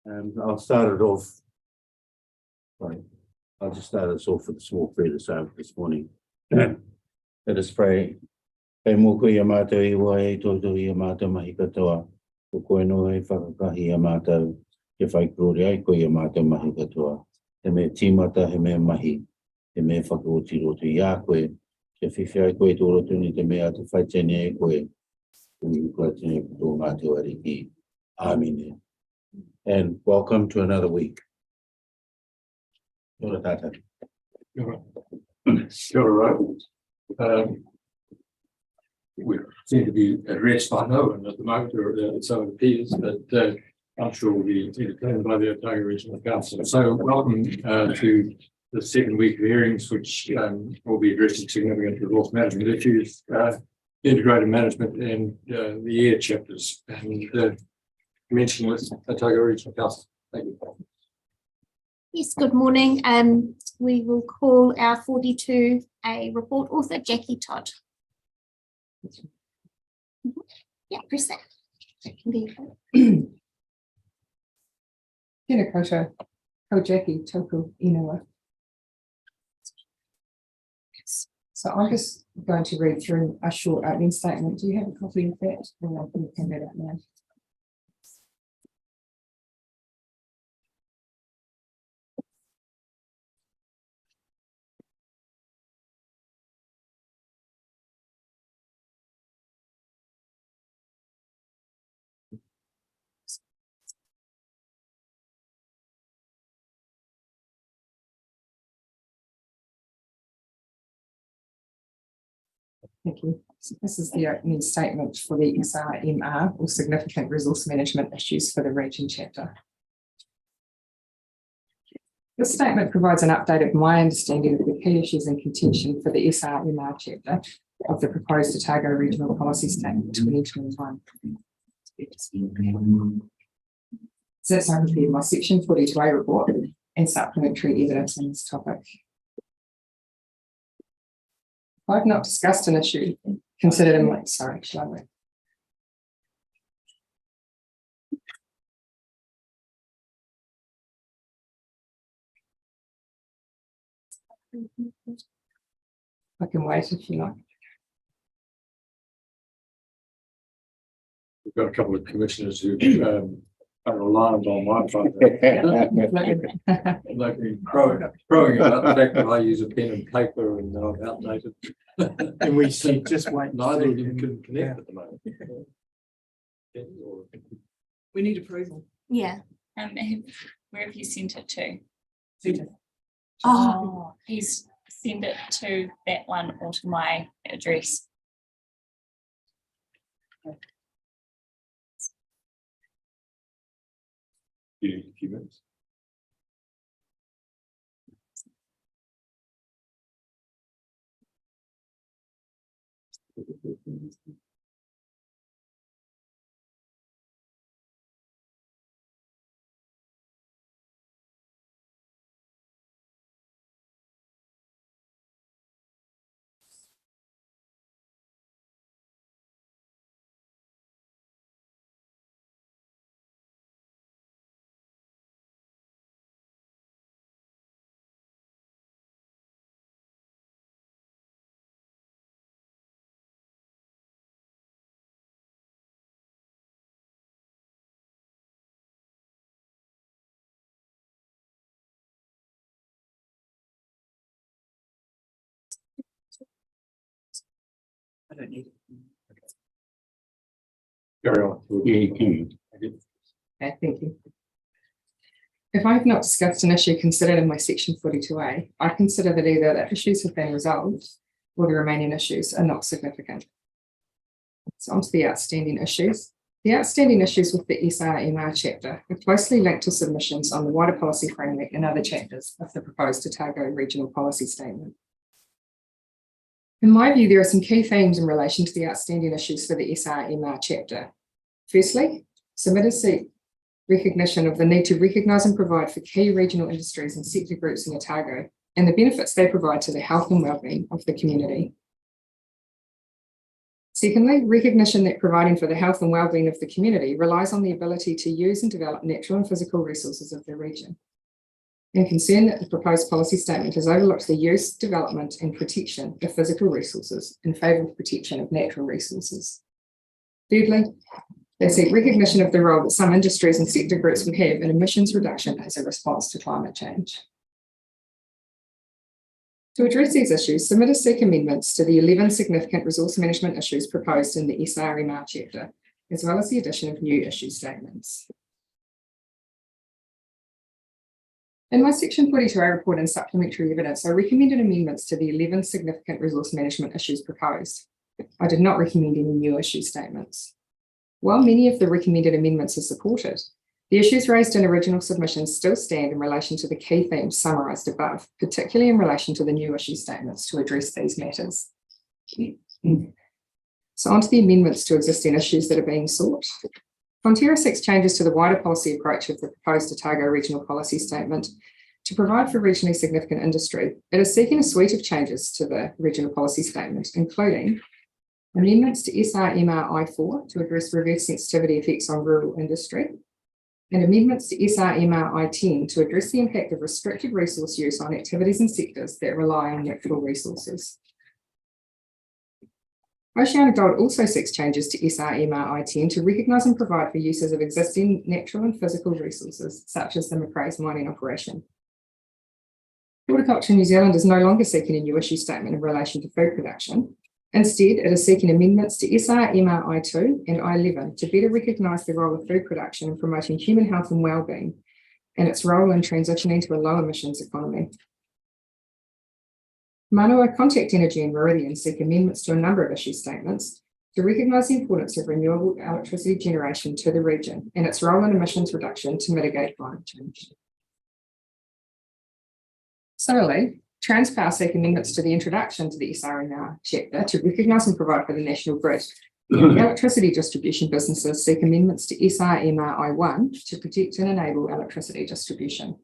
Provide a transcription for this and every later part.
I'll start it off. Right. I'll just start us off with a small prayer this morning. Let us pray. Kei moko ia mātou I wa e tōtou ia mātou mahi katoa. Ko koe no e whakakahi ia mātou. Ke whai kore ai ko ia mātou mahi katoa. He me tīmata, he me mahi. He me whakaoti roto I a koe. Ke whiwhi ai koe tō roto ni te mea te whai tēne e koe. Ui koe tēne tō mātou ariki. Amen. And welcome to another week. Kia ora tātou. Kia ora. We seem to be addressed by no one at the moment, or so it appears, but I'm sure we'll be entertained by the Otago Regional Council. So welcome to the second week of hearings, which will be addressing significant resource management issues, integrated management and the air chapters, and commencing with Otago Regional Council. Thank you. Yes, good morning. We will call our 42A report author, Jackie Todd. Yeah, press that. Tēnā koutou, ko Jackie toku inua. So I'm just going to read through a short opening statement. Do you have a copy of that? Or I can hand that out now. Thank you. So this is the opening statement for the SRMR, or Significant Resource Management Issues for the Region chapter. This statement provides an update of my understanding of the key issues in contention for the SRMR chapter of the proposed Otago Regional Policy Statement 2021. So that's over here, my section 42A report and supplementary evidence on this topic. I've not discussed an issue considered in my, sorry, shall I wait? I can wait if you like. We've got a couple of commissioners who are reliant on Wi-Fi. Like crowing about the fact that I use a pen and paper and I'm outdated. And we see just wait. Neither of you can connect at the moment. We need approval. Yeah. Where have you sent it to? Susan. Oh, he's sent it to that one or to my address. You need a few minutes. I don't need it. Carry on. Okay, thank you. If I have not discussed an issue considered in my section 42A, I consider that either the issues have been resolved or the remaining issues are not significant. So on to the outstanding issues. The outstanding issues with the SRMR chapter are closely linked to submissions on the wider policy framework and other chapters of the proposed Otago Regional Policy Statement. In my view, there are some key themes in relation to the outstanding issues for the SRMR chapter. Firstly, submitters seek recognition of the need to recognise and provide for key regional industries and sector groups in Otago and the benefits they provide to the health and wellbeing of the community. Secondly, recognition that providing for the health and well-being of the community relies on the ability to use and develop natural and physical resources of the region. And concern that the proposed policy statement has overlooked the use, development, and protection of physical resources in favour of protection of natural resources. Thirdly, they seek recognition of the role that some industries and sector groups would have in emissions reduction as a response to climate change. To address these issues, submitters seek amendments to the 11 significant resource management issues proposed in the SRMR chapter, as well as the addition of new issue statements. In my section 42A report and supplementary evidence, I recommended amendments to the 11 significant resource management issues proposed. I did not recommend any new issue statements. While many of the recommended amendments are supported, the issues raised in original submissions still stand in relation to the key themes summarised above, particularly in relation to the new issue statements to address these matters. So on to the amendments to existing issues that are being sought. Fonterra seeks changes to the wider policy approach of the proposed Otago Regional Policy Statement to provide for regionally significant industry. It is seeking a suite of changes to the Regional Policy Statement, including amendments to SRMR I4 to address reverse sensitivity effects on rural industry, and amendments to SRMR I10 to address the impact of restricted resource use on activities and sectors that rely on natural resources. OceanaGold also seeks changes to SRMR I10 to recognise and provide for uses of existing natural and physical resources, such as the Macraes mining operation. Horticulture New Zealand is no longer seeking a new issue statement in relation to food production. Instead, it is seeking amendments to SRMR I2 and I11 to better recognise the role of food production in promoting human health and well-being and its role in transitioning to a low emissions economy. Manawa, Contact Energy and Meridian seek amendments to a number of issue statements to recognise the importance of renewable electricity generation to the region and its role in emissions reduction to mitigate climate change. Similarly, Transpower seek amendments to the introduction to the SRMR chapter to recognise and provide for the national grid. The electricity distribution businesses seek amendments to SRMR I1 to protect and enable electricity distribution.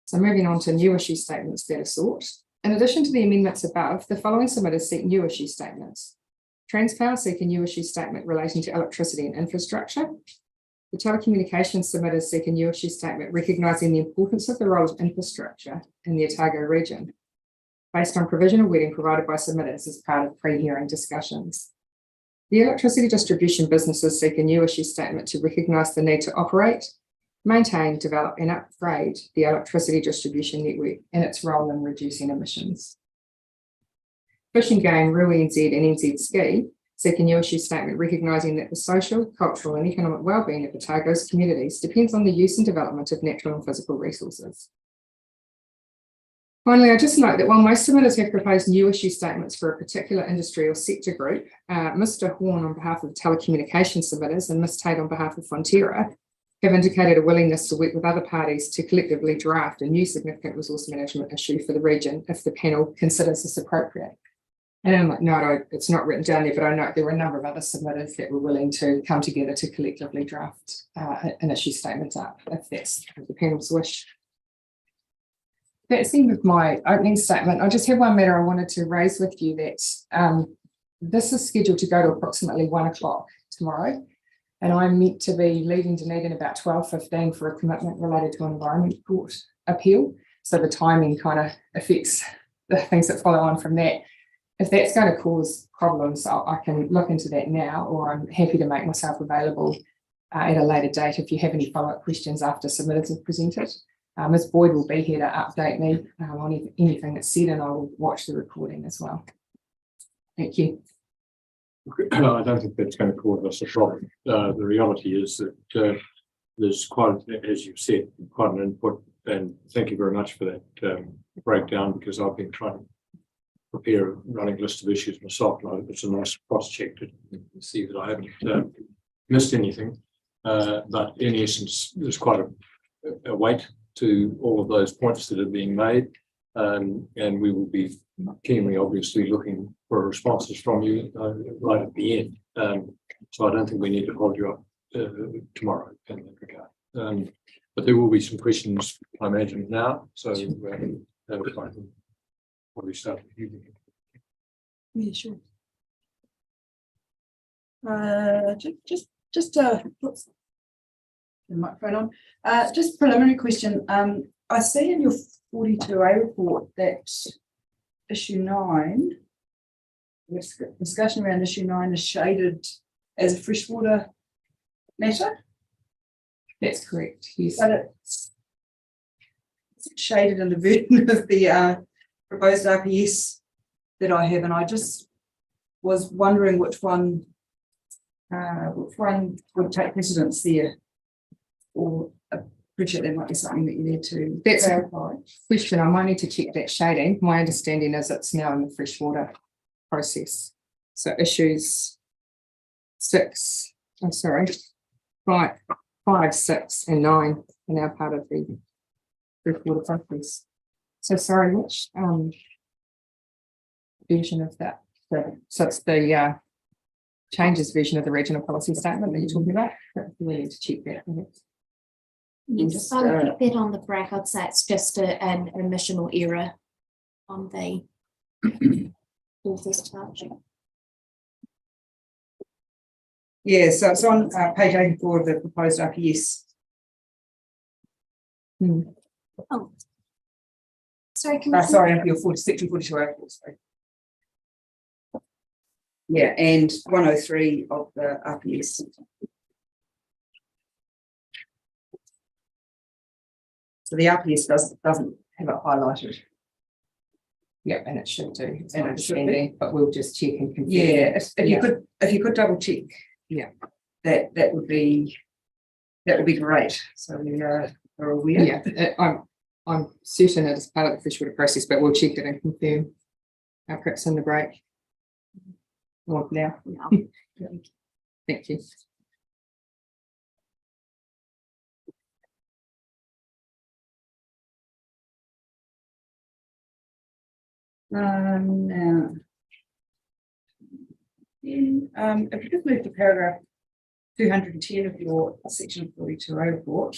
So moving on to new issue statements that are sought. In addition to the amendments above, the following submitters seek new issue statements. Transpower seek a new issue statement relating to electricity and infrastructure. The telecommunications submitters seek a new issue statement recognising the importance of the role of infrastructure in the Otago region, based on provisional wording provided by submitters as part of pre-hearing discussions. The electricity distribution businesses seek a new issue statement to recognise the need to operate, maintain, develop and upgrade the electricity distribution network and its role in reducing emissions. Fish and Game, Rui NZ and NZ Ski seek a new issue statement recognising that the social, cultural and economic well-being of Otago's communities depends on the use and development of natural and physical resources. Finally, I just note that while most submitters have proposed new issue statements for a particular industry or sector group, Mr. Horn on behalf of telecommunications submitters and Ms. Tate on behalf of Fonterra have indicated a willingness to work with other parties to collectively draft a new significant resource management issue for the region if the panel considers this appropriate. And I'm like, no, it's not written down there, but I note there were a number of other submitters that were willing to come together to collectively draft an issue statement up, if that's the panel's wish. That's the end of my opening statement. I just have one matter I wanted to raise with you that this is scheduled to go to approximately 1 o'clock tomorrow. And I'm meant to be leaving Dunedin about 12:15 for a commitment related to an Environment Court appeal. So the timing kind of affects the things that follow on from that. If that's going to cause problems, I can look into that now, or I'm happy to make myself available at a later date if you have any follow-up questions after submitters have presented. Ms. Boyd will be here to update me on anything that's said, and I will watch the recording as well. Thank you. I don't think that's going to cause us a problem. The reality is that there's quite, as you've said, quite an input, and thank you very much for that breakdown, because I've been trying to prepare a running list of issues myself, and it's a nice cross-check to see that I haven't missed anything. But in essence, there's quite a weight to all of those points that are being made, and we will be keenly, obviously, looking for responses from you right at the end. So I don't think we need to hold you up tomorrow in that regard. But there will be some questions, I imagine, now. So probably start with you. Yeah, sure. Whoops. The microphone on. Just preliminary question. I see in your 42A report that issue 9, this discussion around issue 9 is shaded as a freshwater matter, That's correct. Yes. but it's shaded in the version of the proposed RPS that I have, and I just was wondering which one would take precedence there, or appreciate that might be something that you need to That's a clarify. question. I might need to check that shading. My understanding is it's now in the freshwater process. So issues 6, I'm sorry, 5, 6 and 9 are now part of the freshwater process. So sorry, which version of that? So it's the changes version of the regional policy statement that you're talking about. We need to check that. Yes, I would keep that on the break. I'd say it's just an omission or error on the author's touch. Yeah, so it's on page 84 of the proposed RPS. Oh. Sorry, can you? Sorry, your section 42 articles. Sorry. Yeah, and 103 of the RPS. So the RPS doesn't have it highlighted. Yeah, and it should do. It's And my it should be. understanding, but we'll just check and confirm. Yeah, if Yeah. you could double check. Yeah. That would be great. So we are aware. Yeah, I'm certain it is part of the freshwater process, but we'll check it and confirm. Perhaps in the break. Or now. No. Thank you. Now, if you just move to paragraph 210 of your section 42A report.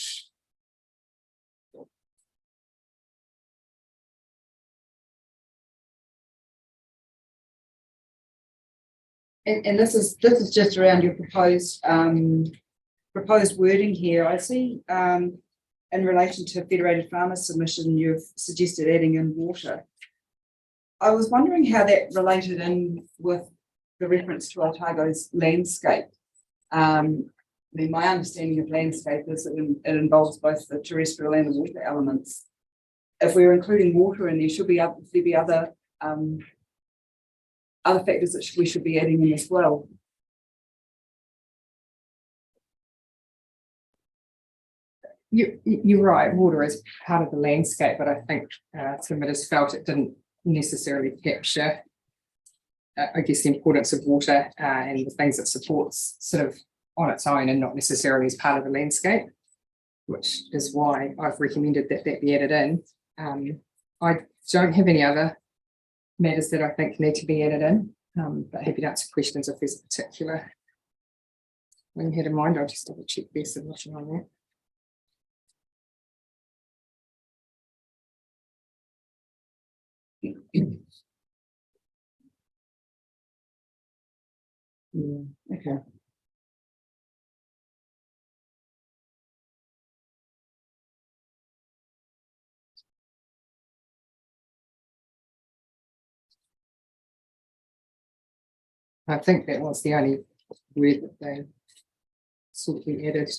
And this is just around your proposed wording here. I see in relation to Federated Farmers submission, you've suggested adding in water. I was wondering how that related in with the reference to Otago's landscape. I mean, my understanding of landscape is that it involves both the terrestrial and the water elements. If we're including water in there, should be other factors that we should be adding in as well. You're right, water is part of the landscape, but I think submitters felt it didn't necessarily capture, I guess, the importance of water and the things it supports sort of on its own and not necessarily as part of the landscape, which is why I've recommended that be added in. I don't have any other matters that I think need to be added in, but happy to answer questions if there's a particular one you had in mind. I'll just double check their submission on that. Okay. I think that was the only word that they sort of added.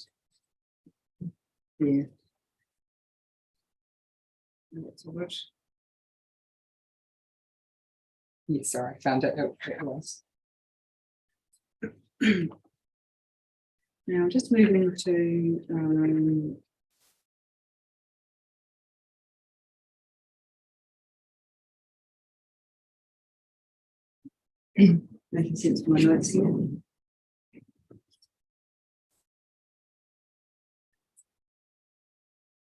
Yeah. That's all good. Yeah, sorry, I found it. It was. Now, just moving to making sense of my notes here.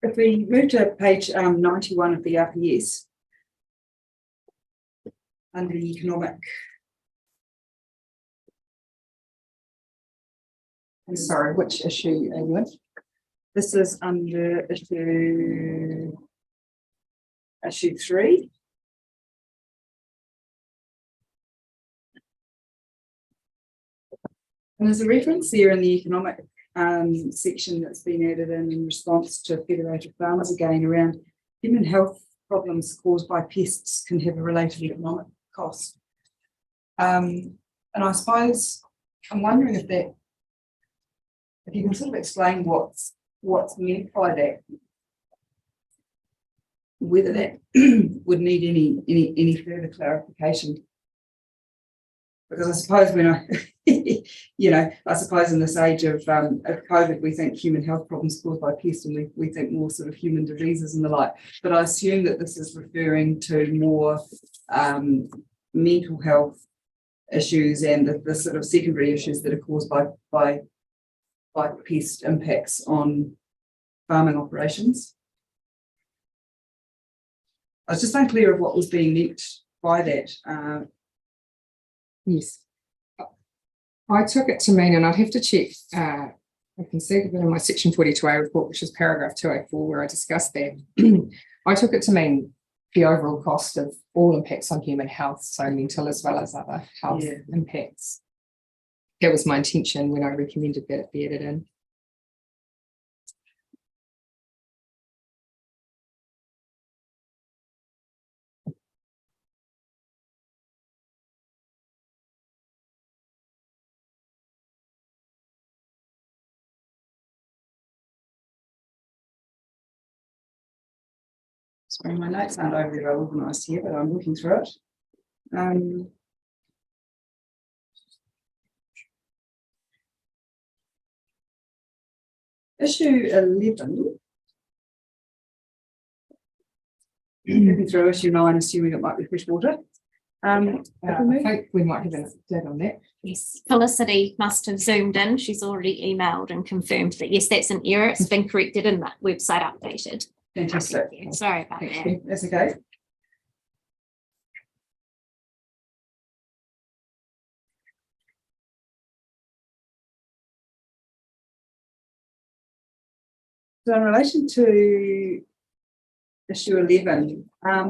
If we move to page 91 of the RPS, under the economic. I'm sorry, which issue are you in? This is under issue 3. And there's a reference there in the economic section that's been added in response to Federated Farmers again around human health problems caused by pests can have a related economic cost. And I suppose I'm wondering if you can sort of explain what's meant by that, whether that would need any further clarification. Because I suppose when I suppose in this age of COVID, we think human health problems caused by pests, and we think more sort of human diseases and the like. But I assume that this is referring to more mental health issues and the sort of secondary issues that are caused by pest impacts on farming operations. I was just unclear of what was being meant by that. Yes. I took it to mean, and I'd have to check, I can see it in my section 42A report, which is paragraph 204, where I discussed that. I took it to mean the overall cost of all impacts on human health, so mental as well as other health impacts. That was my intention when I recommended that it be added in. Sorry, my notes aren't overly well organised here, but I'm looking through it. Issue 11. Looking through issue 9, assuming it might be freshwater. I think we might have an update on that. Yes, Felicity must have zoomed in. She's already emailed and confirmed that yes, that's an error. It's been corrected and that website updated. Fantastic. Sorry about Thank that. you. That's okay. So in relation to issue 11, I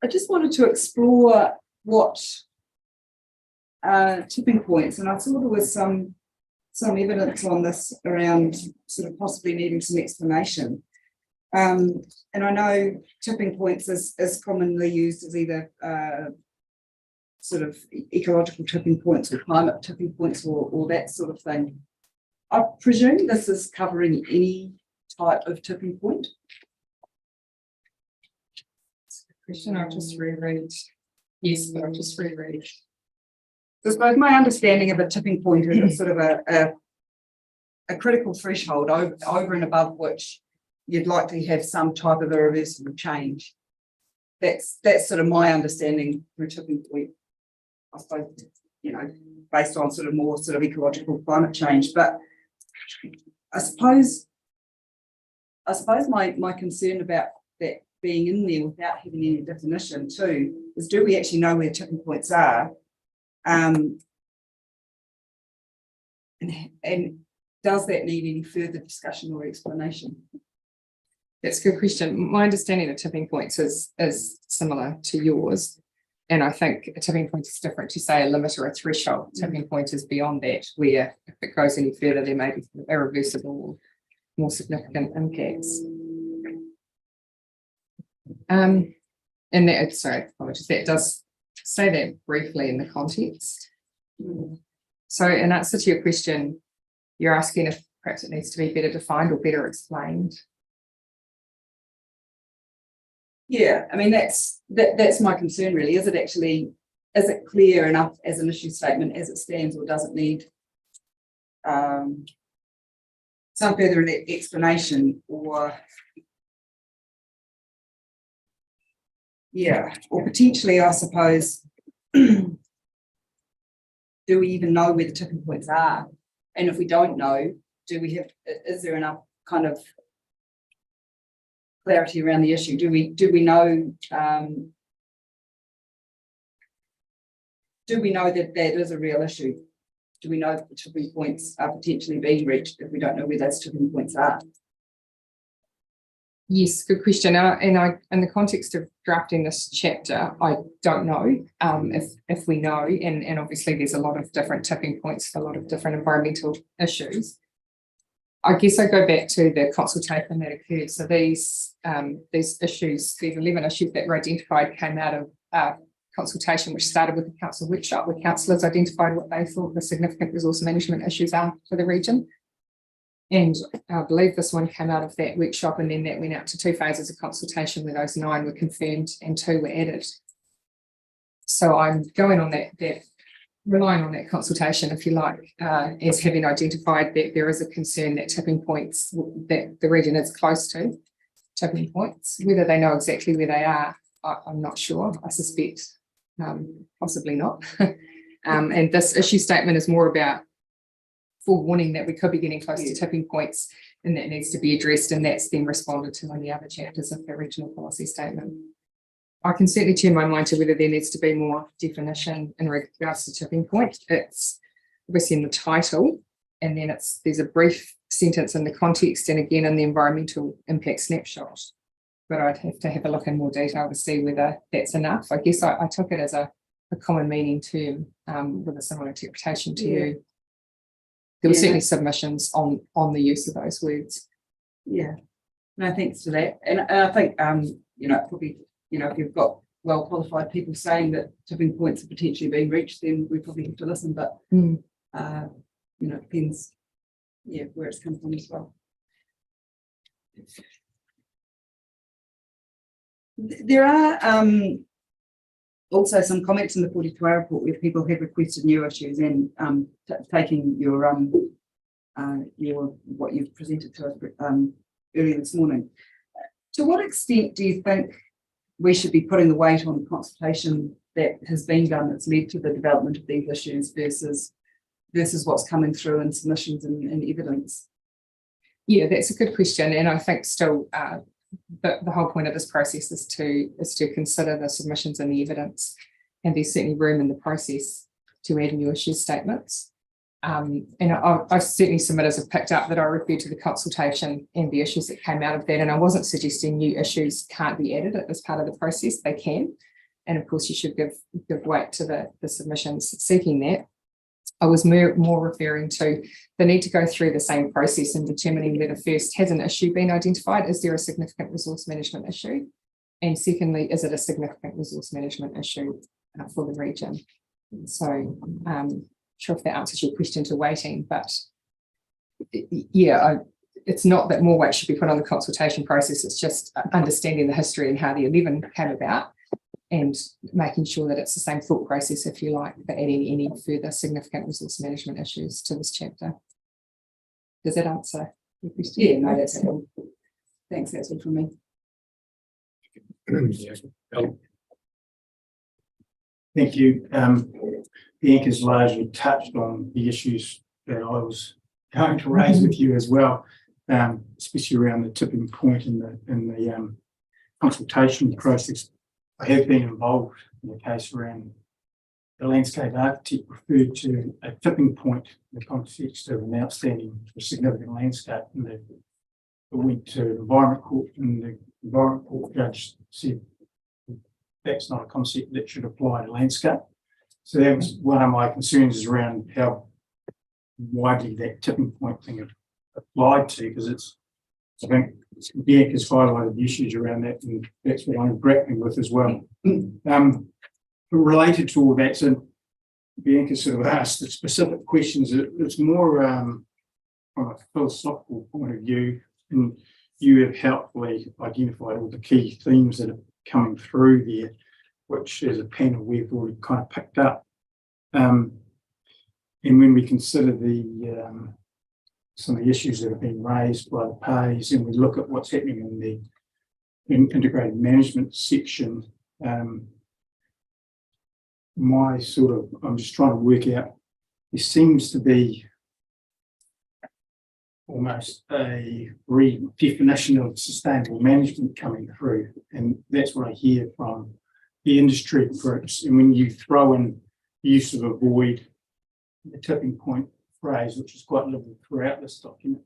just wanted to explore what tipping points, and I thought there was some evidence on this around sort of possibly needing some explanation. And I know tipping points is commonly used as either sort of ecological tipping points or climate tipping points or that sort of thing. I presume this is covering any type of tipping point. Question, I'll just reread. Yes, but I'll just reread. So I suppose my understanding of a tipping point is sort of a critical threshold over and above which you'd likely have some type of irreversible change. That's sort of my understanding for a tipping point. I suppose, based on sort of more sort of ecological climate change. But I suppose my concern about that being in there without having any definition too is, do we actually know where tipping points are? And does that need any further discussion or explanation? That's a good question. My understanding of tipping points is similar to yours. And I think a tipping point is different to say a limit or a threshold. Tipping point is beyond that, where if it goes any further, there may be irreversible or more significant impacts. And that, sorry, apologies, that does say that briefly in the context. So in answer to your question, you're asking if perhaps it needs to be better defined or better explained. Yeah, I mean, that's my concern really. Is it clear enough as an issue statement as it stands, or does it need some further explanation, or or potentially, I suppose, do we even know where the tipping points are? And if we don't know, is there enough kind of clarity around the issue? Do we know that that is a real issue? Do we know that the tipping points are potentially being reached if we don't know where those tipping points are? Yes, good question. In the context of drafting this chapter, I don't know if we know, and obviously there's a lot of different tipping points for a lot of different environmental issues. I guess I go back to the consultation that occurred. So these issues, these 11 issues that were identified came out of consultation, which started with the council workshop, where councillors identified what they thought the significant resource management issues are for the region. And I believe this one came out of that workshop, and then that went out to 2 phases of consultation where those 9 were confirmed and 2 were added. So I'm going on that relying on that consultation, if you like, as having identified that there is a concern that tipping points, that the region is close to tipping points. Whether they know exactly where they are, I'm not sure. I suspect possibly not. And this issue statement is more about forewarning that we could be getting close to tipping points, and that needs to be addressed, and that's then responded to in the other chapters of the regional policy statement. I can certainly turn my mind to whether there needs to be more definition in regards to tipping point. It's obviously in the title, and then there's a brief sentence in the context, and again in the environmental impact snapshot. But I'd have to have a look in more detail to see whether that's enough. I guess I took it as a common meaning term with a similar interpretation to you. There were certainly submissions on the use of those words. Yeah, no, thanks to that. And I think, probably, if you've got well qualified people saying that tipping points are potentially being reached, then we probably have to listen. But, it depends, where it's come from as well. There are also some comments in the 42-hour report where people have requested new issues, and taking your what you've presented to us earlier this morning. To what extent do you think we should be putting the weight on the consultation that has been done that's led to the development of these issues versus what's coming through in submissions and evidence? Yeah, that's a good question, and I think still the whole point of this process is to consider the submissions and the evidence, and there's certainly room in the process to add new issue statements. And I certainly submitters have picked up that I referred to the consultation and the issues that came out of that, and I wasn't suggesting new issues can't be added as part of the process. They can, and of course you should give weight to the submissions seeking that. I was more referring to the need to go through the same process in determining whether first, has an issue been identified? Is there a significant resource management issue? And secondly, is it a significant resource management issue for the region? So sure if that answers your question to weighting, but it's not that more weight should be put on the consultation process. It's just understanding the history and how the 11 came about, and making sure that it's the same thought process, if you like, for adding any further significant resource management issues to this chapter. Does that answer your question? Yeah, no, that's all. Thanks, that's all from me. Thank you. Bianca's largely touched on the issues that I was going to raise with you as well, especially around the tipping point in the consultation process. I have been involved in a case around the landscape architect referred to a tipping point in the context of an outstanding or significant landscape, and it went to the Environment Court, and the Environment Court judge said that's not a concept that should apply to landscape. So that was one of my concerns, is around how widely that tipping point thing applied to, because I think Bianca's highlighted the issues around that, and that's what I'm grappling with as well. Related to all that, so Bianca sort of asked the specific questions. It's more from a philosophical point of view, and you have helpfully identified all the key themes that are coming through there, which as a panel we've already kind of picked up. And when we consider some of the issues that have been raised by the parties, and we look at what's happening in the integrated management section, I'm just trying to work out, there seems to be almost a redefinition of sustainable management coming through, and that's what I hear from the industry groups. And when you throw in the use of avoid, the tipping point phrase, which is quite liberal throughout this document,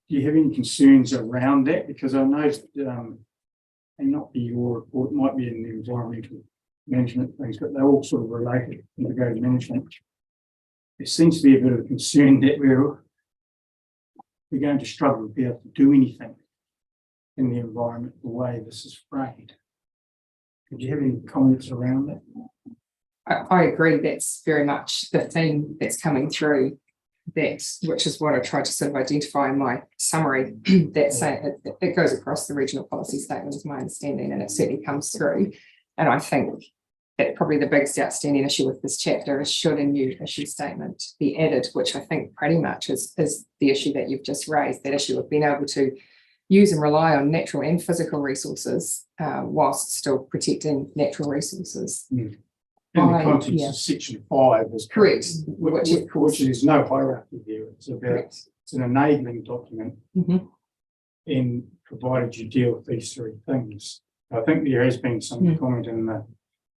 do you have any concerns around that? Because I know, may not be your report, it might be in the environmental management things, but they're all sort of related, integrated management. There seems to be a bit of a concern that we're going to struggle to be able to do anything in the environment the way this is framed. Could you have any comments around that? I agree, that's very much the theme that's coming through, which is what I tried to sort of identify in my summary. That's it goes across the regional policy statement, is my understanding, and it certainly comes through. And I think that probably the biggest outstanding issue with this chapter is, should a new issue statement be added, which I think pretty much is the issue that you've just raised, that issue of being able to use and rely on natural and physical resources whilst still protecting natural resources. In the context yeah. of section 5 is Correct. which is no hierarchy there. It's about, it's an enabling document, and provided you deal with these three things. I think there has been some comment in the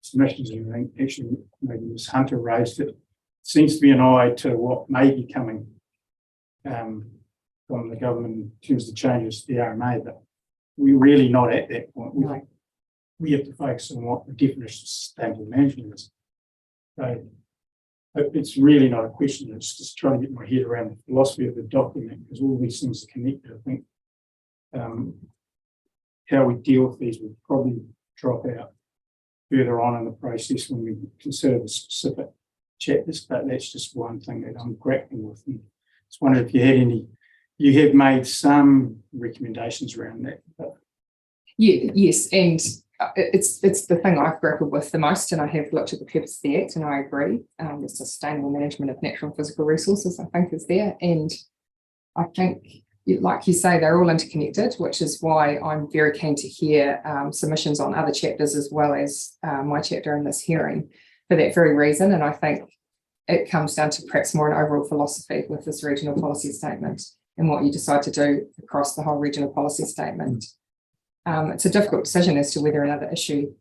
submissions, and I think actually maybe Ms. Hunter raised it. Seems to be an eye to what may be coming from the government in terms of changes to the RMA, but we're really not at that point. We have to focus on what the definition of sustainable management is. So it's really not a question. It's just trying to get my head around the philosophy of the document, because all these things are connected. I think how we deal with these will probably drop out further on in the process when we consider the specific chapters, but that's just one thing that I'm grappling with. And I just wondered if you had any. You have made some recommendations around that. But. Yeah, yes, and it's the thing I've grappled with the most, and I have looked at the purpose of the Act, and I agree. The sustainable management of natural and physical resources, I think, is there, and I think, like you say, they're all interconnected, which is why I'm very keen to hear submissions on other chapters as well as my chapter in this hearing for that very reason. And I think it comes down to perhaps more an overall philosophy with this regional policy statement and what you decide to do across the whole regional policy statement. It's a difficult decision as to whether another issue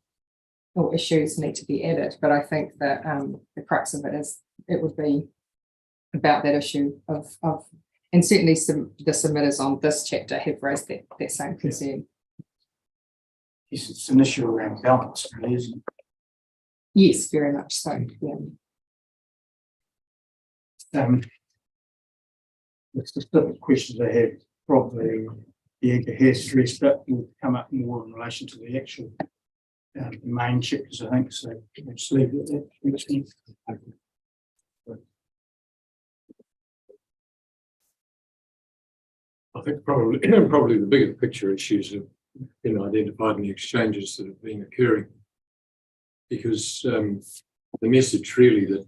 or issues need to be added, but I think that the crux of it is it would be about that issue of and certainly the submitters on this chapter have raised that same concern. Yes, it's an issue around balance, really, isn't it? Yes, very much so. Yeah. The specific questions I have, probably Bianca has stressed, but will come up more in relation to the actual main chapters, I think. So we'll just leave it at that. I think probably the bigger picture issues have been identified in the exchanges that have been occurring, because the message really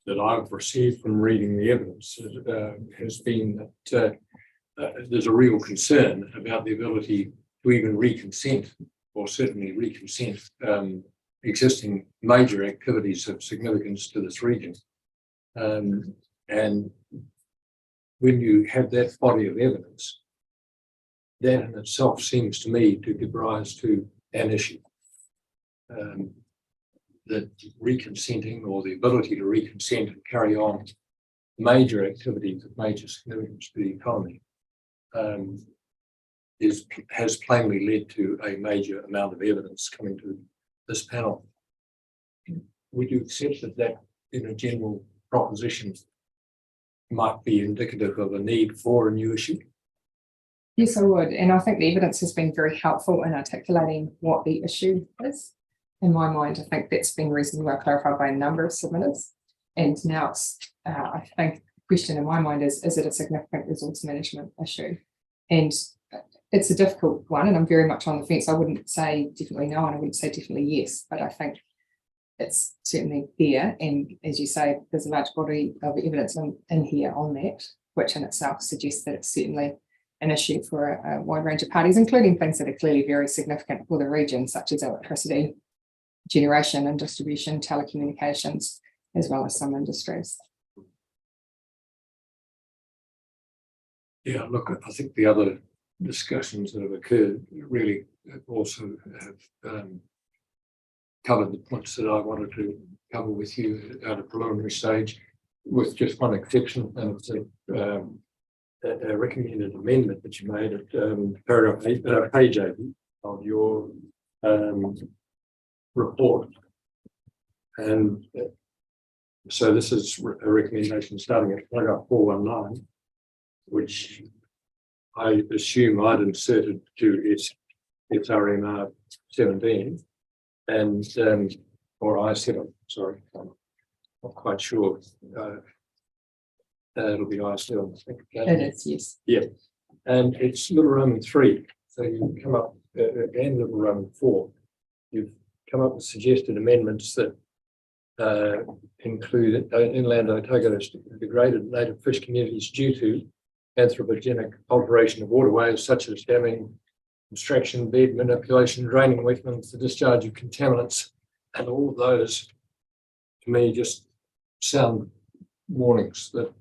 that I've received from reading the evidence has been that there's a real concern about the ability to even reconsent, or certainly reconsent existing major activities of significance to this region. And when you have that body of evidence, that in itself seems to me to give rise to an issue. That reconsenting, or the ability to reconsent and carry on major activities of major significance to the economy, has plainly led to a major amount of evidence coming to this panel. Would you accept that in a general proposition might be indicative of a need for a new issue? Yes, I would. And I think the evidence has been very helpful in articulating what the issue is. In my mind, I think that's been reasonably well clarified by a number of submitters. And now it's, I think the question in my mind is it a significant resource management issue? And it's a difficult one, and I'm very much on the fence. I wouldn't say definitely no, and I wouldn't say definitely yes, but I think it's certainly there. And as you say, there's a large body of evidence in here on that, which in itself suggests that it's certainly an issue for a wide range of parties, including things that are clearly very significant for the region, such as electricity generation and distribution, telecommunications, as well as some industries. Yeah, look, I think the other discussions that have occurred really also have covered the points that I wanted to cover with you at a preliminary stage, with just one exception, and it's a recommended amendment that you made at paragraph 8, page 8 of your report. And so this is a recommendation starting at paragraph 419, which I assume I'd inserted to SRMR 17 and or I7, sorry, I'm not quite sure. It'll be I7, I think. It is, yes. Yeah, and it's little Roman 3. So you come up and little Roman 4. You've come up with suggested amendments that include inland Otago degraded native fish communities due to anthropogenic alteration of waterways such as damming, abstraction, bed manipulation, draining wetlands, the discharge of contaminants, and all of those to me just sound warnings that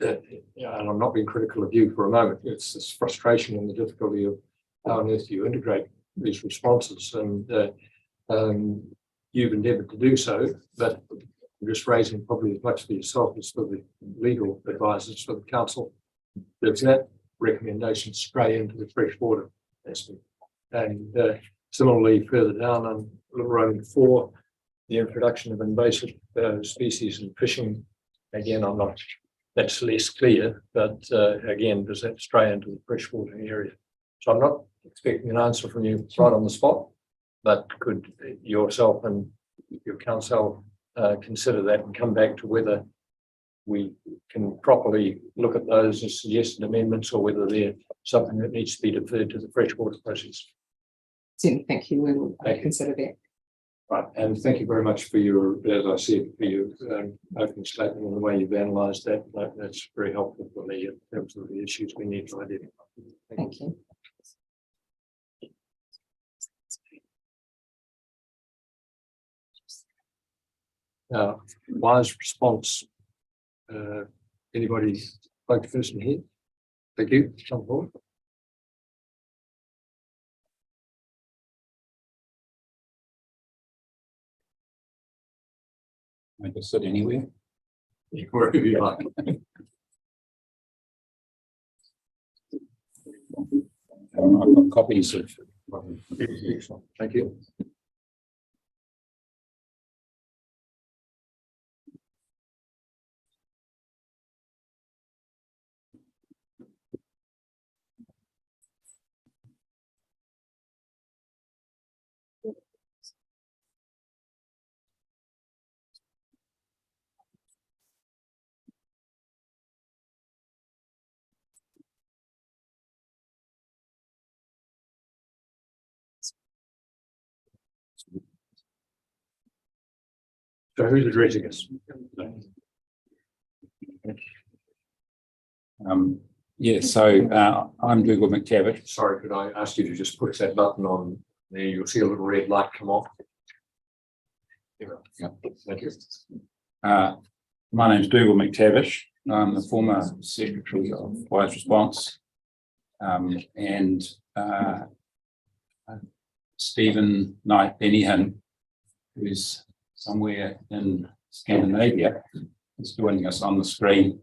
and I'm not being critical of you for a moment. It's this frustration and the difficulty of how on earth you integrate these responses, and you've endeavoured to do so, but I'm just raising probably as much for yourself as for the legal advisors for the council. Does that recommendation stray into the freshwater aspect? And similarly, further down on Little Roman 4, the introduction of invasive species and fishing. Again, that's less clear, but again, does that stray into the freshwater area? So I'm not expecting an answer from you right on the spot, but could yourself and your council consider that and come back to whether we can properly look at those as suggested amendments or whether they're something that needs to be deferred to the freshwater process. Certainly, thank you. We will consider that. Right, and thank you very much for your, as I said, for your opening statement and the way you've analysed that. That's very helpful for me in terms of the issues we need to identify. Thank you. Wise response. Anybody like to finish in here? Thank you. Come forward. I can sit anywhere. Wherever you like. I've got copies of. Thank you. So who's addressing us? Yeah, so I'm Dougal McTavish. Sorry, could I ask you to just push that button on there? You'll see a little red light come on. Yeah. Thank you. My name's Dougal McTavish. I'm the former secretary of Wise Response, and Stephen Knight Benihan, who's somewhere in Scandinavia, is joining us on the screen.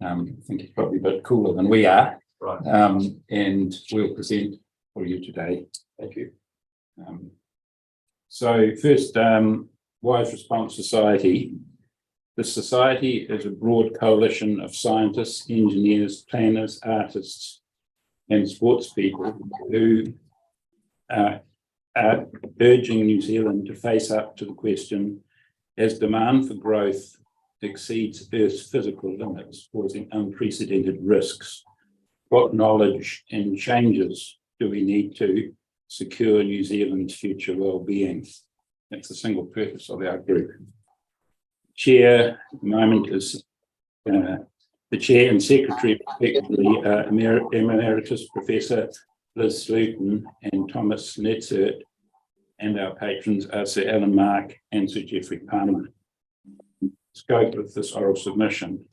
I think he's probably a bit cooler than we are. Right. And we'll present for you today. Thank you. So first, Wise Response Society. The society is a broad coalition of scientists, engineers, planners, artists, and sports people who are urging New Zealand to face up to the question, as demand for growth exceeds Earth's physical limits, causing unprecedented risks, what knowledge and changes do we need to secure New Zealand's future well-being? That's the single purpose of our group. Chair at the moment is the chair and secretary, respectively, Emeritus Professor Liz Sluton and Thomas Netzert, and our patrons are Sir Alan Mark and Sir Geoffrey Palmer. Scope of this oral submission.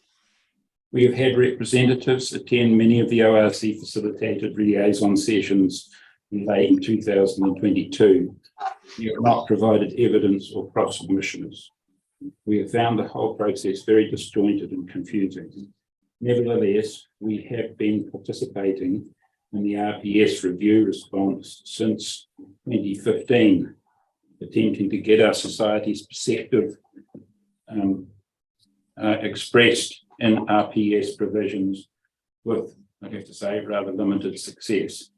We have had representatives attend many of the ORC facilitated liaison sessions in late 2022. We have not provided evidence or cross submissions. We have found the whole process very disjointed and confusing. Nevertheless, we have been participating in the RPS review response since 2015, attempting to get our society's perspective expressed in RPS provisions with, I have to say, rather limited success.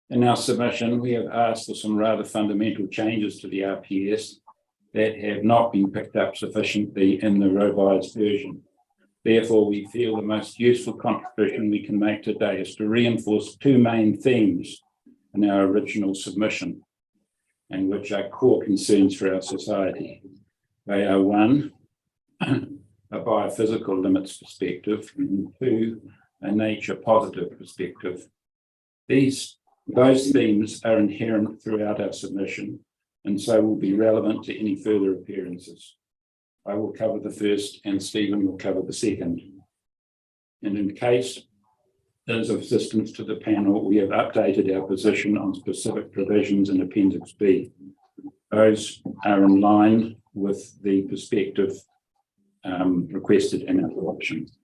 In our submission, we have asked for some rather fundamental changes to the RPS that have not been picked up sufficiently in the revised version. Therefore, we feel the most useful contribution we can make today is to reinforce two main themes in our original submission, and which are core concerns for our society. They are one, a biophysical limits perspective, and two, a nature positive perspective. Those themes are inherent throughout our submission, and so will be relevant to any further appearances. I will cover the first and Stephen will cover the second. And in case there's assistance to the panel, we have updated our position on specific provisions in Appendix B. Those are in line with the perspective requested in our options.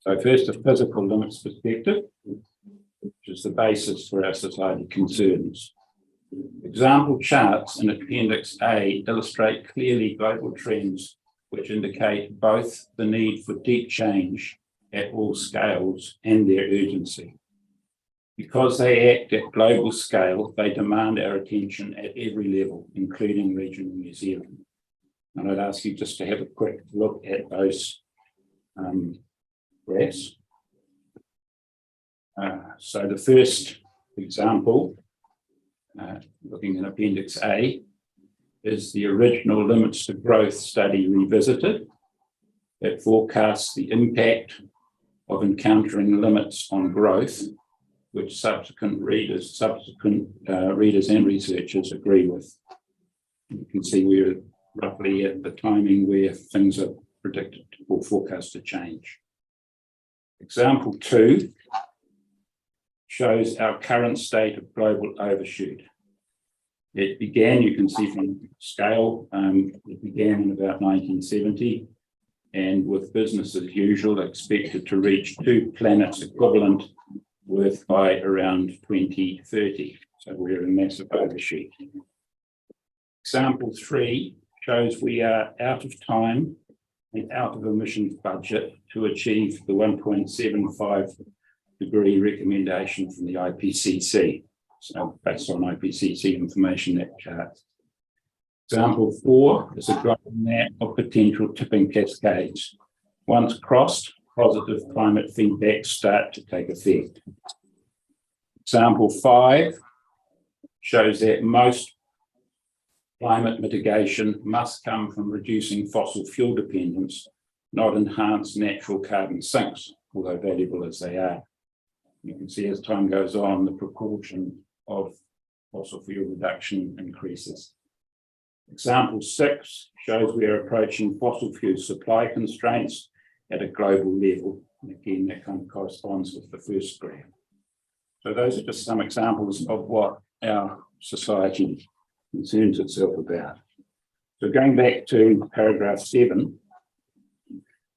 So first, a physical limits perspective, which is the basis for our society concerns. Example charts in Appendix A illustrate clearly global trends which indicate both the need for deep change at all scales and their urgency. Because they act at global scale, they demand our attention at every level, including regional New Zealand. And I'd ask you just to have a quick look at those graphs. So the first example, looking in Appendix A, is the original limits to growth study revisited. It forecasts the impact of encountering limits on growth, which subsequent readers and researchers agree with. You can see we're roughly at the timing where things are predicted or forecast to change. Example 2 shows our current state of global overshoot. It began, you can see from scale, it began in about 1970, and with business as usual, expected to reach 2 planets equivalent worth by around 2030. So we're in massive overshoot. Example 3 shows we are out of time and out of emissions budget to achieve the 1.75 degree recommendation from the IPCC. So based on IPCC information, that chart. Example 4 is a global map of potential tipping cascades. Once crossed, positive climate feedback start to take effect. Example 5 shows that most climate mitigation must come from reducing fossil fuel dependence, not enhance natural carbon sinks, although valuable as they are. You can see as time goes on, the proportion of fossil fuel reduction increases. Example 6 shows we are approaching fossil fuel supply constraints at a global level. And again, that kind of corresponds with the first graph. So those are just some examples of what our society concerns itself about. So going back to paragraph 7,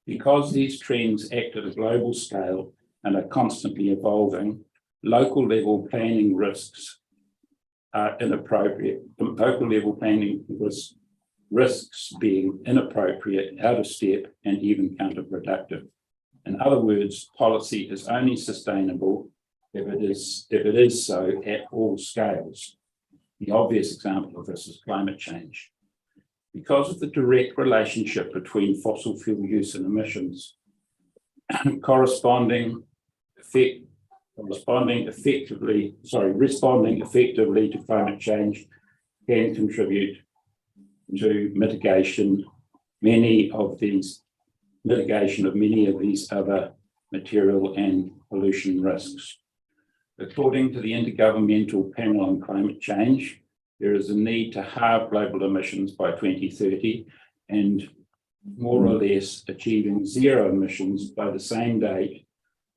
because these trends act at a global scale and are constantly evolving, local level planning risks are inappropriate. Local level planning risks being inappropriate, out of step, and even counterproductive. In other words, policy is only sustainable if it is so at all scales. The obvious example of this is climate change. Because of the direct relationship between fossil fuel use and emissions, responding effectively to climate change can contribute to mitigation of many of these other material and pollution risks. According to the Intergovernmental Panel on Climate Change, there is a need to halve global emissions by 2030 and more or less achieving zero emissions by the same date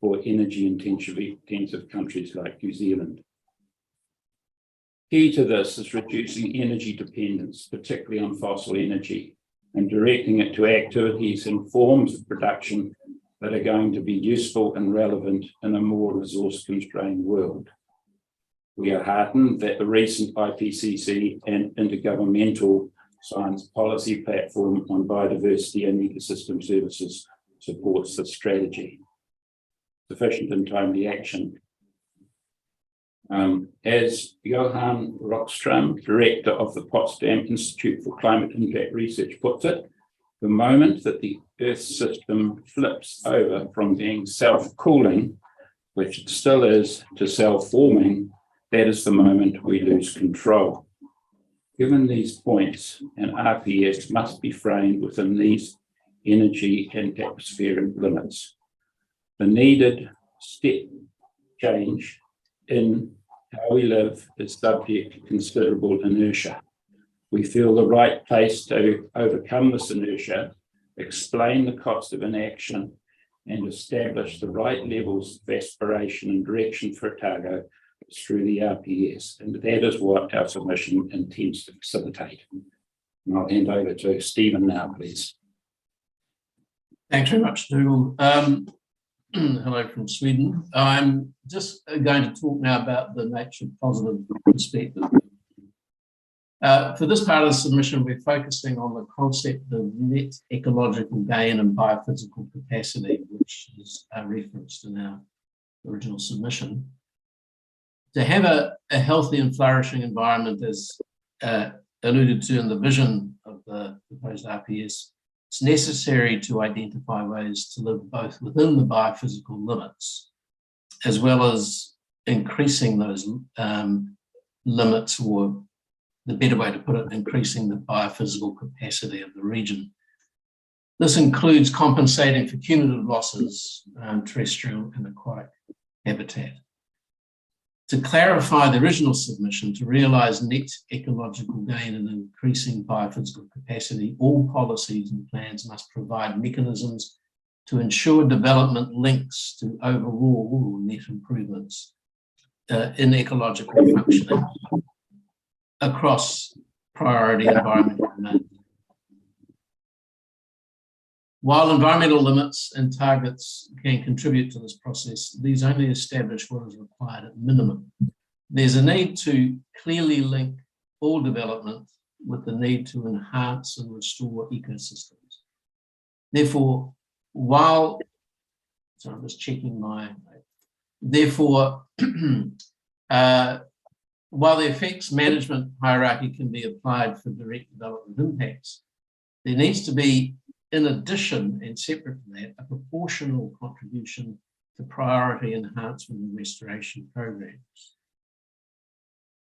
for energy intensive countries like New Zealand. Key to this is reducing energy dependence, particularly on fossil energy. and directing it to activities and forms of production that are going to be useful and relevant in a more resource-constrained world. We are heartened that the recent IPCC and Intergovernmental Science Policy Platform on Biodiversity and Ecosystem Services supports this strategy. Sufficient and timely action. As Johan Rockström, Director of the Potsdam Institute for Climate Impact Research, puts it, the moment that the Earth system flips over from being self-cooling, which it still is, to self-warming, that is the moment we lose control. Given these points, an RPS must be framed within these energy and atmospheric limits. The needed step change in how we live is subject to considerable inertia. We feel the right place to overcome this inertia, explain the cost of inaction, and establish the right levels of aspiration and direction for Otago through the RPS. And that is what our submission intends to facilitate. And I'll hand over to Stephen now, please. Thanks very much, Dougal. Hello from Sweden. I'm just going to talk now about the nature positive perspective. For this part of the submission, we're focusing on the concept of net ecological gain and biophysical capacity, which is referenced in our original submission. To have a healthy and flourishing environment, as alluded to in the vision of the proposed RPS, it's necessary to identify ways to live both within the biophysical limits, as well as increasing those limits, or the better way to put it, increasing the biophysical capacity of the region. This includes compensating for cumulative losses, terrestrial and aquatic habitat. To clarify the original submission, to realise net ecological gain and increasing biophysical capacity, all policies and plans must provide mechanisms to ensure development links to overall or net improvements in ecological functioning across priority environmental domains. While environmental limits and targets can contribute to this process, these only establish what is required at minimum. There's a need to clearly link all development with the need to enhance and restore ecosystems. Therefore, while the effects management hierarchy can be applied for direct development impacts, there needs to be, in addition and separate from that, a proportional contribution to priority enhancement and restoration programs.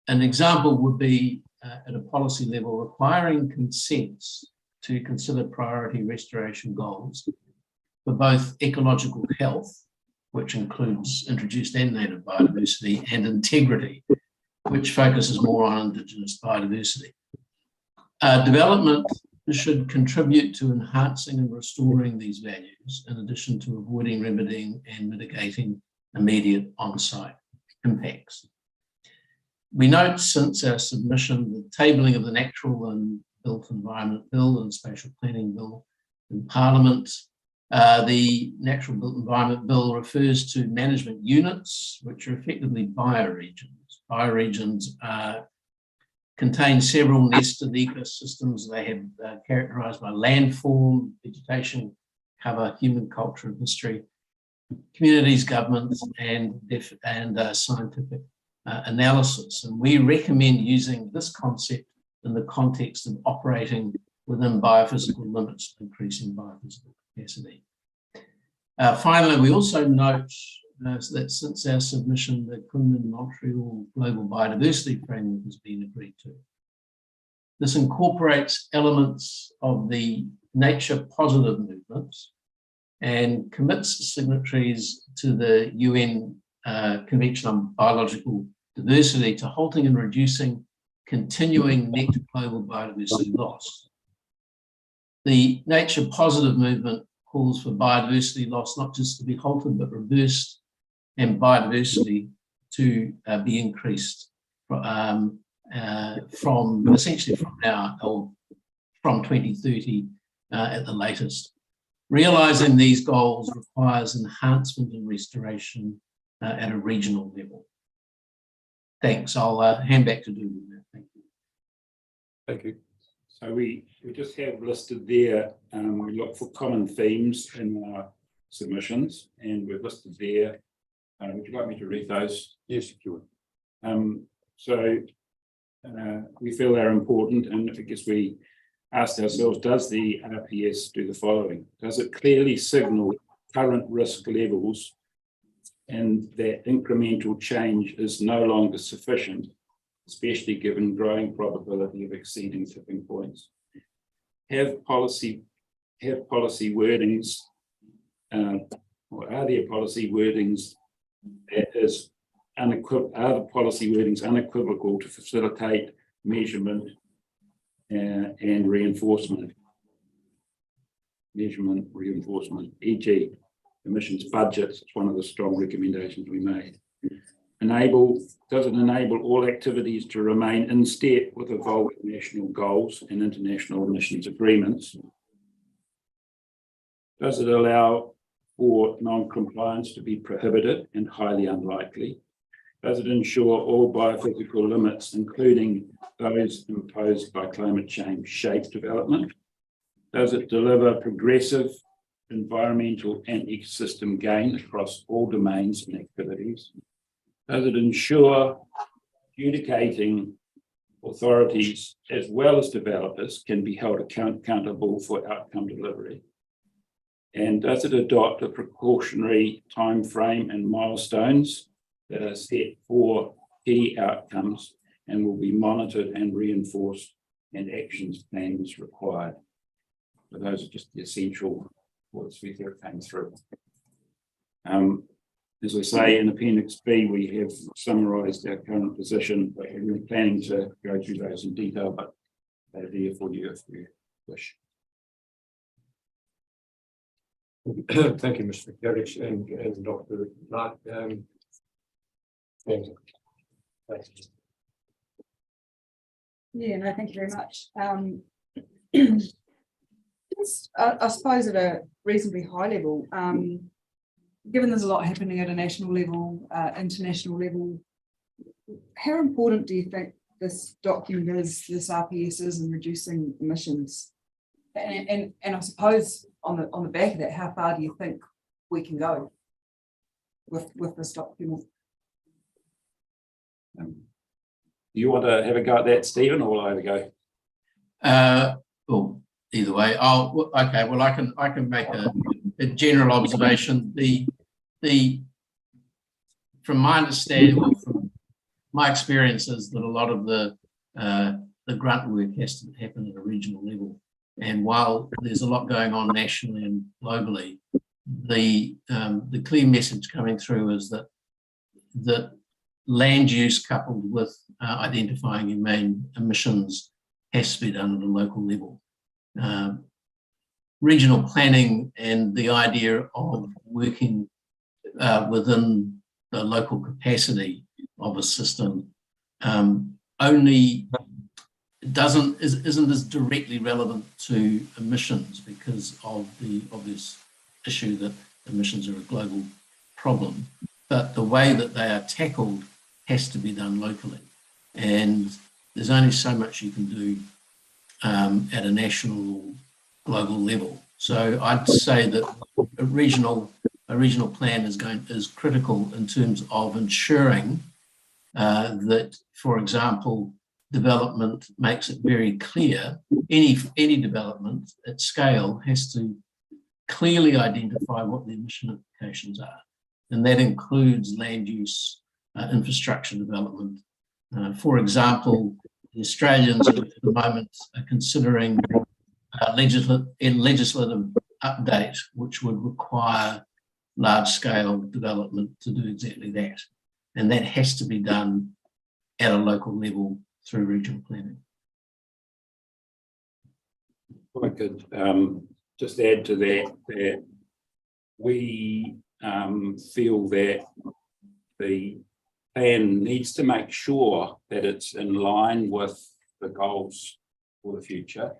An example would be at a policy level requiring consents to consider priority restoration goals for both ecological health, which includes introduced and native biodiversity, and integrity, which focuses more on Indigenous biodiversity. Development should contribute to enhancing and restoring these values, in addition to avoiding, remedying, and mitigating immediate on-site impacts. We note since our submission the tabling of the Natural and Built Environment Bill and Spatial Planning Bill in Parliament. The Natural Built Environment Bill refers to management units, which are effectively bioregions. Bioregions contain several nested ecosystems. They have characterized by landform, vegetation cover, human culture and history, communities, governments, and scientific analysis. And we recommend using this concept in the context of operating within biophysical limits, increasing biophysical capacity. Finally, we also note that since our submission, the Kunming-Montreal Global Biodiversity Framework has been agreed to. This incorporates elements of the nature positive movements and commits signatories to the UN Convention on Biological Diversity to halting and reducing continuing net global biodiversity loss. The nature positive movement calls for biodiversity loss not just to be halted but reversed, and biodiversity to be increased from essentially from now or from 2030 at the latest. Realising these goals requires enhancement and restoration at a regional level. Thanks. I'll hand back to Doodle now. Thank you. Thank you. So we just have listed there, we look for common themes in our submissions, and we've listed there. Would you like me to read those? Yes, you We feel they're important, and I guess we asked ourselves, does the RPS do the following? Does it clearly signal current risk levels and that incremental change is no longer sufficient, especially given growing probability of exceeding tipping points? Have policy wordings, or are there policy wordings that is unequivocal to facilitate measurement and reinforcement? Measurement, reinforcement, e.g. emissions budgets, it's one of the strong recommendations we made. Does it enable all activities to remain in step with evolving national goals and international emissions agreements? Does it allow for non-compliance to be prohibited and highly unlikely? Does it ensure all biophysical limits, including those imposed by climate change, shape development? Does it deliver progressive environmental and ecosystem gain across all domains and activities? Does it ensure adjudicating authorities as well as developers can be held accountable for outcome delivery? And does it adopt a precautionary timeframe and milestones that are set for key outcomes and will be monitored and reinforced and actions plans required? So those are just the essential points we came through. As I say, in Appendix B, we have summarised our current position, but we're planning to go through those in detail, but they're there for you if you wish. Thank you, Mr. Garrich and Dr. Knight. Thank you. Yeah, no, thank you very much. I suppose at a reasonably high level, given there's a lot happening at a national level, international level, how important do you think this document is, this RPS is in reducing emissions? And I suppose on the back of that, how far do you think we can go with this document? You want to have a go at that, Stephen, or will I have a go? Well, either way. Okay. Well, I can make a general observation. From my understanding, or from my experience, is that a lot of the grunt work has to happen at a regional level. And while there's a lot going on nationally and globally, the clear message coming through is that land use coupled with identifying emissions has to be done at a local level. Regional planning and the idea of working within the local capacity of a system isn't as directly relevant to emissions because of the obvious issue that emissions are a global problem. But the way that they are tackled has to be done locally. And there's only so much you can do at a national or global level. So I'd say that a regional plan is critical in terms of ensuring that, for example, development makes it very clear. Any development at scale has to clearly identify what the emission implications are, and that includes land use, infrastructure development. For example, the Australians at the moment are considering a legislative update, which would require large-scale development to do exactly that, and that has to be done at a local level through regional planning. I could just add to that we feel that the plan needs to make sure that it's in line with the goals for the future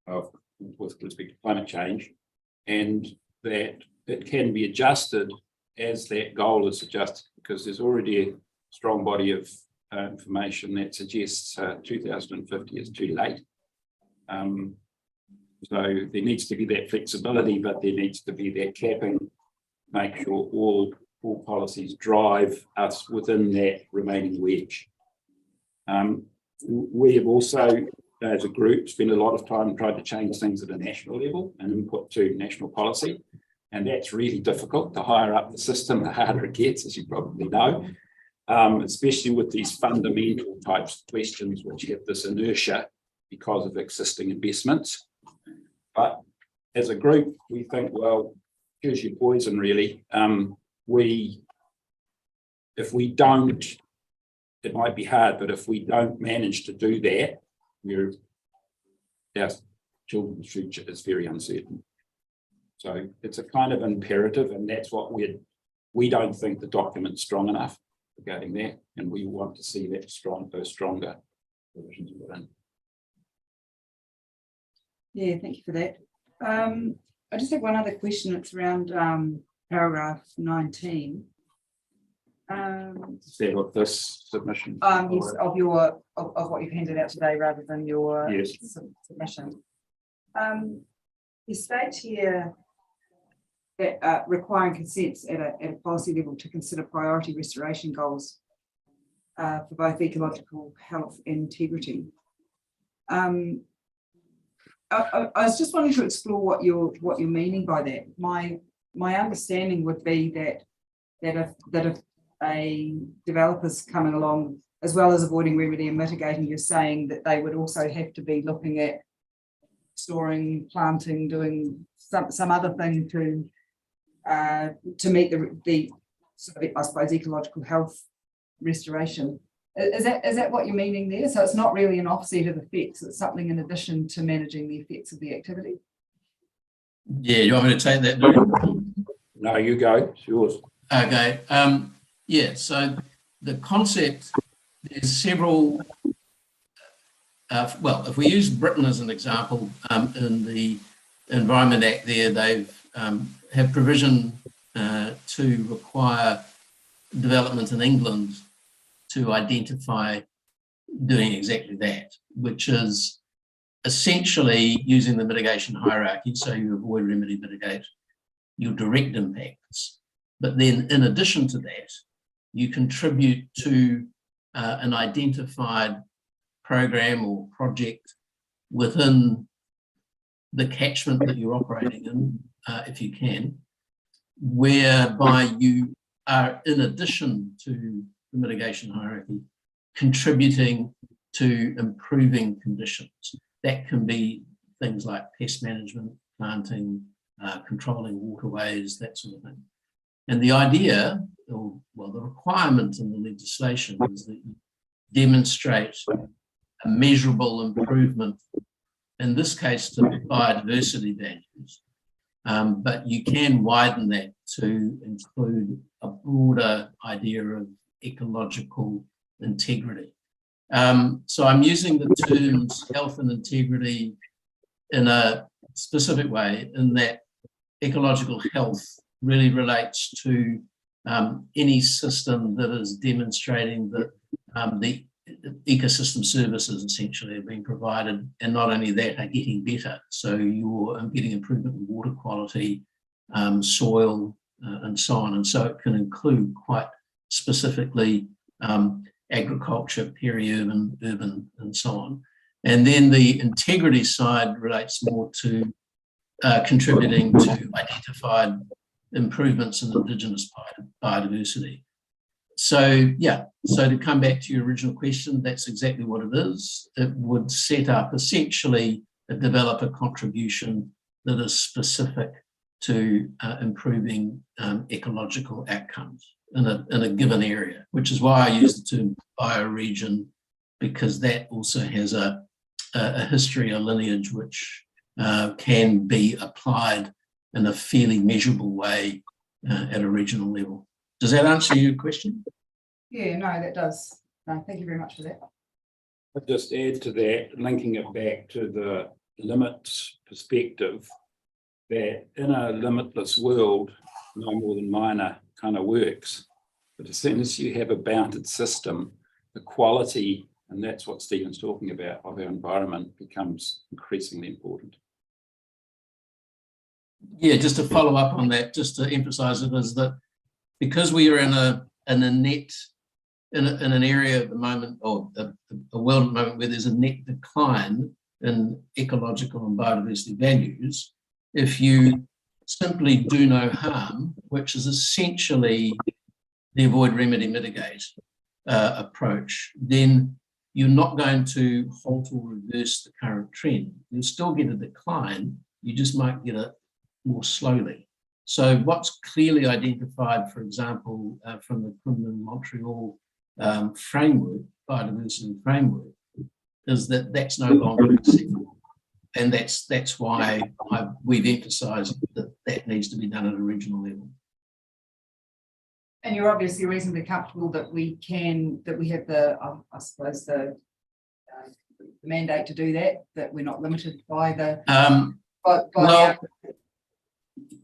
of with respect to climate change, and that it can be adjusted as that goal is adjusted, because there's already a strong body of information that suggests 2050 is too late. So there needs to be that flexibility, but there needs to be that capping, make sure all policies drive us within that remaining wedge. We have also, as a group, spent a lot of time trying to change things at a national level and input to national policy. And that's really difficult. The higher up the system, the harder it gets, as you probably know, especially with these fundamental types of questions, which have this inertia because of existing investments. But as a group, we think, well, here's your poison, really. If we don't, it might be hard, but if we don't manage to do that, our children's future is very uncertain. So it's a kind of imperative, and that's what we don't think the document's strong enough regarding that, and we want to see that stronger provisions within. Yeah, thank you for that. I just have one other question. It's around paragraph 19. Is that of this submission? Yes, of what you've handed out today rather than your Yes. submission. You state here that requiring consents at a policy level to consider priority restoration goals for both ecological health and integrity. I was just wanting to explore what you're meaning by that. My understanding would be that if a developer's coming along, as well as avoiding, remedy and mitigating, you're saying that they would also have to be looking at storing, planting, doing some other thing to meet the sort of, I suppose, ecological health restoration. Is that what you're meaning there? So it's not really an offset of effects, it's something in addition to managing the effects of the activity? Yeah, you want me to take that? No, you go, it's yours. Okay. Yeah, so the concept, there's several, well, if we use Britain as an example, in the Environment Act there, they've have provision to require development in England to identify doing exactly that, which is essentially using the mitigation hierarchy, so you avoid, remedy, mitigate your direct impacts. But then in addition to that, you contribute to an identified program or project within the catchment that you're operating in, if you can, whereby you are, in addition to the mitigation hierarchy, contributing to improving conditions. That can be things like pest management, planting, controlling waterways, that sort of thing. And the idea, or well, the requirement in the legislation is that you demonstrate a measurable improvement, in this case to biodiversity values, but you can widen that to include a broader idea of ecological integrity. So I'm using the terms health and integrity in a specific way, in that ecological health really relates to any system that is demonstrating that the ecosystem services essentially are being provided, and not only that, are getting better. So you're getting improvement in water quality, soil, and so on. And so it can include quite specifically agriculture, peri-urban, urban, and so on. And then the integrity side relates more to contributing to identified improvements in Indigenous biodiversity. So yeah, so to come back to your original question, that's exactly what it is. It would set up essentially a developer contribution that is specific to improving ecological outcomes in a given area, which is why I use the term bioregion, because that also has a history, a lineage, which can be applied in a fairly measurable way at a regional level. Does that answer your question? Yeah, no, that does. No, thank you very much for that. I'll just add to that, linking it back to the limit perspective, that in a limitless world, no more than minor kind of works. But as soon as you have a bounded system, the quality, and that's what Stephen's talking about, of our environment becomes increasingly important. Yeah, just to follow up on that, just to emphasize it, is that because we are in an area at the moment, or a world at the moment where there's a net decline in ecological and biodiversity values, if you simply do no harm, which is essentially the avoid, remedy, mitigate approach, then you're not going to halt or reverse the current trend. You'll still get a decline, you just might get it more slowly. So what's clearly identified, for example, from the Montreal framework, biodiversity framework, is that that's no longer acceptable. And that's why we've emphasised that needs to be done at a regional level. And you're obviously reasonably comfortable that we have the, I suppose, the mandate to do that we're not limited by the.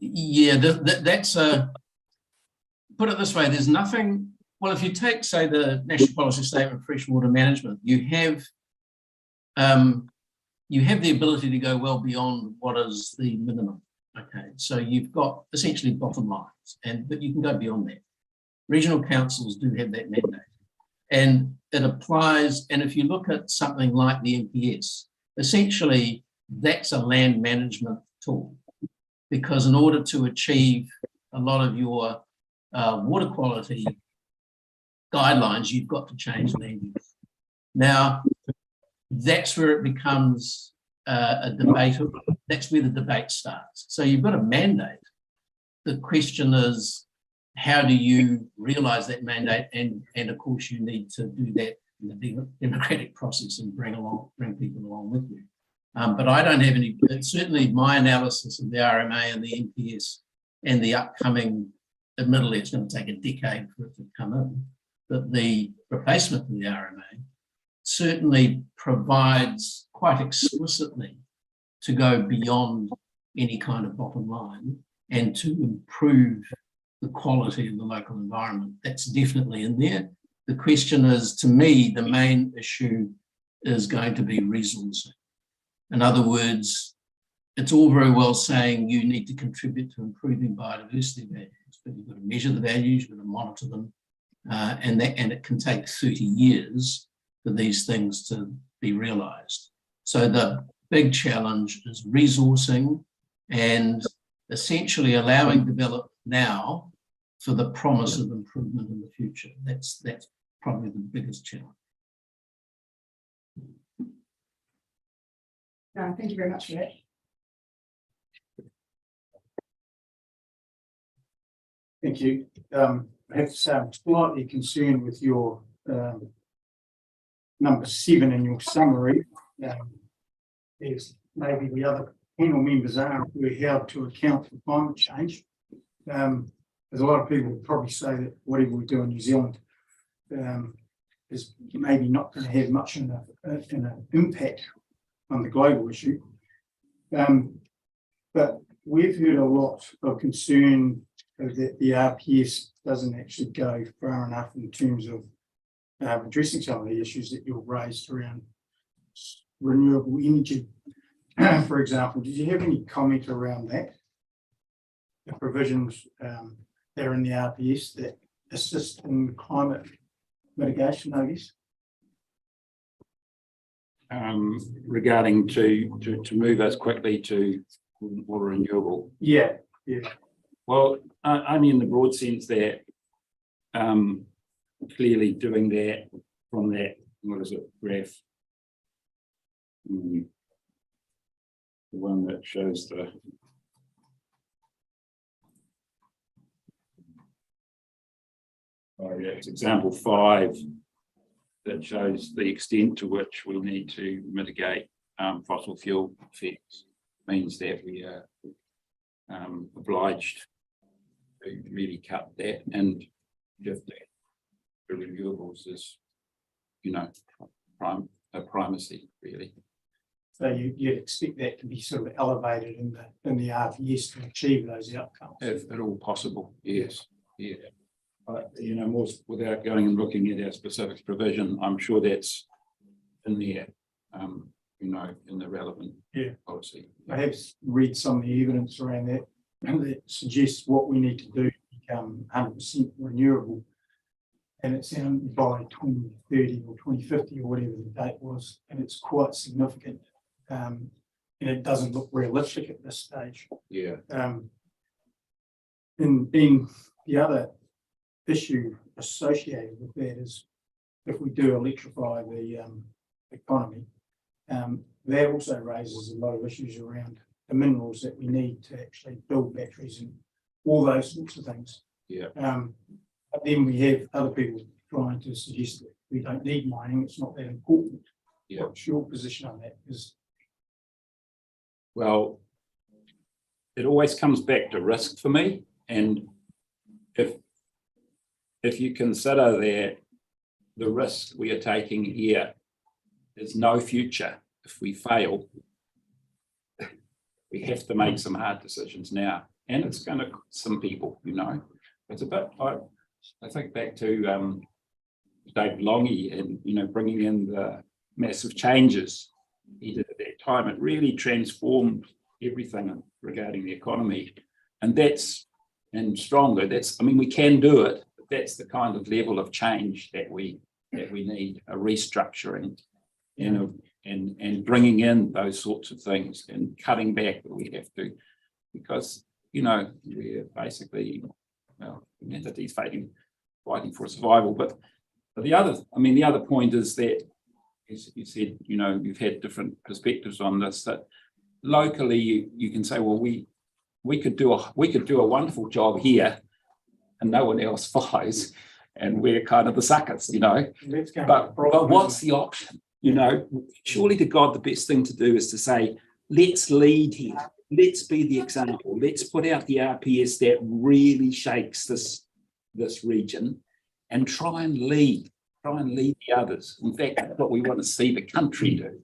Yeah, that's put it this way, there's nothing, well, if you take, say, the National Policy Statement for Freshwater Management, you have the ability to go well beyond what is the minimum. Okay, so you've got essentially bottom lines, but you can go beyond that. Regional councils do have that mandate, and it applies. And if you look at something like the NPS, essentially that's a land management tool, because in order to achieve a lot of your water quality guidelines, you've got to change land use. Now, that's where it becomes a debate. That's where the debate starts. So you've got a mandate. The question is, how do you realise that mandate? And of course, you need to do that in the democratic process and bring people along with you. But I don't have any, certainly my analysis of the RMA and the NPS and the upcoming, admittedly, it's going to take a decade for it to come in, but the replacement of the RMA certainly provides quite explicitly to go beyond any kind of bottom line and to improve the quality of the local environment. That's definitely in there. The question is, to me, the main issue is going to be resourcing. In other words, it's all very well saying you need to contribute to improving biodiversity values, but you've got to measure the values, you've got to monitor them, and it can take 30 years for these things to be realised. So the big challenge is resourcing and essentially allowing development now for the promise of improvement in the future. That's probably the biggest challenge. Thank you very much for that. Thank you. I have to say I'm slightly concerned with your number 7 in your summary. As maybe the other panel members are, we're held to account for climate change. There's a lot of people who probably say that whatever we do in New Zealand is maybe not going to have much in an impact on the global issue. But we've heard a lot of concern that the RPS doesn't actually go far enough in terms of addressing some of the issues that you've raised around renewable energy. For example, did you have any comment around that? The provisions that are in the RPS that assist in climate mitigation, I guess? Regarding to move us quickly to more renewable. Yeah. Well, only in the broad sense that clearly doing that from that, what is it, graph? The one that shows the it's example 5 that shows the extent to which we need to mitigate fossil fuel effects, means that we are obliged to really cut that and give that the renewables is, primacy really. So you'd expect that to be sort of elevated in the RPS to achieve those outcomes. If at all possible, yes, yeah. You know, more without going and looking at our specific provision, I'm sure that's in there, you know, in the relevant policy. I have read some of the evidence around that that suggests what we need to do to become 100% renewable. And it's by 2030 or 2050 or whatever the date was, and it's quite significant. And it doesn't look realistic at this stage. Yeah. And then the other issue associated with that is if we do electrify the economy, that also raises a lot of issues around the minerals that we need to actually build batteries and all those sorts of things. Yeah. But then we have other people trying to suggest that we don't need mining, it's not that important. Yeah. What's your position on that? Because well, it always comes back to risk for me. And if you consider that the risk we are taking here is no future, if we fail, we have to make some hard decisions now. And it's going to some people, you know. It's a bit, I think back to Dave Longy and, you know, bringing in the massive changes he did at that time. It really transformed everything regarding the economy. And stronger, I mean, we can do it, but that's the kind of level of change that we need, a restructuring, you know, and bringing in those sorts of things and cutting back that we have to, because, you know, we're basically, well, humanity's fighting for survival. But the other point is that, as you said, you know, you've had different perspectives on this, that locally you can say, well, we could do a wonderful job here and no one else follows, and we're kind of the suckers, you know. But what's the option? You know, surely to God, the best thing to do is to say, let's lead here. Let's be the example. Let's put out the RPS that really shakes this region and try and lead the others. In fact, that's what we want to see the country do.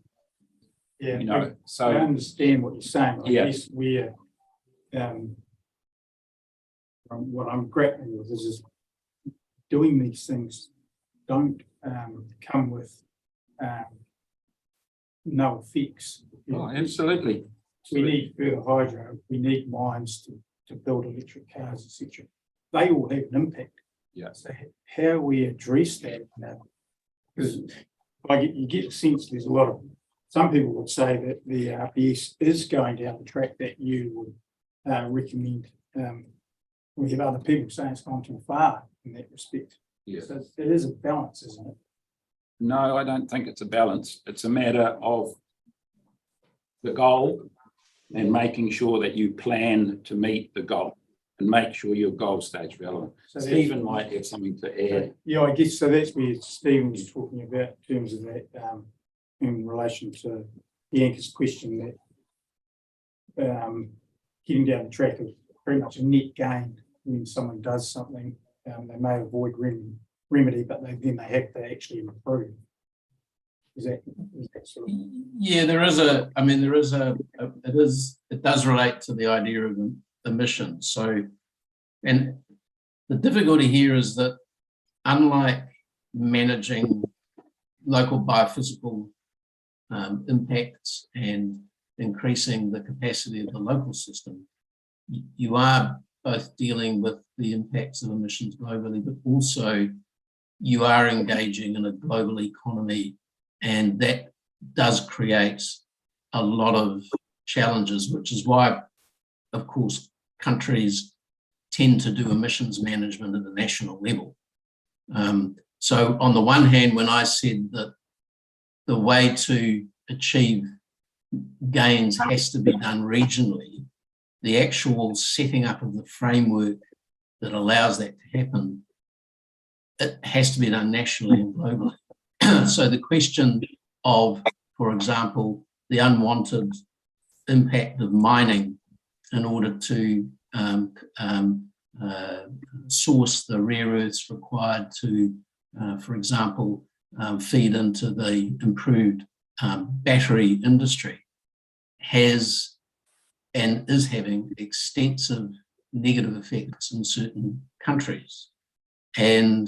Yeah, you know, so I understand what you're saying. I guess we're what I'm grappling with is doing these things don't come with no effects. oh, absolutely. We need further hydro, we need mines to build electric cars, etc. They all have an impact. Yeah. So how we address that, because you get the sense there's a lot of, some people would say that the RPS is going down the track that you would recommend. We have other people saying it's gone too far in that respect. Yeah. So it is a balance, isn't it? No, I don't think it's a balance. It's a matter of the goal and making sure that you plan to meet the goal and make sure your goal stays relevant. So Stephen might have something to add. Yeah, I guess so. That's where Stephen was talking about in terms of that, in relation to Bianca's question, that getting down the track of pretty much a net gain when someone does something. They may avoid remedy, but then they have to actually improve. Is that sort of? Yeah, it does relate to the idea of emissions. So, and the difficulty here is that unlike managing local biophysical impacts and increasing the capacity of the local system, you are both dealing with the impacts of emissions globally, but also you are engaging in a global economy, and that does create a lot of challenges, which is why, of course, countries tend to do emissions management at a national level. So on the one hand, when I said that the way to achieve gains has to be done regionally, the actual setting up of the framework that allows that to happen, it has to be done nationally and globally. So the question of, for example, the unwanted impact of mining in order to source the rare earths required to, for example, feed into the improved battery industry. has and is having extensive negative effects in certain countries. And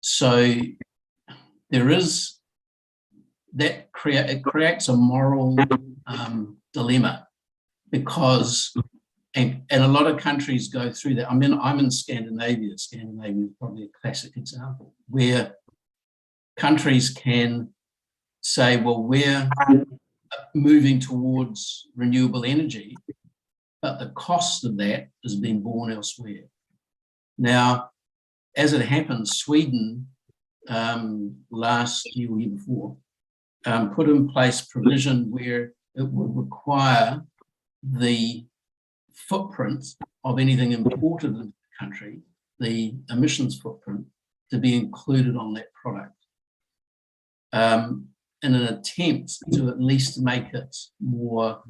so there is that it creates a moral dilemma, because and a lot of countries go through that. I mean, I'm in Scandinavia. Scandinavia is probably a classic example where countries can say, well, we're moving towards renewable energy, but the cost of that is being borne elsewhere. Now, as it happens, Sweden last year or year before put in place provision where it would require the footprint of anything imported into the country, the emissions footprint, to be included on that product. In an attempt to at least make it more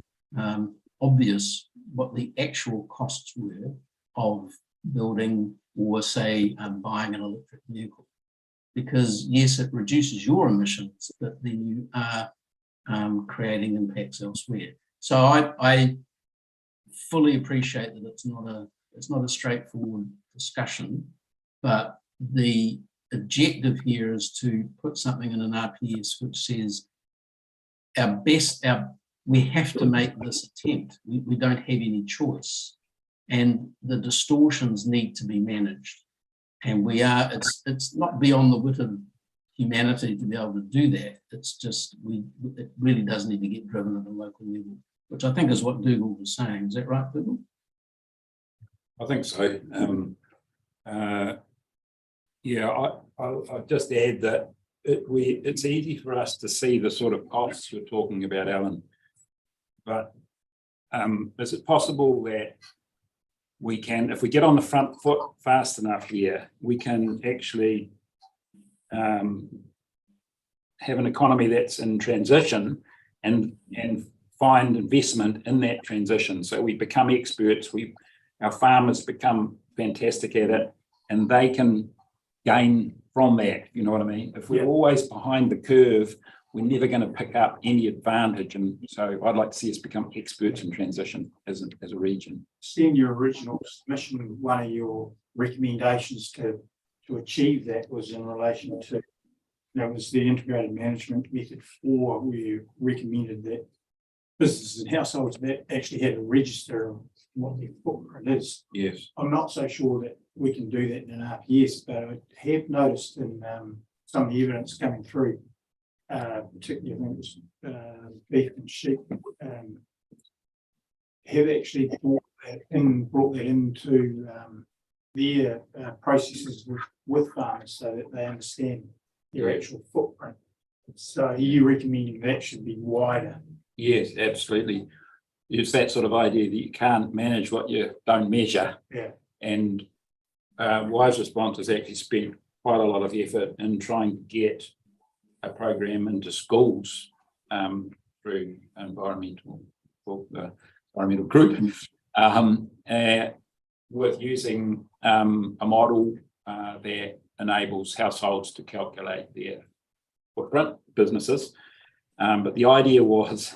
obvious what the actual costs were of building or say buying an electric vehicle. Because yes, it reduces your emissions, but then you are creating impacts elsewhere. So I fully appreciate that it's not a straightforward discussion, but the objective here is to put something in an RPS which says we have to make this attempt. We don't have any choice, and the distortions need to be managed. And it's not beyond the wit of humanity to be able to do that. It's just it really does need to get driven at a local level, which I think is what Dougal was saying. Is that right, Dougal? I think so. Yeah, I'll just add that it's easy for us to see the sort of costs you're talking about, Alan. But is it possible that we can, if we get on the front foot fast enough here, we can actually have an economy that's in transition and find investment in that transition? So we become experts, our farmers become fantastic at it, and they can gain from that, you know what I mean? If we're always behind the curve, we're never going to pick up any advantage. And so I'd like to see us become experts in transition as a region. Seeing your original submission, one of your recommendations to achieve that was in relation to, that was the integrated management method 4, where you recommended that businesses and households that actually had to register what their footprint is. Yes. I'm not so sure that we can do that in an RPS, but I have noticed in some of the evidence coming through, particularly I think it was beef and sheep, have actually brought that into their processes with farmers so that they understand their actual footprint. So are you recommending that should be wider? Yes, absolutely. It's that sort of idea that you can't manage what you don't measure. Yeah. And Wise Response has actually spent quite a lot of effort in trying to get a program into schools through environmental group with using a model that enables households to calculate their footprint, businesses. But the idea was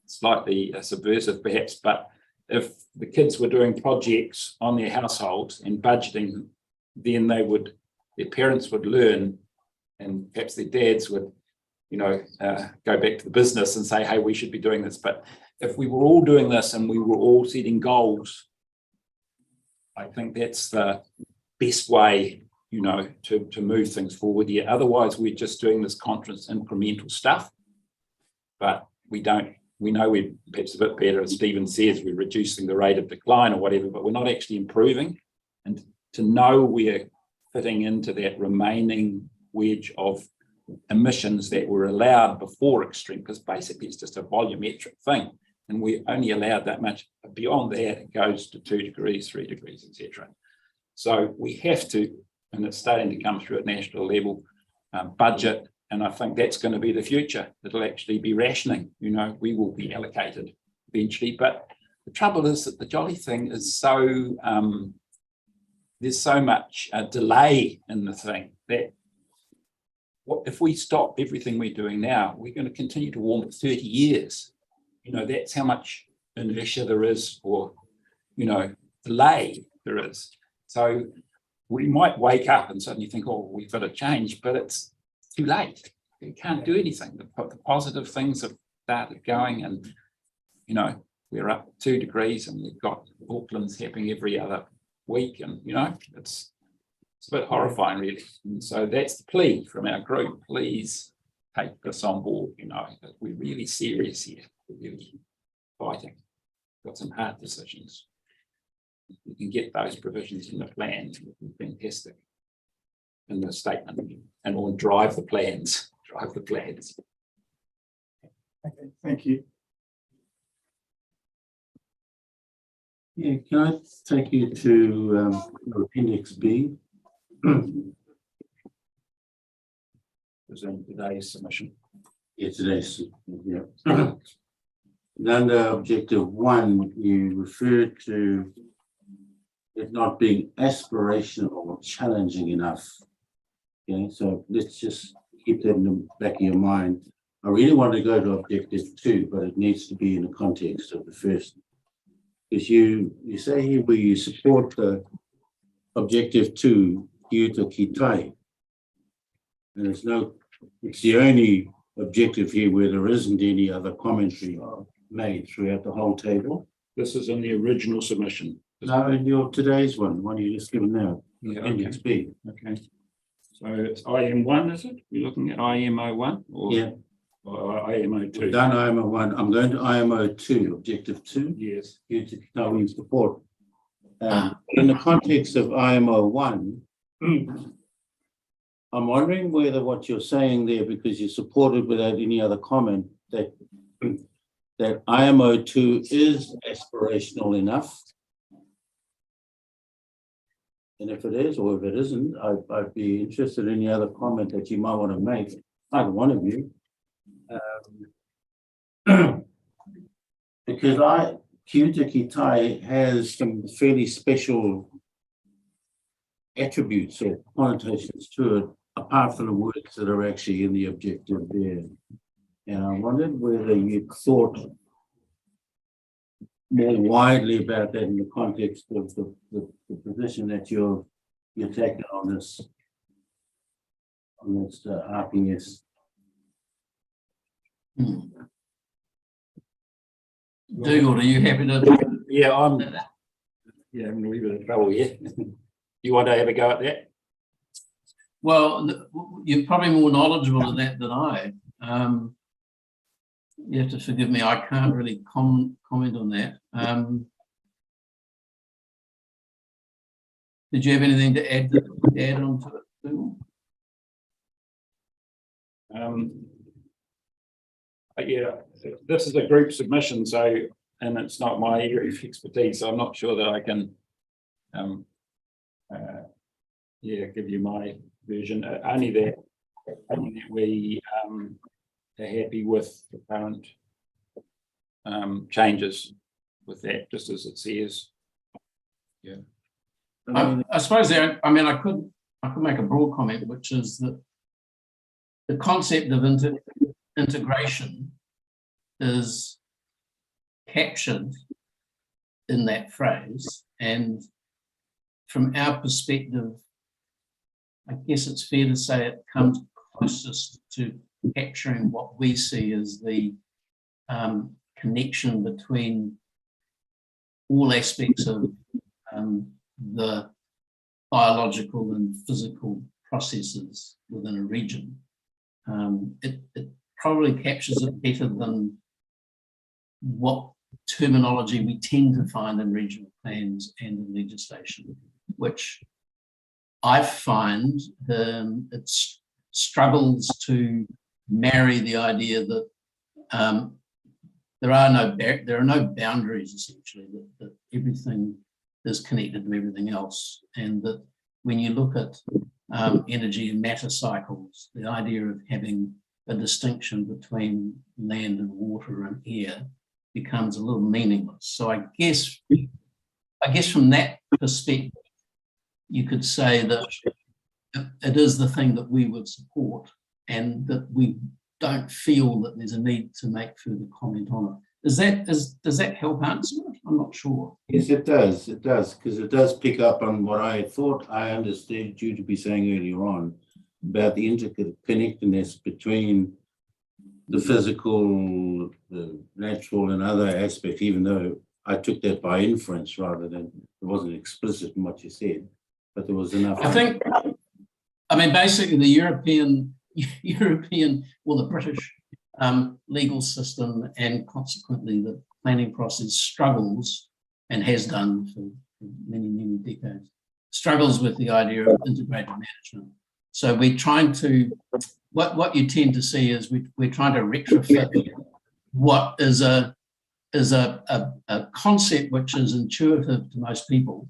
slightly subversive perhaps, but if the kids were doing projects on their households and budgeting, then their parents would learn, and perhaps their dads would, go back to the business and say, hey, we should be doing this. But if we were all doing this and we were all setting goals, I think that's the best way, to move things forward here. Otherwise, we're just doing this constant incremental stuff, but we know we're perhaps a bit better, as Stephen says, we're reducing the rate of decline or whatever, but we're not actually improving. And to know we're fitting into that remaining wedge of emissions that were allowed before extreme, because basically it's just a volumetric thing, and we only allowed that much. Beyond that, it goes to 2 degrees, 3 degrees, etc. So we have to, and it's starting to come through at national level, budget. And I think that's going to be the future. It'll actually be rationing. We will be allocated eventually. But the trouble is that the jolly thing is there's so much delay in the thing that if we stop everything we're doing now, we're going to continue to warm for 30 years. you know, that's how much inertia there is, or, you know, delay there is. So we might wake up and suddenly think, oh, we've got to change, but it's too late. You can't do anything. The positive things have started going, and, you know, we're up 2 degrees and we've got Auckland's happening every other week, and, you know, it's a bit horrifying, really. And so that's the plea from our group. Please take this on board, you know, that we're really serious here. We're really fighting. Got some hard decisions. We can get those provisions in the plan. It would be fantastic. In the statement, and we'll drive the plans. Drive the plans. Okay, thank you. Yeah, can I take you to appendix B? Was in today's submission. Yeah, today's, yeah. And under objective 1, you referred to it not being aspirational or challenging enough. Okay, so let's just keep that in the back of your mind. I really want to go to objective 2, but it needs to be in the context of the first. Because you say here where you support the objective 2, Kiuta ki tai. And it's the only objective here where there isn't any other commentary made throughout the whole table. This is in the original submission. No, in your today's one you just given now. Yeah, Appendix B. Okay. So it's IM1, is it? We're looking at IMO1 or Yeah. IMO2? We've done IMO1. I'm going to IMO2, objective 2. Yes. Kiuta ki tai means support. In the context of IMO1, I'm wondering whether what you're saying there, because you supported without any other comment, that IMO2 is aspirational enough. And if it is, or if it isn't, I'd be interested in any other comment that you might want to make, either one of you. Because Kiuta ki tai has some fairly special attributes or connotations to it, apart from the words that are actually in the objective there. And I wondered whether you thought more widely about that in the context of the position that you're taking on this RPS. Dougal, are you happy to? Yeah, I'm having a wee bit of trouble here. You want to have a go at that? Well, you're probably more knowledgeable in that than I. You have to forgive me, I can't really comment on that. Did you have anything to add on to it, Dougal? Yeah, this is a group submission, so, and it's not my area of expertise, so I'm not sure that I can give you my version. Only that we are happy with the current changes with that, just as it says. Yeah. I suppose there, I mean, I could make a broad comment, which is that the concept of integration is captured in that phrase, and from our perspective, I guess it's fair to say it comes closest to capturing what we see as the connection between all aspects of the biological and physical processes within a region. It probably captures it better than what terminology we tend to find in regional plans and in legislation, which I find it struggles to marry the idea that there are no boundaries, essentially, that everything is connected to everything else, and that when you look at energy and matter cycles, the idea of having a distinction between land and water and air becomes a little meaningless. So I guess from that perspective, you could say that it is the thing that we would support, and that we don't feel that there's a need to make further comment on it. does that help answer it? I'm not sure. Yes, it does, because it does pick up on what I thought I understood you to be saying earlier on about the interconnectedness between the physical, the natural and other aspects, even though I took that by inference rather than it wasn't explicit in what you said, but there was enough. I mean, basically the European, well, the British legal system and consequently the planning process struggles and has done for many, many decades, struggles with the idea of integrated management. So we're trying to, what you tend to see is we're trying to retrofit what is a concept which is intuitive to most people,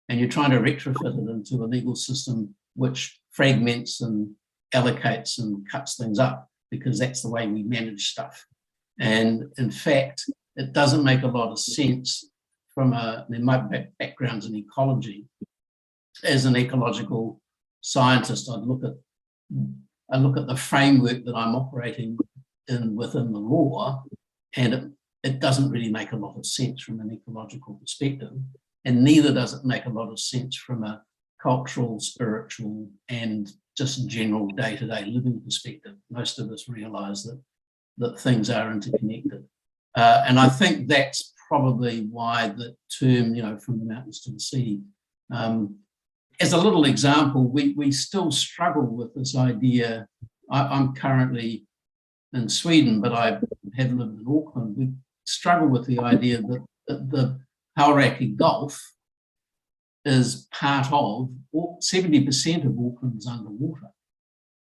and you're trying to retrofit it into a legal system which fragments and allocates and cuts things up, because that's the way we manage stuff. And in fact, it doesn't make a lot of sense from my background's in ecology. As an ecological scientist, I look at the framework that I'm operating in within the law, and it doesn't really make a lot of sense from an ecological perspective, and neither does it make a lot of sense from a cultural, spiritual, and just general day-to-day living perspective. Most of us realise that things are interconnected. And I think that's probably why the term, from the mountains to the sea, as a little example, we still struggle with this idea. I'm currently in Sweden, but I have lived in Auckland. We struggle with the idea that the Hauraki Gulf is part of, 70% of Auckland is underwater.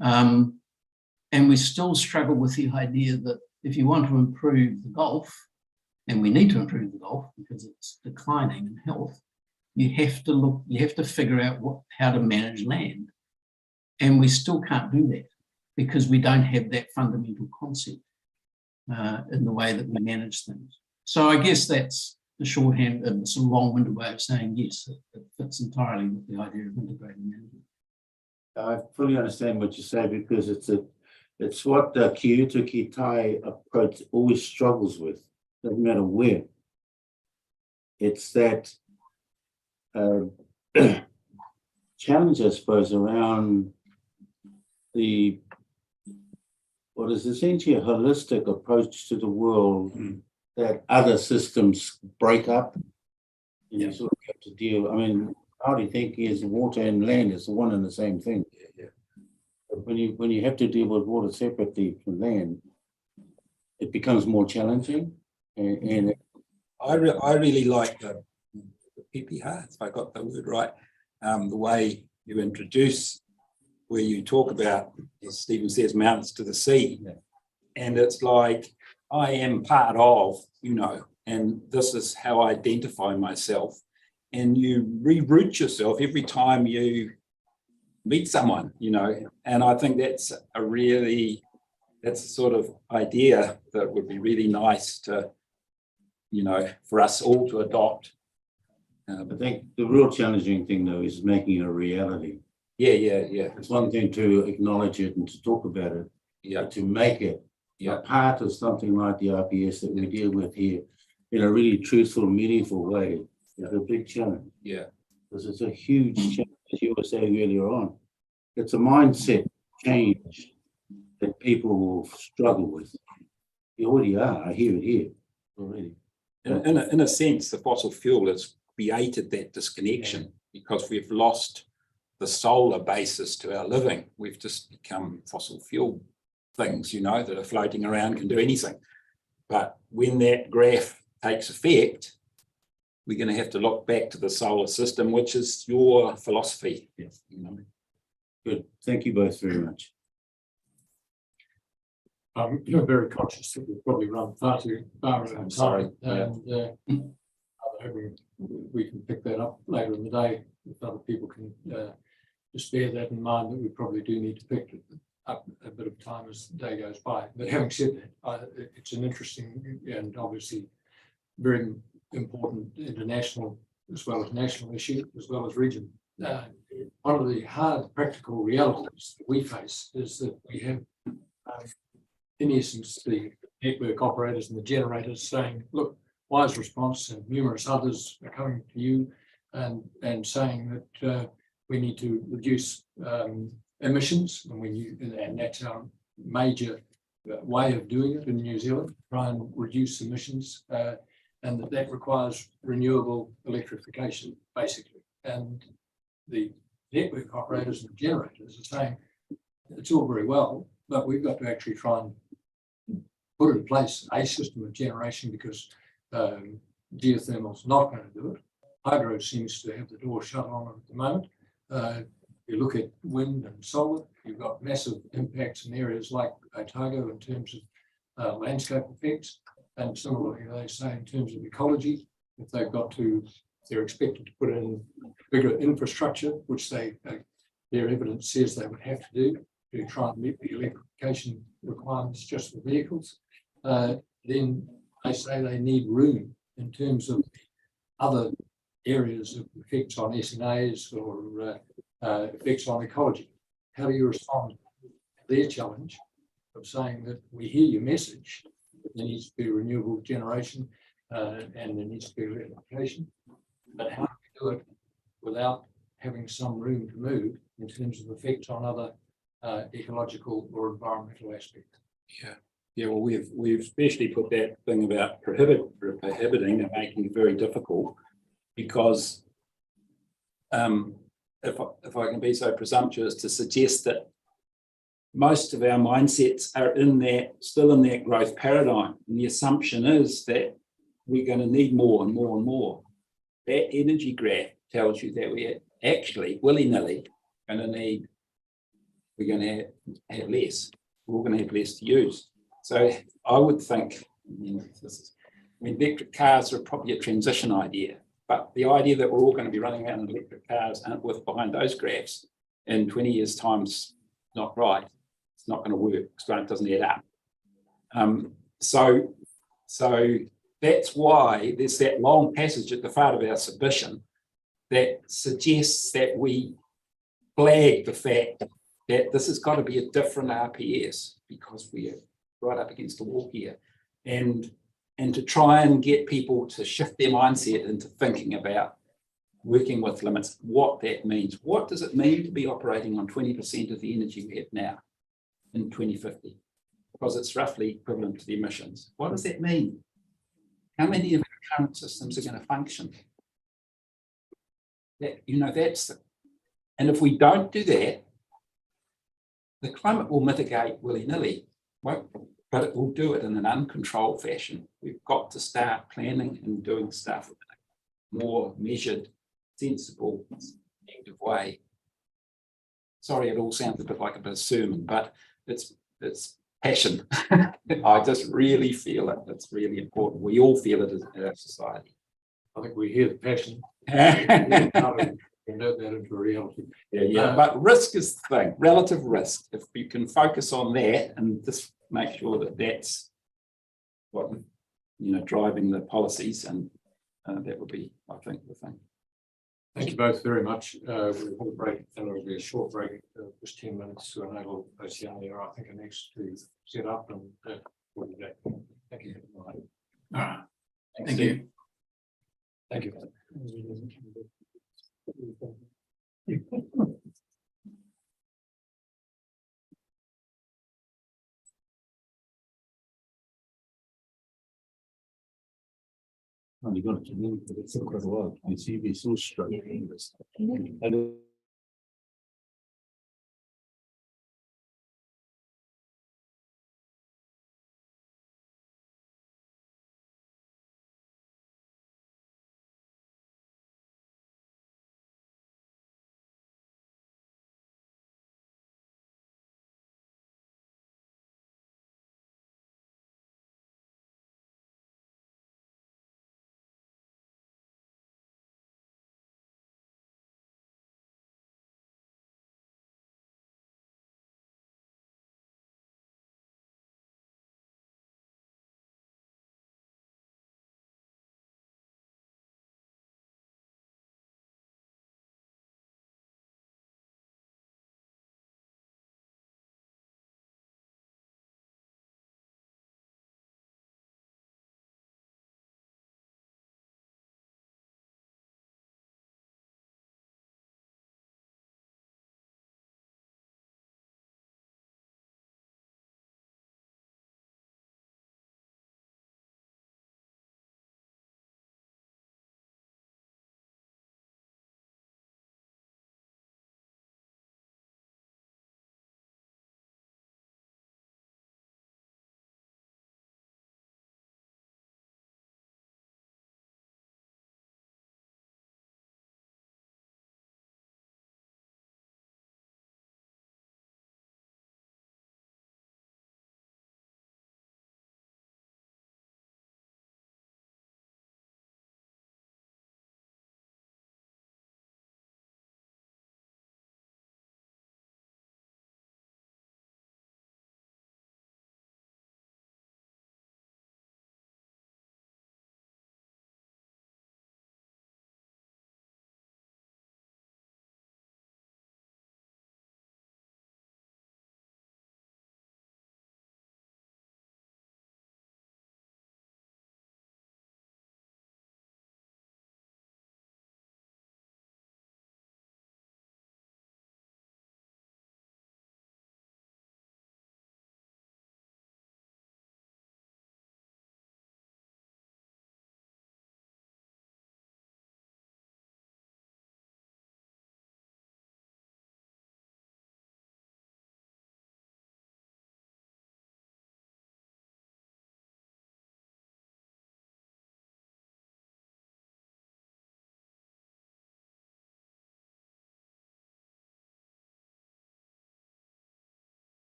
And we still struggle with the idea that if you want to improve the Gulf, and we need to improve the Gulf because it's declining in health, you have to figure out how to manage land. And we still can't do that because we don't have that fundamental concept in the way that we manage things. So I guess that's the shorthand, it's a long-winded way of saying yes, it fits entirely with the idea of integrated management. I fully understand what you say, because it's what the Kyoto Kitai approach always struggles with, doesn't matter where. It's that challenge, I suppose, around what is essentially a holistic approach to the world that other systems break up. And you sort of have to deal. I mean, how do you think is water and land is the one and the same thing? But when you have to deal with water separately from land, it becomes more challenging. And I really like the PPR, if I got the word right, the way you introduce, where you talk about, as Stephen says, mountains to the sea. And it's like, I am part of, and this is how I identify myself. And you reroute yourself every time you meet someone, and I think that's a sort of idea that would be really nice to, for us all to adopt. I think the real challenging thing, though, is making it a reality. Yeah. It's one thing to acknowledge it and to talk about it, but to make it a part of something like the RPS that we deal with here in a really truthful, meaningful way is a big challenge. Yeah. Because it's a huge challenge, as you were saying earlier on. It's a mindset change that people will struggle with. You already are. I hear it here already. In a sense, the fossil fuel has created that disconnection because we've lost the solar basis to our living. We've just become fossil fuel things, that are floating around, can do anything. But when that graph takes effect, we're going to have to look back to the solar system, which is your philosophy. Yes. Good. Thank you both very much. You're very conscious that we've probably run far too far. I'm sorry. And I'm hoping we can pick that up later in the day if other people can just bear that in mind, that we probably do need to pick up a bit of time as the day goes by. But having said that, it's an interesting and obviously very important international as well as national issue, as well as region. One of the hard practical realities that we face is that we have, in essence, the network operators and the generators saying, look, Wise Response and numerous others are coming to you and saying that we need to reduce emissions, and that's our major way of doing it in New Zealand, try and reduce emissions, and that requires renewable electrification, basically. And the network operators and generators are saying it's all very well, but we've got to actually try and put in place a system of generation, because geothermal's not going to do it. Hydro seems to have the door shut on it at the moment. You look at wind and solar, you've got massive impacts in areas like Otago in terms of landscape effects. And similarly, they say in terms of ecology, if they're expected to put in bigger infrastructure, which their evidence says they would have to do to try and meet the electrification requirements just for vehicles, then they say they need room in terms of other areas of effects on SNAs or effects on ecology. How do you respond to their challenge of saying that we hear your message, there needs to be renewable generation and there needs to be electrification, but how do we do it without having some room to move in terms of effects on other ecological or environmental aspects? Yeah, well, we've especially put that thing about prohibiting and making it very difficult, because if I can be so presumptuous to suggest that most of our mindsets are still in that growth paradigm, and the assumption is that we're going to need more and more and more. That energy graph tells you that we're actually willy-nilly we're going to have less. We're all going to have less to use. So I would think, electric cars are probably a transition idea, but the idea that we're all going to be running around in electric cars with behind those graphs in 20 years' time's not right. It's not going to work. It doesn't add up. So that's why there's that long passage at the start of our submission that suggests that we flag the fact that this has got to be a different RPS, because we are right up against the wall here, and to try and get people to shift their mindset into thinking about working with limits, what that means. What does it mean to be operating on 20% of the energy we have now in 2050? Because it's roughly equivalent to the emissions. What does that mean? How many of our current systems are going to function? And if we don't do that, the climate will mitigate willy-nilly, but it will do it in an uncontrolled fashion. We've got to start planning and doing stuff in a more measured, sensible, effective way. Sorry, it all sounds a bit like a bit of sermon, but it's passion. I just really feel it. It's really important. We all feel it in our society. I think we hear the passion. Convert that into reality. Yeah. But risk is the thing. Relative risk. If you can focus on that and just make sure that that's what driving the policies, and that would be, I think, the thing. Thank you both very much. We'll have a break, and it'll be a short break, just 10 minutes to enable Oceania, I think, it needs to set up and we'll be back. Thank you. Thank you. Thank you. Oh, you got it. It's quite a while. You see, we're so struggling with this. I don't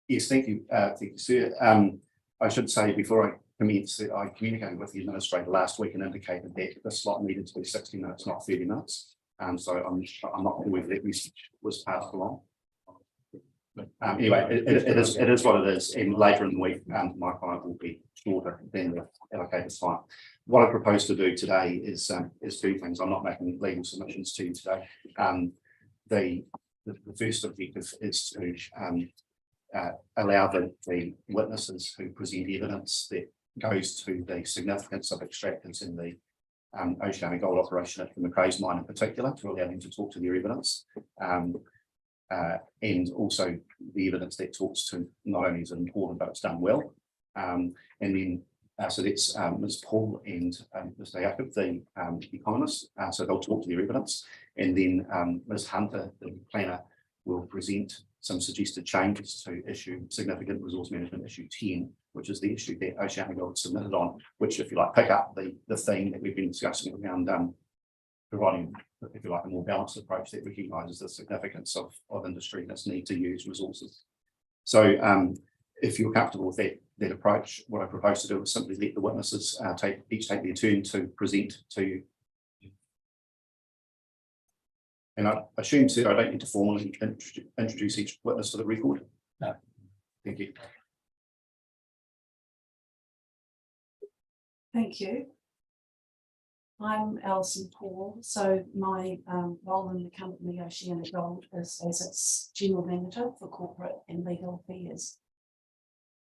Yes, thank you, sir. I should say before I commence that I communicated with the administrator last week and indicated that the slot needed to be 60 minutes, not 30 minutes. So I'm not aware that message was passed along. Anyway, it is what it is, and later in the week, my client will be shorter than the allocated time. What I propose to do today is two things. I'm not making legal submissions to you today. The first objective is to allow the witnesses who present evidence that goes to the significance of extractors in the oceanic gold operation at the Macraes mine in particular, to allow them to talk to their evidence. And also the evidence that talks to not only is it important, but it's done well. And then, so that's Ms. Paul and Mr. Jacob, the economists. So they'll talk to their evidence. And then Ms. Hunter, the planner, will present some suggested changes to issue significant resource management issue 10, which is the issue that OceanaGold submitted on, which, if you like, pick up the theme that we've been discussing around providing, if you like, a more balanced approach that recognises the significance of industry and its need to use resources. So if you're comfortable with that approach, what I propose to do is simply let the witnesses each take their turn to present to you. And I assume, sir, I don't need to formally introduce each witness for the record. No. Thank you. Thank you. I'm Alison Paul. So my role in the company OceanaGold is as its general manager for corporate and legal affairs.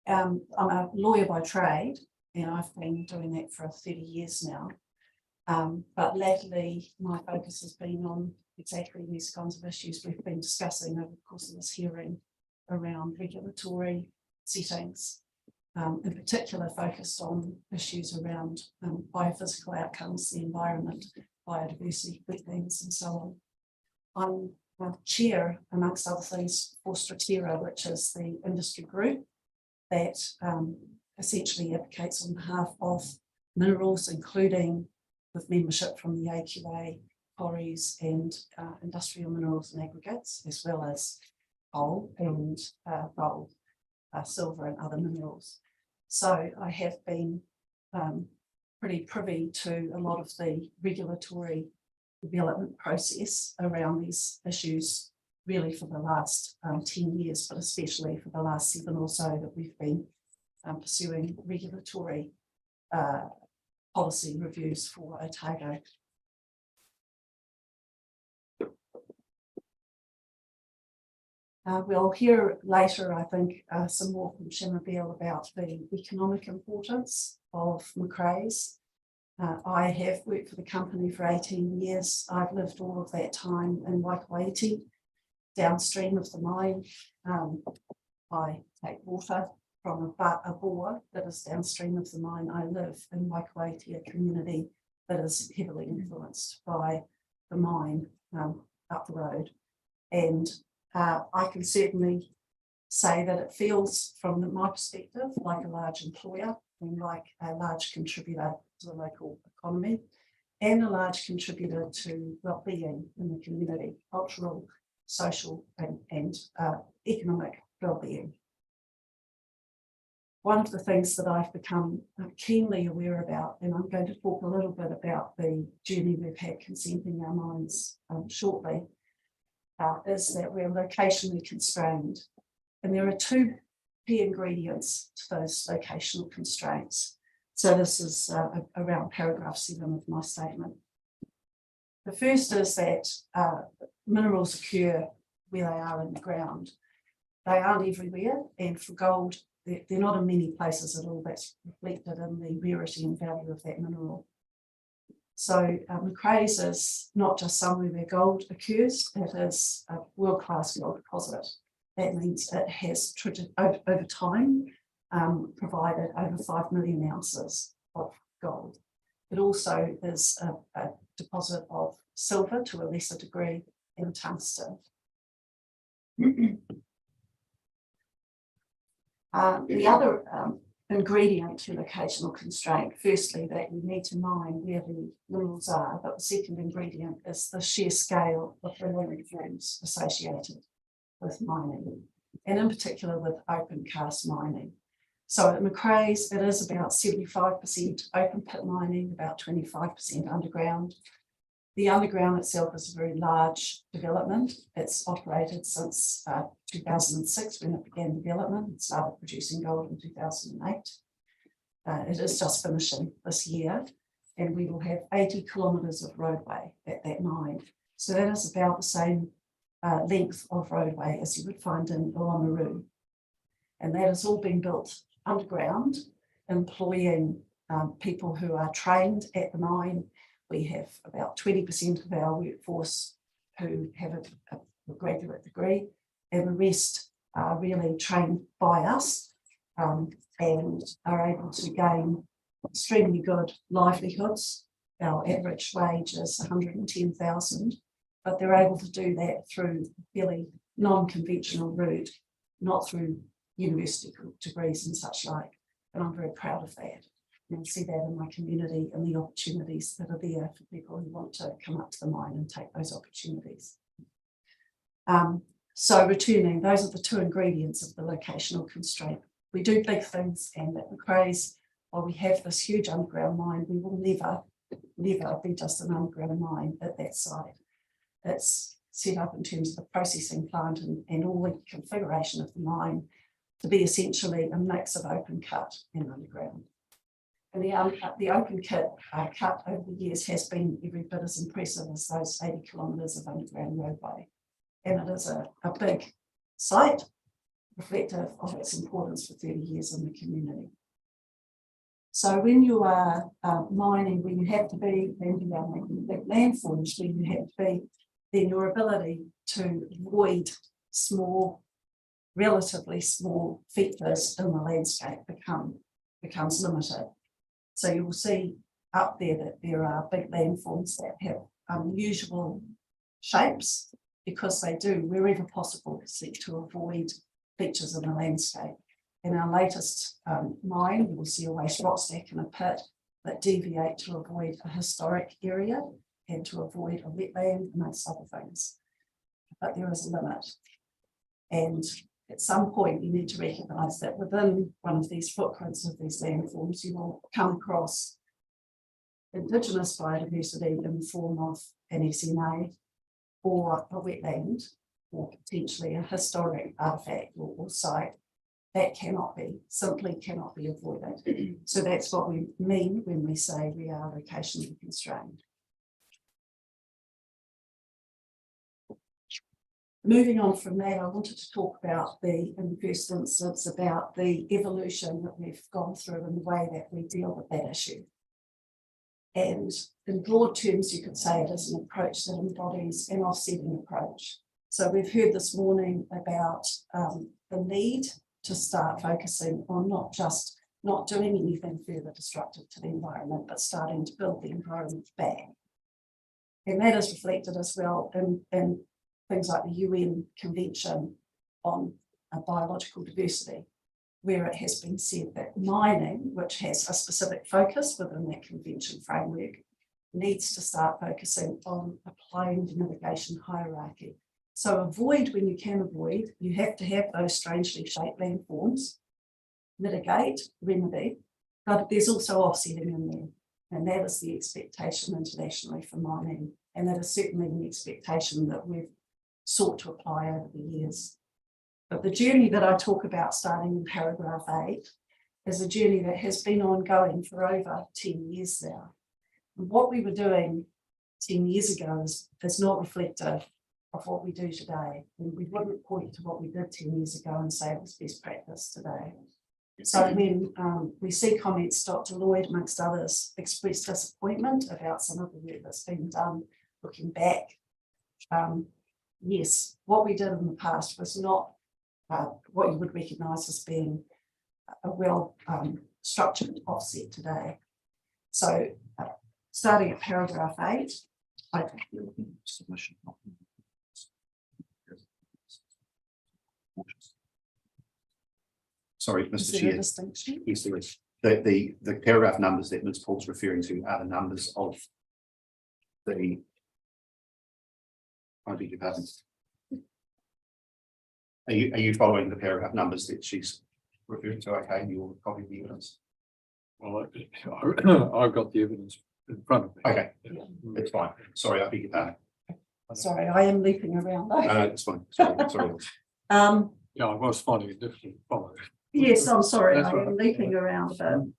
I'm a lawyer by trade, and I've been doing that for 30 years now. But latterly, my focus has been on exactly these kinds of issues we've been discussing over the course of this hearing around regulatory settings, in particular focused on issues around biophysical outcomes, the environment, biodiversity, wetlands, and so on. I'm chair, amongst other things, for Stratera, which is the industry group that essentially advocates on behalf of minerals, including with membership from the AQA, quarries and industrial minerals and aggregates, as well as coal and gold, silver and other minerals. So I have been pretty privy to a lot of the regulatory development process around these issues really for the last 10 years, but especially for the last 7 or so that we've been pursuing regulatory policy reviews for Otago. We'll hear later, I think, some more from Shemabel about the economic importance of Macraes. I have worked for the company for 18 years. I've lived all of that time in Waikawaiti, downstream of the mine. I take water from a bore that is downstream of the mine. I live in Waikawaiti, a community that is heavily influenced by the mine up the road. And I can certainly say that it feels, from my perspective, like a large employer and like a large contributor to the local economy and a large contributor to well-being in the community, cultural, social and economic well-being. One of the things that I've become keenly aware about, and I'm going to talk a little bit about the journey we've had consenting our mines shortly, is that we're locationally constrained. And there are 2 key ingredients to those locational constraints. So this is around paragraph 7 of my statement. The first is that minerals occur where they are in the ground. They aren't everywhere, and for gold, they're not in many places at all. That's reflected in the rarity and value of that mineral. So Macraes is not just somewhere where gold occurs, it is a world-class gold deposit. That means it has, over time, provided over 5 million ounces of gold. It also is a deposit of silver to a lesser degree and tungsten. The other ingredient to locational constraint, firstly, that you need to mine where the minerals are, but the second ingredient is the sheer scale of the land forms associated with mining. and in particular with open cast mining. So at Macrae's, it is about 75% open pit mining, about 25% underground. The underground itself is a very large development. It's operated since 2006 when it began development. It started producing gold in 2008. It is just finishing this year, and we will have 80 kilometres of roadway at that mine. So that is about the same length of roadway as you would find in Oamaru. And that has all been built underground, employing people who are trained at the mine. We have about 20% of our workforce who have a graduate degree, and the rest are really trained by us and are able to gain extremely good livelihoods. Our average wage is 110,000, but they're able to do that through a fairly non-conventional route, not through university degrees and such like. And I'm very proud of that. And I see that in my community and the opportunities that are there for people who want to come up to the mine and take those opportunities. So returning, those are the two ingredients of the locational constraint. We do big things, and at Macrae's, while we have this huge underground mine, we will never be just an underground mine at that site. It's set up in terms of the processing plant and all the configuration of the mine to be essentially a mix of open cut and underground. And the open cut over the years has been every bit as impressive as those 80 kilometres of underground roadway. And it is a big site, reflective of its importance for 30 years in the community. So when you are mining, where you have to be, and you are making big landforms, where you have to be, then your ability to avoid relatively small features in the landscape becomes limited. So you will see up there that there are big landforms that have unusual shapes, because they do, wherever possible, seek to avoid features in the landscape. In our latest mine, you will see a waste rock stack in a pit that deviate to avoid a historic area and to avoid a wetland, amongst other things. But there is a limit. And at some point, you need to recognise that within one of these footprints of these landforms, you will come across Indigenous biodiversity in the form of an SMA or a wetland, or potentially a historic artefact or site that simply cannot be avoided. So that's what we mean when we say we are locationally constrained. Moving on from that, I wanted to talk about in the first instance, about the evolution that we've gone through and the way that we deal with that issue. And in broad terms, you could say it is an approach that embodies an offsetting approach. So we've heard this morning about the need to start focusing on not doing anything further destructive to the environment, but starting to build the environment back. And that is reflected as well in things like the UN Convention on Biological Diversity, where it has been said that mining, which has a specific focus within that convention framework, needs to start focusing on applying the mitigation hierarchy. So avoid when you can avoid. You have to have those strangely shaped landforms, mitigate, remedy, but there's also offsetting in there. And that is the expectation internationally for mining. And that is certainly the expectation that we've sought to apply over the years. But the journey that I talk about starting in paragraph 8 is a journey that has been ongoing for over 10 years now. And what we were doing 10 years ago is not reflective of what we do today. And we wouldn't point to what we did 10 years ago and say it was best practice today. So when we see comments, Dr. Lloyd, amongst others, expressed disappointment about some of the work that's been done looking back. Yes, what we did in the past was not what you would recognise as being a well structured offset today. So starting at paragraph 8, Submission. Sorry, is Mr. there a Chair. distinction? Yes, there is. The paragraph numbers that Ms. Paul's referring to are the numbers of the, I beg your pardon. Are you following the paragraph numbers that she's referring to? Okay, your copy of the evidence. Well, I've got the evidence in front of me. Okay, it's fine. Sorry, I beg your pardon. Sorry, I am leaping around though. No, it's fine. Sorry. Yeah, I was finding it difficult to follow. Yes, I'm sorry, That's I right. am leaping around a bit.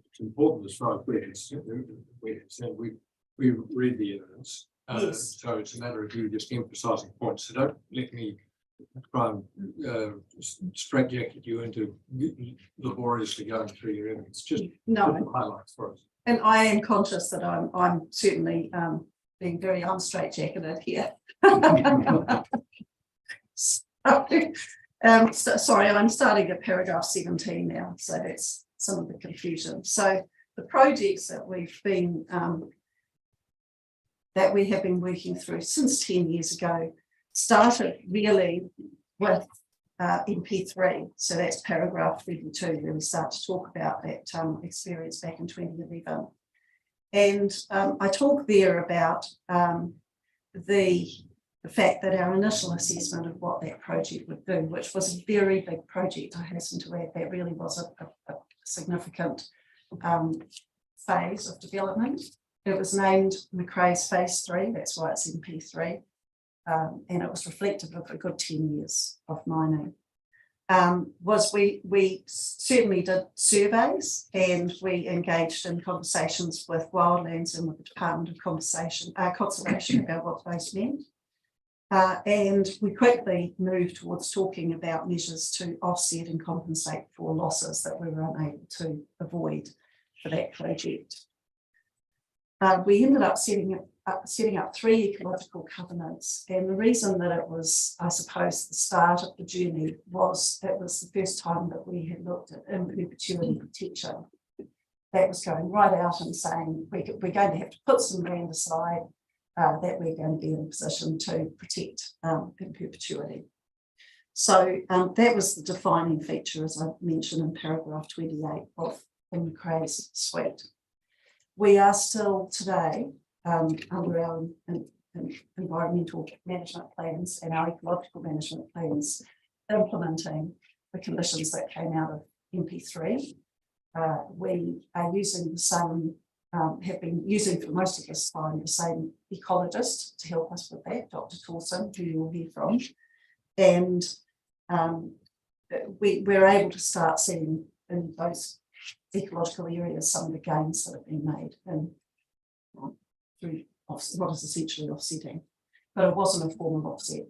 It's important as far as we said, we read the evidence. Yes. So it's a matter of you just emphasising points. So don't let me try and straitjacket you into laboriously going through your evidence. Just No. put the highlights for us. And I am conscious that I'm certainly being very unstraitjacketed here. Sorry, I'm starting at paragraph 17 now, so that's some of the confusion. So the projects that we have been working through since 10 years ago started really with MP3. So that's paragraph 32, where we start to talk about that experience back in 2011. And I talk there about the fact that our initial assessment of what that project would do, which was a very big project, I hasten to add, that really was a significant phase of development. It was named McRae's Phase 3, that's why it's MP3, and it was reflective of a good 10 years of mining. We certainly did surveys, and we engaged in conversations with Wildlands and with the Department of Conservation about what those meant. And we quickly moved towards talking about measures to offset and compensate for losses that we were unable to avoid for that project. We ended up setting up 3 ecological covenants, and the reason that it was, I suppose, the start of the journey was it was the first time that we had looked at in perpetuity protection. That was going right out and saying we're going to have to put some land aside that we're going to be in a position to protect in perpetuity. So that was the defining feature, as I mentioned in paragraph 28 of the McRae's suite. We are still today, under our environmental management plans and our ecological management plans, implementing the conditions that came out of MP3. We are using the same, have been using for most of this time, the same ecologist to help us with that, Dr. Torson, who you'll hear from. And we're able to start seeing in those ecological areas some of the gains that have been made and through what is essentially offsetting, but it wasn't a formal offset.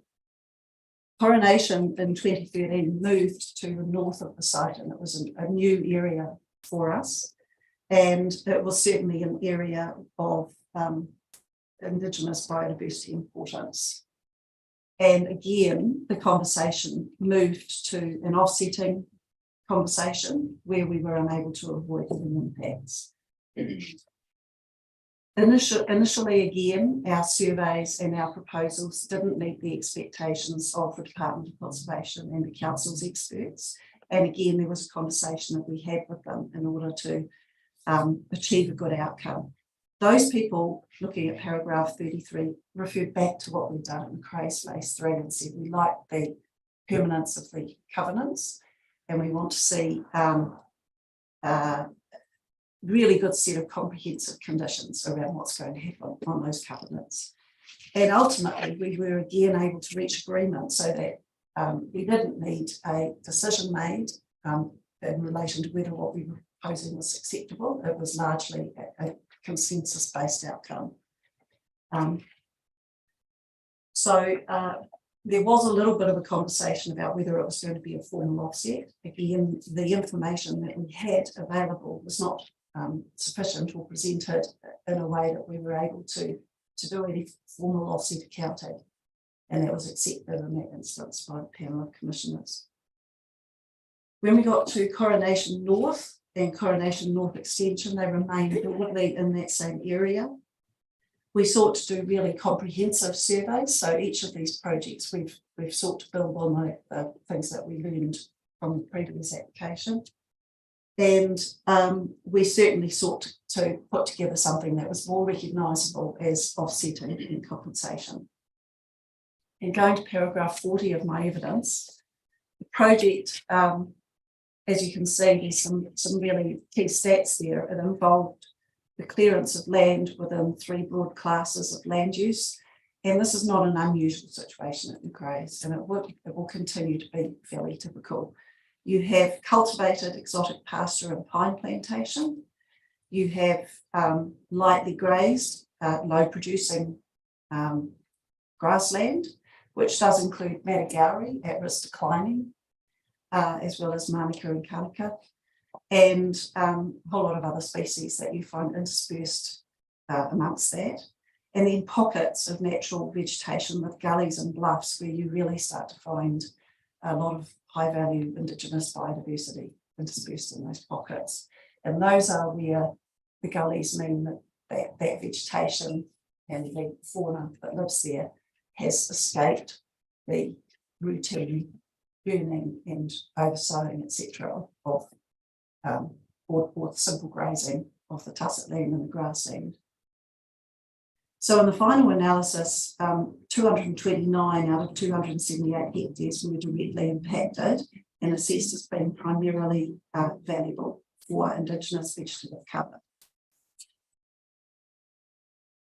Coronation in 2013 moved to the north of the site, and it was a new area for us, and it was certainly an area of Indigenous biodiversity importance. And again, the conversation moved to an offsetting conversation where we were unable to avoid any impacts. Initially, again, our surveys and our proposals didn't meet the expectations of the Department of Conservation and the Council's experts. And again, there was a conversation that we had with them in order to achieve a good outcome. Those people, looking at paragraph 33, referred back to what we've done in McRae's Phase 3 and said we like the permanence of the covenants, and we want to see really good set of comprehensive conditions around what's going to happen on those covenants. And ultimately, we were again able to reach agreement so that we didn't need a decision made in relation to whether what we were proposing was acceptable. It was largely a consensus-based outcome. There was a little bit of a conversation about whether it was going to be a formal offset. Again, the information that we had available was not sufficient or presented in a way that we were able to do any formal offset accounting, and that was accepted in that instance by the panel of commissioners. When we got to Coronation North and Coronation North Extension, they remained broadly in that same area. We sought to do really comprehensive surveys. So each of these projects, we've sought to build on the things that we learned from the previous application. And we certainly sought to put together something that was more recognisable as offsetting and compensation. And going to paragraph 40 of my evidence, the project, as you can see, there's some really key stats there. It involved the clearance of land within 3 broad classes of land use. And this is not an unusual situation at Macraes, and it will continue to be fairly typical. You have cultivated exotic pasture and pine plantation. You have lightly grazed, low producing grassland, which does include Matagauri at risk declining, as well as Manuka and Kanaka, and a whole lot of other species that you find interspersed amongst that. And then pockets of natural vegetation with gullies and bluffs where you really start to find a lot of high value Indigenous biodiversity interspersed in those pockets. And those are where the gullies mean that vegetation and the fauna that lives there has escaped the routine burning and oversowing, etc., of or simple grazing of the tussock land and the grassland. So in the final analysis, 229 out of 278 hectares were directly impacted and assessed as being primarily valuable for Indigenous vegetative cover.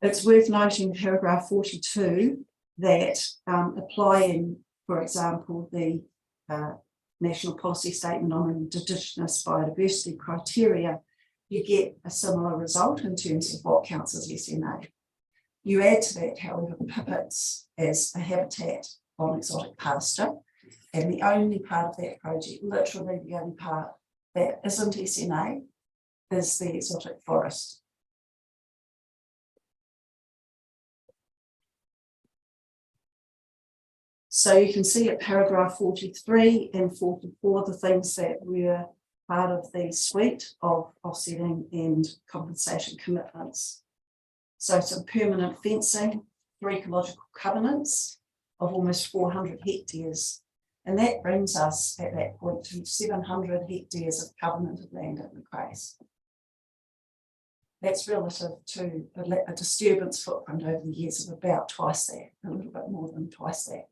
It's worth noting paragraph 42 that applying, for example, the National Policy Statement on Indigenous Biodiversity criteria, you get a similar result in terms of what counts as SMA. You add to that, however, pipits as a habitat on exotic pasture, and the only part of that project, literally the only part that isn't SMA, is the exotic forest. So you can see at paragraph 43 and 44 the things that were part of the suite of offsetting and compensation commitments. So some permanent fencing, 3 ecological covenants of almost 400 hectares. And that brings us at that point to 700 hectares of covenanted land at Macraes. That's relative to a disturbance footprint over the years of about twice that, a little bit more than twice that.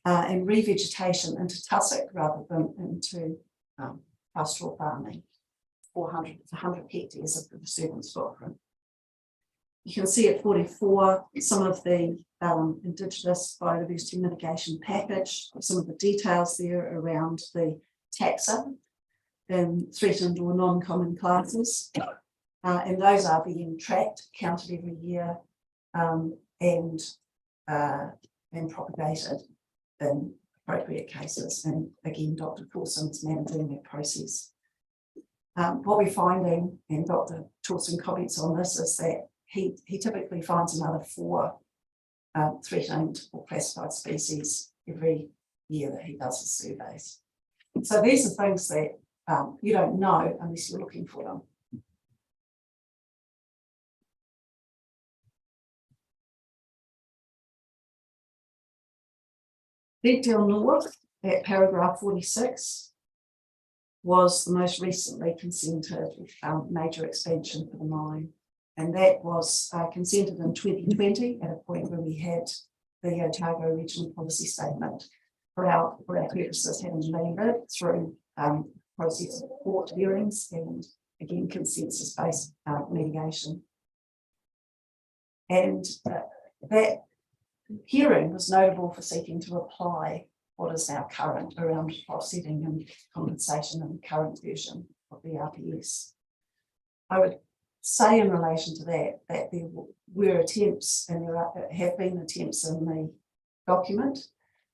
And revegetation into tussock rather than into pastoral farming. 400 to 100 hectares of the disturbance footprint. You can see at 44 some of the Indigenous biodiversity mitigation package, some of the details there around the taxa in threatened or non-common classes. And those are being tracked, counted every year, and propagated in appropriate cases. And again, Dr. Coulson's managing that process. What we're finding, and Dr. Coulson comments on this, is that he typically finds another 4 threatened or classified species every year that he does his surveys. So these are things that you don't know unless you're looking for them. Deadale North at paragraph 46 was the most recently consented major expansion for the mine. And that was consented in 2020 at a point where we had the Otago Regional Policy Statement for our purposes having landed through process of court hearings and again consensus-based mediation. And that hearing was notable for seeking to apply what is now current around offsetting and compensation in the current version of the RPS. I would say in relation to that there were attempts, and there have been attempts in the document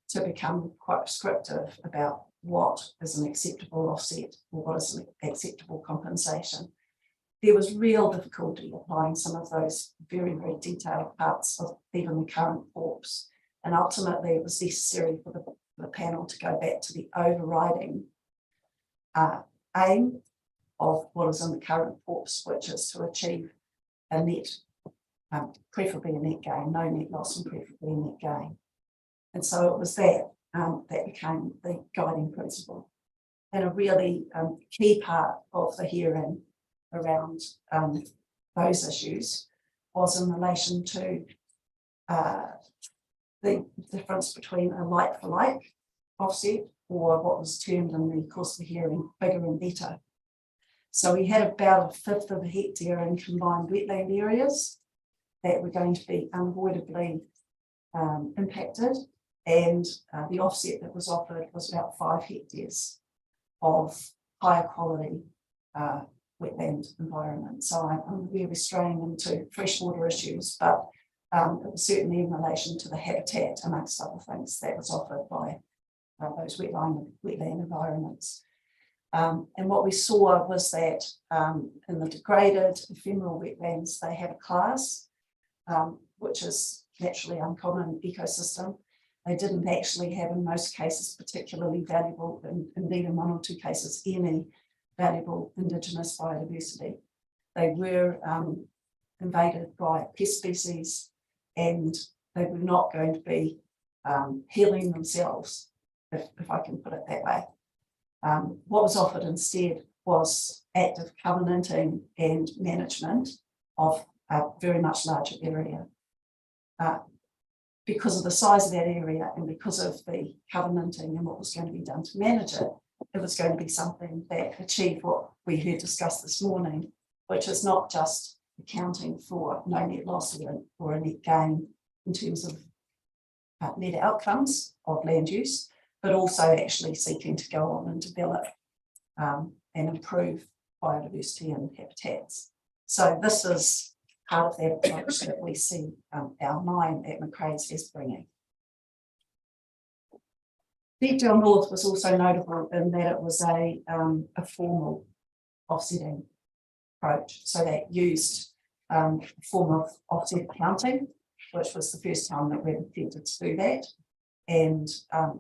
to become quite prescriptive about what is an acceptable offset or what is an acceptable compensation. There was real difficulty applying some of those very, very detailed parts of even the current pORPS. And ultimately it was necessary for the panel to go back to the overriding aim of what is in the current pORPS, which is to achieve a net, preferably a net gain, no net loss and preferably a net gain. And so it was that that became the guiding principle. And a really key part of the hearing around those issues was in relation to the difference between a like for like offset or what was termed in the course of the hearing, bigger and better. So we had about a fifth of a hectare in combined wetland areas that were going to be unavoidably impacted, and the offset that was offered was about 5 hectares of higher quality wetland environment. So I'm really straying into freshwater issues, but it was certainly in relation to the habitat, amongst other things, that was offered by those wetland environments. And what we saw was that in the degraded ephemeral wetlands, they have a class, which is naturally uncommon ecosystem. They didn't actually have, in most cases, particularly valuable, and indeed in 1 or 2 cases, any valuable indigenous biodiversity. They were invaded by pest species, and they were not going to be healing themselves, if I can put it that way. What was offered instead was active covenanting and management of a very much larger area. Because of the size of that area and because of the covenanting and what was going to be done to manage it, it was going to be something that achieved what we heard discussed this morning, which is not just accounting for no net loss or a net gain in terms of net outcomes of land use, but also actually seeking to go on and develop and improve biodiversity and habitats. So this is part of that approach that we see our mine at Macraes is bringing. Deepdale North was also notable in that it was a formal offsetting approach. So that used a form of offset planting, which was the first time that we've attempted to do that. And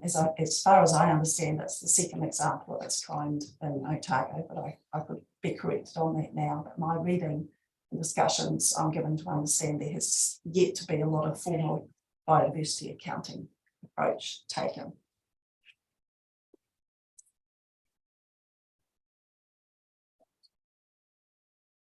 as far as I understand, it's the second example of its kind in Otago, but I could be corrected on that now. But my reading and discussions, I'm given to understand there has yet to be a lot of formal biodiversity accounting approach taken.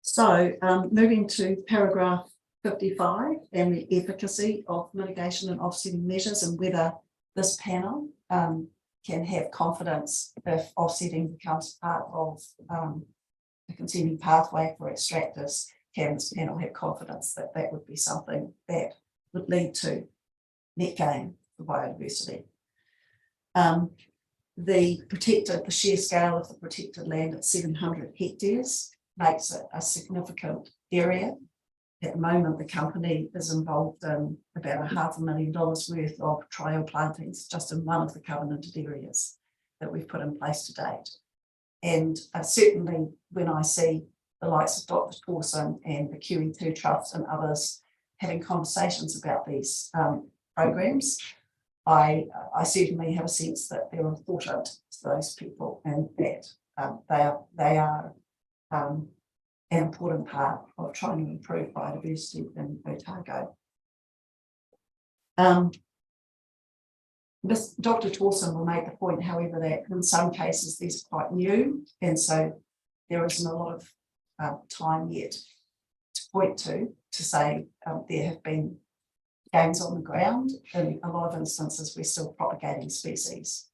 So moving to paragraph 55 and the efficacy of mitigation and offsetting measures, and whether this panel can have confidence if offsetting becomes part of a continuing pathway for extractors. Can this panel have confidence that that would be something that would lead to net gain for biodiversity? The sheer scale of the protected land at 700 hectares makes it a significant area. At the moment, the company is involved in about $500,000 worth of trial plantings just in one of the covenanted areas that we've put in place to date. And certainly when I see the likes of Dr. Torson and the QE2 Trust and others having conversations about these programs, I certainly have a sense that they're important to those people and that they are an important part of trying to improve biodiversity in Otago. Dr. Torson will make the point, however, that in some cases these are quite new, and so there isn't a lot of time yet to point to say there have been gains on the ground. In a lot of instances, we're still propagating species,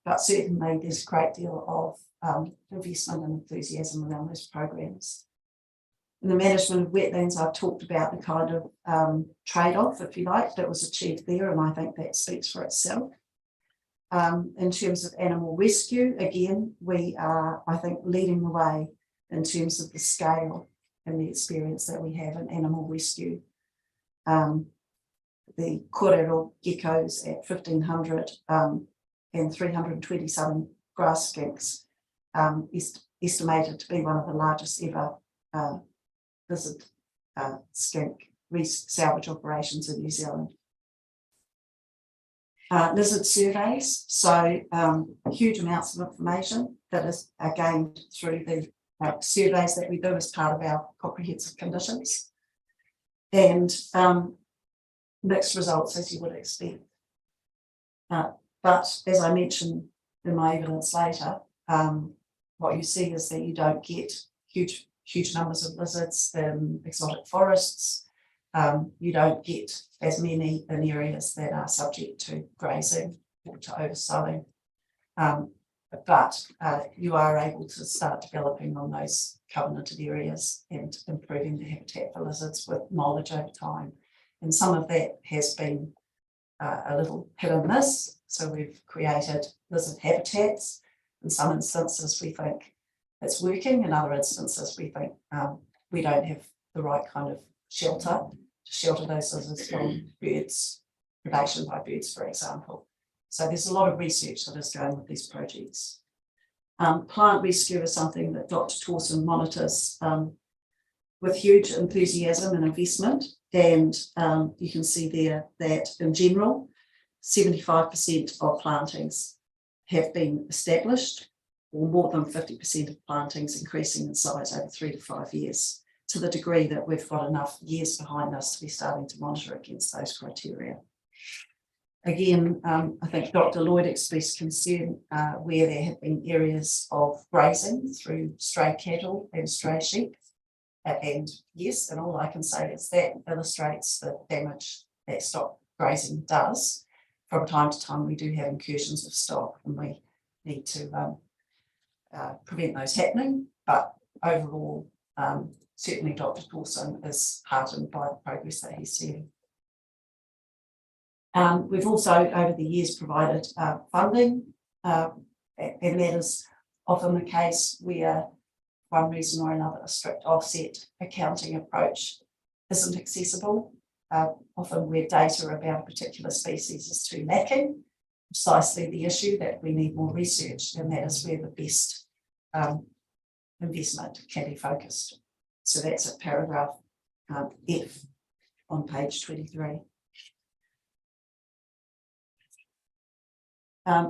but certainly there's a great deal of investment and enthusiasm around those programs. In the management of wetlands, I've talked about the kind of trade-off, if you like, that was achieved there, and I think that speaks for itself. In terms of animal rescue, again, we are, I think, leading the way in terms of the scale and the experience that we have in animal rescue. The kōrero geckos at 1,500 and 327 grass skinks is estimated to be one of the largest ever lizard skink salvage operations in New Zealand. Lizard surveys, so huge amounts of information that are gained through the surveys that we do as part of our comprehensive conditions, and mixed results, as you would expect. But as I mentioned in my evidence later, what you see is that you don't get huge numbers of lizards in exotic forests. you don't get as many in areas that are subject to grazing or to oversowing. But you are able to start developing on those covenanted areas and improving the habitat for lizards with knowledge over time. And some of that has been a little hit and miss. So we've created lizard habitats. In some instances, we think it's working. In other instances, we think we don't have the right kind of shelter to shelter those lizards from birds, predation by birds, for example. So there's a lot of research that is going with these projects. Plant rescue is something that Dr. Towson monitors with huge enthusiasm and investment. And you can see there that in general, 75% of plantings have been established, or more than 50% of plantings increasing in size over 3 to 5 years, to the degree that we've got enough years behind us to be starting to monitor against those criteria. Again, I think Dr. Lloyd expressed concern where there have been areas of grazing through stray cattle and stray sheep. And yes, and all I can say is that illustrates the damage that stock grazing does. From time to time, we do have incursions of stock, and we need to prevent those happening. But overall, certainly Dr. Towson is heartened by the progress that he's seeing. We've also, over the years, provided funding, and that is often the case where one reason or another a strict offset accounting approach isn't accessible, often where data about a particular species is too lacking, precisely the issue that we need more research, and that is where the best investment can be focused. So that's at paragraph F on page 23.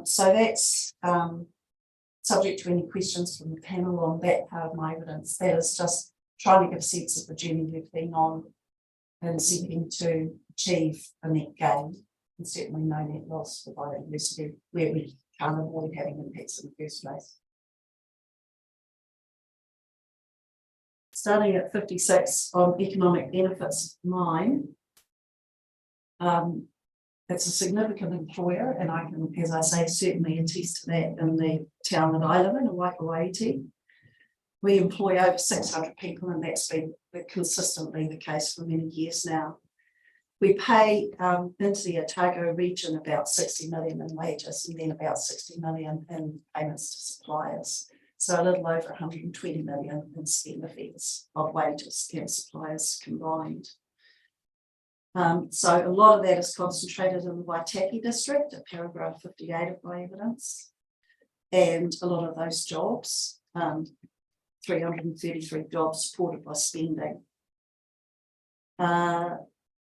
So that's subject to any questions from the panel on that part of my evidence. That is just trying to give a sense of the journey we've been on and seeking to achieve a net gain, and certainly no net loss for biodiversity where we can't avoid having impacts in the first place. Starting at 56 on economic benefits of mine. It's a significant employer, and I can, as I say, certainly attest to that in the town that I live in Waikawaiti. We employ over 600 people, and that's been consistently the case for many years now. We pay into the Otago region about 60 million in wages, and then about 60 million in payments to suppliers. So a little over 120 million in spend effects of wages and suppliers combined. So a lot of that is concentrated in the Waitaki district at paragraph 58 of my evidence. And a lot of those jobs, 333 jobs supported by spending. And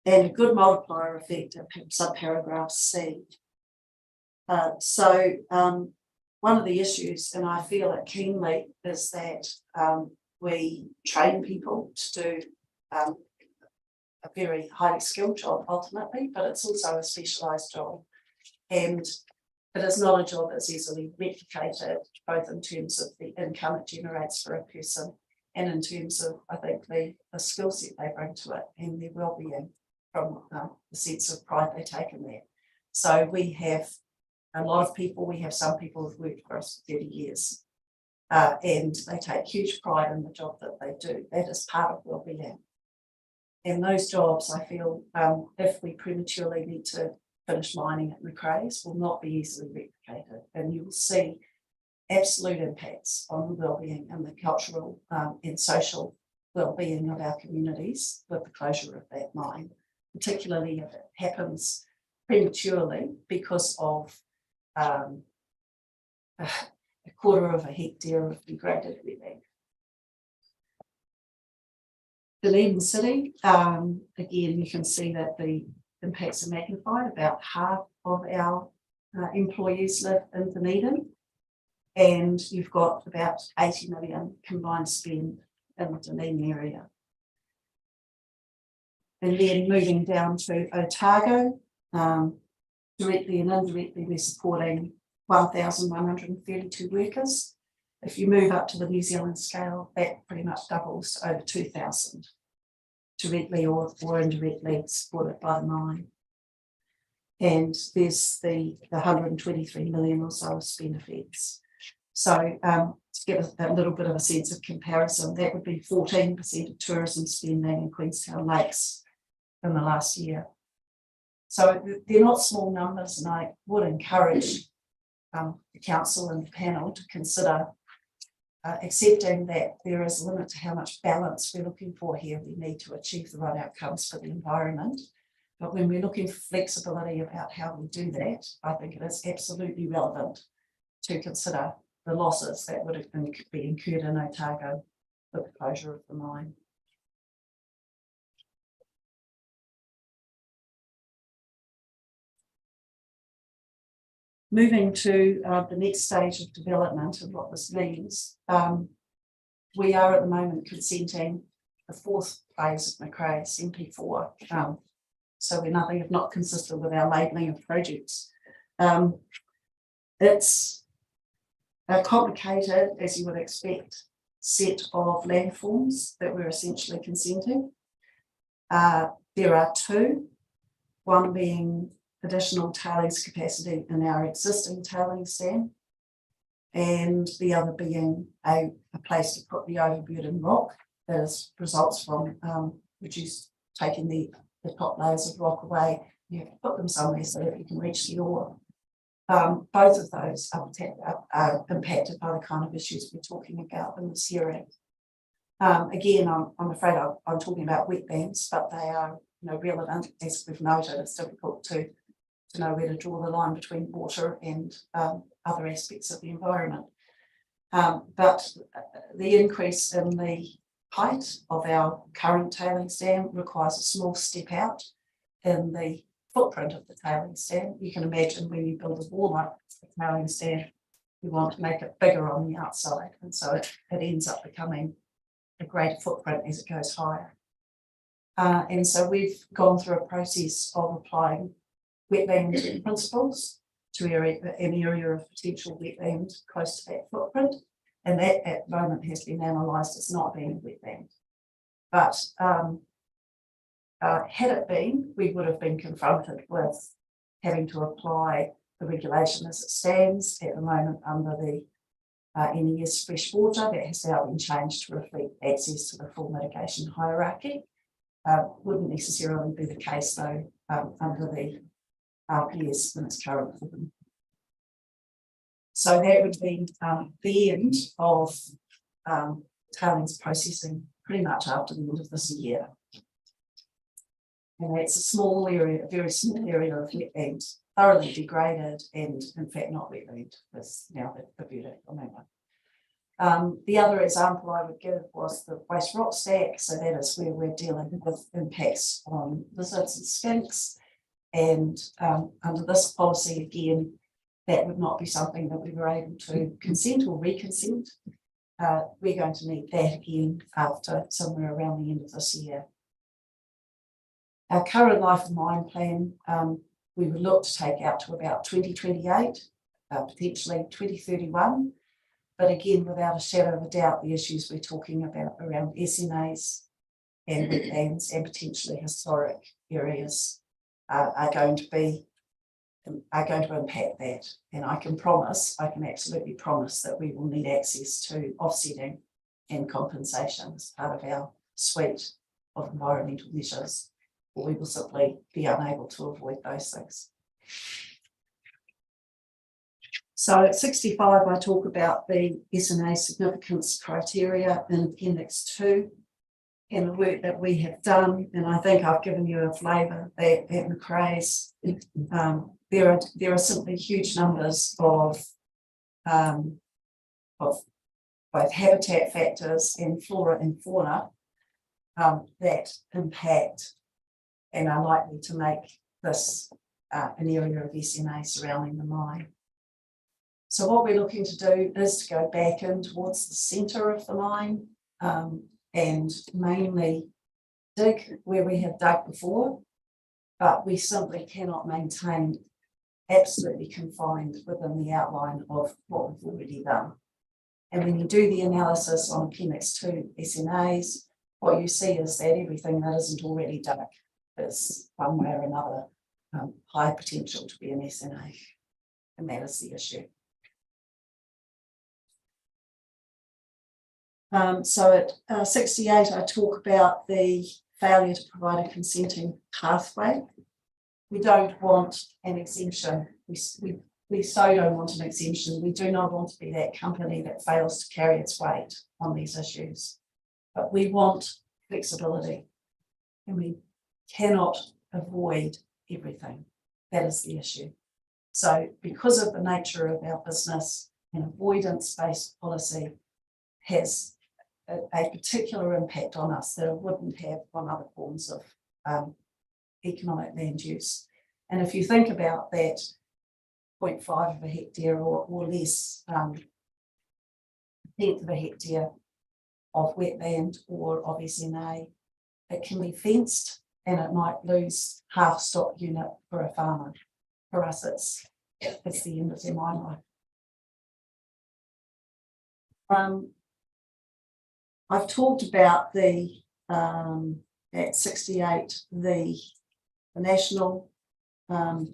a good multiplier effect at subparagraph C. One of the issues, and I feel it keenly, is that we train people to do a very highly skilled job ultimately, but it's also a specialised job. And it is not a job that's easily replicated, both in terms of the income it generates for a person and in terms of, I think, the skill set they bring to it and their well-being from the sense of pride they take in that. So we have a lot of people, we have some people who've worked for us for 30 years and they take huge pride in the job that they do. That is part of well-being. And those jobs, I feel, if we prematurely need to finish mining at Macrae's, will not be easily replicated. And you will see absolute impacts on the well-being and the cultural and social well-being of our communities with the closure of that mine, particularly if it happens prematurely because of a quarter of a hectare of degraded wetland. Dunedin City, again, you can see that the impacts are magnified. About half of our employees live in Dunedin, and you've got about 80 million combined spend in the Dunedin area. And then moving down to Otago, directly and indirectly, we're supporting 1,132 workers. If you move up to the New Zealand scale, that pretty much doubles to over 2,000. directly or indirectly supported by the mine. And there's the 123 million or so of spend effects. So to give a little bit of a sense of comparison, that would be 14% of tourism spending in Queenstown Lakes in the last year. So they're not small numbers, and I would encourage the council and the panel to consider accepting that there is a limit to how much balance we're looking for here. We need to achieve the right outcomes for the environment. But when we're looking for flexibility about how we do that, I think it is absolutely relevant to consider the losses that would have been be incurred in Otago with the closure of the mine. Moving to the next stage of development and what this means, we are at the moment consenting the 4th phase of Macrae's MP4. So we're nothing if not consistent with our labelling of projects. It's a complicated, as you would expect, set of landforms that we're essentially consenting. There are 2, one being additional tailings capacity in our existing tailings dam, and the other being a place to put the overburden rock that results from taking the top layers of rock away. You have to put them somewhere so that you can reach the ore. Both of those are impacted by the kind of issues we're talking about in this hearing. Again, I'm afraid I'm talking about wetlands, but they are relevant. As we've noted, it's difficult to know where to draw the line between water and other aspects of the environment. But the increase in the height of our current tailings dam requires a small step out in the footprint of the tailings dam. You can imagine when you build a wall up the tailings dam, you want to make it bigger on the outside, and so it ends up becoming a greater footprint as it goes higher. And so we've gone through a process of applying wetland principles to an area of potential wetland close to that footprint, and that at the moment has been analysed as not being a wetland. But had it been, we would have been confronted with having to apply the regulation as it stands at the moment under the NES freshwater. That has now been changed to reflect access to the full mitigation hierarchy. Wouldn't necessarily be the case though under the RPS in its current form. So that would be the end of tailings processing pretty much after the end of this year. And that's a small area, a very small area of wetland, thoroughly degraded and in fact not wetland. That's now the verdict on that one. The other example I would give was the waste rock stack. So that is where we're dealing with impacts on lizards and skinks. And under this policy, again, that would not be something that we were able to consent or reconsent. We're going to need that again after somewhere around the end of this year. Our current life of mine plan, we would look to take out to about 2028, potentially 2031. But again, without a shadow of a doubt, the issues we're talking about around SNAs and wetlands and potentially historic areas are going to impact that. And I can absolutely promise that we will need access to offsetting and compensation as part of our suite of environmental measures, or we will simply be unable to avoid those things. So at 65, I talk about the SNA significance criteria in Appendix 2 and the work that we have done. And I think I've given you a flavour that at Macrae's, there are simply huge numbers of both habitat factors and flora and fauna that impact and are likely to make this an area of SNA surrounding the mine. So what we're looking to do is to go back in towards the centre of the mine and mainly dig where we have dug before, but we simply cannot maintain absolutely confined within the outline of what we've already done. And when you do the analysis on Appendix 2 SNAs, what you see is that everything that isn't already dark is one way or another high potential to be an SNA, and that is the issue. So at 68, I talk about the failure to provide a consenting pathway. We don't want an exemption. We so don't want an exemption. We do not want to be that company that fails to carry its weight on these issues. But we want flexibility, and we cannot avoid everything. That is the issue. So because of the nature of our business, an avoidance-based policy has a particular impact on us that it wouldn't have on other forms of economic land use. And if you think about that 0.5 of a hectare or less, tenth of a hectare of wetland or of SNA, it can be fenced and it might lose half stock unit for a farmer. For us, it's the end of their mine life. I've talked about the at 68 the national the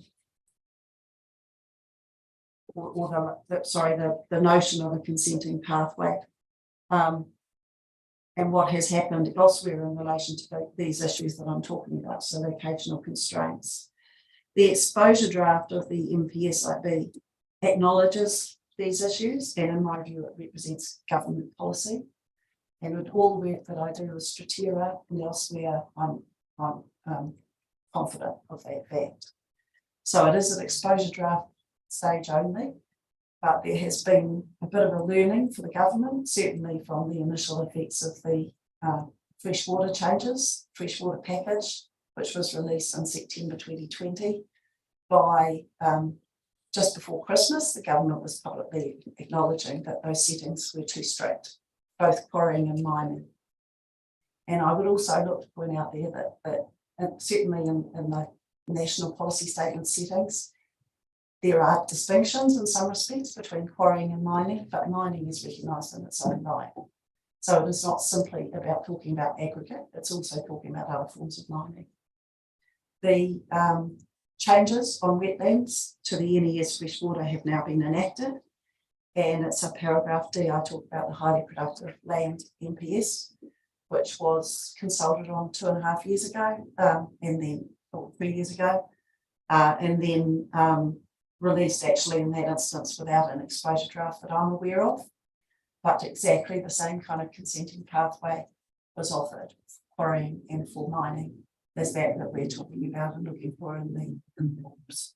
notion of a consenting pathway and what has happened elsewhere in relation to these issues that I'm talking about, so locational constraints. The exposure draft of the MPSIB acknowledges these issues, and in my view it represents government policy. And with all the work that I do with Stratera and elsewhere, I'm confident of that fact. So it is an exposure draft stage only, but there has been a bit of a learning for the government, certainly from the initial effects of the freshwater changes, freshwater package, which was released in September 2020. By just before Christmas, the government was publicly acknowledging that those settings were too strict, both quarrying and mining. And I would also look to point out there that certainly in the national policy statement settings, there are distinctions in some respects between quarrying and mining, but mining is recognised in its own right. So it is not simply about talking about aggregate, it's also talking about other forms of mining. The changes on wetlands to the NES freshwater have now been enacted, and it's a paragraph D. I talk about the highly productive land NPS, which was consulted on 2.5 years ago, and then 3 years ago, and then released actually in that instance without an exposure draft that I'm aware of, but exactly the same kind of consenting pathway was offered for quarrying and for mining as that we're talking about and looking for in the PORPS.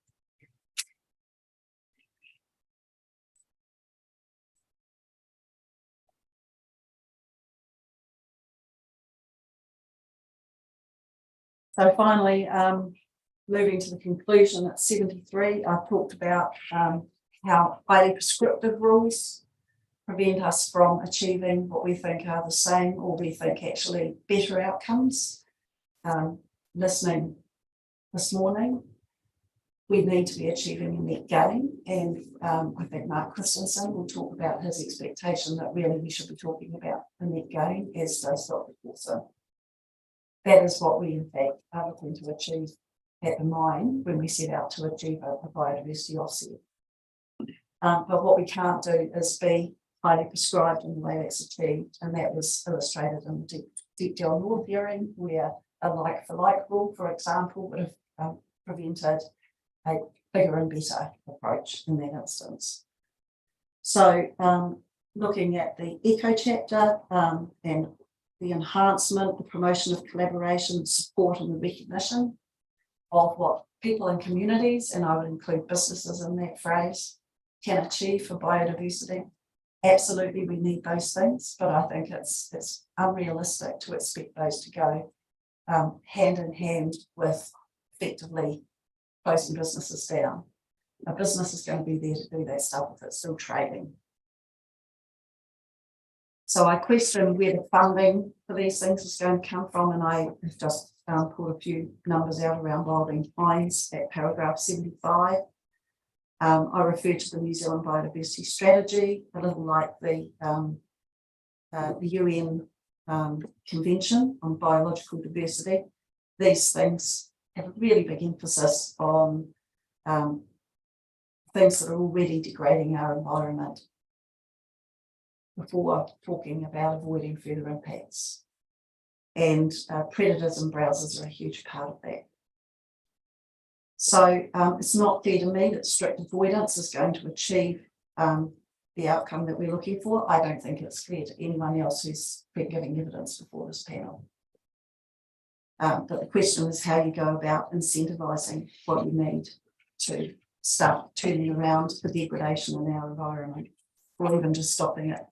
So finally, moving to the conclusion at 73, I've talked about how highly prescriptive rules prevent us from achieving what we think are the same or we think actually better outcomes. Listening this morning, we need to be achieving a net gain, and I think Mark Christensen will talk about his expectation that really we should be talking about a net gain, as does Dr. Corson. That is what we in fact are looking to achieve at the mine when we set out to achieve a biodiversity offset. But what we can't do is be highly prescribed in the way that's achieved, and that was illustrated in the Deepdale North hearing, where a like-for-like rule, for example, would have prevented a bigger and better approach in that instance. So looking at the eco chapter and the enhancement, the promotion of collaboration, support and the recognition of what people and communities, and I would include businesses in that phrase, can achieve for biodiversity. Absolutely, we need those things, but I think it's unrealistic to expect those to go hand in hand with effectively closing businesses down. A business is going to be there to do that stuff if it's still trading. So I question where the funding for these things is going to come from, and I have just pulled a few numbers out around wilding pines at paragraph 75. I refer to the New Zealand Biodiversity Strategy, a little like the UN Convention on Biological Diversity. These things have a really big emphasis on things that are already degrading our environment before talking about avoiding further impacts. And predators and browsers are a huge part of that. So it's not clear to me that strict avoidance is going to achieve the outcome that we're looking for. I don't think it's clear to anyone else who's been giving evidence before this panel. But the question is how you go about incentivising what you need to start turning around the degradation in our environment, or even just stopping it.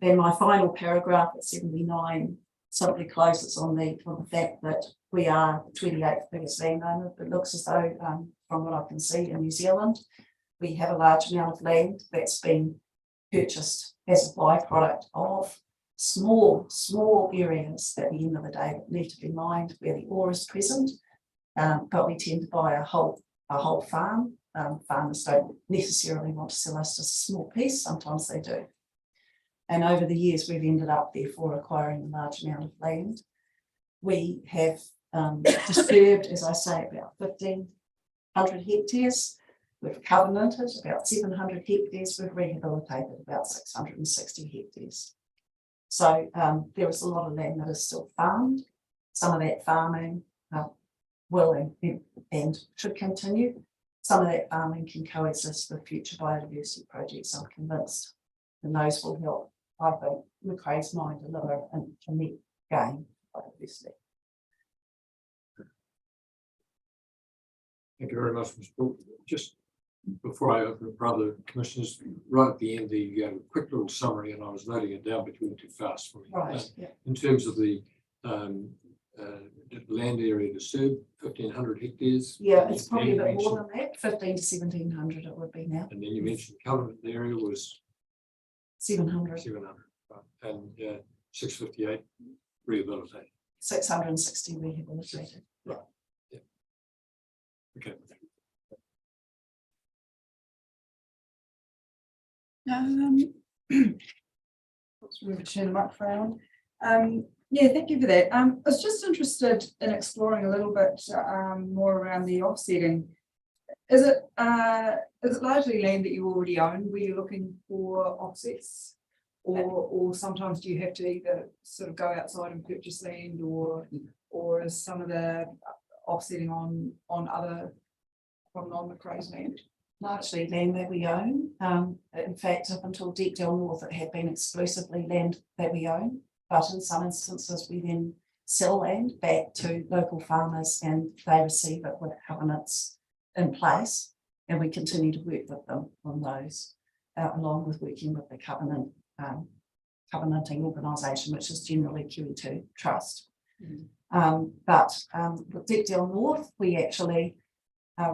Then my final paragraph at 79 simply closes on the fact that we are the 28th biggest landowner. It looks as though, from what I can see in New Zealand, we have a large amount of land that's been purchased as a byproduct of small areas at the end of the day that need to be mined where the ore is present. But we tend to buy a whole farm. Farmers don't necessarily want to sell us just a small piece, sometimes they do. And over the years, we've ended up therefore acquiring a large amount of land. We have disturbed, as I say, about 1,500 hectares. We've covenanted about 700 hectares. We've rehabilitated about 660 hectares. So there is a lot of land that is still farmed. Some of that farming will and should continue. Some of that farming can coexist with future biodiversity projects, I'm convinced. And those will help, I think, Macrae's mine deliver a net gain biodiversity. Thank you very much, Mr. Paul. Just before I open it for other commissioners, right at the end, the quick little summary, and I was noting it down between too fast for me. Right. Yeah. In terms of the land area disturbed, 1,500 hectares. Yeah, it's probably a bit more than that, 1,500 to 1,700 it would be now. And then you mentioned covenant area was 700. 700, right, and 658 rehabilitated. 660 rehabilitated. Right. Yeah. Okay. Let's move to the microphone. Yeah, thank you for that. I was just interested in exploring a little bit more around the offsetting. Is it largely land that you already own where you're looking for offsets? Or sometimes do you have to either sort of go outside and purchase land, or is some of the offsetting on other from non-Macrae's land? Largely land that we own. In fact, up until Deepdale North, it had been exclusively land that we own. But in some instances, we then sell land back to local farmers and they receive it with covenants in place. And we continue to work with them on those, along with working with the covenanting organisation, which is generally QE2 Trust. But with Deepdale North, we actually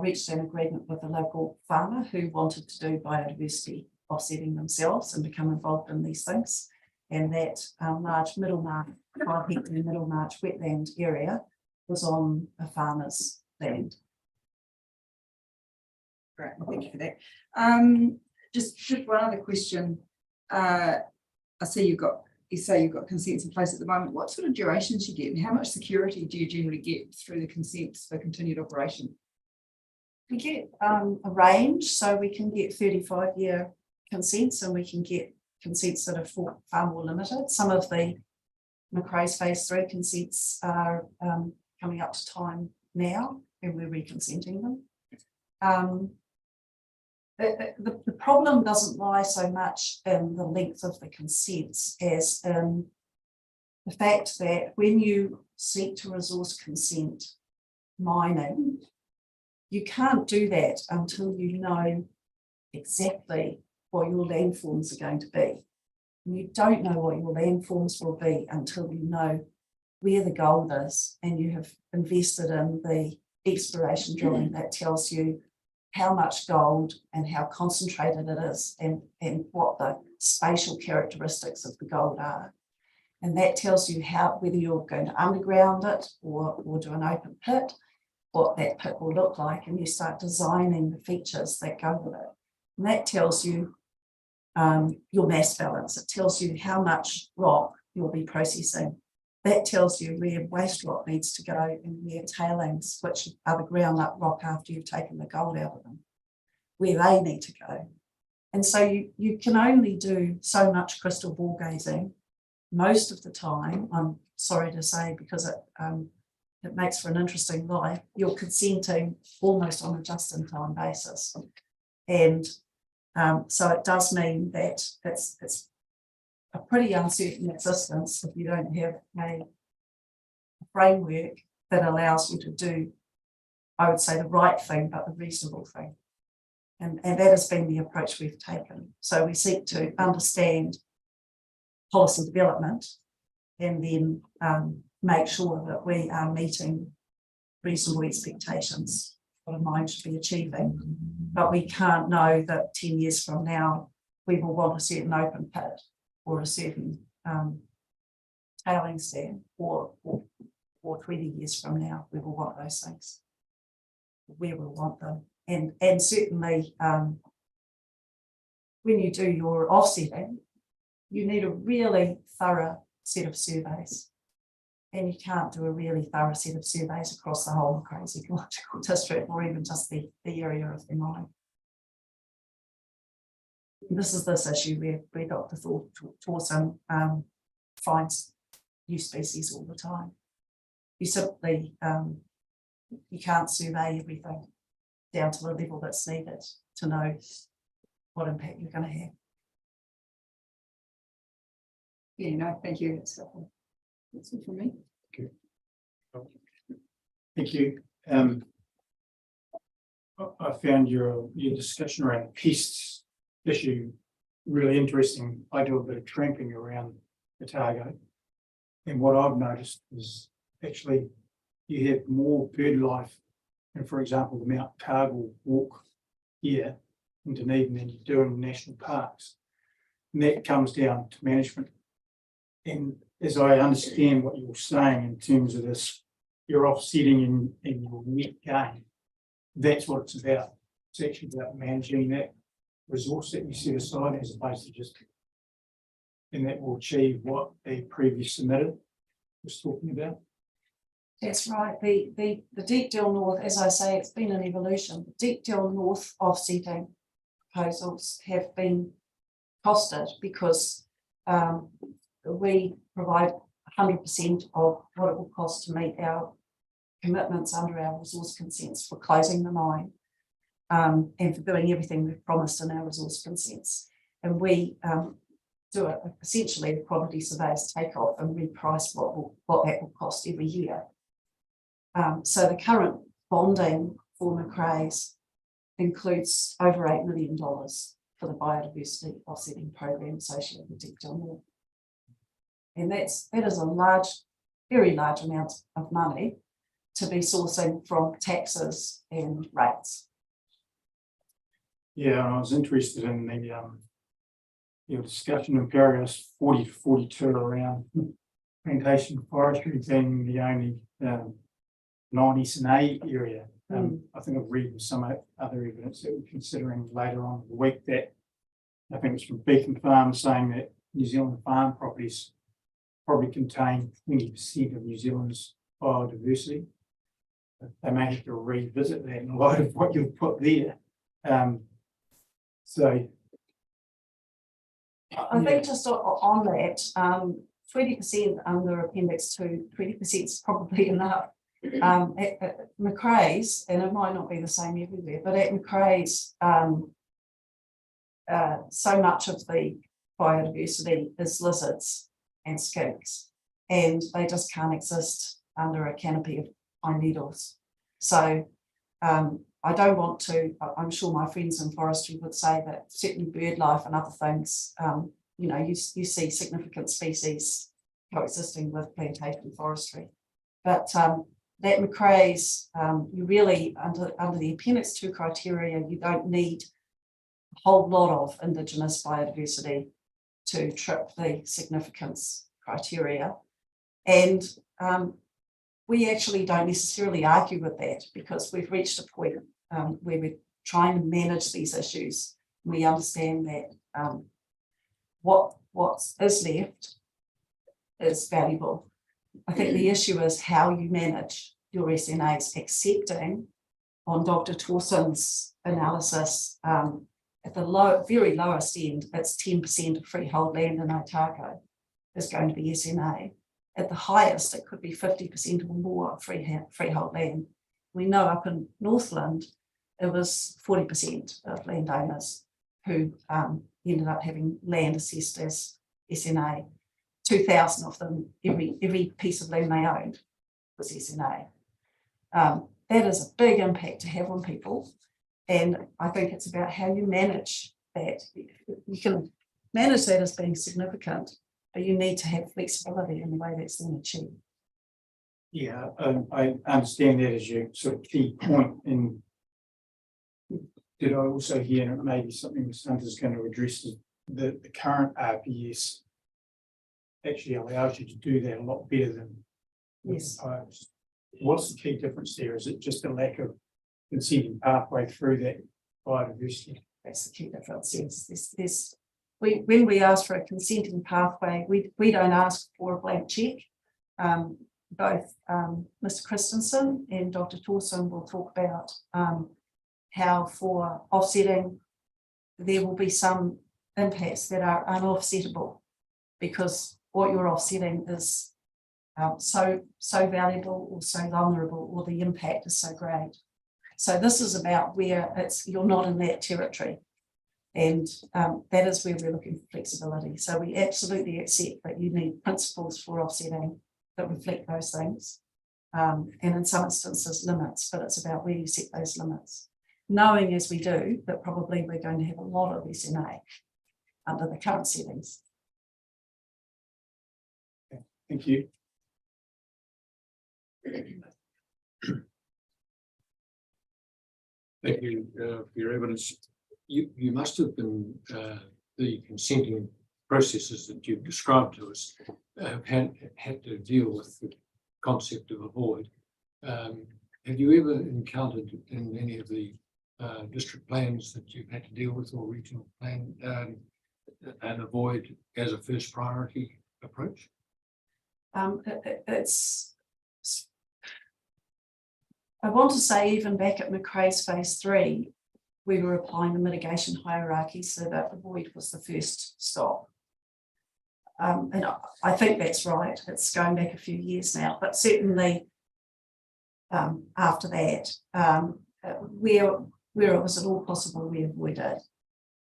reached an agreement with a local farmer who wanted to do biodiversity offsetting themselves and become involved in these things. And that large Middlemarch, 5 hectare Middlemarch wetland area was on a farmer's land. Great, thank you for that. Just one other question. I see you say you've got consents in place at the moment. What sort of durations you get, and how much security do you generally get through the consents for continued operation? We get a range, so we can get 35-year consents, and we can get consents that are far more limited. Some of the Macrae's phase 3 consents are coming up to time now, and we're reconsenting them. The problem doesn't lie so much in the length of the consents as in the fact that when you seek to resource consent mining, you can't do that until you know exactly what your landforms are going to be. And you don't know what your landforms will be until you know where the gold is and you have invested in the exploration drilling that tells you how much gold and how concentrated it is and what the spatial characteristics of the gold are. And that tells you whether you're going to underground it or do an open pit, what that pit will look like, and you start designing the features that go with it. And that tells you your mass balance. It tells you how much rock you'll be processing. That tells you where waste rock needs to go and where tailings, which are the ground up rock after you've taken the gold out of them, where they need to go. And so you can only do so much crystal ball gazing most of the time. I'm sorry to say, because it makes for an interesting life. You're consenting almost on a just-in-time basis. And so it does mean that it's a pretty uncertain existence if you don't have a framework that allows you to do, I would say, the right thing, but the reasonable thing. And that has been the approach we've taken. So we seek to understand policy development and then make sure that we are meeting reasonable expectations what a mine should be achieving. But we can't know that 10 years from now, we will want a certain open pit or a certain tailings dam, or 20 years from now, we will want those things. Where we'll want them. And certainly when you do your offsetting, you need a really thorough set of surveys. And you can't do a really thorough set of surveys across the whole Macraes ecological district, or even just the area of the mine. This is this issue where Dr. Thorson finds new species all the time. You simply you can't survey everything down to the level that's needed to know what impact you're going to have. Yeah, no, thank you. That's helpful. That's it for me. Thank you. I found your discussion around pests issue really interesting. I do a bit of tramping around Otago, and what I've noticed is actually you have more bird life, and for example, the Mount Cargill walk here in Dunedin than you do in national parks, and that comes down to management. And as I understand what you're saying in terms of this, you're offsetting in your net gain. That's what it's about. It's actually about managing that resource that you set aside as opposed to just, and that will achieve what the previous submitted was talking about. That's right. The Deep Dell North, as I say, it's been an evolution. The Deep Dell North offsetting proposals have been costed because we provide 100% of what it will cost to meet our commitments under our resource consents for closing the mine and for doing everything we've promised in our resource consents. And we do essentially a quality surveyor's takeoff and reprice what that will cost every year. So the current bonding for Macraes includes over $8 million for the biodiversity offsetting program associated with Deep Dell North. And that is a large, very large amount of money to be sourcing from taxes and rates. Yeah, I was interested in the your discussion in paragraphs 40 to 42 around plantation forestry being the only non-SNA area. I think I've read some other evidence that we're considering later on in the week that I think it's from Beacon Farm saying that New Zealand farm properties probably contain 20% of New Zealand's biodiversity. They may have to revisit that in light of what you've put there. So I think just on that, 20% under Appendix 2, 20% is probably enough. At Macraes, and it might not be the same everywhere, but at Macraes, so much of the biodiversity is lizards and skinks, and they just can't exist under a canopy of pine needles. So I don't want to, I'm sure my friends in forestry would say that certainly bird life and other things, you see significant species coexisting with plantation forestry. But that Macraes, you really, under the Appendix 2 criteria, you don't need a whole lot of Indigenous biodiversity to trip the significance criteria. And we actually don't necessarily argue with that because we've reached a point where we're trying to manage these issues. We understand that what is left is valuable. I think the issue is how you manage your SNAs, accepting on Dr. Torson's analysis, at the very lowest end, it's 10% of freehold land in Otago is going to be SNA. At the highest, it could be 50% or more of freehold land. We know up in Northland, it was 40% of landowners who ended up having land assessed as SNA. 2,000 of them, every piece of land they owned was SNA. That is a big impact to have on people. And I think it's about how you manage that. You can manage that as being significant, but you need to have flexibility in the way that's then achieved. Yeah, I understand that as your sort of key point. And did I also hear, and it may be something Ms. Hunter's going to address, is the current RPS actually allows you to do that a lot better than Yes. proposed. What's the key difference there? Is it just a lack of consenting pathway through that biodiversity? That's the key difference. Yes, when we ask for a consenting pathway, we don't ask for a blank check. Both Mr. Christensen and Dr. Torson will talk about how for offsetting, there will be some impacts that are unoffsettable because what you're offsetting is so valuable or so vulnerable, or the impact is so great. So this is about where you're not in that territory. And that is where we're looking for flexibility. So we absolutely accept that you need principles for offsetting that reflect those things. And in some instances limits, but it's about where you set those limits. Knowing as we do that probably we're going to have a lot of SNA under the current settings. Thank you. Thank you for your evidence. You must have been the consenting processes that you've described to us have had to deal with the concept of a void. Have you ever encountered in any of the district plans that you've had to deal with, or regional plan, and a void as a first priority approach? I want to say even back at Macrae's phase 3, we were applying the mitigation hierarchy so that the void was the first stop. And I think that's right. It's going back a few years now, but certainly after that, where it was at all possible, we avoided.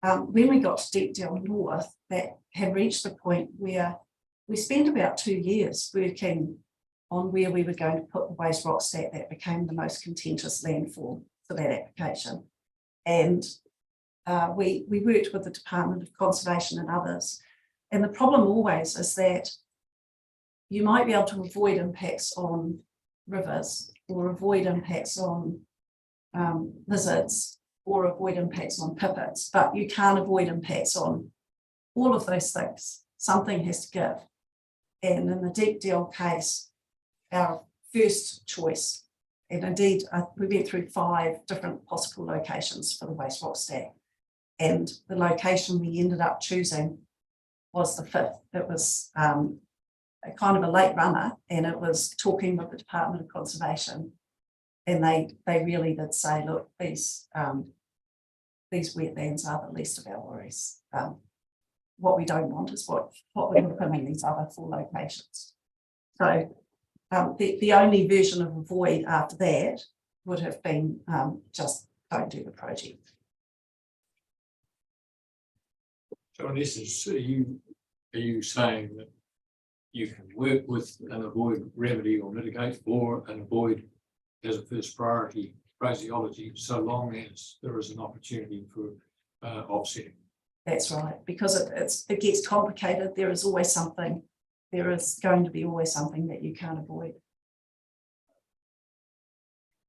When we got to Deepdale North, that had reached the point where we spent about 2 years working on where we were going to put the waste rock stack that became the most contentious landform for that application. And we worked with the Department of Conservation and others. And the problem always is that you might be able to avoid impacts on rivers, or avoid impacts on lizards, or avoid impacts on pipits, but you can't avoid impacts on all of those things. Something has to give. And in the Deepdale case, our first choice, and indeed we went through 5 different possible locations for the waste rock stack, and the location we ended up choosing was the 5th. It was a kind of a late runner, and it was talking with the Department of Conservation, and they really did say, look, these wetlands are the least of our worries. What we don't want is what we put in these other 4 locations. So the only version of a void after that would have been just don't do the project. So in essence, are you saying that you can work with an avoid remedy or mitigate, or an avoid as a first priority phraseology, so long as there is an opportunity for offsetting? That's right, because it gets complicated. There is always something. There is going to be always something that you can't avoid.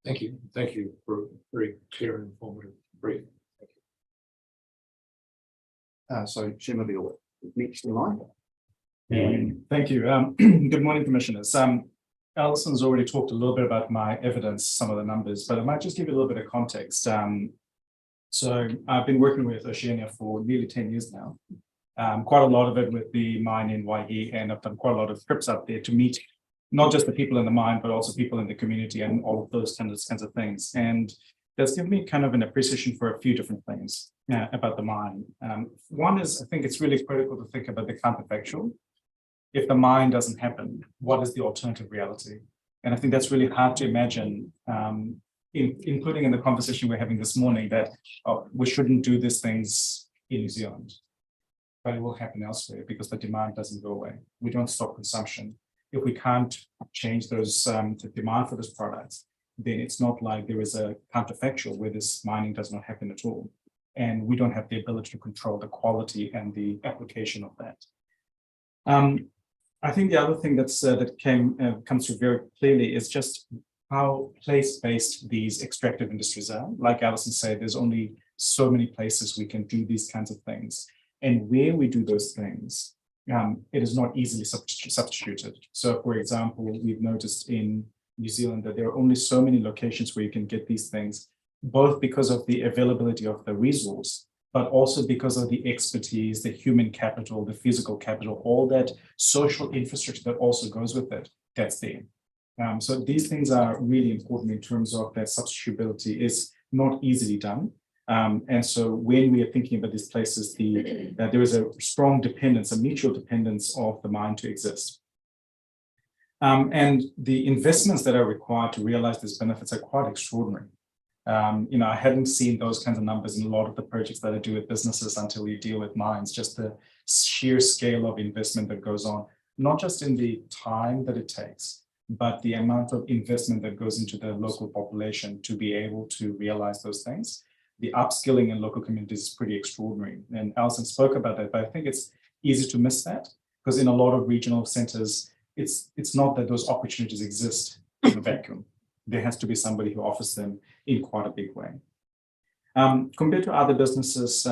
Thank you. Thank you for a very clear and informative brief. So Jim will be next in line. Thank you. Good morning, Commissioners. Alison's already talked a little bit about my evidence, some of the numbers, but I might just give you a little bit of context. So I've been working with Oceania for nearly 10 years now. quite a lot of it with the mine in Waihi, and I've done quite a lot of trips up there to meet not just the people in the mine, but also people in the community and all of those kinds of things. And that's given me kind of an appreciation for a few different things about the mine. One is, I think it's really critical to think about the counterfactual. If the mine doesn't happen, what is the alternative reality? And I think that's really hard to imagine, including in the conversation we're having this morning, that we shouldn't do these things in New Zealand, but it will happen elsewhere because the demand doesn't go away. We don't stop consumption. If we can't change those the demand for those products, then it's not like there is a counterfactual where this mining does not happen at all. And we don't have the ability to control the quality and the application of that. I think the other thing that's comes through very clearly is just how place-based these extractive industries are. Like Alison said, there's only so many places we can do these kinds of things. And where we do those things, it is not easily substituted. So for example, we've noticed in New Zealand that there are only so many locations where you can get these things, both because of the availability of the resource, but also because of the expertise, the human capital, the physical capital, all that social infrastructure that also goes with it, that's there. So these things are really important in terms of that substitutability is not easily done. And so when we are thinking about these places, there is a strong dependence, a mutual dependence of the mine to exist. And the investments that are required to realize these benefits are quite extraordinary. I hadn't seen those kinds of numbers in a lot of the projects that I do with businesses until you deal with mines, just the sheer scale of investment that goes on, not just in the time that it takes, but the amount of investment that goes into the local population to be able to realize those things. The upskilling in local communities is pretty extraordinary. And Alison spoke about that, but I think it's easy to miss that because in a lot of regional centers, it's not that those opportunities exist in a vacuum. There has to be somebody who offers them in quite a big way. Compared to other businesses,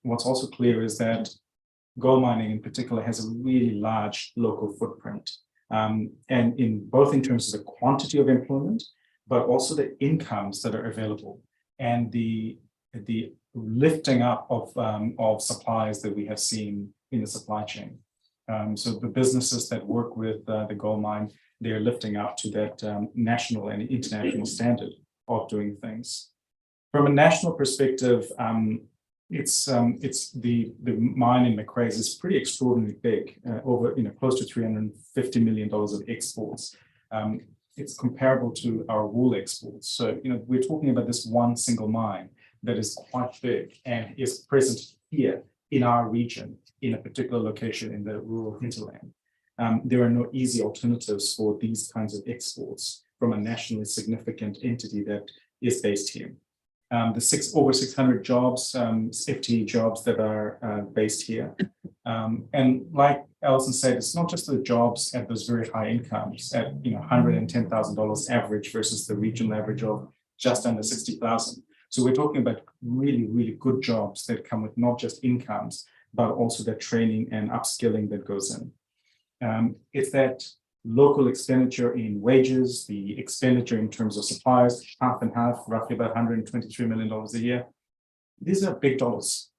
what's also clear is that gold mining in particular has a really large local footprint. And both in terms of the quantity of employment, but also the incomes that are available and the lifting up of supplies that we have seen in the supply chain. So the businesses that work with the gold mine, they're lifting up to that national and international standard of doing things. From a national perspective, it's the mine in Macraes is pretty extraordinarily big, over close to $350 million of exports. It's comparable to our wool exports. So we're talking about this one single mine that is quite big and is present here in our region in a particular location in the rural hinterland. There are no easy alternatives for these kinds of exports from a nationally significant entity that is based here. The over 600 jobs, FTE jobs that are based here. And like Alison said, it's not just the jobs at those very high incomes at $110,000 average versus the regional average of just under 60,000. So we're talking about really, really good jobs that come with not just incomes, but also the training and upskilling that goes in. It's that local expenditure in wages, the expenditure in terms of suppliers, half and half, roughly about $123 million a year. These are big dollars.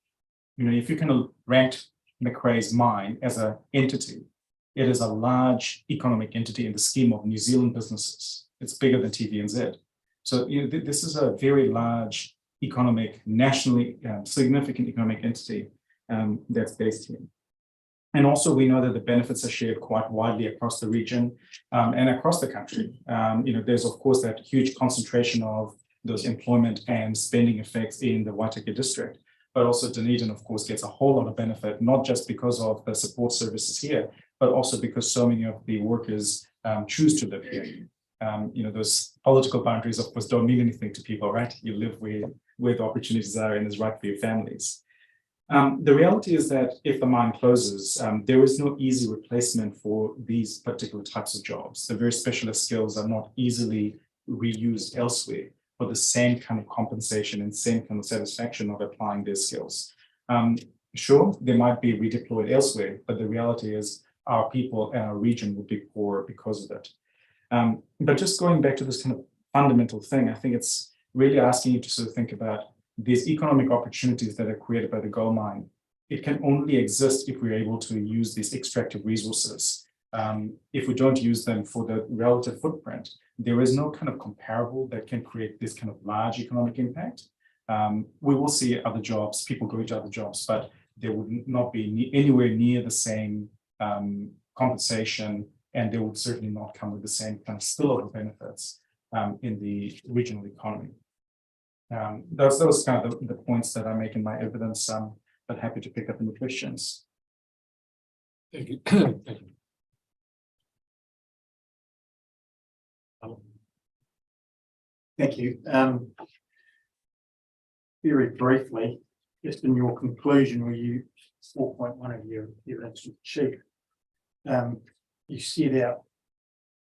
If you can rank Macraes mine as an entity, it is a large economic entity in the scheme of New Zealand businesses. It's bigger than TVNZ. So this is a very large economic, nationally significant economic entity that's based here. And also we know that the benefits are shared quite widely across the region and across the country. There's of course that huge concentration of those employment and spending effects in the Waitaki district, but also Dunedin of course gets a whole lot of benefit, not just because of the support services here, but also because so many of the workers choose to live here. Those political boundaries of course don't mean anything to people, right? You live where the opportunities are and is right for your families. The reality is that if the mine closes, there is no easy replacement for these particular types of jobs. The very specialist skills are not easily reused elsewhere for the same kind of compensation and same kind of satisfaction of applying their skills. Sure, they might be redeployed elsewhere, but the reality is our people and our region would be poor because of it. But just going back to this kind of fundamental thing, I think it's really asking you to sort of think about these economic opportunities that are created by the gold mine. it can only exist if we're able to use these extractive resources. If we don't use them for the relative footprint, there is no kind of comparable that can create this kind of large economic impact. We will see other jobs, people go to other jobs, but there would not be anywhere near the same compensation, and they would certainly not come with the same kind of spillover benefits in the regional economy. Those kind of the points that I make in my evidence, but happy to pick up any questions. Thank you. Thank you. Thank you. Very briefly, just in your conclusion, where you 4.1 of your evidence chief, you set out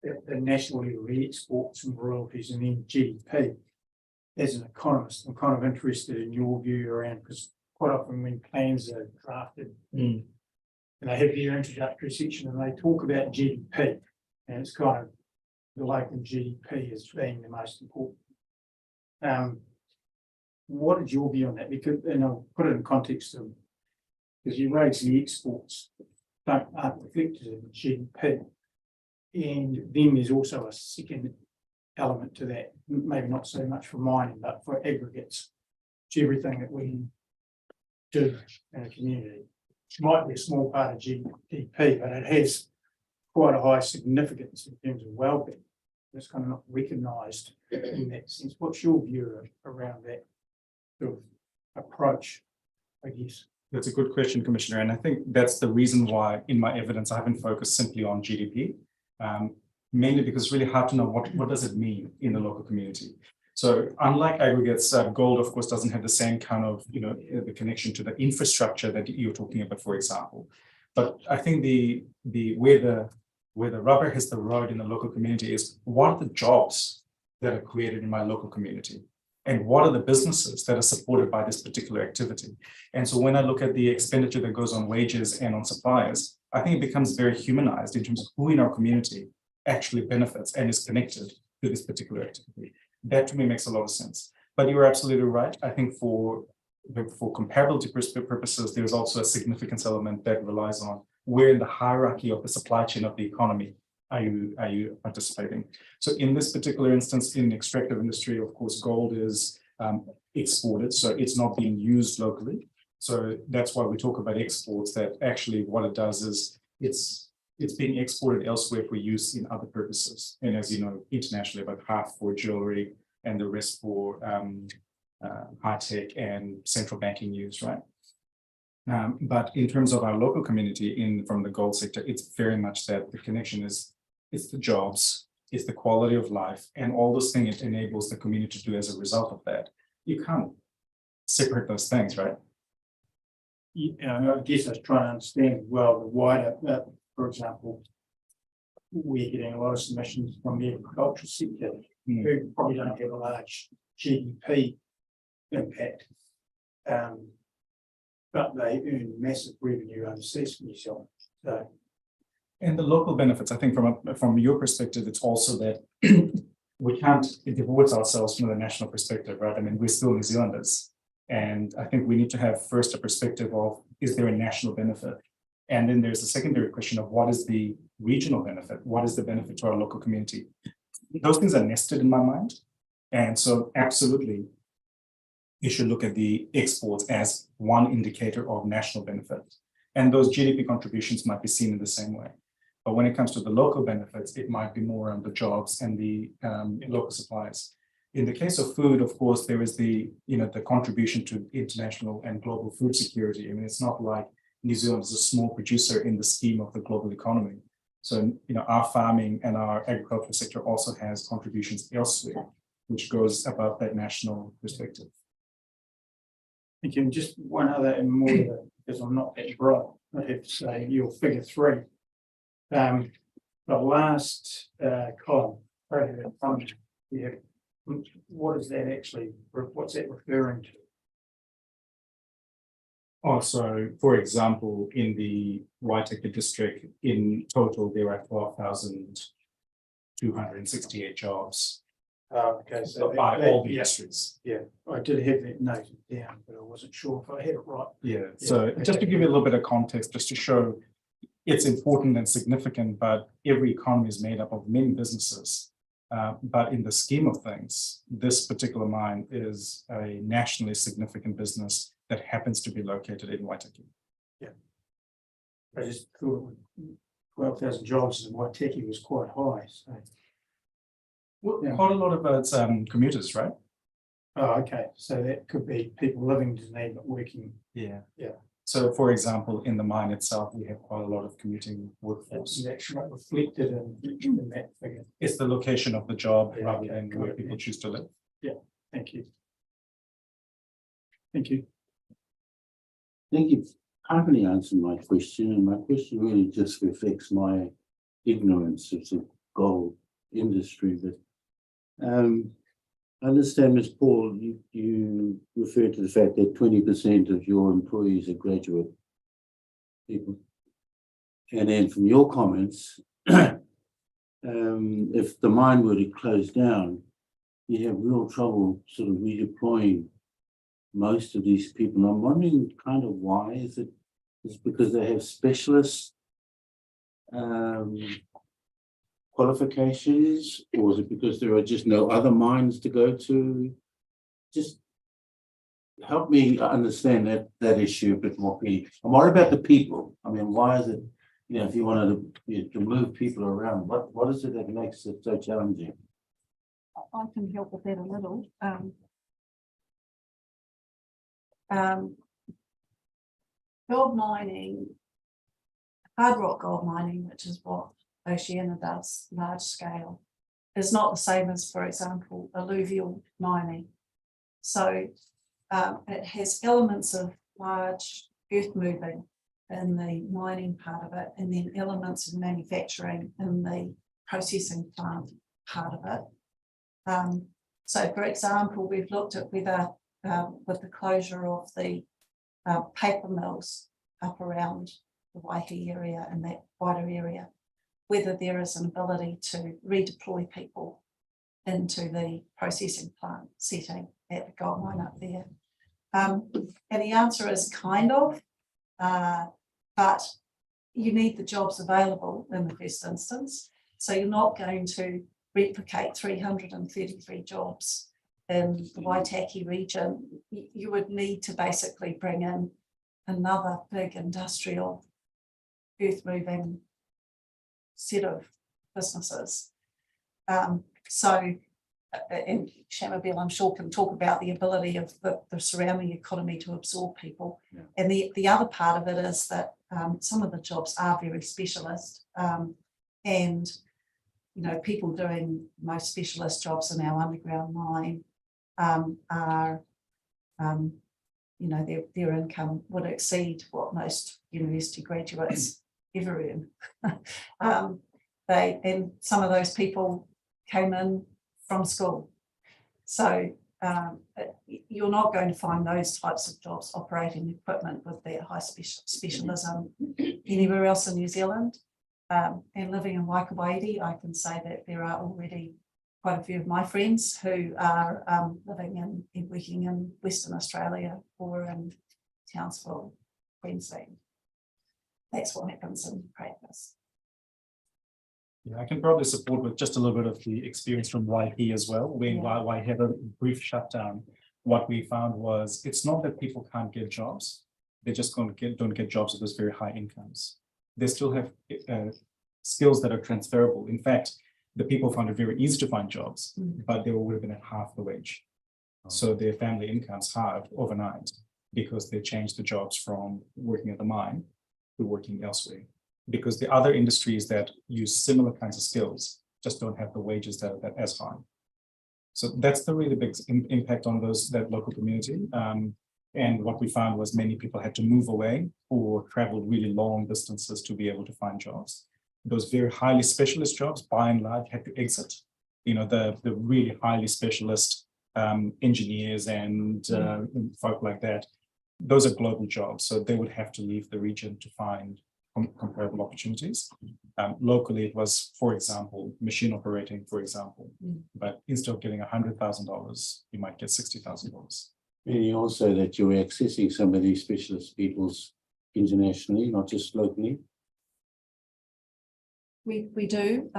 the national level exports and royalties and then GDP. As an economist, I'm kind of interested in your view around, because quite often when plans are drafted, and they have their introductory section and they talk about GDP, and it's kind of the local GDP as being the most important. What is your view on that? Because, and I'll put it in context of, because you raise the exports aren't reflected in GDP, and then there's also a second element to that, maybe not so much for mining, but for aggregates, to everything that we do in a community. It might be a small part of GDP, but it has quite a high significance in terms of well-being. It's kind of not recognised in that sense. What's your view around that sort of approach, I guess? That's a good question, Commissioner. And I think that's the reason why in my evidence, I haven't focused simply on GDP, mainly because it's really hard to know what does it mean in the local community. So unlike aggregates, gold, of course, doesn't have the same kind of, the connection to the infrastructure that you're talking about, for example. But I think where the rubber hits the road in the local community is, what are the jobs that are created in my local community? And what are the businesses that are supported by this particular activity? And so when I look at the expenditure that goes on wages and on suppliers, I think it becomes very humanized in terms of who in our community actually benefits and is connected to this particular activity. That to me makes a lot of sense. But you're absolutely right. I think for comparability purposes, there's also a significance element that relies on where in the hierarchy of the supply chain of the economy are you participating. So in this particular instance, in the extractive industry, of course, gold is exported, so it's not being used locally. So that's why we talk about exports, that actually what it does is it's being exported elsewhere for use in other purposes. And as you know, internationally, about half for jewelry and the rest for high tech and central banking use, right? But in terms of our local community from the gold sector, it's very much that the connection is, it's the jobs, it's the quality of life, and all those things it enables the community to do as a result of that. You can't separate those things, right? Yeah, I guess I was trying to understand well the wider, for example, we're getting a lot of submissions from the agricultural sector who probably don't have a large GDP impact. But they earn massive revenue overseas from New Zealand. So, and the local benefits, I think from your perspective, it's also that we can't divorce ourselves from the national perspective, right? I mean, we're still New Zealanders. And I think we need to have first a perspective of, is there a national benefit? And then there's a secondary question of what is the regional benefit? What is the benefit to our local community? Those things are nested in my mind. And so absolutely, you should look at the exports as one indicator of national benefit. And those GDP contributions might be seen in the same way. But when it comes to the local benefits, it might be more on the jobs and the local supplies. In the case of food, of course, there is the contribution to international and global food security. I mean, it's not like New Zealand is a small producer in the scheme of the global economy. So, our farming and our agricultural sector also has contributions elsewhere, which goes above that national perspective. thank you. And just one other and more, because I'm not that bright, I have to say your figure 3. The last column, yeah, what is that actually? What's that referring to? Oh, so for example, in the Waitaki district, in total, there are 12,268 jobs. Okay, so by that- all the yeah, industries. yeah, I did have that noted down, but I wasn't sure if I had it right. Yeah, so just to give you a little bit of context, just to show it's important and significant, but every economy is made up of many businesses. But in the scheme of things, this particular mine is a nationally significant business that happens to be located in Waitaki. I just thought 12,000 jobs in Waitaki was quite high, so. Well, Yeah. quite a lot of it's commuters, right? Oh, okay, so that could be people living in Dunedin but working. Yeah. Yeah. So for example, in the mine itself, we have quite a lot of commuting workforce. That's actually reflected in that figure. It's the location of the job Yeah, rather okay, than got where it, people yeah. choose to live. Thank you. Thank you. I think you've partly answered my question, and my question really just reflects my ignorance of the gold industry, but I understand, Ms. Paul, you referred to the fact that 20% of your employees are graduate people. And then from your comments, if the mine were to close down, you have real trouble sort of redeploying most of these people. And I'm wondering kind of why. Is it because they have specialist qualifications, or is it because there are just no other mines to go to? Just help me understand that issue a bit more, Pete. I'm worried about the people. I mean, why is it, if you wanted to move people around, what is it that makes it so challenging? I can help with that a little. Gold mining, hard rock gold mining, which is what Oceania does, large scale, is not the same as, for example, alluvial mining. So it has elements of large earth moving in the mining part of it, and then elements of manufacturing in the processing plant part of it. So, for example, we've looked at whether with the closure of the paper mills up around the Waihi area and that wider area, whether there is an ability to redeploy people into the processing plant setting at the gold mine up there. And the answer is kind of, but you need the jobs available in the first instance. So you're not going to replicate 333 jobs in the Waitaki region. You would need to basically bring in another big industrial earth moving set of businesses. So and Shamabel, I'm sure, can talk about the ability of the surrounding economy to absorb people. Yeah. And the other part of it is that some of the jobs are very specialist, and people doing most specialist jobs in our underground mine are their income would exceed what most university graduates ever earn. And some of those people came in from school. So you're not going to find those types of jobs operating equipment with their high specialism anywhere else in New Zealand. And living in Waikouaiti, I can say that there are already quite a few of my friends who are living and working in Western Australia or in Townsville, Queensland. That's what happens in practice. Yeah, I can probably support with just a little bit of the experience from Waihi as well. When Waihi had a brief shutdown, what we found was it's not that people can't get jobs; they just don't get jobs with those very high incomes. They still have skills that are transferable. In fact, the people found it very easy to find jobs, but they would have been at half the wage. So their family incomes halved overnight because they changed the jobs from working at the mine to working elsewhere. Because the other industries that use similar kinds of skills just don't have the wages that are as high. So that's the really big impact on that local community. And what we found was many people had to move away or travel really long distances to be able to find jobs. Those very highly specialist jobs, by and large, had to exit. The really highly specialist engineers and folk like that, those are global jobs. So they would have to leave the region to find comparable opportunities. Locally, it was, for example, machine operating, for example, but instead of getting $100,000, you might get $60,000. Meaning also that you're accessing some of these specialist peoples internationally, not just locally. We do.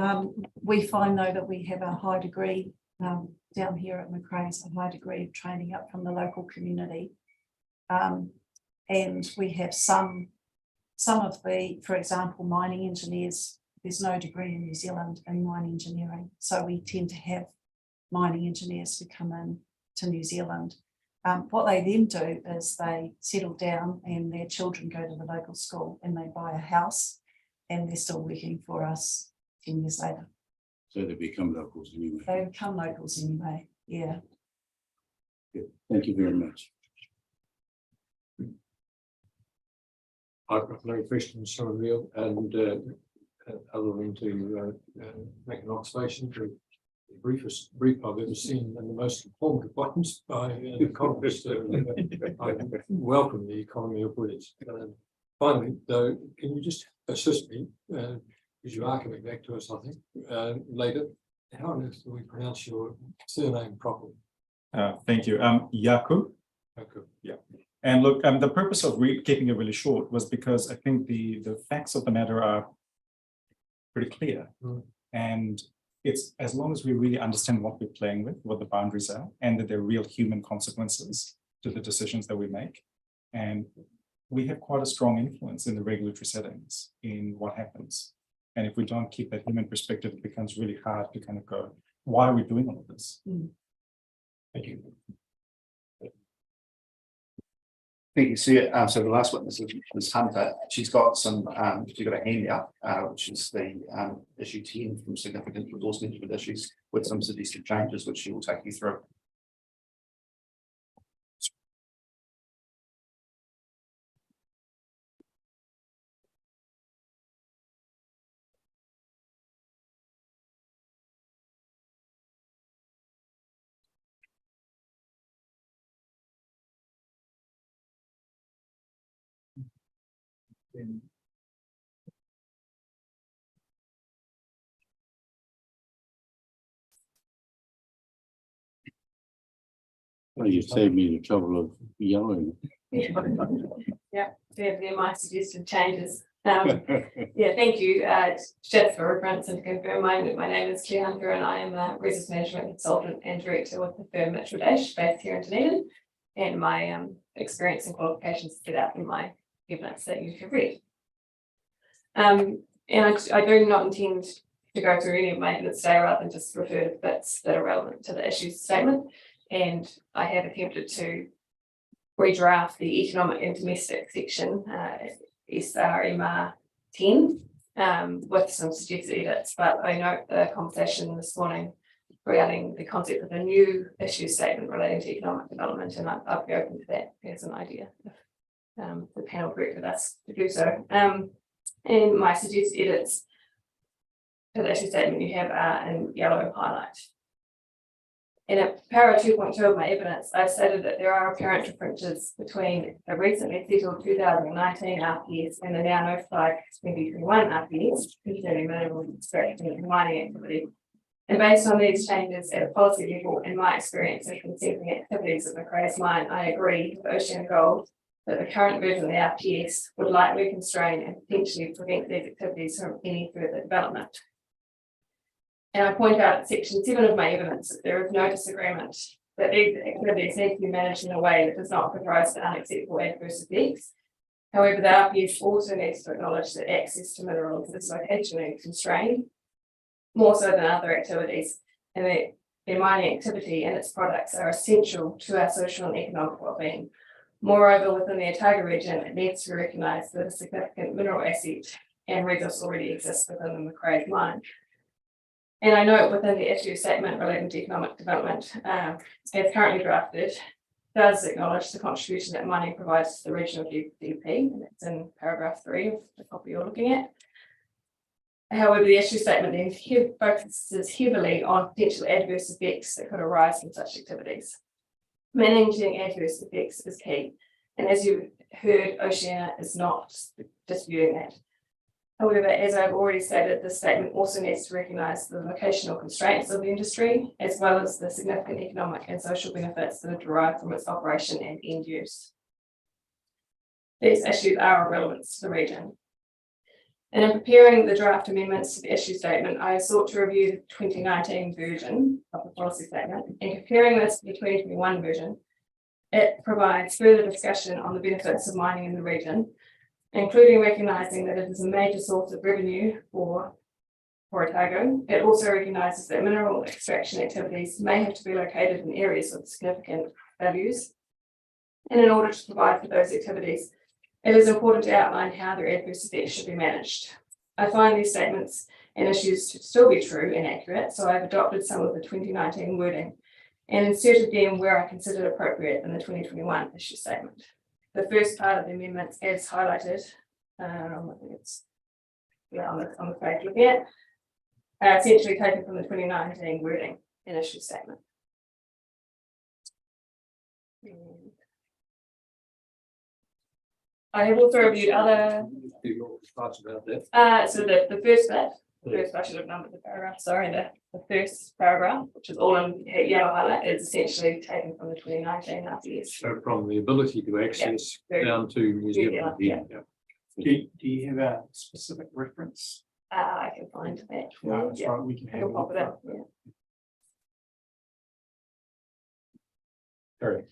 We find though that we have a high degree down here at Macrae's, a high degree of training up from the local community. And we have some of the, for example, mining engineers, there's no degree in New Zealand in mining engineering. So we tend to have mining engineers who come in to New Zealand. What they then do is they settle down and their children go to the local school and they buy a house and they're still working for us 10 years later. So they become locals anyway. They become locals anyway, yeah. Good. Thank you very much. I've got no questions from Real, and other than to make an observation to the brief I've ever seen and the most informative ones by economists. I welcome the economy of words. Finally, though, can you just assist me, because you are coming back to us, I think, later. How on earth do we pronounce your surname properly? Thank you. Yaku. Okay. Yeah. And look, the purpose of keeping it really short was because I think the facts of the matter are pretty clear. And it's as long as we really understand what we're playing with, what the boundaries are, and that there are real human consequences to the decisions that we make. And we have quite a strong influence in the regulatory settings in what happens. And if we don't keep that human perspective, it becomes really hard to kind of go, why are we doing all of this? Thank you. Thank you, Sue. So the last witness is Hunter. She's got some, she's got a handout, which is the issue 10 from significant resource management issues with some suggested changes, which she will take you through. Well, you saved me the trouble of yelling. Yeah, they're my suggested changes. Yeah, thank you. Just for reference and to confirm, my name is Claire Hunter and I am a resource management consultant and director with the firm Mitchell Dash based here in Dunedin. And my experience and qualifications set out in my evidence that you have read. And I do not intend to go through any of my evidence today rather than just refer to bits that are relevant to the issues statement. And I have attempted to redraft the economic and domestic section, SRMR 10, with some suggested edits, but I note the conversation this morning regarding the concept of a new issue statement relating to economic development, and I'll be open to that as an idea if the panel directed us to do so. And my suggested edits to the issue statement you have are in yellow highlight. In a para 2.2 of my evidence, I've stated that there are apparent differences between a recently settled 2019 RPS and the now notified 2021 RPS concerning mineral extraction and mining activity. And based on these changes at a policy level, in my experience in consenting activities at Macrae's mine, I agree with Oceana Gold that the current version of the RPS would likely constrain and potentially prevent these activities from any further development. And I point out in section 7 of my evidence that there is no disagreement that these activities need to be managed in a way that does not give rise to unacceptable adverse effects. However, the RPS also needs to acknowledge that access to minerals is locationally constrained, more so than other activities, and that their mining activity and its products are essential to our social and economic well-being. Moreover, within the Otago region, it needs to be recognised that a significant mineral asset and resource already exists within the Macrae's mine. And I note within the issue statement relating to economic development, as currently drafted, does acknowledge the contribution that mining provides to the regional GDP, and it's in paragraph 3 of the copy you're looking at. However, the issue statement then focuses heavily on potential adverse effects that could arise from such activities. Managing adverse effects is key, and as you heard, Oceana is not disputing that. However, as I've already stated, this statement also needs to recognise the locational constraints of the industry, as well as the significant economic and social benefits that are derived from its operation and end use. These issues are of relevance to the region. And in preparing the draft amendments to the issue statement, I sought to review the 2019 version of the policy statement, and comparing this to the 2021 version, it provides further discussion on the benefits of mining in the region, including recognising that it is a major source of revenue for Otago. It also recognises that mineral extraction activities may have to be located in areas with significant values. And in order to provide for those activities, it is important to outline how their adverse effects should be managed. I find these statements and issues to still be true and accurate, so I've adopted some of the 2019 wording and inserted them where I considered appropriate in the 2021 issue statement. The first part of the amendments, as highlighted, I think it's on the page looking at, essentially taken from the 2019 wording and issue statement. I have also reviewed other. Thoughts about that? So the first bit, I should have numbered the paragraph, sorry, the first paragraph, which is all in yellow highlight, is essentially taken from the 2019 RPS. So from the ability to access down to New Zealand. Yeah. Do you have a specific reference? I can find that. No, that's right, we can I have can pop it up, yeah. Sorry.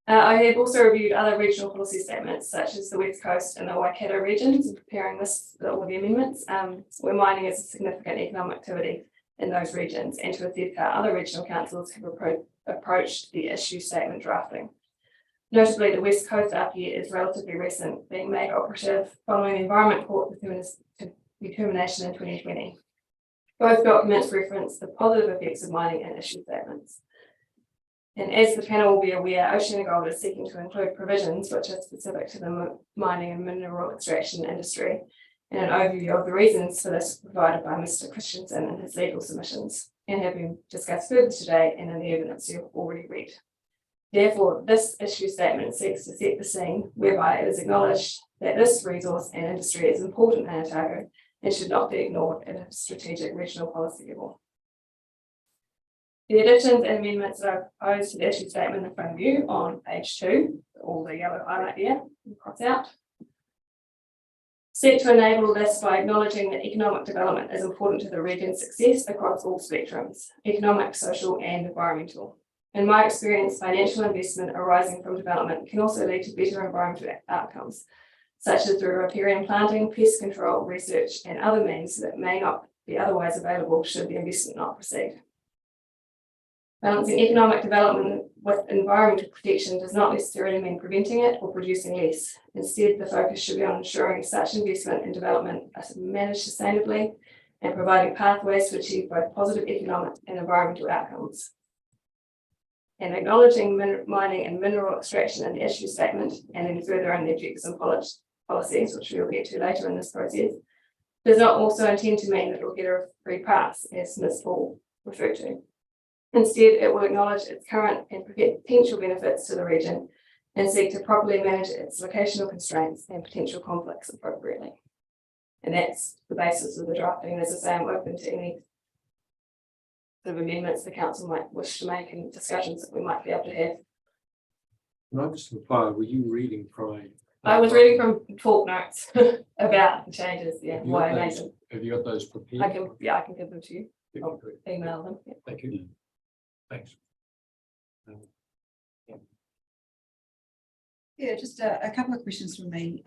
I have also reviewed other regional policy statements, such as the West Coast and the Waikato regions, in preparing this with the amendments, where mining is a significant economic activity in those regions, and to assess how other regional councils have approached the issue statement drafting. Notably, the West Coast RPA is relatively recent, being made operative following the Environment Court determination in 2020. Both documents reference the positive effects of mining in issue statements. And as the panel will be aware, OceanaGold is seeking to include provisions which are specific to the mining and mineral extraction industry, and an overview of the reasons for this provided by Mr. Christensen in his legal submissions, and have been discussed further today and in the evidence you've already read. Therefore, this issue statement seeks to set the scene whereby it is acknowledged that this resource and industry is important in Otago and should not be ignored at a strategic regional policy level. The additions and amendments that I've proposed to the issue statement in front of you on page 2, all the yellow highlight there, cross out, seek to enable this by acknowledging that economic development is important to the region's success across all spectrums, economic, social, and environmental. In my experience, financial investment arising from development can also lead to better environmental outcomes, such as through riparian planting, pest control, research, and other means that may not be otherwise available should the investment not proceed. Balancing economic development with environmental protection does not necessarily mean preventing it or producing less. Instead, the focus should be on ensuring such investment and development are managed sustainably and providing pathways to achieve both positive economic and environmental outcomes. And acknowledging mining and mineral extraction in the issue statement, and then further in the objectives and policies, which we'll get to later in this process, does not also intend to mean that it will get a free pass, as Ms. Paul referred to. Instead, it will acknowledge its current and potential benefits to the region and seek to properly manage its locational constraints and potential conflicts appropriately. And that's the basis of the drafting. As I say, I'm open to any sort of amendments the council might wish to make and discussions that we might be able to have. Can I just reply, were you reading from? I was reading from talk notes about the changes, yeah, why I made them. Have you got those prepared? I can give them to you. I'll email them. Yeah. Thank you. Thanks. Yeah, just a couple of questions from me.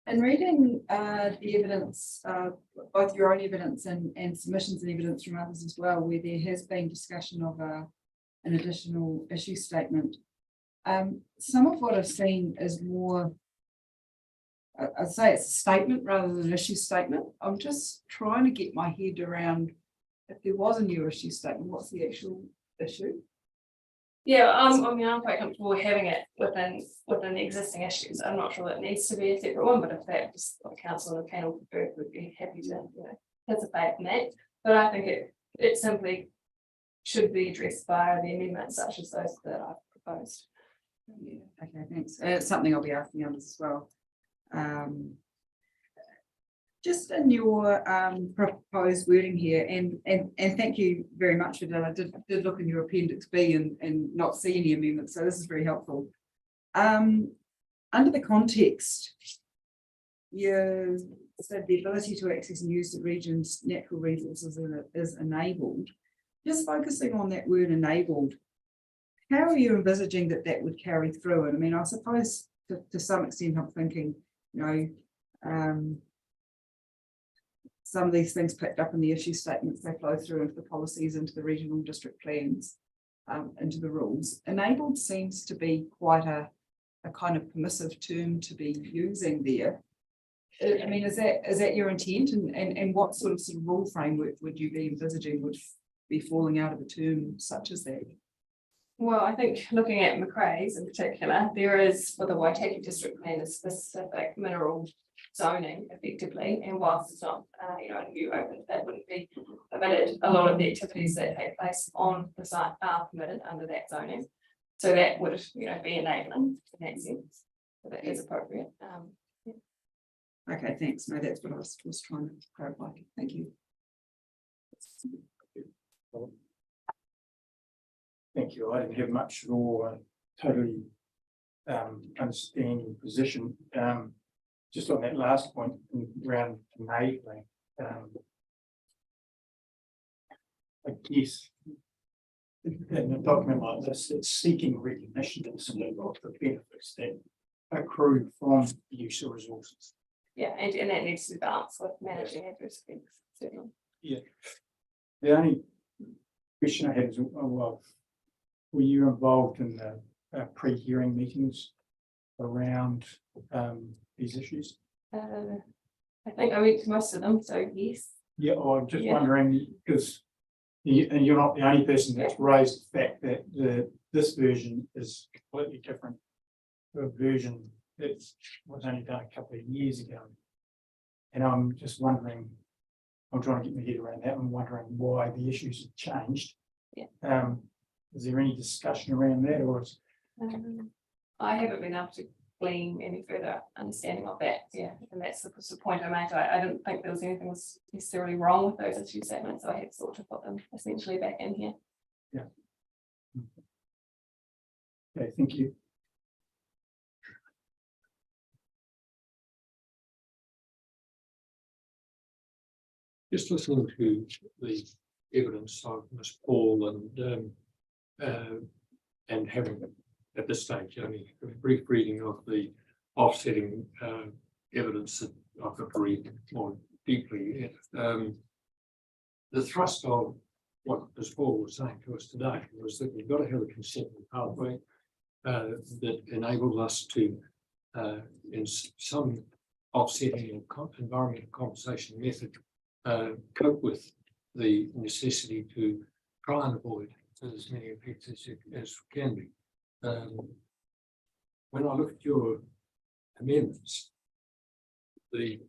In reading the evidence, both your own evidence and submissions and evidence from others as well, where there has been discussion of an additional issue statement, some of what I've seen is more, I'd say it's a statement rather than an issue statement. I'm just trying to get my head around, if there was a new issue statement, what's the actual issue? Yeah, I mean, I'm quite comfortable having it within the existing issues. I'm not sure that it needs to be a separate one, but if that was what the council and the panel preferred, would be happy to, participate in that. But I think it simply should be addressed by the amendments such as those that I've proposed. Yeah, okay, thanks. It's something I'll be asking others as well. Just in your proposed wording here, and thank you very much for that. I did look in your appendix B and not see any amendments, so this is very helpful. Under the context, you said the ability to access and use the region's natural resources is enabled. Just focusing on that word enabled, how are you envisaging that would carry through? And I mean, I suppose to some extent, I'm thinking, you know, some of these things picked up in the issue statements, they flow through into the policies, into the regional district plans, into the rules. Enabled seems to be quite a kind of permissive term to be using there. I mean, is that your intent, and what sort of rule framework would you be envisaging would be falling out of a term such as that? Well, I think looking at Macrae's in particular, there is for the Waitaki district plan a specific mineral zoning effectively, and whilst it's not, you know, new open, that wouldn't be permitted. A lot of the activities that take place on the site are permitted under that zoning, so that would, you know, be enabling in that sense. So that is appropriate. Yeah. Okay, thanks. No, that's what I was trying to clarify. Thank you. Thank you. I didn't have much or totally understand your position. Just on that last point around enabling, I guess in a document like this, it's seeking recognition of some of the benefits that accrue from the use of resources. Yeah, and that needs to be balanced with managing adverse effects, certainly. Yeah. The only question I had is, well, were you involved in the pre-hearing meetings around these issues? I think I went to most of them, so yes. Yeah, I'm just wondering, because you're not the only person that's raised the fact that this version is completely different to a version that was only done a couple of years ago. And I'm just wondering, I'm trying to get my head around that. I'm wondering why the issues have changed. Yeah. Is there any discussion around that, or is I haven't been able to glean any further understanding of that. Yeah, and that's the point I made. I didn't think there was anything was necessarily wrong with those issue statements, so I had sought to put them essentially back in here. Yeah. Okay, thank you. Just listening to the evidence of Ms. Paul and having at this stage only a brief reading of the offsetting evidence that I've got to read more deeply. The thrust of what Ms. Paul was saying to us today was that we've got to have a consistent pathway that enables us to, in some offsetting and environmental compensation method, cope with the necessity to try and avoid as many effects as can be. When I look at your amendments, there's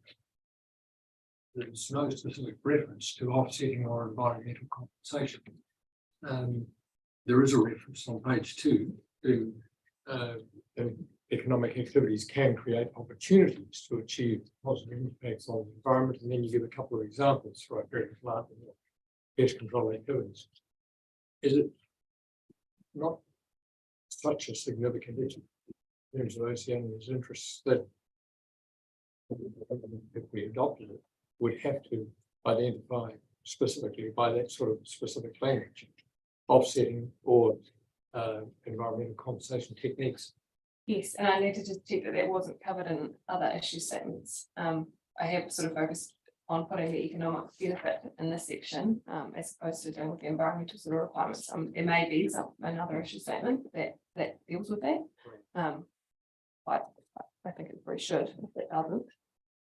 no specific reference to offsetting or environmental compensation. There is a reference on page 2 to economic activities can create opportunities to achieve positive impacts on the environment, and then you give a couple of examples, right? Very plant and pest control activities. Is it not such a significant issue in terms of Oceania's interests that if we adopted it, would have to identify specifically by that sort of specific language, offsetting or environmental compensation techniques? Yes, and I needed to check that wasn't covered in other issue statements. I have sort of focused on putting the economic benefit in this section, as opposed to dealing with the environmental sort of requirements. There may be another issue statement that deals with that. I think it probably should, if it doesn't.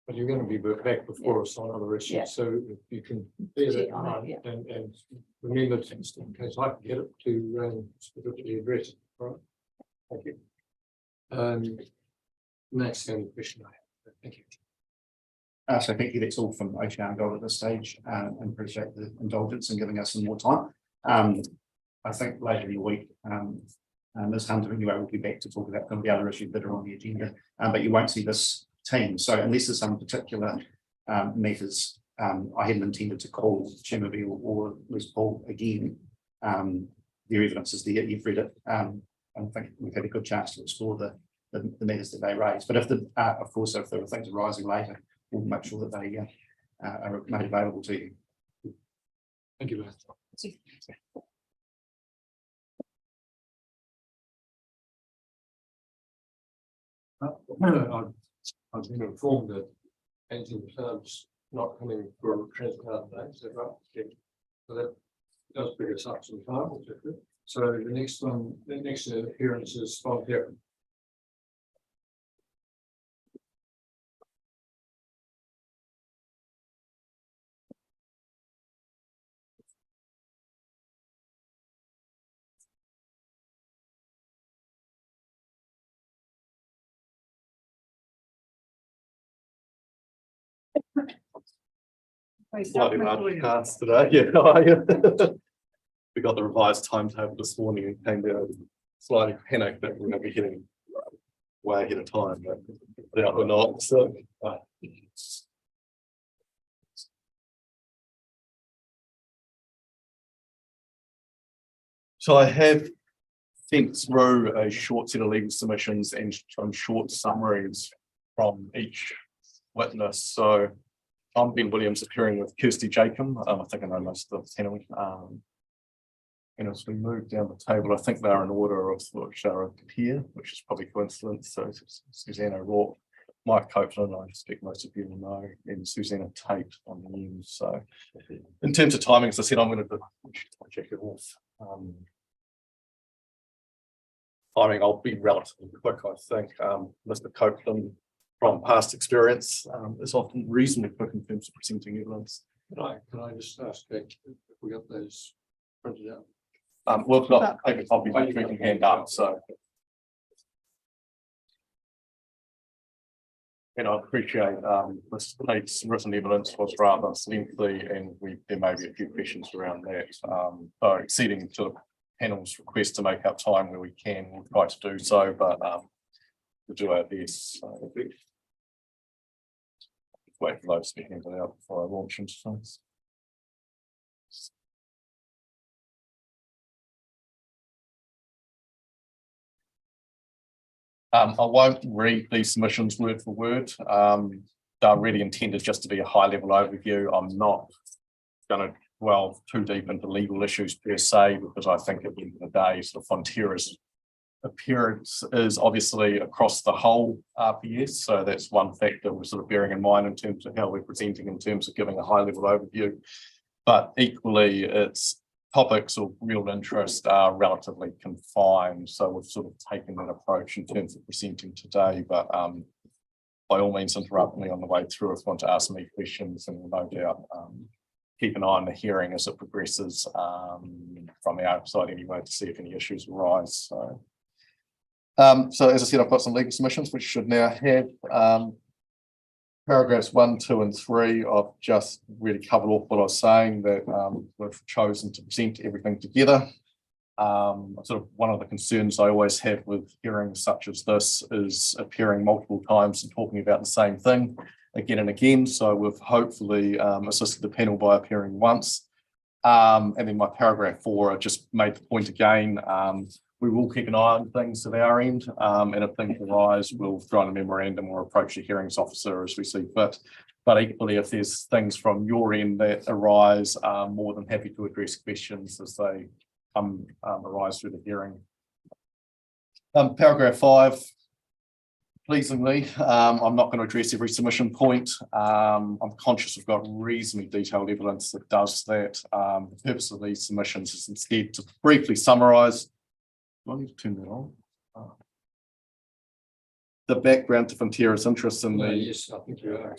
But you're going to be back before us on other issues, so if you can bear that in mind and remember to, in case I can get it to specifically address it. All right. Thank you. And that's the only question I have. Thank you. So thank you. That's all from Oceania Gold at this stage, and appreciate the indulgence and giving us some more time. I think later in the week, Ms. Hunter and you will be back to talk about some of the other issues that are on the agenda, but you won't see this team. So unless there's some particular matters. I hadn't intended to call Chairman Beale or Liz Paul again. Their evidence is there, you've read it. I think we've had a good chance to explore the matters that they raise. But if of course, if there are things arising later, we'll make sure that they are made available to you. Thank you, both. I've been informed that anything terms not coming for transplant today, is that right? Yeah. So that does bring us up some time, which is good. So the next one, the next appearance is Bob here. Slightly larger cast today, yeah. We got the revised timetable this morning and came down slightly panicked that we're going to be hitting way ahead of time, but yeah, we're not. So, I have sent through a short set of legal submissions and some short summaries from each witness. So I'm Ben Williams appearing with Kirsty Jacob. I think I know most of the panel. And as we move down the table, I think they're in order of which are here, which is probably coincidence. So Susanna Rourke, Mike Copeland, I expect most of you will know, and Susanna Tate on the end. So in terms of timing, as I said, I'm going to check it off. Timing, I'll be relatively quick, I think. Mr. Copeland, from past experience, is often reasonably quick in terms of presenting evidence. Can I just ask if we got those printed out? We've got paper copies which we can hand up, so. And I appreciate Mr. Tate's written evidence was rather lengthy, and there may be a few questions around that. So exceeding to the panel's request to make up time where we can, we'll try to do so, but we'll do our best. So wait for those to be handed out before I launch into things. I won't read these submissions word for word. They're really intended just to be a high level overview. I'm not going to delve too deep into legal issues per se, because I think at the end of the day, sort of Fonterra's appearance is obviously across the whole RPS. So that's one factor we're sort of bearing in mind in terms of how we're presenting, in terms of giving a high level overview. But equally, its topics of real interest are relatively confined. So we've sort of taken that approach in terms of presenting today, but by all means interrupt me on the way through if you want to ask me questions, and we'll no doubt keep an eye on the hearing as it progresses from our side anyway, to see if any issues arise. So as I said, I've got some legal submissions which should now have paragraphs 1, 2, and 3. I've just really covered off what I was saying, that we've chosen to present everything together. Sort of one of the concerns I always have with hearings such as this is appearing multiple times and talking about the same thing again and again. So we've hopefully assisted the panel by appearing once. And then my paragraph 4, I just made the point again. We will keep an eye on things at our end, and if things arise, we'll throw in a memorandum or approach the hearings officer as we see fit. But equally, if there's things from your end that arise, I'm more than happy to address questions as they arise through the hearing. Paragraph 5, pleasingly, I'm not going to address every submission point. I'm conscious I've got reasonably detailed evidence that does that. The purpose of these submissions is instead to briefly summarise. Do I need to turn that on? The background to Fonterra's interest in the. Yes, I think you are.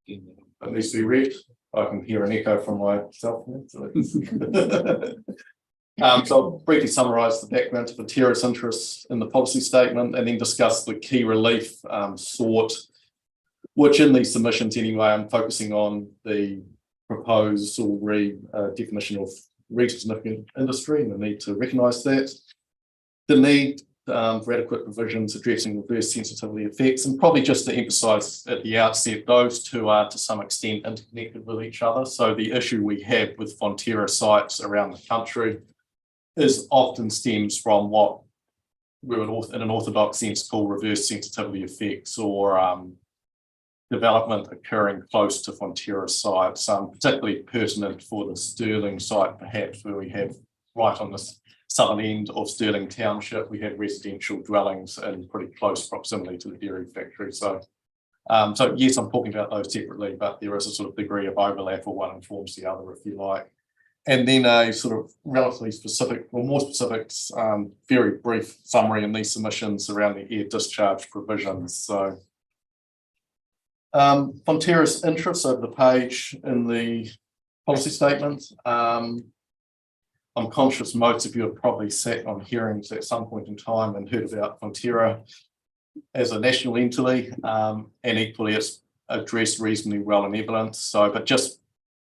It needs to be read. I can hear an echo from myself. So I'll briefly summarise the background to Fonterra's interest in the policy statement, and then discuss the key relief sought, which in these submissions anyway, I'm focusing on the proposed or definition of regional significant industry and the need to recognise that. The need for adequate provisions addressing reverse sensitivity effects, and probably just to emphasise at the outset, those two are to some extent interconnected with each other. So the issue we have with Fonterra sites around the country is often stems from what we would in an orthodox sense call reverse sensitivity effects, or development occurring close to Fonterra sites, particularly pertinent for the Stirling site, perhaps, where we have right on the southern end of Stirling Township, we have residential dwellings in pretty close proximity to the dairy factory. So, so yes, I'm talking about those separately, but there is a sort of degree of overlap, or one informs the other, if you like. And then a sort of relatively specific, or more specific, very brief summary in these submissions around the air discharge provisions. So Fonterra's interests over the page in the policy statement. I'm conscious most of you have probably sat on hearings at some point in time and heard about Fonterra as a national entity, and equally it's addressed reasonably well in evidence. So, but just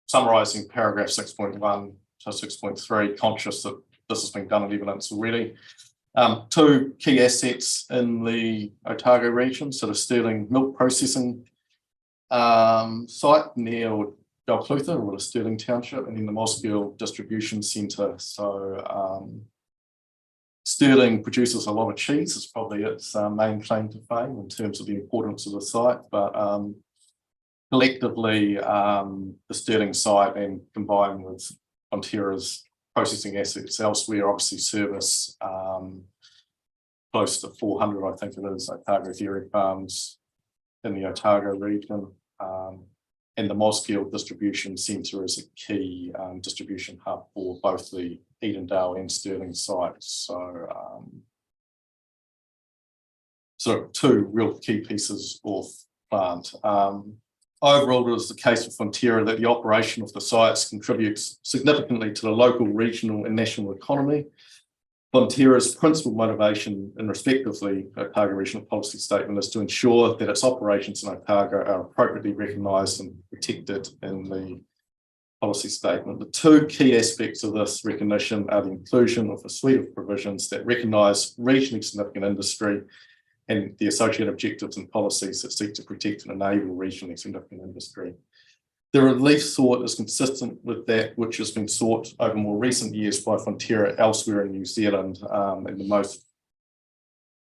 summarising paragraph 6.1 to 6.3, conscious that this has been done in evidence already. Two key assets in the Otago region, so the Stirling milk processing site near Dalclutha, or the Stirling Township, and then the Mosgiel distribution centre. So Stirling produces a lot of cheese. It's probably its main claim to fame in terms of the importance of the site, but collectively the Stirling site, and combined with Fonterra's processing assets elsewhere, obviously service close to 400, I think it is, Otago dairy farms in the Otago region. And the Mosgiel distribution centre is a key distribution hub for both the Edendale and Stirling sites. So, so two real key pieces of plant. Overall, it is the case with Fonterra that the operation of the sites contributes significantly to the local, regional and national economy. Fonterra's principal motivation in respect of the Otago Regional Policy Statement is to ensure that its operations in Otago are appropriately recognised and protected in the policy statement. The two key aspects of this recognition are the inclusion of a suite of provisions that recognise regionally significant industry and the associated objectives and policies that seek to protect and enable regionally significant industry. The relief sought is consistent with that which has been sought over more recent years by Fonterra elsewhere in New Zealand, and the most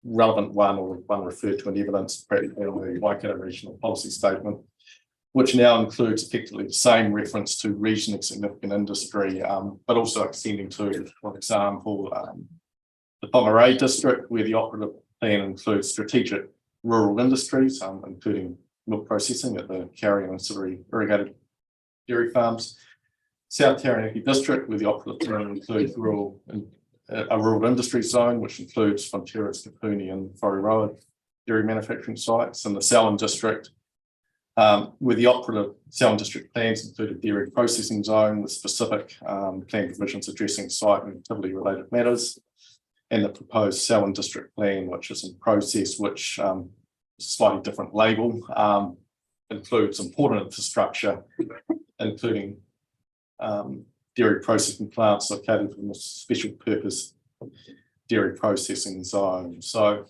relevant one, or one referred to in evidence, practically in the Waikato Regional Policy Statement, which now includes effectively the same reference to regionally significant industry, but also extending to, for example, the Pomeray district, where the operative plan includes strategic rural industries, including milk processing at the Carry and ancillary irrigated dairy farms. South Taranaki district, where the operative plan includes a rural industry zone, which includes Fonterra's Kapuni and Whareroa dairy manufacturing sites. And the Selwyn district, where the operative Selwyn district plans include a dairy processing zone with specific plan provisions addressing site and activity related matters. And the proposed Selwyn district plan, which is in process, which slightly different label, includes important infrastructure, including dairy processing plants located in a special purpose dairy processing zone. So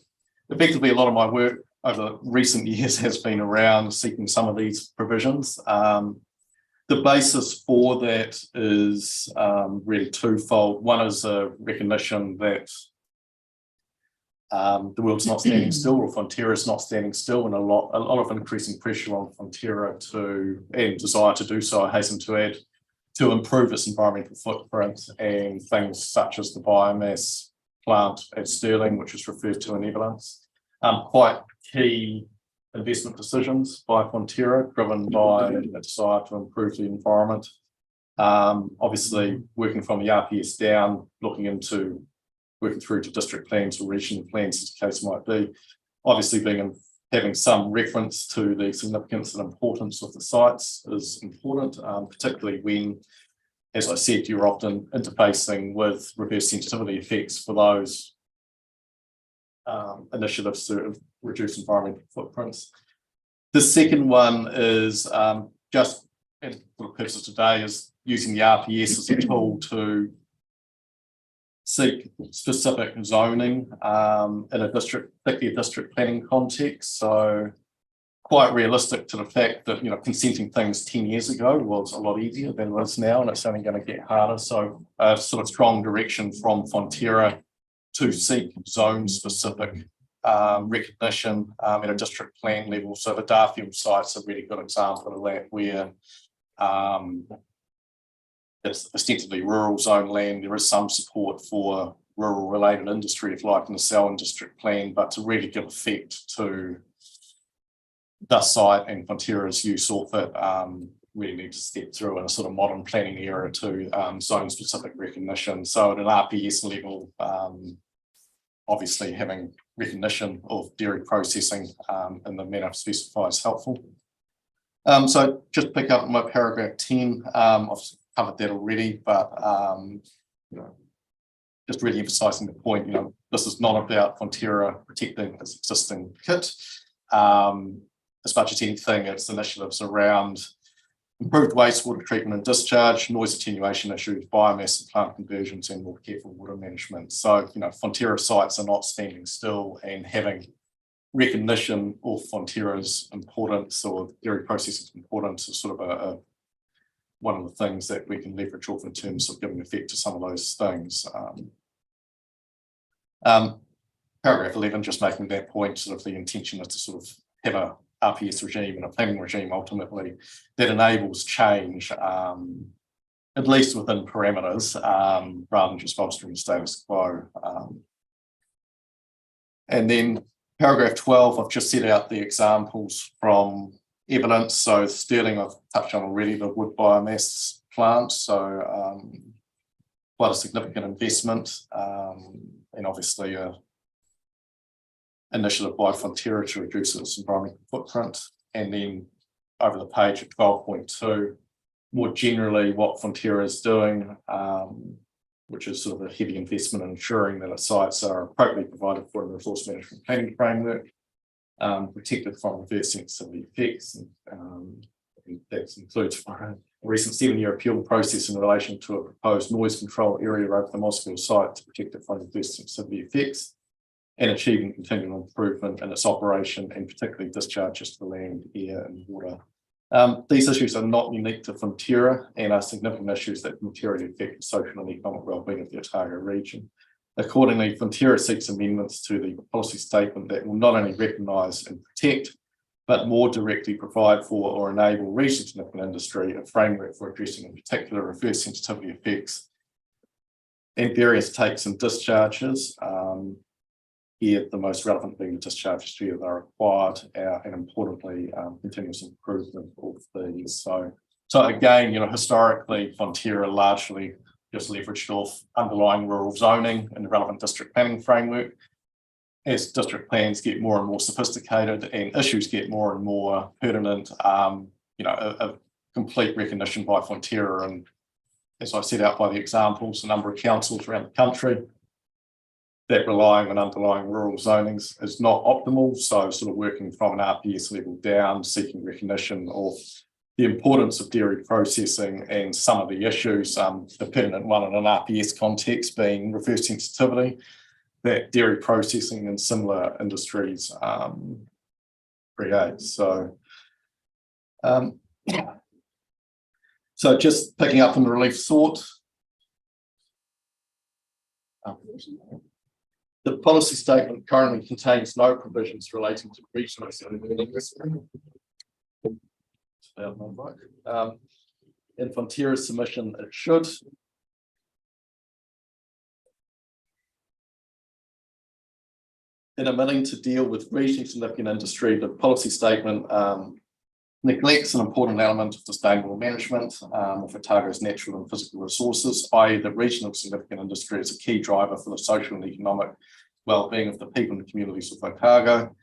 effectively, a lot of my work over recent years has been around seeking some of these provisions. The basis for that is really twofold. One is a recognition that the world's not standing still, or Fonterra is not standing still, and a lot of increasing pressure on Fonterra to, and desire to do so, I hasten to add, to improve its environmental footprint, and things such as the biomass plant at Stirling, which is referred to in evidence. Quite key investment decisions by Fonterra, driven by a desire to improve the environment. Obviously, working from the RPS down, working through to district plans or regional plans, as the case might be. Obviously, having some reference to the significance and importance of the sites is important, particularly when, as I said, you're often interfacing with reverse sensitivity effects for those initiatives to reduce environmental footprints. The second one is just, and for the purposes today, is using the RPS as a tool to seek specific zoning in a district, particularly a district planning context. So quite realistic to the fact that, you know, consenting things 10 years ago was a lot easier than it is now, and it's only going to get harder. So a sort of strong direction from Fonterra to seek zone specific recognition at a district plan level. So the Darfield site's a really good example of that, where it's ostensibly rural zone land. There is some support for rural related industry, if you like, in the Selwyn district plan, but to really give effect to the site and Fonterra's use of it, really need to step through in a sort of modern planning era to zone specific recognition. So at an RPS level, obviously having recognition of dairy processing in the manner specified is helpful. So just pick up my paragraph 10. I've covered that already, but you know, just really emphasising the point. You know, this is not about Fonterra protecting its existing kit. As much as anything, it's initiatives around improved wastewater treatment and discharge, noise attenuation issues, biomass and plant conversions, and more careful water management. So, you know, Fonterra sites are not standing still, and having recognition of Fonterra's importance or dairy processing's importance is sort of one of the things that we can leverage off in terms of giving effect to some of those things. Paragraph 11, just making that point, sort of the intention is to sort of have a RPS regime and a planning regime ultimately that enables change, at least within parameters, rather than just bolstering the status quo. And then paragraph 12, I've just set out the examples from evidence. So Stirling, I've touched on already, the wood biomass plant. So quite a significant investment, and obviously a initiative by Fonterra to reduce its environmental footprint. And then over the page at 12.2, more generally what Fonterra is doing, which is sort of a heavy investment in ensuring that its sites are appropriately provided for in the resource management planning framework, protected from reverse sensitivity effects. And that includes a recent 7-year appeal process in relation to a proposed noise control area over the Mosgiel site to protect it from reverse sensitivity effects, and achieving continual improvement in its operation, and particularly discharges to the land, air and water. These issues are not unique to Fonterra and are significant issues that materially affect the social and economic wellbeing of the Otago region. Accordingly, Fonterra seeks amendments to the policy statement that will not only recognise and protect, but more directly provide for or enable regional significant industry a framework for addressing in particular reverse sensitivity effects and various takes and discharges. Here, the most relevant being the discharges that are required, and importantly, continuous improvement of these. So again, you know, historically, Fonterra largely just leveraged off underlying rural zoning and the relevant district planning framework. As district plans get more and more sophisticated and issues get more and more pertinent, you know, a complete recognition by Fonterra, and as I set out by the examples, a number of councils around the country, that relying on underlying rural zonings is not optimal. So sort of working from an RPS level down, seeking recognition of the importance of dairy processing and some of the issues, the pertinent one in an RPS context being reverse sensitivity, that dairy processing and similar industries create. So, so just picking up from the relief sought. The policy statement currently contains no provisions relating to regional in Fonterra's submission, it should. In omitting to deal with regionally significant industry, the policy statement neglects an important element of sustainable management of Otago's natural and physical resources, i.e. that regional significant industry is a key driver for the social and economic well-being of the people and communities of Otago.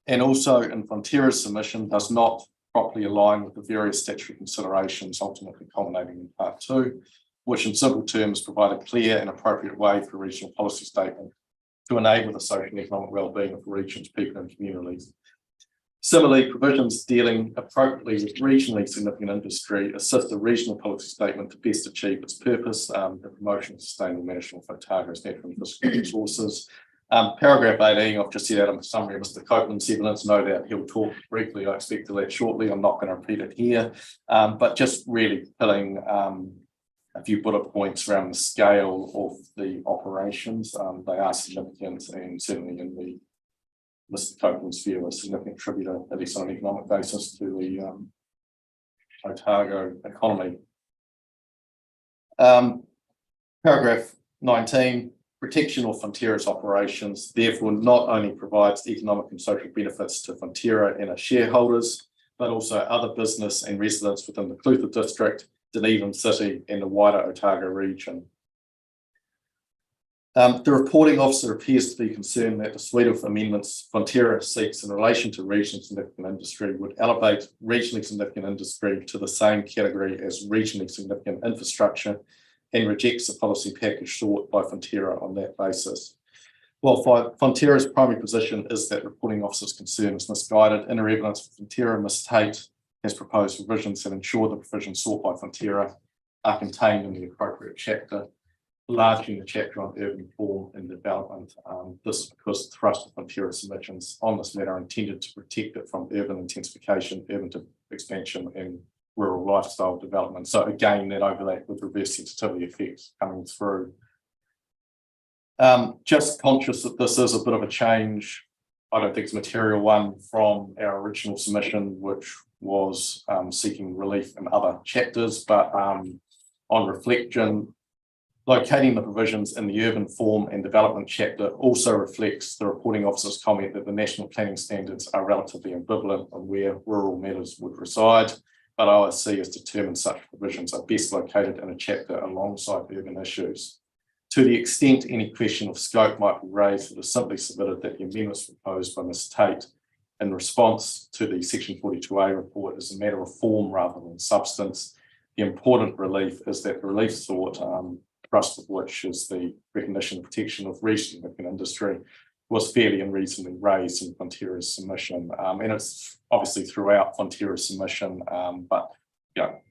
And also in Fonterra's submission does not properly align with the various statutory considerations ultimately culminating in part 2, which in simple terms provide a clear and appropriate way for a regional policy statement to enable the social and economic well-being of the region's people and communities. Similarly, provisions dealing appropriately with regionally significant industry assist the regional policy statement to best achieve its purpose, the promotion of sustainable management of Otago's natural and physical resources. Paragraph 18, I've just set out a summary of Mr. Copeland's evidence. No doubt he'll talk briefly, I expect, to that shortly. I'm not going to repeat it here, but just really pulling a few bullet points around the scale of the operations. They are significant, and certainly in the Mr. Copeland's view, a significant contributor, at least on an economic basis, to the Otago economy. Paragraph 19, protection of Fonterra's operations, therefore not only provides economic and social benefits to Fonterra and its shareholders, but also other business and residents within the Clutha district, Dunedin City and the wider Otago region. The reporting officer appears to be concerned that the suite of amendments Fonterra seeks in relation to regionally significant industry would elevate regionally significant industry to the same category as regionally significant infrastructure and rejects the policy package sought by Fonterra on that basis. While Fonterra's primary position is that reporting officer's concern is misguided, inner evidence for Fonterra Ms. Tate has proposed revisions that ensure the provisions sought by Fonterra are contained in the appropriate chapter, largely in the chapter on urban form and development. This is because the thrust of Fonterra's submissions on this matter are intended to protect it from urban intensification, urban expansion and rural lifestyle development. So again, that overlap with reverse sensitivity effects coming through. Just conscious that this is a bit of a change. I don't think it's a material one from our original submission, which was seeking relief in other chapters, but on reflection, locating the provisions in the urban form and development chapter also reflects the reporting officer's comment that the national planning standards are relatively ambivalent on where rural matters would reside, but OSC has determined such provisions are best located in a chapter alongside urban issues. To the extent any question of scope might be raised, it is simply submitted that the amendments proposed by Ms. Tate in response to the Section 42A report is a matter of form rather than substance. The important relief is that the relief sought, thrust of which is the recognition and protection of regionally significant industry, was fairly and reasonably raised in Fonterra's submission. And it's obviously throughout Fonterra's submission, but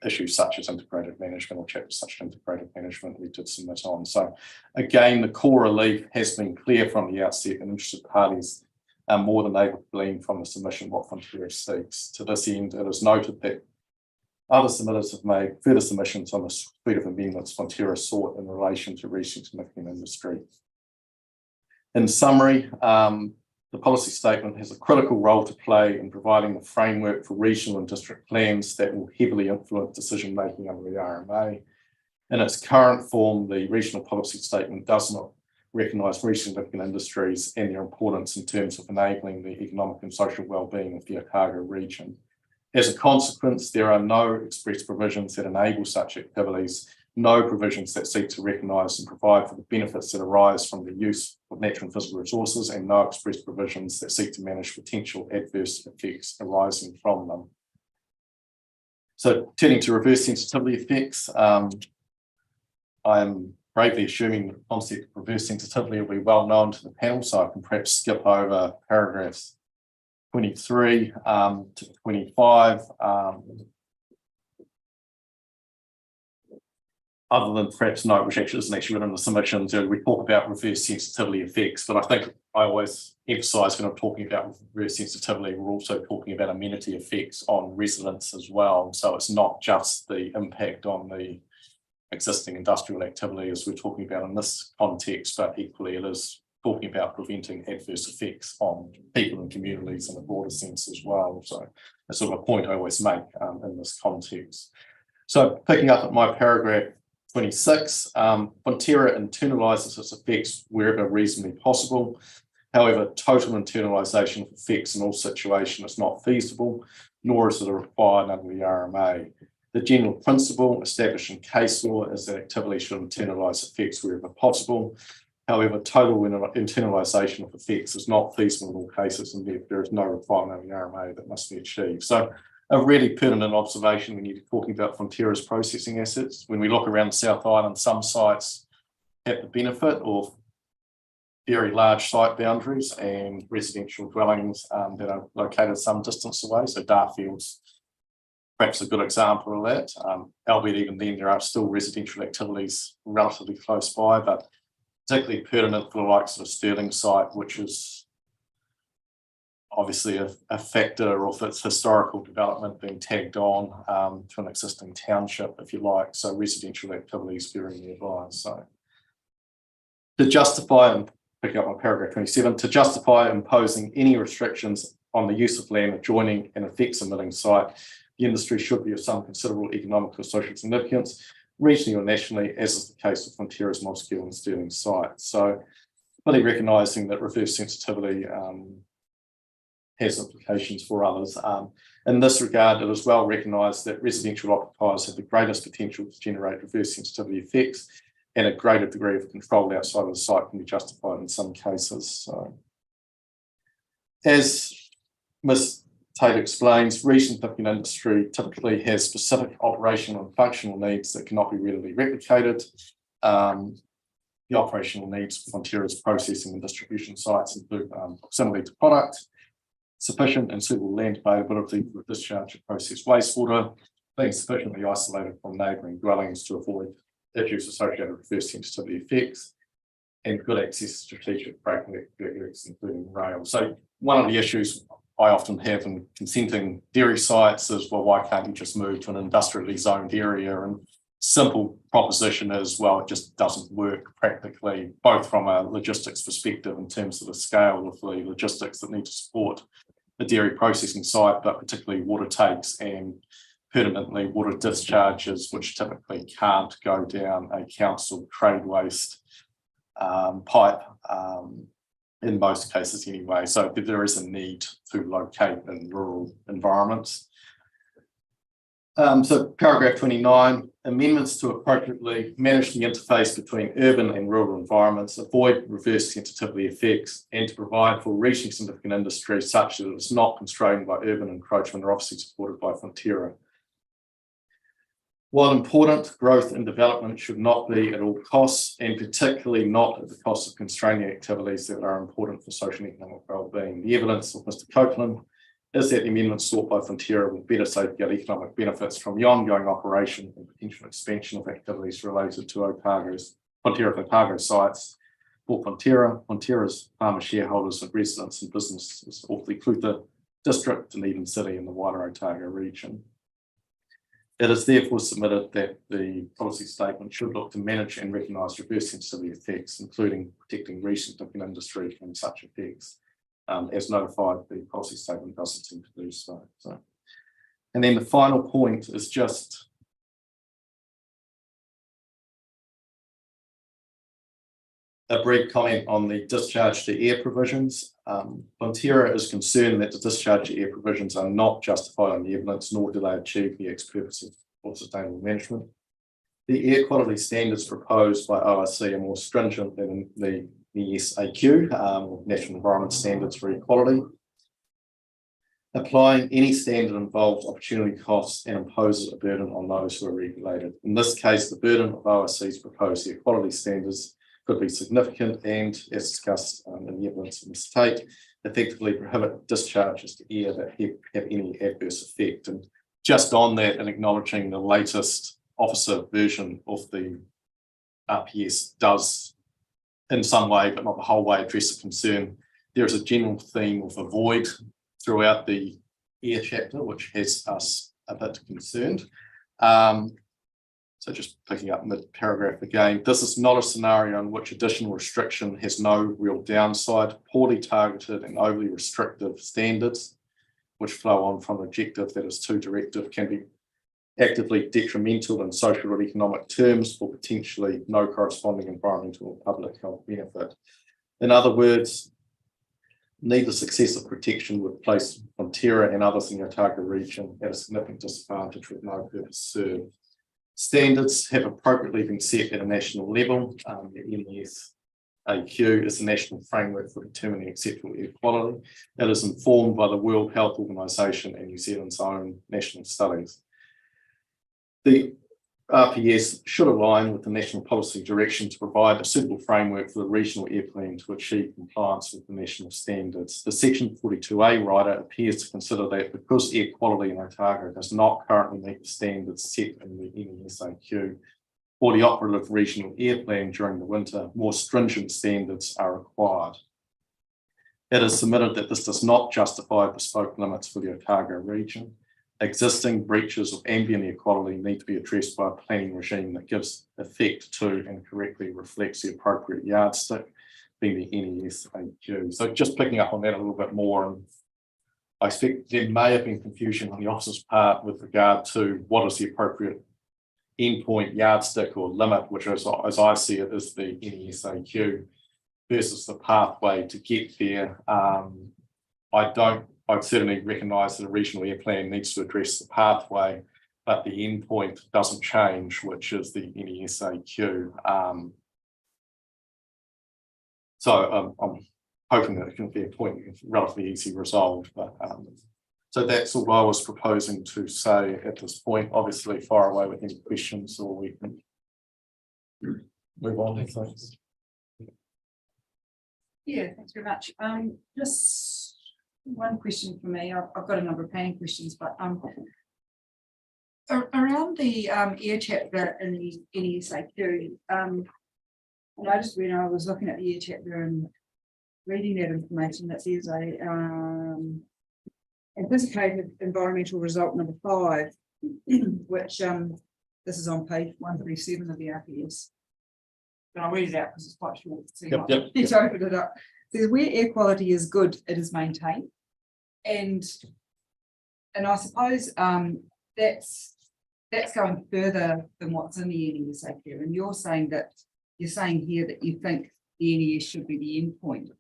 issues such as integrated management or chapters such as integrated management we did submit on. So again, the core relief has been clear from the outset, and interested parties are more than able to glean from the submission what Fonterra seeks. To this end, it is noted that other submitters have made further submissions on the suite of amendments Fonterra sought in relation to regionally significant industry. In summary, the policy statement has a critical role to play in providing the framework for regional and district plans that will heavily influence decision-making under the RMA. In its current form, the regional policy statement does not recognise regionally significant industries and their importance in terms of enabling the economic and social well-being of the Otago region. As a consequence, there are no express provisions that enable such activities, no provisions that seek to recognise and provide for the benefits that arise from the use of natural and physical resources, and no express provisions that seek to manage potential adverse effects arising from them. So turning to reverse sensitivity effects, I am bravely assuming the concept of reverse sensitivity will be well known to the panel, so I can perhaps skip over paragraphs 23 to 25. Other than perhaps note, which actually isn't actually written in the submissions, we talk about reverse sensitivity effects, but I think I always emphasise when I'm talking about reverse sensitivity, we're also talking about amenity effects on residents as well. So it's not just the impact on the existing industrial activity as we're talking about in this context, but equally it is talking about preventing adverse effects on people and communities in a broader sense as well. So that's sort of a point I always make in this context. So picking up at my paragraph 26, Fonterra internalises its effects wherever reasonably possible. However, total internalisation of effects in all situations is not feasible, nor is it required under the RMA. The general principle established in case law is that activity should internalise effects wherever possible. However, total internalisation of effects is not feasible in all cases, and there is no requirement in the RMA that must be achieved. So a really pertinent observation when you're talking about Fonterra's processing assets. When we look around the South Island, some sites have the benefit of very large site boundaries and residential dwellings that are located some distance away. So Darfield's perhaps a good example of that. Albeit even then there are still residential activities relatively close by, but particularly pertinent for the likes of a Stirling site, which is obviously a factor of its historical development being tagged on to an existing township, if you like. So residential activities very nearby. So to justify, and picking up on paragraph 27, to justify imposing any restrictions on the use of land adjoining an effects milling site, the industry should be of some considerable economic or social significance, regionally or nationally, as is the case with Fonterra's Mosgiel and Stirling sites. So fully recognising that reverse sensitivity has implications for others. In this regard, it is well recognised that residential occupiers have the greatest potential to generate reverse sensitivity effects, and a greater degree of control outside of the site can be justified in some cases. So, as Ms. Tate explains, regional significant industry typically has specific operational and functional needs that cannot be readily replicated. The operational needs for Fonterra's processing and distribution sites include proximity to product, sufficient and suitable land availability for discharge of processed wastewater, being sufficiently isolated from neighbouring dwellings to avoid issues associated with reverse sensitivity effects, and good access to strategic freight networks, including rail. So one of the issues I often have in consenting dairy sites is, well, why can't you just move to an industrially zoned area? And simple proposition is, well, it just doesn't work practically, both from a logistics perspective in terms of the scale of the logistics that need to support a dairy processing site, but particularly water takes and permanently water discharges, which typically can't go down a council trade waste pipe in most cases anyway. So there is a need to locate in rural environments. So paragraph 29, amendments to appropriately manage the interface between urban and rural environments, avoid reverse sensitivity effects, and to provide for regionally significant industry such that it is not constrained by urban encroachment are obviously supported by Fonterra. While important, growth and development should not be at all costs, and particularly not at the cost of constraining activities that are important for social and economic well-being. The evidence of Mr. Copeland is that the amendments sought by Fonterra will better safeguard economic benefits from the ongoing operation and potential expansion of activities related to Fonterra Otago sites for Fonterra's farmer shareholders and residents and businesses of the Clutha district and even city in the wider Otago region. It is therefore submitted that the policy statement should look to manage and recognise reverse sensitivity effects, including protecting regional industry from such effects. As notified, the policy statement doesn't seem to do so. And then the final point is just a brief comment on the discharge to air provisions. Fonterra is concerned that the discharge to air provisions are not justified on the evidence, nor do they achieve the ex-purpose of sustainable management. The air quality standards proposed by ORC are more stringent than the SAQ, National Environment Standards for Air Quality. Applying any standard involves opportunity costs and imposes a burden on those who are regulated. In this case, the burden of ORC's proposed air quality standards could be significant and, as discussed in the evidence of Ms. Tate, effectively prohibit discharges to air that have any adverse effect. And just on that, and acknowledging the latest officer version of the RPS does in some way, but not the whole way, address the concern, there is a general theme of avoid throughout the air chapter, which has us a bit concerned. So just picking up mid-paragraph again, this is not a scenario in which additional restriction has no real downside. Poorly targeted and overly restrictive standards, which flow on from an objective that is too directive, can be actively detrimental in social and economic terms for potentially no corresponding environmental or public health benefit. In other words, needless excessive protection would place Fonterra and others in the Otago region at a significant disadvantage with no purpose served. Standards have appropriately been set at a national level. The NESAQ is the national framework for determining acceptable air quality. It is informed by the World Health Organization and New Zealand's own national studies. The RPS should align with the national policy direction to provide a suitable framework for the regional air plan to achieve compliance with the national standards. The section 42A rider appears to consider that because air quality in Otago does not currently meet the standards set in the NESAQ or the operative regional air plan during the winter, more stringent standards are required. It is submitted that this does not justify bespoke limits for the Otago region. Existing breaches of ambient air quality need to be addressed by a planning regime that gives effect to and correctly reflects the appropriate yardstick, being the NESAQ. So just picking up on that a little bit more, and I expect there may have been confusion on the officer's part with regard to what is the appropriate endpoint yardstick or limit, which as I see it is the NESAQ versus the pathway to get there. I'd certainly recognise that a regional air plan needs to address the pathway, but the endpoint doesn't change, which is the NESAQ. So I'm hoping that it can be a point relatively easy resolved. But so that's all I was proposing to say at this point. Obviously, fire away with any questions, or we can move on to things. Yeah, thanks very much. Just one question for me. I've got a number of planning questions, but around the air chapter in the NESAQ, I noticed when I was looking at the air chapter and reading that information that there's a anticipated environmental result number 5, which this is on page 137 of the RPS. But I'll read it out because it's quite short. So you open it up. It says where air quality is good, it is maintained. And I suppose that's going further than what's in the NESAQ. And you're saying here that you think the NES should be the endpoint.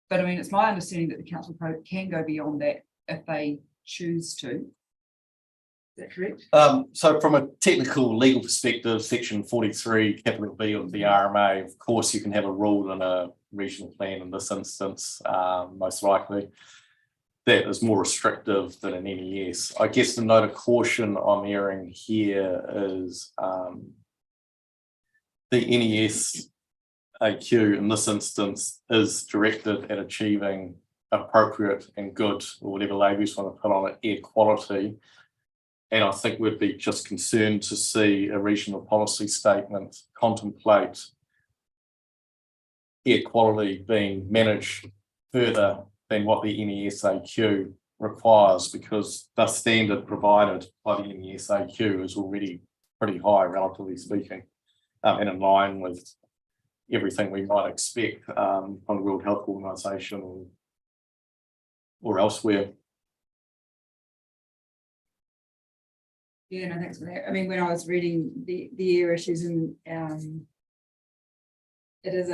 But I mean, it's my understanding that the council code can go beyond that if they choose to. Is that correct? So from a technical legal perspective, section 43, capital B of the RMA, of course, you can have a rule in a regional plan in this instance, most likely. That is more restrictive than an NES. I guess the note of caution I'm hearing here is the NESAQ in this instance is directed at achieving appropriate and good, or whatever labels you want to put on it, air quality. And I think we'd be just concerned to see a regional policy statement contemplate air quality being managed further than what the NESAQ requires, because the standard provided by the NESAQ is already pretty high, relatively speaking, and in line with everything we might expect from the World Health Organization or elsewhere. Yeah, no, thanks for that. I mean, when I was reading the air issues, and it is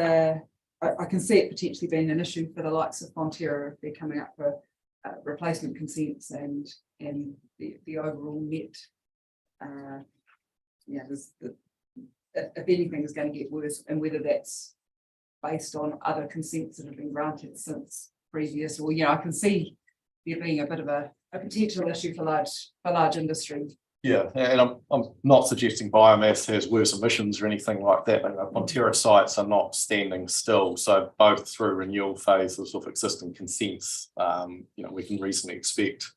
I can see it potentially being an issue for the likes of Fonterra if they're coming up for replacement consents and the overall net. If anything is going to get worse, and whether that's based on other consents that have been granted since previous, or I can see there being a bit of a potential issue for large industry. Yeah, and I'm not suggesting biomass has worse emissions or anything like that. Fonterra sites are not standing still, so both through renewal phases of existing consents, we can reasonably expect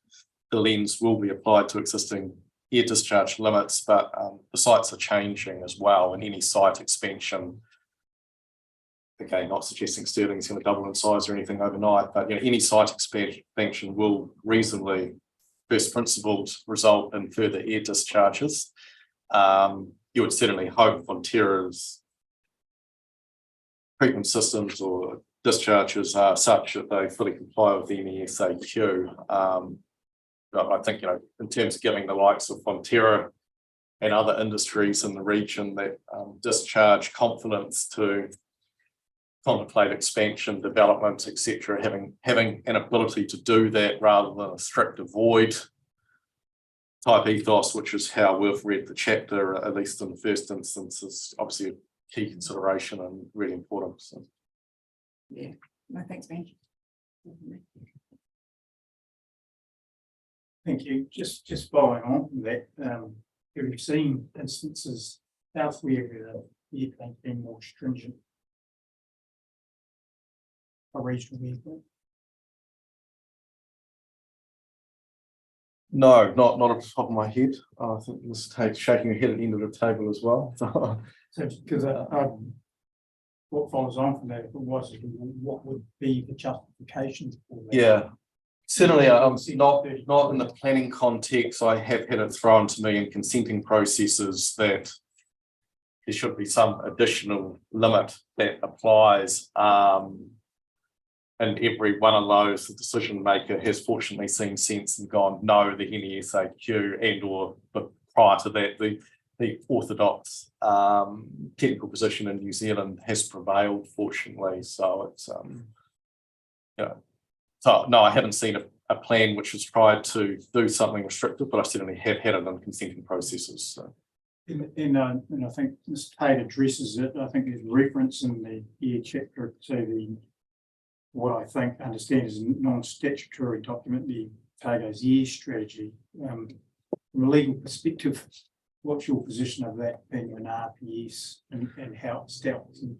the lens will be applied to existing air discharge limits, but the sites are changing as well, and any site expansion, okay, not suggesting Stirling's going to double in size or anything overnight, but any site expansion will reasonably, first principles, result in further air discharges. You would certainly hope Fonterra's treatment systems or discharges are such that they fully comply with the NESAQ. But I think, in terms of giving the likes of Fonterra and other industries in the region that discharge confidence to contemplate expansion, development, etc., having an ability to do that rather than a strict avoid type ethos, which is how we've read the chapter, at least in the first instance, is obviously a key consideration and really important. So. Yeah, no, thanks, Ben. Thank you. Just following on from that, have you seen instances elsewhere where the airplane's been more stringent? A regional airport? No, not off the top of my head. I think Ms. Tate's shaking her head at the end of the table as well. So, because what follows on from that, if it was, what would be the justifications for that? Yeah, certainly, not in the planning context. I have had it thrown to me in consenting processes that there should be some additional limit that applies. And every one of those, the decision maker has fortunately seen sense and gone, no, the NESAQ and or, but prior to that, the orthodox technical position in New Zealand has prevailed, fortunately. So it's, so no, I haven't seen a plan which has tried to do something restrictive, but I certainly have had it in consenting processes. So. And I think Mr. Tate addresses it. I think there's reference in the year chapter to the what I think understand is a non-statutory document, the Otago's year strategy. From a legal perspective, what's your position of that being an RPS and how it's dealt with?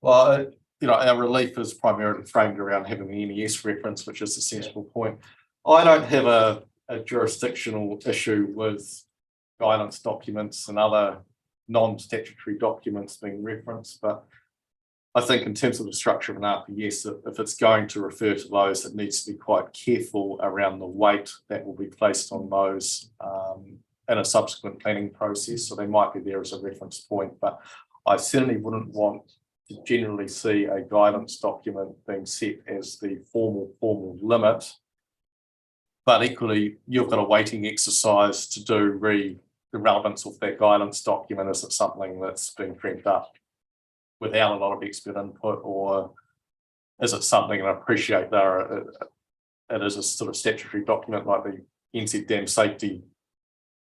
Well, our relief is primarily framed around having the NES reference, which is a sensible point. I don't have a jurisdictional issue with guidance documents and other non-statutory documents being referenced, but I think in terms of the structure of an RPS, if it's going to refer to those, it needs to be quite careful around the weight that will be placed on those in a subsequent planning process. So they might be there as a reference point, but I certainly wouldn't want to generally see a guidance document being set as the formal limit. But equally, you've got a weighting exercise to do the relevance of that guidance document. Is it something that's been dreamt up without a lot of expert input, or is it something, and I appreciate there it is a sort of statutory document like the NZ Dam Safety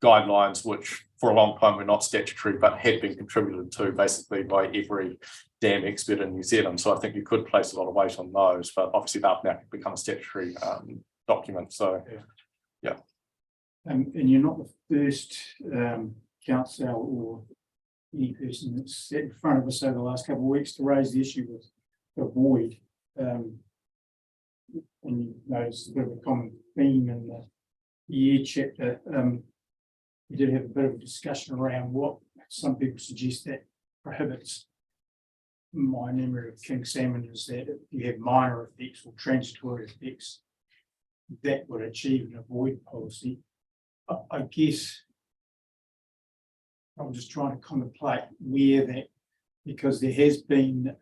Guidelines, which for a long time were not statutory but had been contributed to basically by every dam expert in New Zealand. So I think you could place a lot of weight on those, but obviously they've now become a statutory document. So yeah. And you're not the first council or any person that's sat in front of us over the last couple of weeks to raise the issue with the void. And you notice a bit of a common theme in the year chapter. We did have a bit of a discussion around what some people suggest that prohibits. My memory of King Salmon is that if you have minor effects or transitory effects, that would achieve an avoid policy. I guess I'm just trying to contemplate where that, because there has been,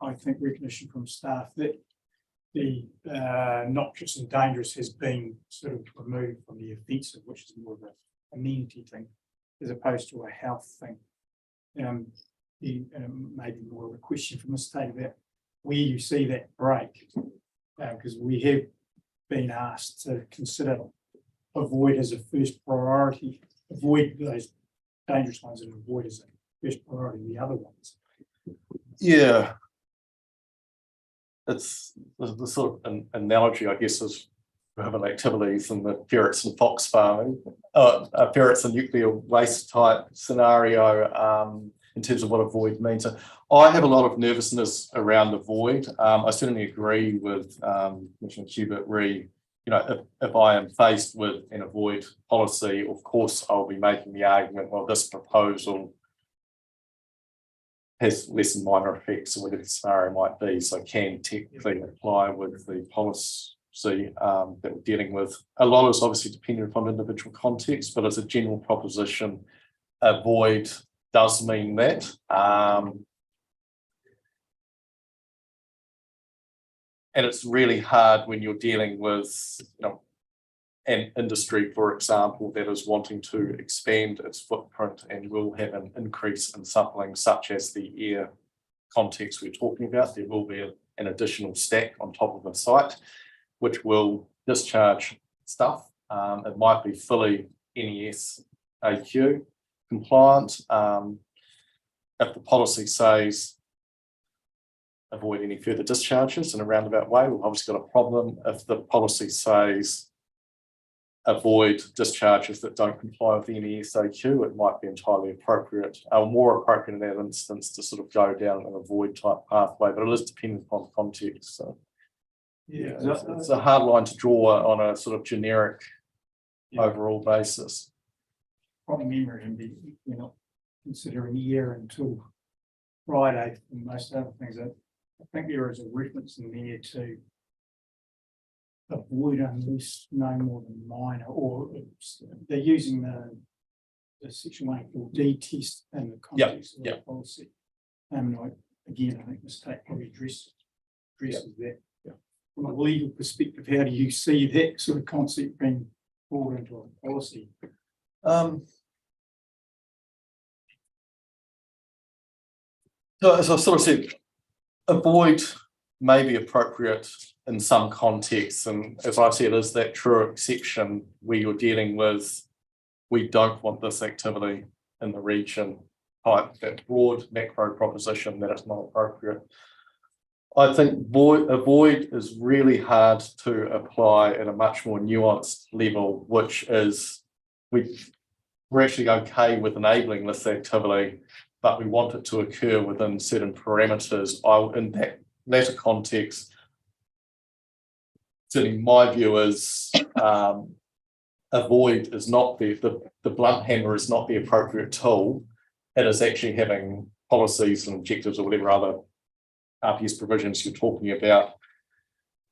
I think, recognition from staff that the noxious and dangerous has been sort of removed from the offensive, which is more of an amenity thing, as opposed to a health thing. Maybe more of a question for Ms. Tate about where you see that break, because we have been asked to consider avoid as a first priority, avoid those dangerous ones and avoid as a first priority the other ones. Yeah, it's the sort of an analogy, I guess, is urban activities and the ferrets and fox farming, ferrets and nuclear waste type scenario in terms of what a void means. So I have a lot of nervousness around the void. I certainly agree with Commissioner Hubert. If I am faced with an avoid policy, of course, I'll be making the argument, well, this proposal has less than minor effects, or whatever the scenario might be, so can technically apply with the policy that we're dealing with. A lot is obviously dependent upon individual context, but as a general proposition, avoid does mean that. And it's really hard when you're dealing with, an industry, for example, that is wanting to expand its footprint and will have an increase in something such as the air context we're talking about. There will be an additional stack on top of a site, which will discharge stuff. It might be fully NESAQ compliant. If the policy says avoid any further discharges in a roundabout way, we've obviously got a problem. If the policy says avoid discharges that don't comply with any SAQ, it might be entirely appropriate, or more appropriate in that instance to sort of go down an avoid type pathway, but it is dependent upon context. So Yeah, it's a hard line to draw on a sort of generic overall basis. from memory, and we're not considering a year until Friday for most other things. I think there is a reference in there to avoid unless no more than minor, or they're using the section 184D test in the context of the policy. Again, I think the state probably addresses that. From a legal perspective, how do you see that sort of concept being brought into a policy? So as I sort of said, avoid may be appropriate in some contexts, and as I said, is that true exception where you're dealing with, we don't want this activity in the region, type that broad macro proposition that it's not appropriate. I think avoid is really hard to apply at a much more nuanced level, which is we're actually okay with enabling this activity, but we want it to occur within certain parameters. In that latter context, certainly my view is avoid is not the blunt hammer is not the appropriate tool. It is actually having policies and objectives or whatever other RPS provisions you're talking about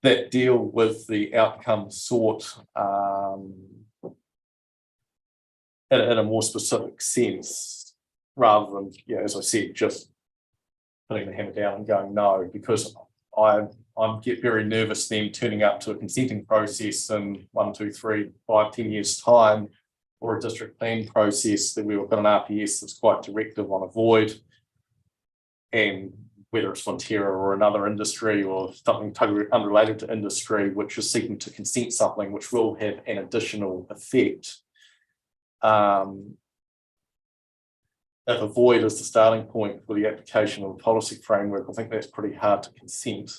that deal with the outcome sought in a more specific sense, rather than, as I said, just putting the hammer down and going no, because I get very nervous then turning up to a consenting process in 1, 2, 3, 5, 10 years time, or a district plan process that we've got an RPS that's quite directive on avoid, and whether it's Fonterra or another industry or something totally unrelated to industry, which is seeking to consent something which will have an additional effect. If avoid is the starting point for the application of a policy framework, I think that's pretty hard to consent.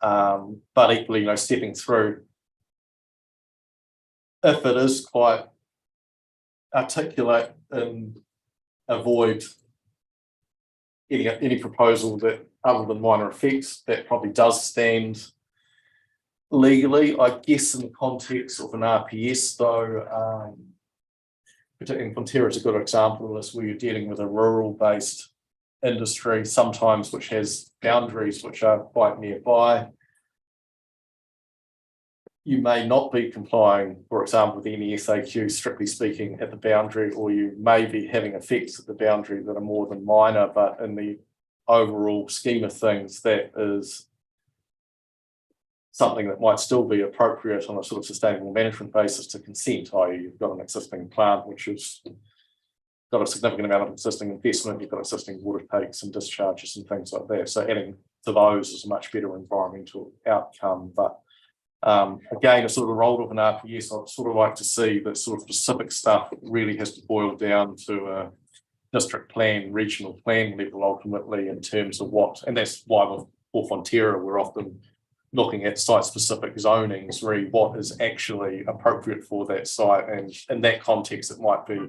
But equally, stepping through, if it is quite articulate and avoid any proposal that other than minor effects, that probably does stand legally. I guess in the context of an RPS though, particularly in Fonterra is a good example of this, where you're dealing with a rural-based industry, sometimes which has boundaries which are quite nearby. You may not be complying, for example, with any SAQ, strictly speaking, at the boundary, or you may be having effects at the boundary that are more than minor, but in the overall scheme of things, that is something that might still be appropriate on a sort of sustainable management basis to consent, i.e. you've got an existing plant which has got a significant amount of existing investment, you've got existing water takes and discharges and things like that. So adding to those is a much better environmental outcome. But again, a sort of role of an RPS, I'd sort of like to see that sort of specific stuff really has to boil down to a district plan, regional plan level ultimately, in terms of what, and that's why for Fonterra we're often looking at site-specific zonings, really what is actually appropriate for that site, and in that context it might be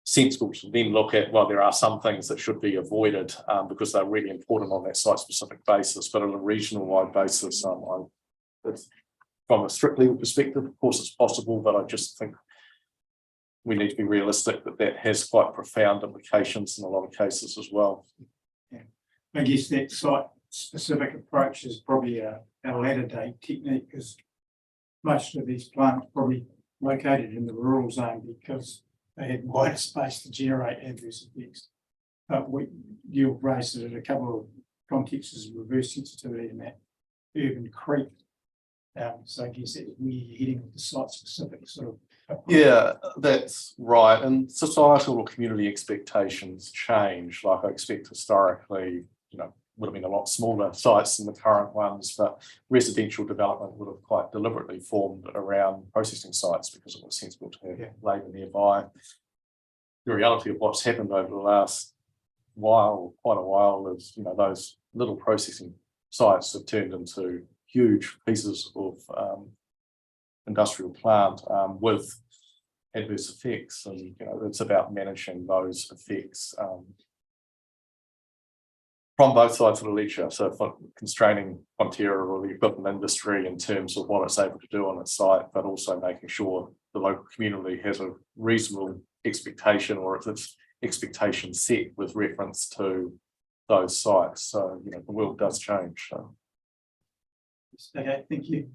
sensible to then look at, well, there are some things that should be avoided because they're really important on that site-specific basis, but on a regional-wide basis, from a strict legal perspective, of course it's possible, but I just think we need to be realistic that that has quite profound implications in a lot of cases as well. Yeah. I guess that site-specific approach is probably a latter date technique, because most of these plants probably located in the rural zone because they had wider space to generate adverse effects. But you've raised it in a couple of contexts, reverse sensitivity and that urban creep. So I guess that's where you're heading with the site-specific sort of approach. Yeah, that's right. And societal or community expectations change. Like I expect historically, would have been a lot smaller sites than the current ones, but residential development would have quite deliberately formed around processing sites because it was sensible to have labour nearby. The reality of what's happened over the last quite a while, is those little processing sites have turned into huge pieces of industrial plant with adverse effects, and it's about managing those effects from both sides of the ledger. So for constraining Fonterra or the equipment industry in terms of what it's able to do on its site, but also making sure the local community has a reasonable expectation, or its expectation set with reference to those sites. So the world does change. So. Okay, thank you.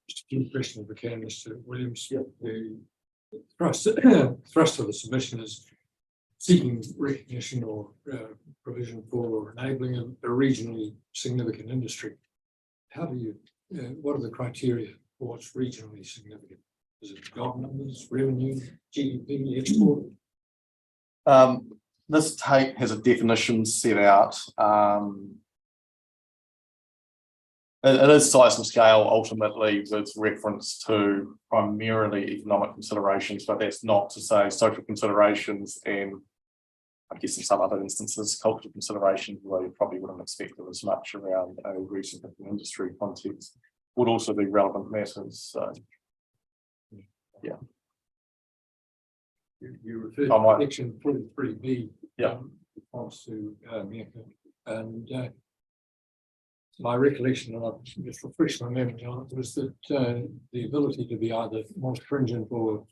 Just a few questions if I can, Mr. Williams. The thrust of the submission is seeking recognition or provision for enabling a regionally significant industry. How do you, what are the criteria for what's regionally significant? Is it job numbers, revenue, GDP, export? This tape has a definition set out. It is size and scale ultimately with reference to primarily economic considerations, but that's not to say social considerations and I guess in some other instances, cultural considerations, where you probably wouldn't expect it as much around a recent industry context, would also be relevant matters. So, yeah. You referred to section 43B, response to Miaka, and my recollection, and I've just refreshed my memory on it, was that the ability to be either more stringent or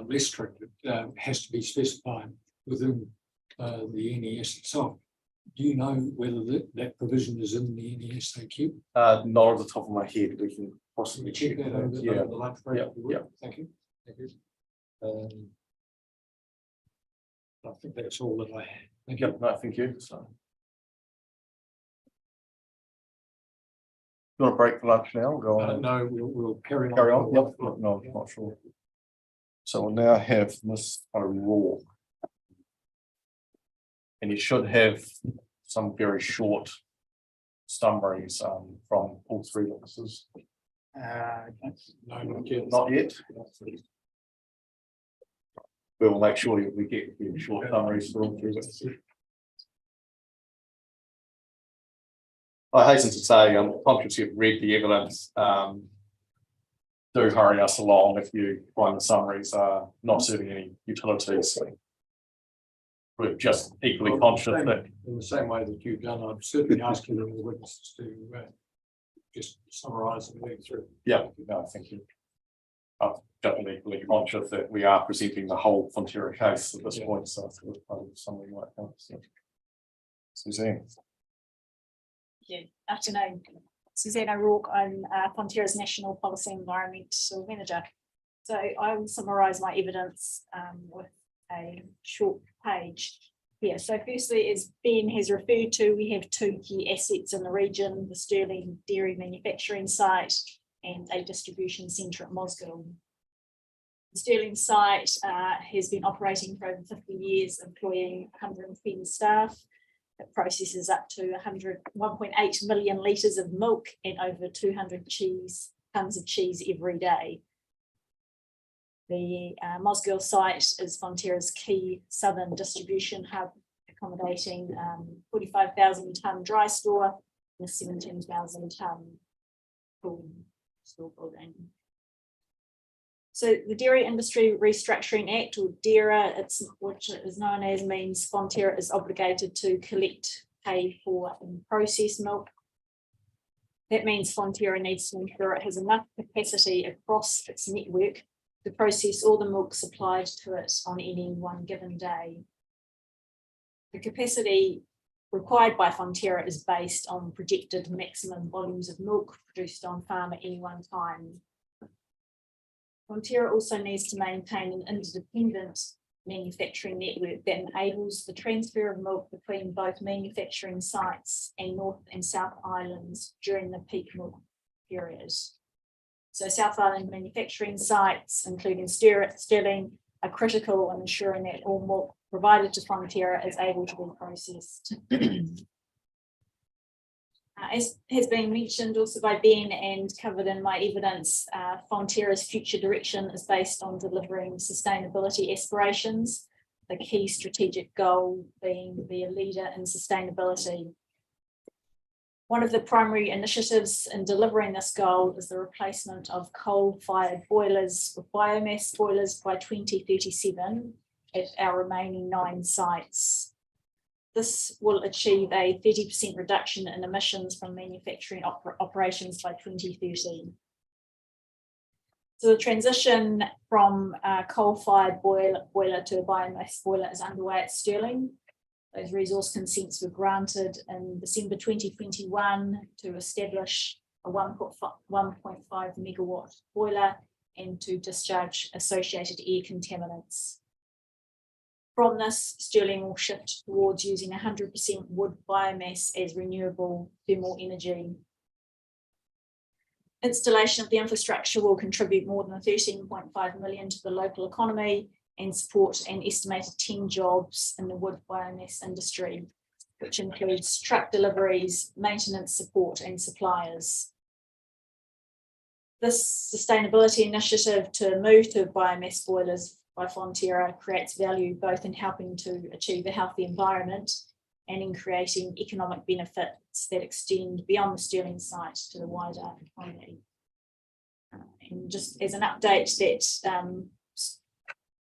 less stringent has to be specified within the NES itself. Do you know whether that provision is in the NES AQ? Not off the top of my head. We can possibly check that over over the lunch break. Yeah. Thank you. Thank you. I think that's all that I had. Thank you. No, thank you. So. You want to break for lunch now? Or go on? No, we'll carry on. Carry on. Yep. No, I'm not sure. So we'll now have Ms. Raw. And you should have some very short summaries from all three witnesses. No, not yet. Not yet. We will make sure that we get short summaries for all three witnesses. I hasten to say, I'm conscious you've read the evidence. Do hurry us along if you find the summaries are not serving any utilities. We're just equally conscious that in the same way that you've done, I'm certainly asking the witnesses to just summarise and move through. Yeah, no, thank you. I'm definitely equally conscious that we are presenting the whole Fonterra case at this point, so I thought something like that. So. Suzanne. Yeah, afternoon. Suzanne O'Rourke, I'm Fonterra's National Policy Environmental Manager. So I will summarise my evidence with a short page here. So firstly, as Ben has referred to, we have two key assets in the region, the Stirling dairy manufacturing site and a distribution centre at Mosgiel. The Stirling site has been operating for over 50 years, employing 110 staff. It processes up to 1.8 million litres of milk and over 200 tonnes of cheese every day. The Mosgiel site is Fonterra's key southern distribution hub, accommodating 45,000 tonne dry store and a 17,000 tonne pool store building. So the Dairy Industry Restructuring Act, or DIRA, which it is known as, means Fonterra is obligated to collect, pay for and process milk. That means Fonterra needs to ensure it has enough capacity across its network to process all the milk supplied to it on any one given day. The capacity required by Fonterra is based on projected maximum volumes of milk produced on farm at any one time. Fonterra also needs to maintain an independent manufacturing network that enables the transfer of milk between both manufacturing sites and North and South Islands during the peak milk period. So South Island manufacturing sites, including Stirling, are critical in ensuring that all milk provided to Fonterra is able to be processed. As has been mentioned also by Ben and covered in my evidence, Fonterra's future direction is based on delivering sustainability aspirations, the key strategic goal being to be a leader in sustainability. One of the primary initiatives in delivering this goal is the replacement of coal-fired boilers with biomass boilers by 2037 at our remaining 9 sites. This will achieve a 30% reduction in emissions from manufacturing operations by 2030. So the transition from a coal-fired boiler to a biomass boiler is underway at Stirling. Those resource consents were granted in December 2021 to establish a 1.5 megawatt boiler and to discharge associated air contaminants. From this, Stirling will shift towards using 100% wood biomass as renewable thermal energy. Installation of the infrastructure will contribute more than 13.5 million to the local economy and support an estimated 10 jobs in the wood biomass industry, which includes truck deliveries, maintenance support and suppliers. This sustainability initiative to move to biomass boilers by Fonterra creates value both in helping to achieve a healthy environment and in creating economic benefits that extend beyond the Stirling site to the wider economy. And just as an update,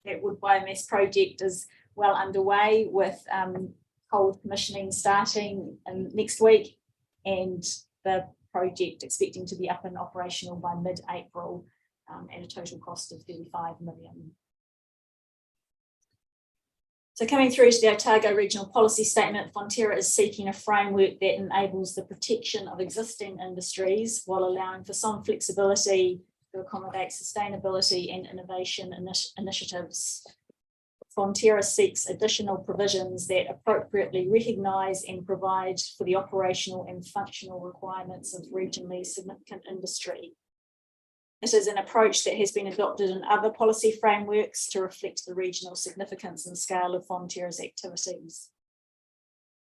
that wood biomass project is well underway with cold commissioning starting next week, and the project expecting to be up and operational by mid-April at a total cost of 35 million. So coming through to the Otago Regional Policy Statement, Fonterra is seeking a framework that enables the protection of existing industries while allowing for some flexibility to accommodate sustainability and innovation initiatives. Fonterra seeks additional provisions that appropriately recognise and provide for the operational and functional requirements of regionally significant industry. It is an approach that has been adopted in other policy frameworks to reflect the regional significance and scale of Fonterra's activities.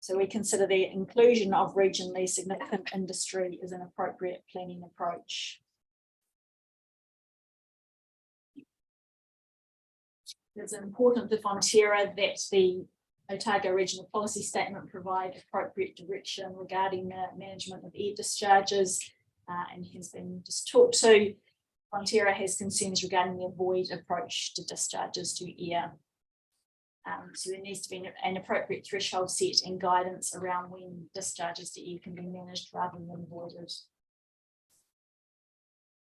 So we consider the inclusion of regionally significant industry as an appropriate planning approach. It's important for Fonterra that the Otago Regional Policy Statement provide appropriate direction regarding the management of air discharges and has been just talked to. Fonterra has concerns regarding the avoid approach to discharges to air. So there needs to be an appropriate threshold set and guidance around when discharges to air can be managed rather than avoided.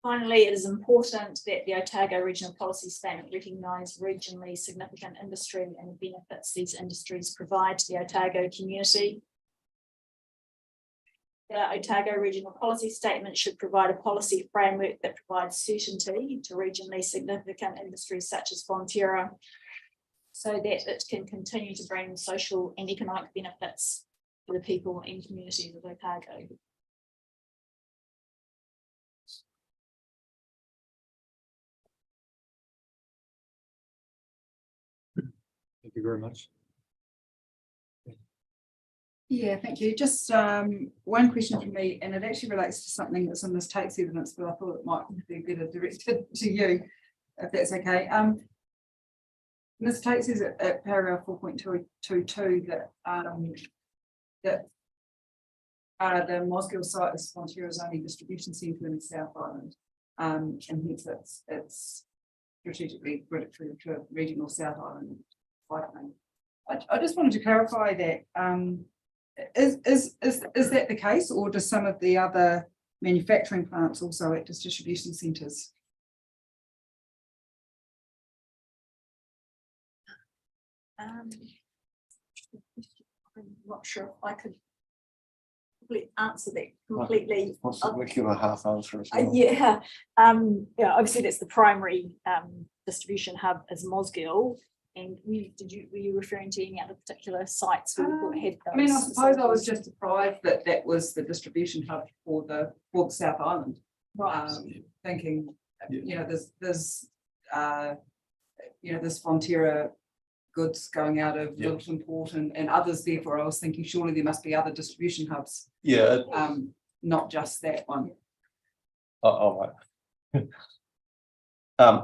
Finally, it is important that the Otago Regional Policy Statement recognise regionally significant industry and the benefits these industries provide to the Otago community. The Otago Regional Policy Statement should provide a policy framework that provides certainty to regionally significant industries such as Fonterra, so that it can continue to bring social and economic benefits for the people and communities of Otago. Thank you very much. Yeah, thank you. Just one question from me, and it actually relates to something that's in this takes evidence, but I thought it might be better directed to you, if that's okay. This takes says at paragraph 4.222 that the Mosgiel site is Fonterra's only distribution centre in the South Island, and hence it's strategically critical to regional South Island. I just wanted to clarify that. Is that the case, or do some of the other manufacturing plants also act as distribution centres? I'm not sure if I could answer that completely. Possibly give a half answer as well. Yeah, obviously that's the primary distribution hub as Mosgiel. And were you referring to any other particular sites where we had those? I mean, I suppose I was just surprised that that was the distribution hub for the South Island. Right. Thinking, there's Fonterra goods going out of Littleton Port and others. Therefore, I was thinking surely there must be other distribution hubs. Yeah. Not just that one.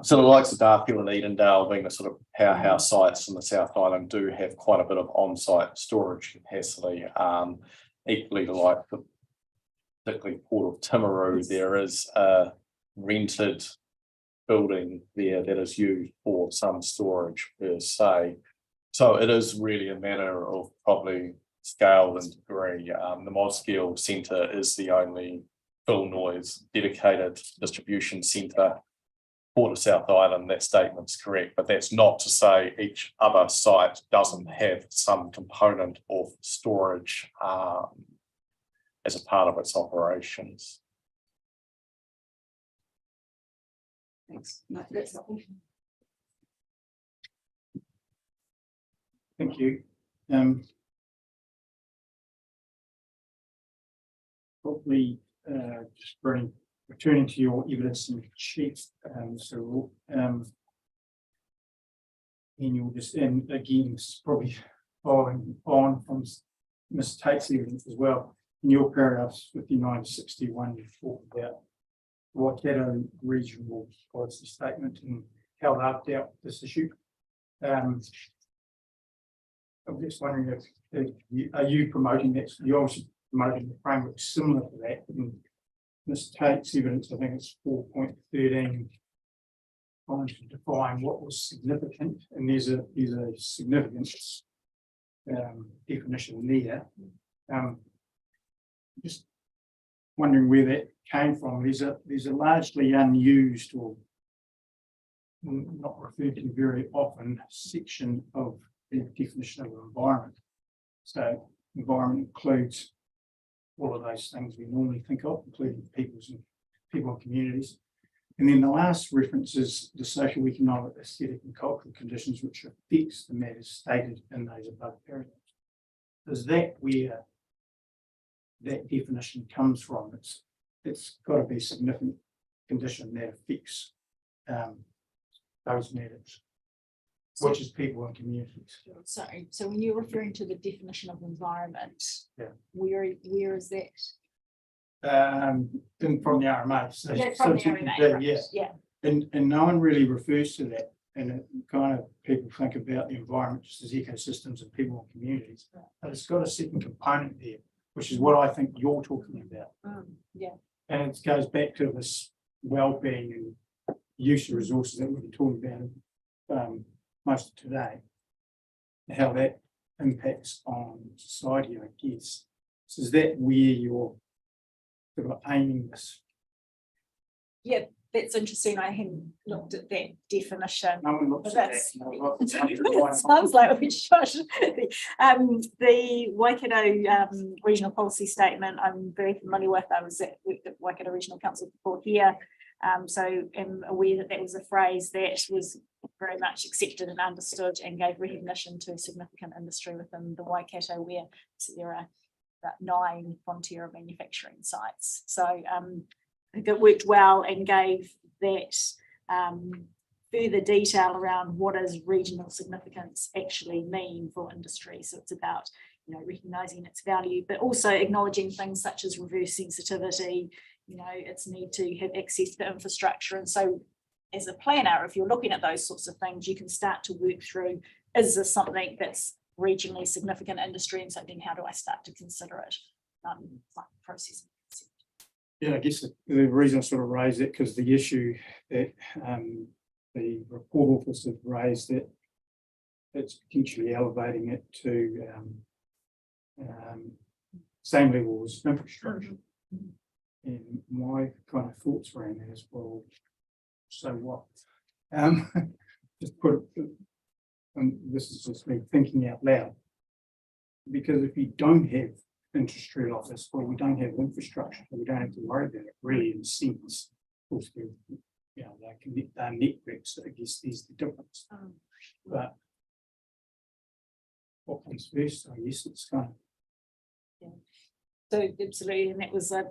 So the likes of Darfield and Edendale being the sort of powerhouse sites in the South Island do have quite a bit of on-site storage capacity. Equally, the like of particularly Port of Timaru, there is a rented building there that is used for some storage per se. So it is really a matter of probably scale and degree. The Mosgiel Centre is the only full noise dedicated distribution centre. Port of South Island, that statement's correct, but that's not to say each other site doesn't have some component of storage as a part of its operations. Thanks. No, that's helpful. Thank you. Probably just returning to your evidence in chief, and you'll just, and again, this is probably following on from Ms. Tate's evidence as well. In your paragraphs 59 to 61, you talk about Waikato regional policy statement and how they've dealt with this issue. I'm just wondering if are you promoting that? You're obviously promoting the framework similar to that. And Ms. Tate's evidence, I think it's 4.13, trying to define what was significant, and there's a significance definition there. Just wondering where that came from. There's a largely unused or not referred to very often section of the definition of environment. So environment includes all of those things we normally think of, including people and communities. And then the last reference is the social, economic, aesthetic and cultural conditions which affects the matters stated in those above paragraphs. Is that where that definition comes from? It's got to be a significant condition that affects those matters, which is people and communities. Sorry, so when you're referring to the definition of environment, Yeah. where is that? From the RMA. So, That's from the RMA, right, yeah. yeah. And no one really refers to that. And it kind of people think about the environment just as ecosystems and people and communities. But it's got a second component there, which is what I think you're talking about. Yeah. And it goes back to this well-being and use of resources that we've been talking about most of today, how that impacts on society, I guess. So is that where you're sort of aiming this? Yeah, that's interesting. I hadn't looked at that definition. No one looks at that. It sounds like we should. The Waikato regional policy statement I'm very familiar with. I was at the Waikato Regional Council before here. So I'm aware that was a phrase that was very much accepted and understood and gave recognition to significant industry within the Waikato, where there are about 9 frontier manufacturing sites. So I think it worked well and gave that further detail around what does regional significance actually mean for industry. So it's about, recognising its value, but also acknowledging things such as reverse sensitivity, its need to have access to infrastructure. And so as a planner, if you're looking at those sorts of things, you can start to work through, is this something that's regionally significant industry? And so then how do I start to consider it? Like processing. Yeah, I guess the reason I sort of raised it, because the issue that the report office have raised, that it's potentially elevating it to same level as infrastructure. And my kind of thoughts around that is, well, so what? Just put it, and this is just me thinking out loud, because if you don't have industrial office, well, we don't have infrastructure, we don't have to worry about it really in a sense. Of course, they connect their networks, so I guess there's the difference. But what comes first, I guess it's kind of. Yeah. So absolutely, and that was a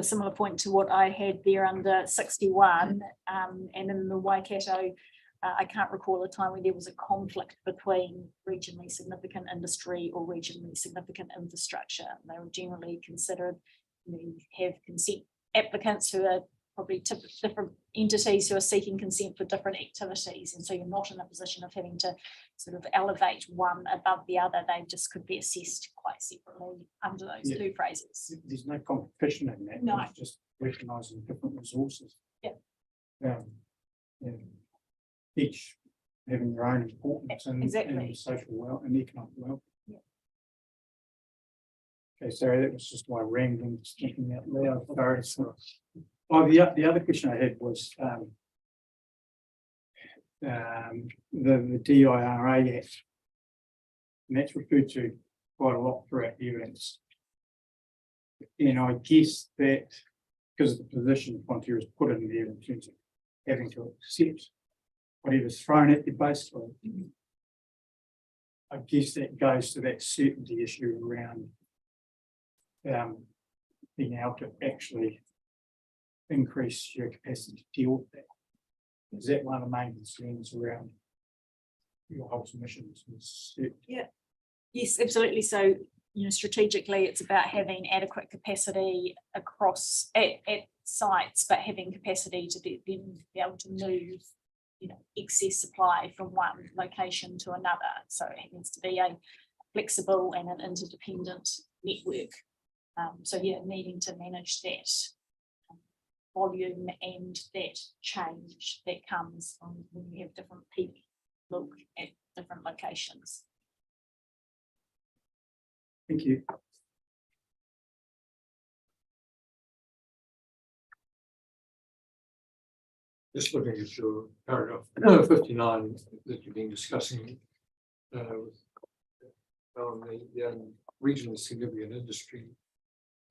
similar point to what I had there under 61, and in the Waikato, I can't recall a time where there was a conflict between regionally significant industry or regionally significant infrastructure. They were generally considered, you have consent applicants who are probably different entities who are seeking consent for different activities. And so you're not in a position of having to sort of elevate one above the other. They just could be assessed quite separately under those two phrases. There's no competition in that. No. It's just recognising different resources. Yeah. Each having their own importance and social and economic well. Yeah. Okay, sorry, that was just my rambling, just thinking out loud. Sorry. Oh, the other question I had was the DIRA Act. And that's referred to quite a lot throughout the evidence. And I guess that because of the position Fonterra has put in there in terms of having to accept whatever's thrown at you basically, I guess that goes to that certainty issue around being able to actually increase your capacity to deal with that. Is that one of the main concerns around your whole submissions? Yeah. Yes, absolutely. So, strategically, it's about having adequate capacity across at sites, but having capacity to be able to move, excess supply from one location to another. So it needs to be a flexible and an interdependent network. Needing to manage that volume and that change that comes when you have different people look at different locations. Thank you. Just looking at your paragraph 59 that you've been discussing with the regionally significant industry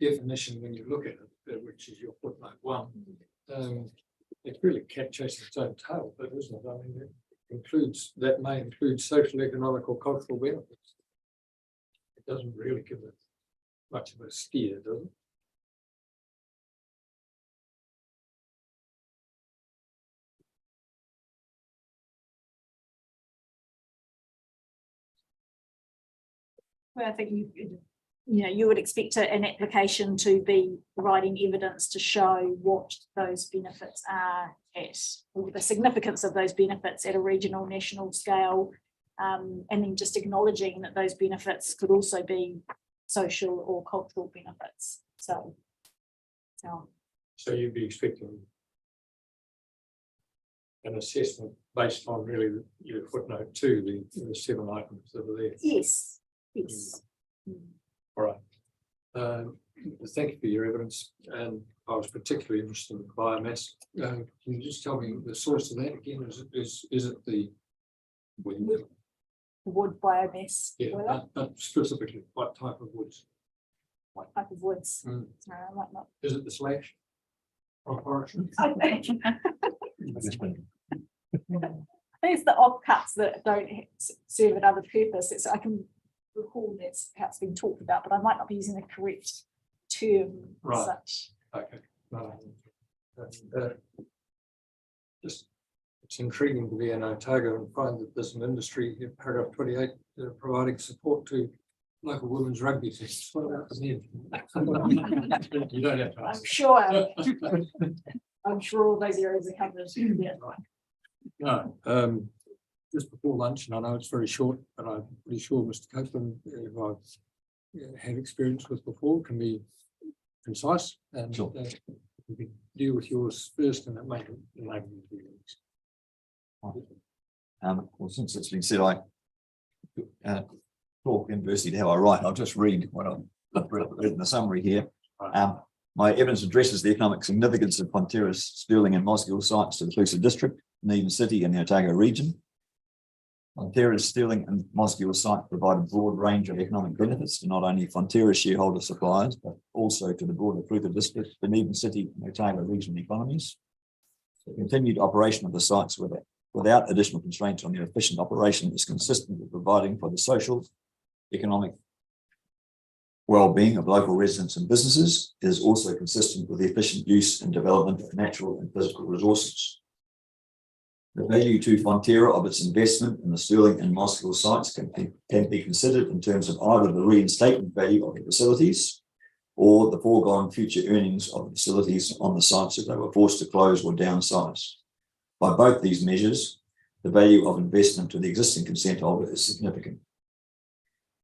definition, when you look at it, which is your footnote 1, it really captures its own tail, but isn't it? I mean, that may include social, economic, or cultural benefits. It doesn't really give it much of a steer, does it? Well, I think you would expect an application to be providing evidence to show what those benefits are at, or the significance of those benefits at a regional, national scale, and then just acknowledging that those benefits could also be social or cultural benefits. So you'd be expecting an assessment based on really your footnote 2, the 7 items that are there. Yes. Yes. All right. Thank you for your evidence, and I was particularly interested in biomass. Can you just tell me the source of that again? Is it the wood biomass? Yeah, but specifically, what type of woods? What type of woods? Mm. I might not. Is it the slash? Or forestry? I think it's the offcuts that don't serve another purpose. I can recall that's perhaps been talked about, but I might not be using the correct term as such. Okay. Just it's intriguing to be in Otago and find that there's an industry in paragraph 28 providing support to local women's rugby teams. What about the men? You don't have to ask. I'm sure all those areas are covered. Yeah. No, just before lunch, and I know it's very short, but I'm pretty sure Mr. Copeland, who I've had experience with before, can be concise and we can deal with yours first, and it may enable you to well, since it's been said, I talk inversely to how I write. I'll just read what I've read in the summary here. My evidence addresses the economic significance of Fonterra's Stirling and Mosgiel sites to the Coosa District, Needham City, and the Otago region. Fonterra's Stirling and Mosgiel site provide a broad range of economic benefits to not only Fonterra shareholder suppliers, but also to the broader Coosa District, the Needham City, and Otago regional economies. The continued operation of the sites without additional constraints on their efficient operation is consistent with providing for the social, economic well-being of local residents and businesses. It is also consistent with the efficient use and development of natural and physical resources. The value to Fonterra of its investment in the Stirling and Mosgiel sites can be considered in terms of either the reinstatement value of the facilities or the foregone future earnings of the facilities on the sites if they were forced to close or downsize. By both these measures, the value of investment to the existing consent holder is significant.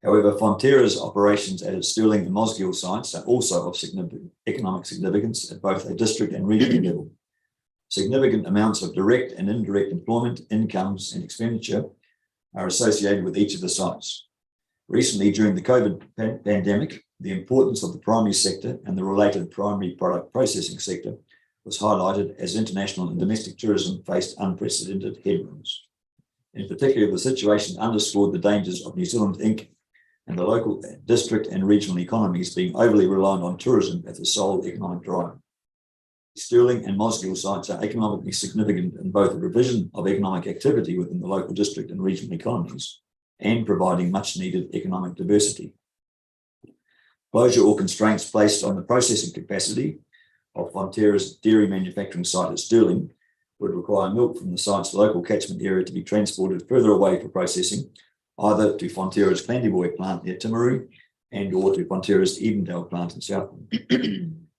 However, Fonterra's operations at its Stirling and Mosgiel sites are also of significant economic significance at both a district and regional level. Significant amounts of direct and indirect employment, incomes, and expenditure are associated with each of the sites. Recently, during the COVID pandemic, the importance of the primary sector and the related primary product processing sector was highlighted as international and domestic tourism faced unprecedented headwinds. In particular, the situation underscored the dangers of New Zealand Inc. and the local, district, and regional economies being overly reliant on tourism as the sole economic driver. Stirling and Mosgiel sites are economically significant in both the provision of economic activity within the local district and regional economies and providing much needed economic diversity. Closure or constraints placed on the processing capacity of Fonterra's dairy manufacturing site at Stirling would require milk from the site's local catchment area to be transported further away for processing, either to Fonterra's Clandyboy plant near Timaru and or to Fonterra's Edendale plant in Southland.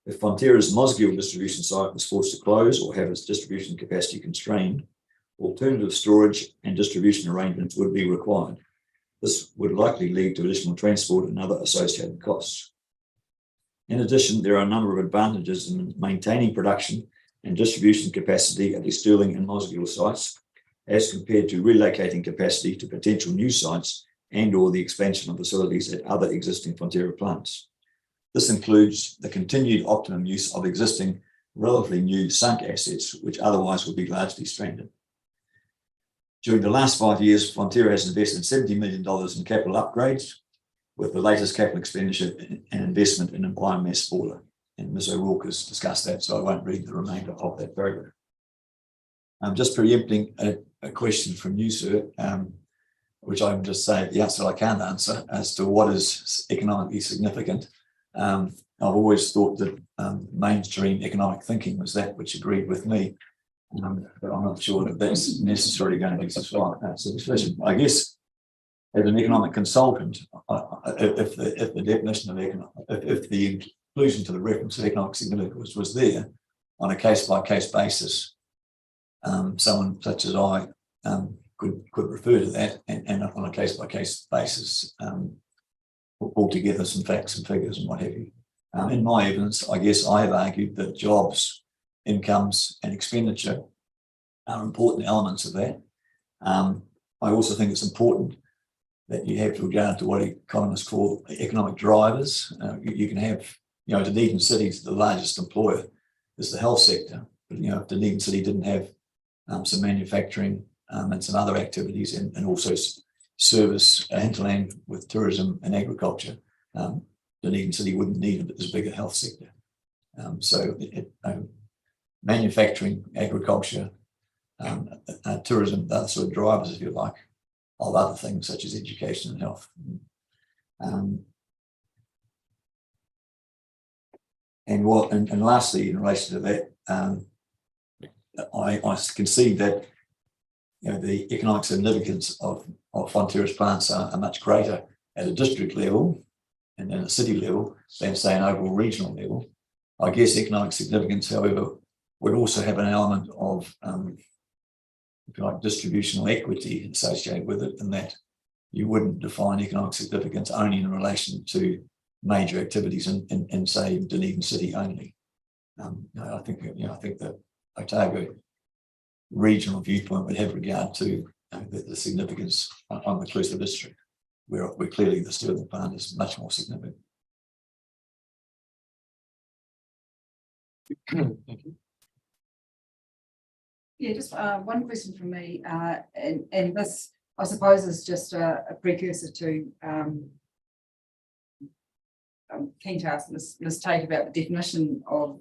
If Fonterra's Mosgiel distribution site was forced to close or have its distribution capacity constrained, alternative storage and distribution arrangements would be required. This would likely lead to additional transport and other associated costs. In addition, there are a number of advantages in maintaining production and distribution capacity at the Stirling and Mosgiel sites as compared to relocating capacity to potential new sites and or the expansion of facilities at other existing Fonterra plants. This includes the continued optimum use of existing relatively new sunk assets, which otherwise would be largely stranded. During the last 5 years, Fonterra has invested $70 million in capital upgrades, with the latest capital expenditure and investment in a biomass boiler. And Ms. O'Rourke has discussed that, so I won't read the remainder of that paragraph. I'm just preempting a question from you, sir, which I can just say at the outset I can't answer as to what is economically significant. I've always thought that mainstream economic thinking was that which agreed with me, but I'm not sure that that's necessarily going to be sufficient. I guess as an economic consultant, if the definition of economic, if the inclusion to the reference of economic significance was there on a case-by-case basis, someone such as I could refer to that and on a case-by-case basis pull together some facts and figures and what have you. In my evidence, I guess I have argued that jobs, incomes, and expenditure are important elements of that. I also think it's important that you have regard to what economists call economic drivers. You can have, Dunedin City is the largest employer, is the health sector. But, if Dunedin City didn't have some manufacturing and some other activities and also service hinterland with tourism and agriculture, Dunedin City wouldn't need it as big a health sector. Manufacturing, agriculture, tourism, the sort of drivers, if you like, of other things such as education and health. And lastly, in relation to that, I concede that the economic significance of Fonterra's plants are much greater at a district level and at a city level than, say, an overall regional level. I guess economic significance, however, would also have an element of, if you like, distributional equity associated with it, and that you wouldn't define economic significance only in relation to major activities in say, Dunedin City only. I think that Otago regional viewpoint would have regard to the significance on the Cluster district, where clearly the Stirling plant is much more significant. Thank you. Yeah, just one question from me, and this, I suppose, is just a precursor to I'm keen to ask Ms. Tate about the definition of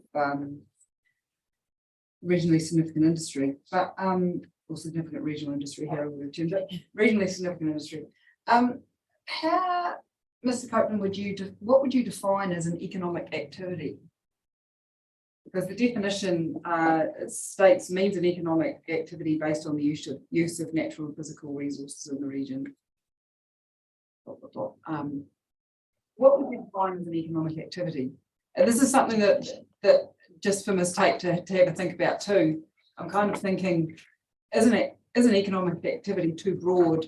regionally significant industry, but or significant regional industry, however we term it, regionally significant industry. How, Mr. Copeland, what would you define as an economic activity? Because the definition states means of economic activity based on the use of natural and physical resources in the region. what would you define as an economic activity? And this is something that just for Ms. Tate to have a think about too. I'm kind of thinking, is an economic activity too broad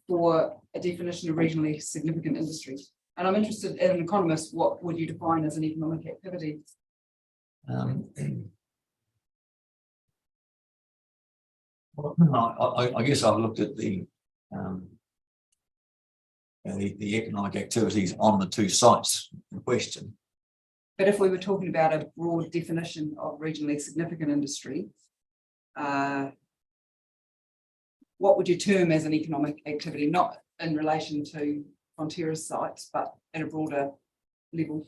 for a definition of regionally significant industry? And I'm interested, as an economist, what would you define as an economic activity? I guess I've looked at the economic activities on the two sites in question. But if we were talking about a broad definition of regionally significant industry, what would you term as an economic activity, not in relation to Fonterra's sites, but at a broader level?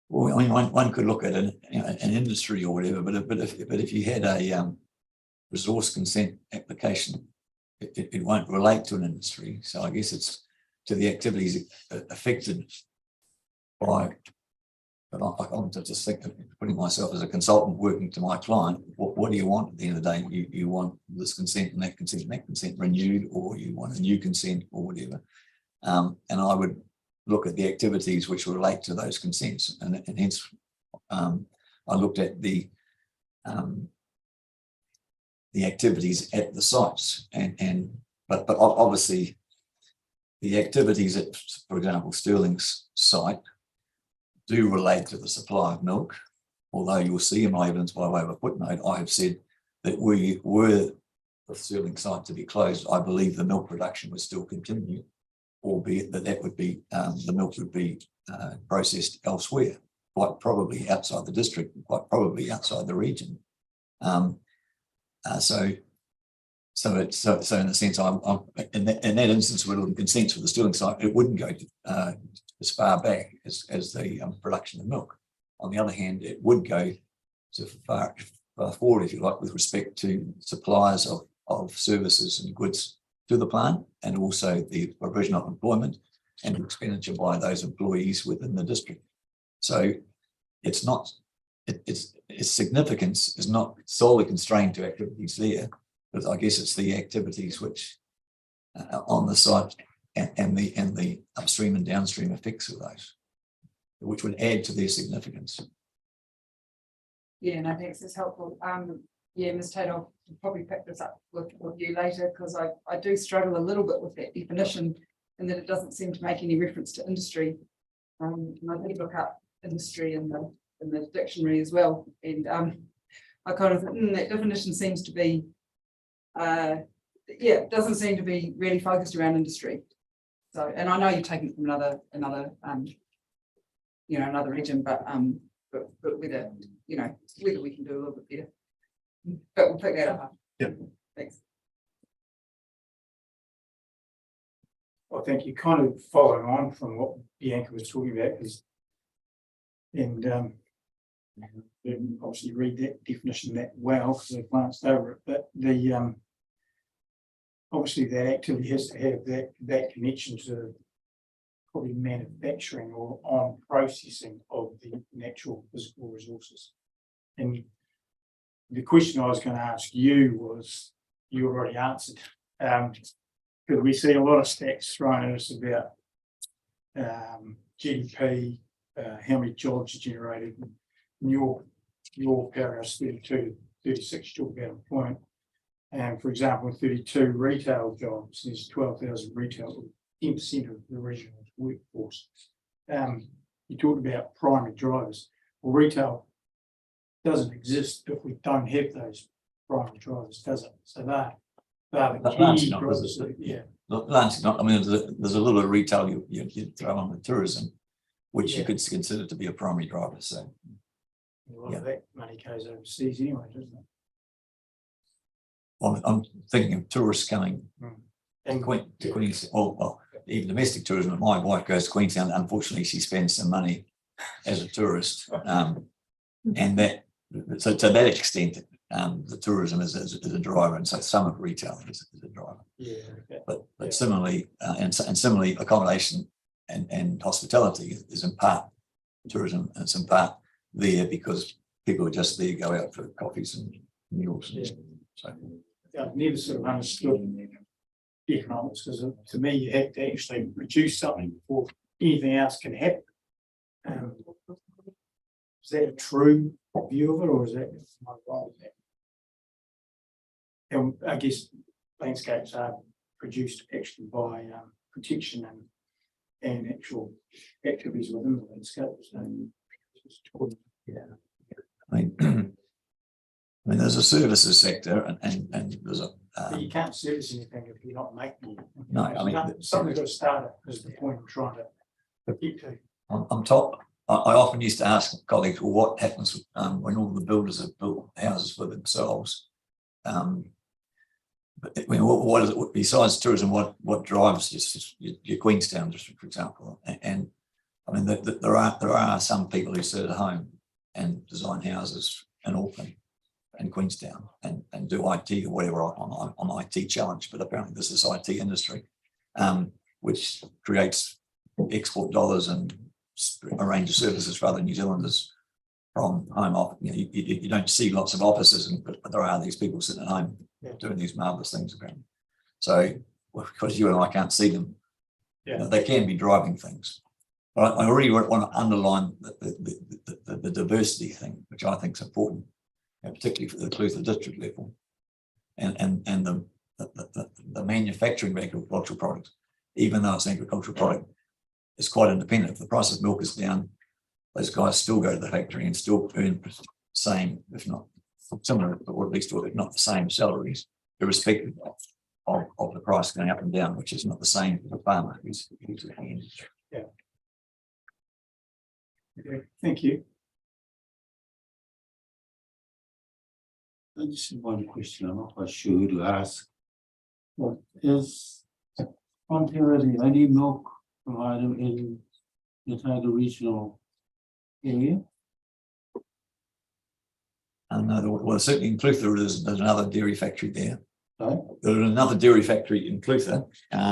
Well, I mean, one could look at an industry or whatever, but if you had a resource consent application, it won't relate to an industry. So I guess it's to the activities affected by. But I'm just thinking, putting myself as a consultant working to my client, what do you want at the end of the day? You want this consent and that consent renewed, or you want a new consent or whatever. And I would look at the activities which relate to those consents, and hence I looked at the activities at the sites, but obviously the activities at, for example, Stirling's site do relate to the supply of milk, although you'll see in my evidence by way of a footnote, I have said that were the Stirling site to be closed, I believe the milk production would still continue, albeit that would be the milk would be processed elsewhere, quite probably outside the district, quite probably outside the region. So in a sense, I'm in that instance, we're looking consents for the Stirling site, it wouldn't go to, as far back as the production of milk. On the other hand, it would go so far forward, if you like, with respect to suppliers of services and goods to the plant, and also the provision of employment and expenditure by those employees within the district. So it's not, its significance is not solely constrained to activities there, but I guess it's the activities which on the site and the upstream and downstream effects of those, which would add to their significance. Yeah, no, thanks, that's helpful. Yeah, Ms. Tate, I'll probably pick this up with you later, because I do struggle a little bit with that definition, and that it doesn't seem to make any reference to industry. And I did look up industry in the dictionary as well, and I kind of think that definition seems to be, it doesn't seem to be really focused around industry. So, and I know you're taking it from another region, but whether whether we can do a little bit better. But we'll pick that up. Yeah. Thanks. I think you kind of following on from what Bianca was talking about, because didn't obviously read that definition that well because I glanced over it, but the obviously that activity has to have that connection to probably manufacturing or on processing of the natural physical resources. And the question I was going to ask you was, you already answered, because we see a lot of stats thrown at us about GDP, how many jobs are generated. In your paragraphs 32, 36, you talk about employment. And for example, in 32 retail jobs, there's 12,000 retail, 10% of the regional workforce. You talked about primary drivers. Well, retail doesn't exist if we don't have those primary drivers, does it? So they're the key drivers. Yeah. Not, I mean, there's a little retail you throw on with tourism, which you could consider to be a primary driver. So a lot of that money goes overseas anyway, doesn't it? Well, I'm thinking of tourists coming to Queensland. Well, even domestic tourism. My wife goes to Queensland. Unfortunately, she spends some money as a tourist, and that so to that extent, the tourism is a driver, and so some of retail is a driver. Yeah. Okay. But similarly, and similarly, accommodation and hospitality is in part tourism, and it's in part there because people are just there, go out for coffees and meals. So I've never sort of understood economics, because to me, you have to actually produce something before anything else can happen. Is that a true view of it, or is that my wrong? And I guess landscapes are produced actually by protection and actual activities within the landscape. So, I mean, there's a services sector and there's a. but you can't service anything if you're not making it. No, I mean, Something's got to start it, is the point I'm trying to get to. On top, I often used to ask colleagues, well, what happens when all the builders have built houses for themselves? But I mean, what is it besides tourism? What drives your Queenstown district, for example? And I mean, there are some people who sit at home and design houses in Auckland and Queenstown and do IT or whatever on IT challenge. But apparently, this is IT industry, which creates export dollars and a range of services for other New Zealanders from home office. You don't see lots of offices, but there are these people sitting at home doing these marvelous things apparently. So because you and I can't see them, they can be driving things. But I really want to underline the diversity thing, which I think is important, particularly for the Clutha district level, and the manufacturing of agricultural products, even though it's an agricultural product, is quite independent. If the price of milk is down, those guys still go to the factory and still earn the same, if not similar, or at least if not the same salaries, irrespective of the price going up and down, which is not the same for the farmer who's at the end. Yeah. Okay, thank you. I just have one question. I'm not quite sure who to ask. What is Fonterra the only milk provider in the Otago regional area? Well, certainly in Clutha, there's another dairy factory there. Sorry? There's another dairy factory in Clutha,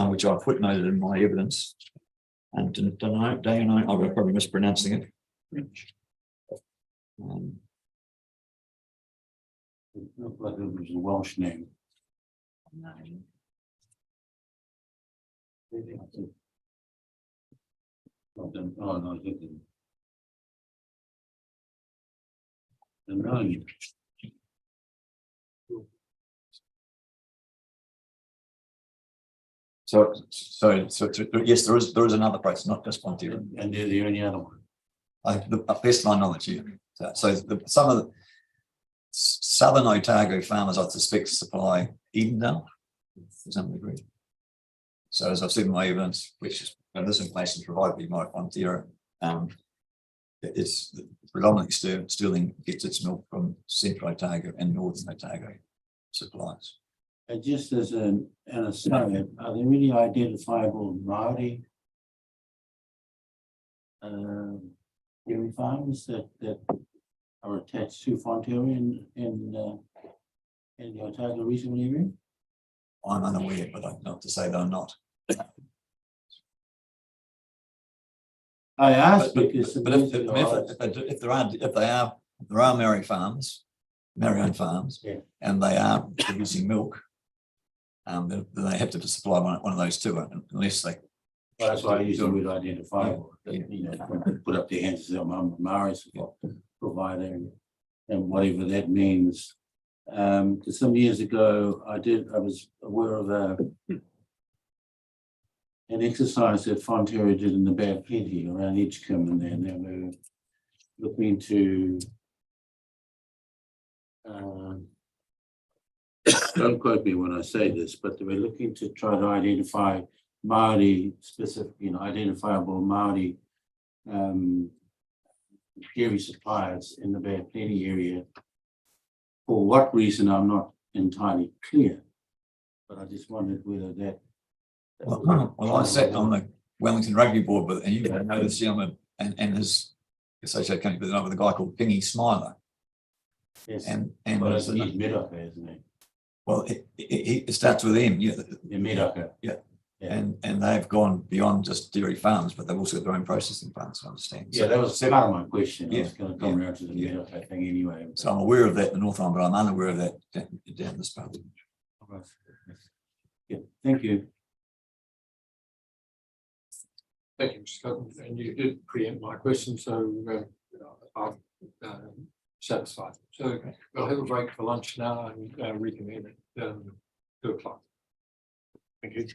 which I footnoted in my evidence. And I'm probably mispronouncing it. It looked like it was a Welsh name. Oh, no, I didn't. The nine. So yes, there is another place, not just Fonterra. And they're the only other one. Best of my knowledge, yeah. So some of the southern Otago farmers, I suspect, supply Edendale to some degree. So as I've said in my evidence, which is this information provided by Fonterra, it's predominantly Stirling gets its milk from Central Otago and Northern Otago supplies. And just as an aside, are there any identifiable Māori dairy farms that are attached to Fonterra in the Otago regional area? I'm unaware, but I'm not to say they're not. I asked because if there are Maori farms, Maori-owned farms, and they are producing milk, then they have to supply one of those too, unless they. That's why I use the word identifiable. Put up their hands and say, I'm Maori's provider, and whatever that means. Because some years ago, I was aware of an exercise that Fonterra did in the Bad Plenty around Edgecombe, and then they were looking to don't quote me when I say this, but they were looking to try to identify Māori specific, identifiable Māori dairy suppliers in the Bad Plenty area. For what reason, I'm not entirely clear, but I just wondered whether that. Well, I sat on the Wellington Rugby Board, and you know this gentleman and his associate company with a guy called Pingy Smiler. Yes, and well, he's Medaka, isn't he? Well, it starts with M. Yeah, Medaka. Yeah. And they've gone beyond just dairy farms, but they've also got their own processing plants, I understand. Yeah, that was part of my question. I was going to come around to the Medaka thing anyway. So I'm aware of that in the North Island, but I'm unaware of that down this path. Yeah, thank you. Thank you, Mr. Scott, and you did preempt my question, so I'm satisfied. So we'll have a break for lunch now and reconvene at 2:00. Thank you.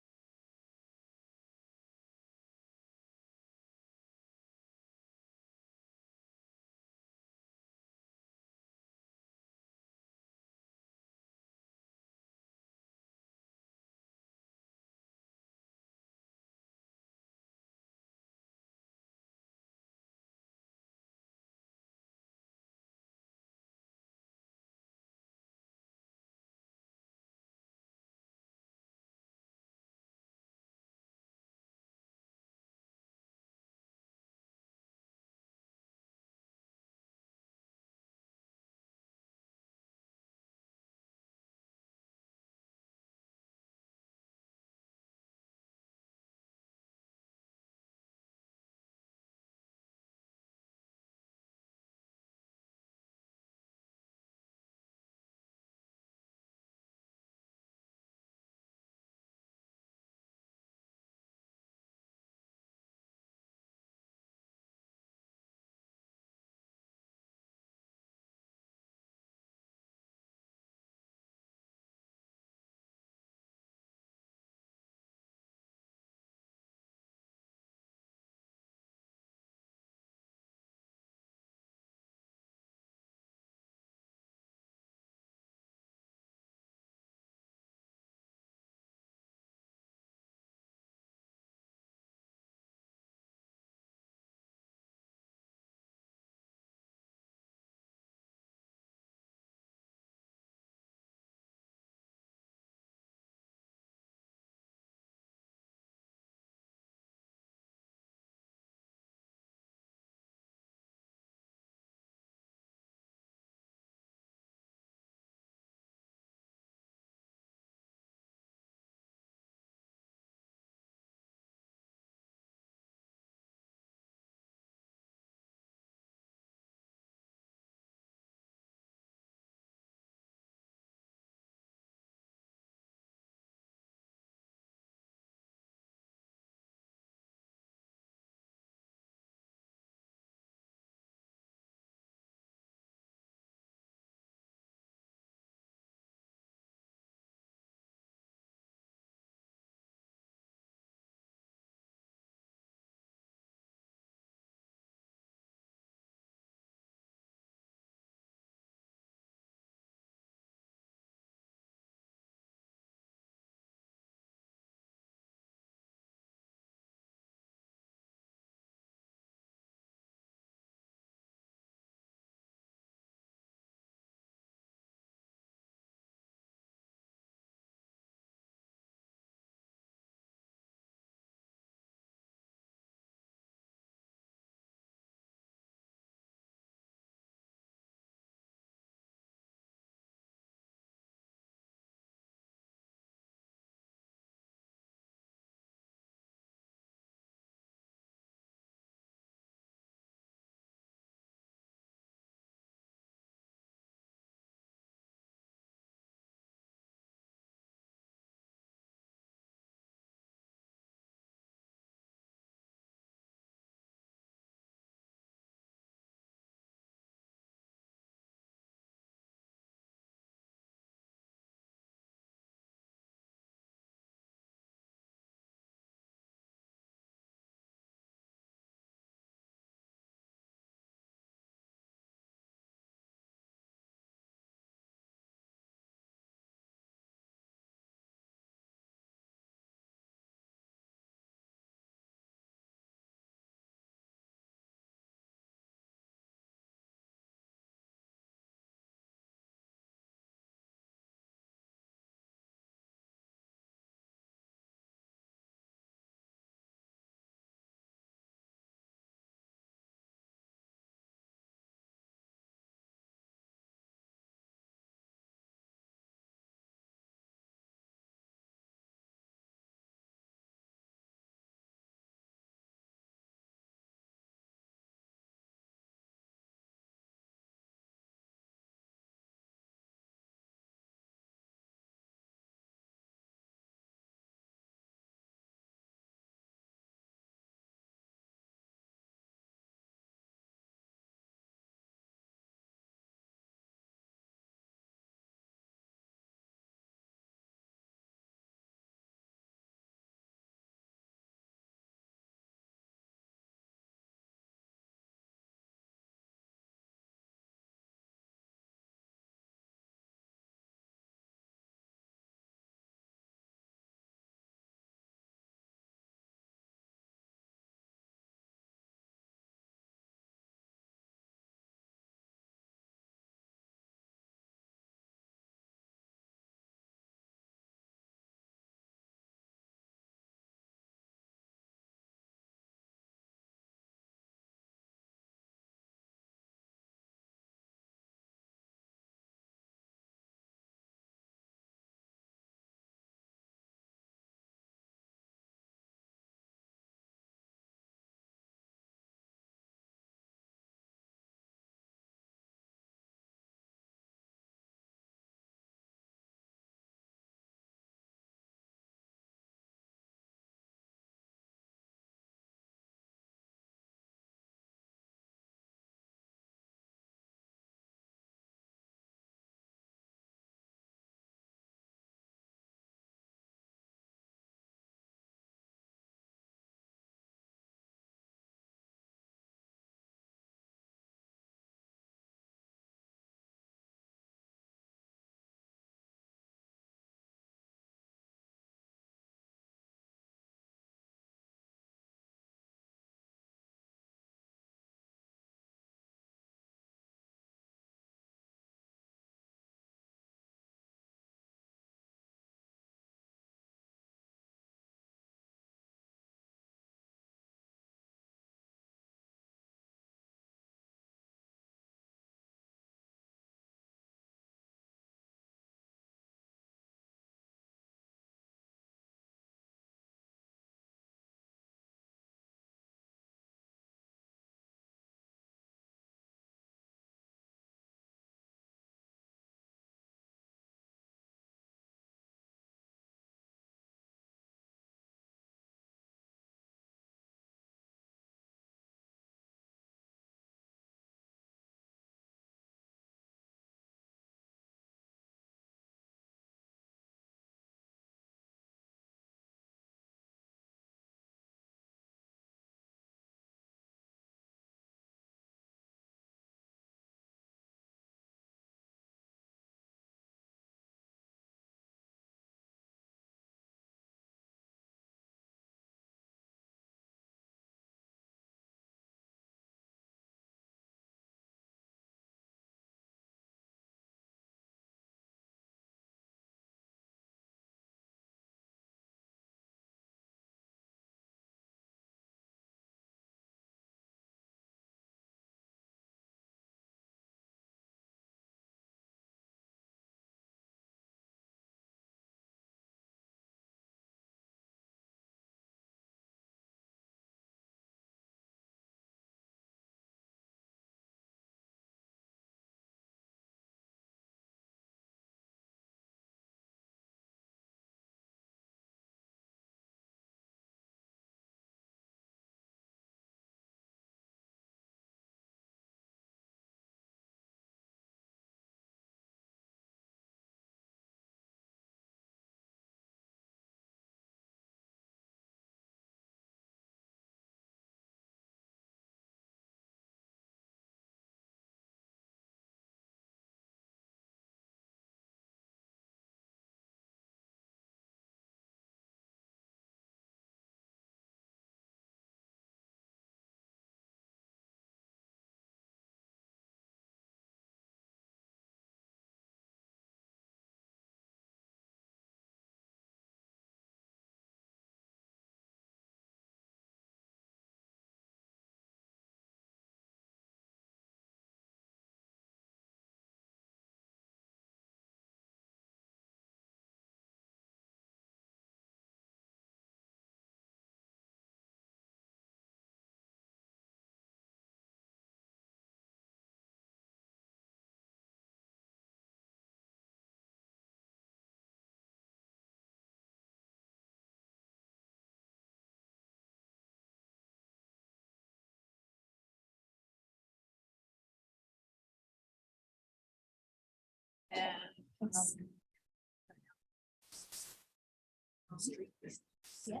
Yeah.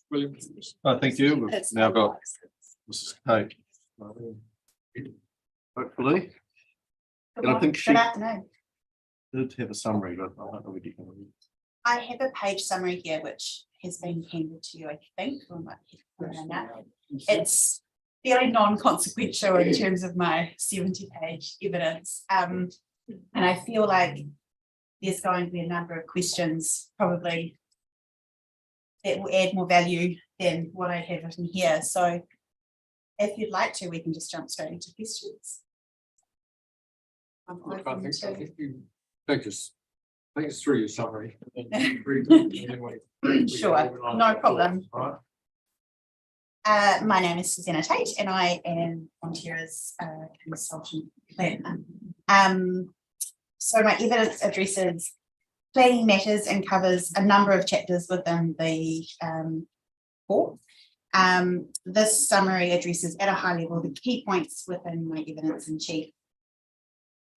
William. Thank you. We've now got Mrs. Kate. Hopefully. And I think she Good afternoon. did have a summary, but I don't know whether you can read. I have a page summary here, which has been handed to you, I think. It's fairly non-consequential in terms of my 70-page evidence. And I feel like there's going to be a number of questions probably that will add more value than what I have written here. So if you'd like to, we can just jump straight into questions. Look, I think you take us through your summary. Sure, no problem. My name is Susanna Tate and I am Fonterra's consultant planner. So my evidence addresses planning matters and covers a number of chapters within the pORPS. This summary addresses at a high level the key points within my evidence in chief.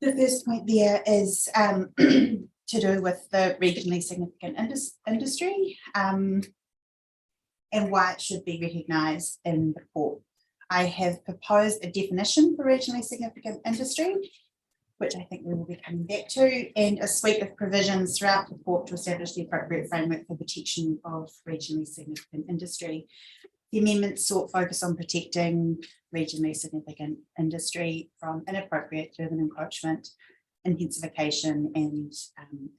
The first point there is to do with the regionally significant industry and why it should be recognised in the pORPS. I have proposed a definition for regionally significant industry, which I think we will be coming back to, and a suite of provisions throughout the pORPS to establish the appropriate framework for protection of regionally significant industry. The amendments sought focus on protecting regionally significant industry from inappropriate urban encroachment, intensification and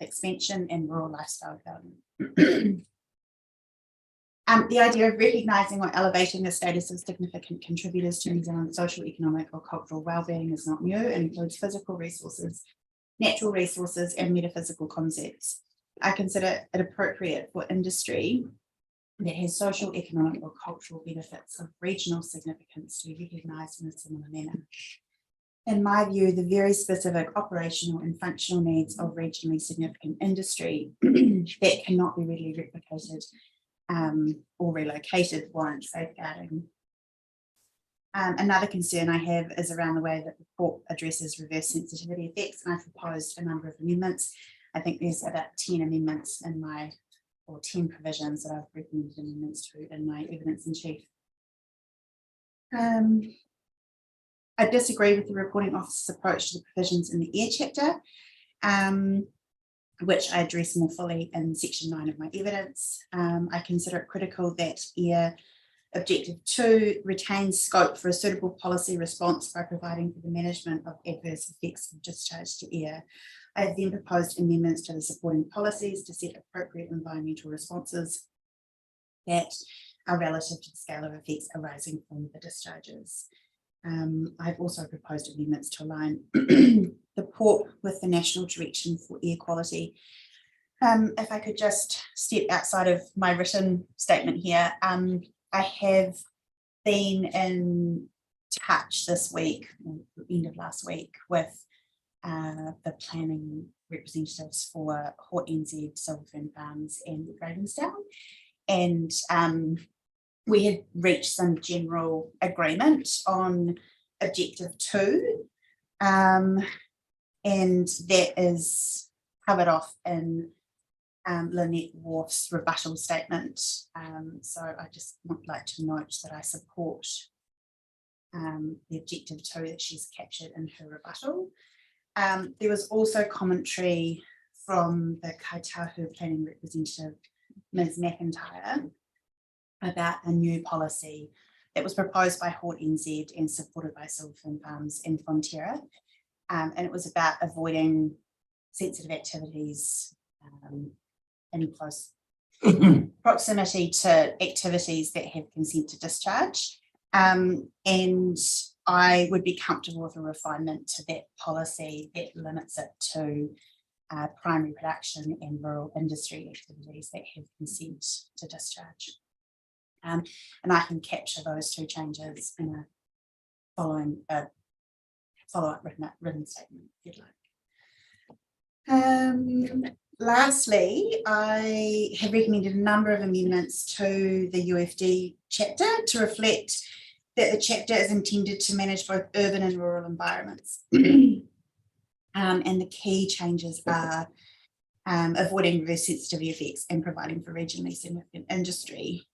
expansion and rural lifestyle development. The idea of recognising or elevating the status of significant contributors to New Zealand's social, economic or cultural well-being is not new and includes physical resources, natural resources and metaphysical concepts. I consider it appropriate for industry that has social, economic or cultural benefits of regional significance to be recognised in a similar manner. In my view, the very specific operational and functional needs of regionally significant industry that cannot be readily replicated or relocated warrant safeguarding. Another concern I have is around the way that the pORPS addresses reverse sensitivity effects, and I've proposed a number of amendments. I think there's about 10 amendments in my, or 10 provisions that I've recommended amendments to in my evidence in chief. I disagree with the reporting officer's approach to the provisions in the air chapter, which I address more fully in section 9 of my evidence. I consider it critical that air objective 2 retains scope for a suitable policy response by providing for the management of adverse effects of discharge to air. I have then proposed amendments to the supporting policies to set appropriate environmental responses that are relative to the scale of effects arising from the discharges. I've also proposed amendments to align the pORPS with the National Direction for Air Quality. If I could just step outside of my written statement here, I have been in touch this week, or end of last week, with the planning representatives for Hort NZ, Silverfern Farms and Ravensdown, and we had reached some general agreement on objective 2, and that is covered off in Lynette Wharf's rebuttal statement. So I just would like to note that I support the objective 2 that she's captured in her rebuttal. There was also commentary from the Kaitahu planning representative, Ms. McIntyre, about a new policy that was proposed by Hort NZ and supported by Silverfern Farms and Fonterra. And it was about avoiding sensitive activities in close proximity to activities that have consent to discharge. And I would be comfortable with a refinement to that policy that limits it to primary production and rural industry activities that have consent to discharge. And I can capture those 2 changes in a follow-up written statement if you'd like. Lastly, I have recommended a number of amendments to the UFD chapter to reflect that the chapter is intended to manage both urban and rural environments. And the key changes are avoiding reverse sensitivity effects and providing for regionally significant industry,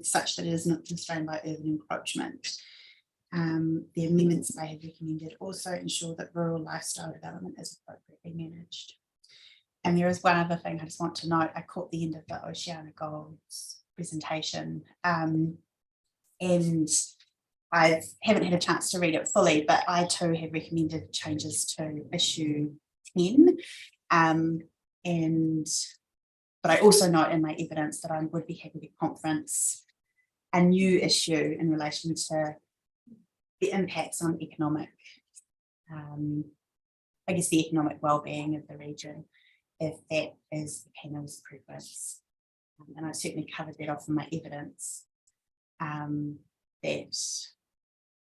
such that it is not constrained by urban encroachment. The amendments I have recommended also ensure that rural lifestyle development is appropriately managed. And there is one other thing I just want to note. I caught the end of the Oceana Goals presentation, and I haven't had a chance to read it fully, but I too have recommended changes to issue 10. But I also note in my evidence that I would be happy to conference a new issue in relation to the impacts on economic, I guess the economic well-being of the region, if that is the panel's preference. And I certainly covered that off in my evidence, that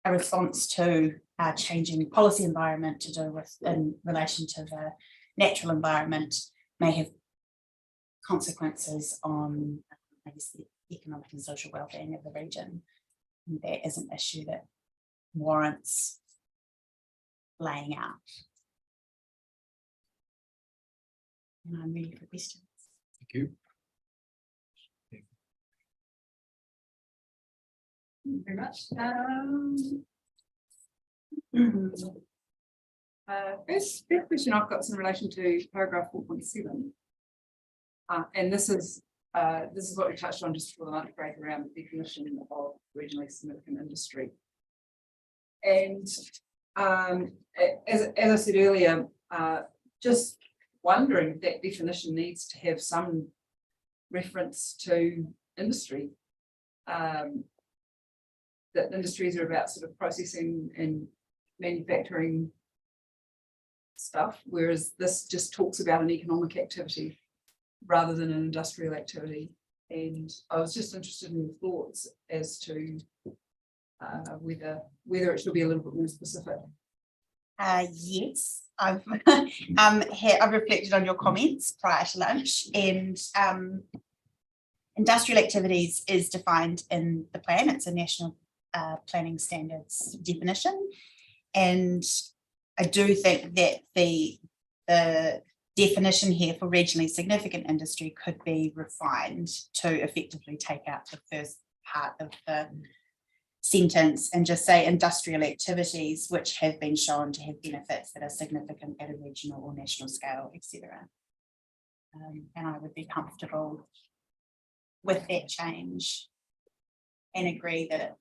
a response to our changing policy environment to do with in relation to the natural environment may have consequences on, I guess, the economic and social well-being of the region. And that is an issue that warrants laying out. And I'm ready for questions. Thank you. Thank you very much. First question I've got is in relation to paragraph 4.7. And this is what we touched on just before the lunch break around the definition of regionally significant industry. And as I said earlier, just wondering if that definition needs to have some reference to industry. That industries are about sort of processing and manufacturing stuff, whereas this just talks about an economic activity rather than an industrial activity. And I was just interested in your thoughts as to whether it should be a little bit more specific. Yes, I've I've reflected on your comments prior to lunch, and industrial activities is defined in the plan. It's a national planning standards definition, and I do think that the definition here for regionally significant industry could be refined to effectively take out the first part of the sentence and just say industrial activities which have been shown to have benefits that are significant at a regional or national scale, etc. And I would be comfortable with that change and agree that it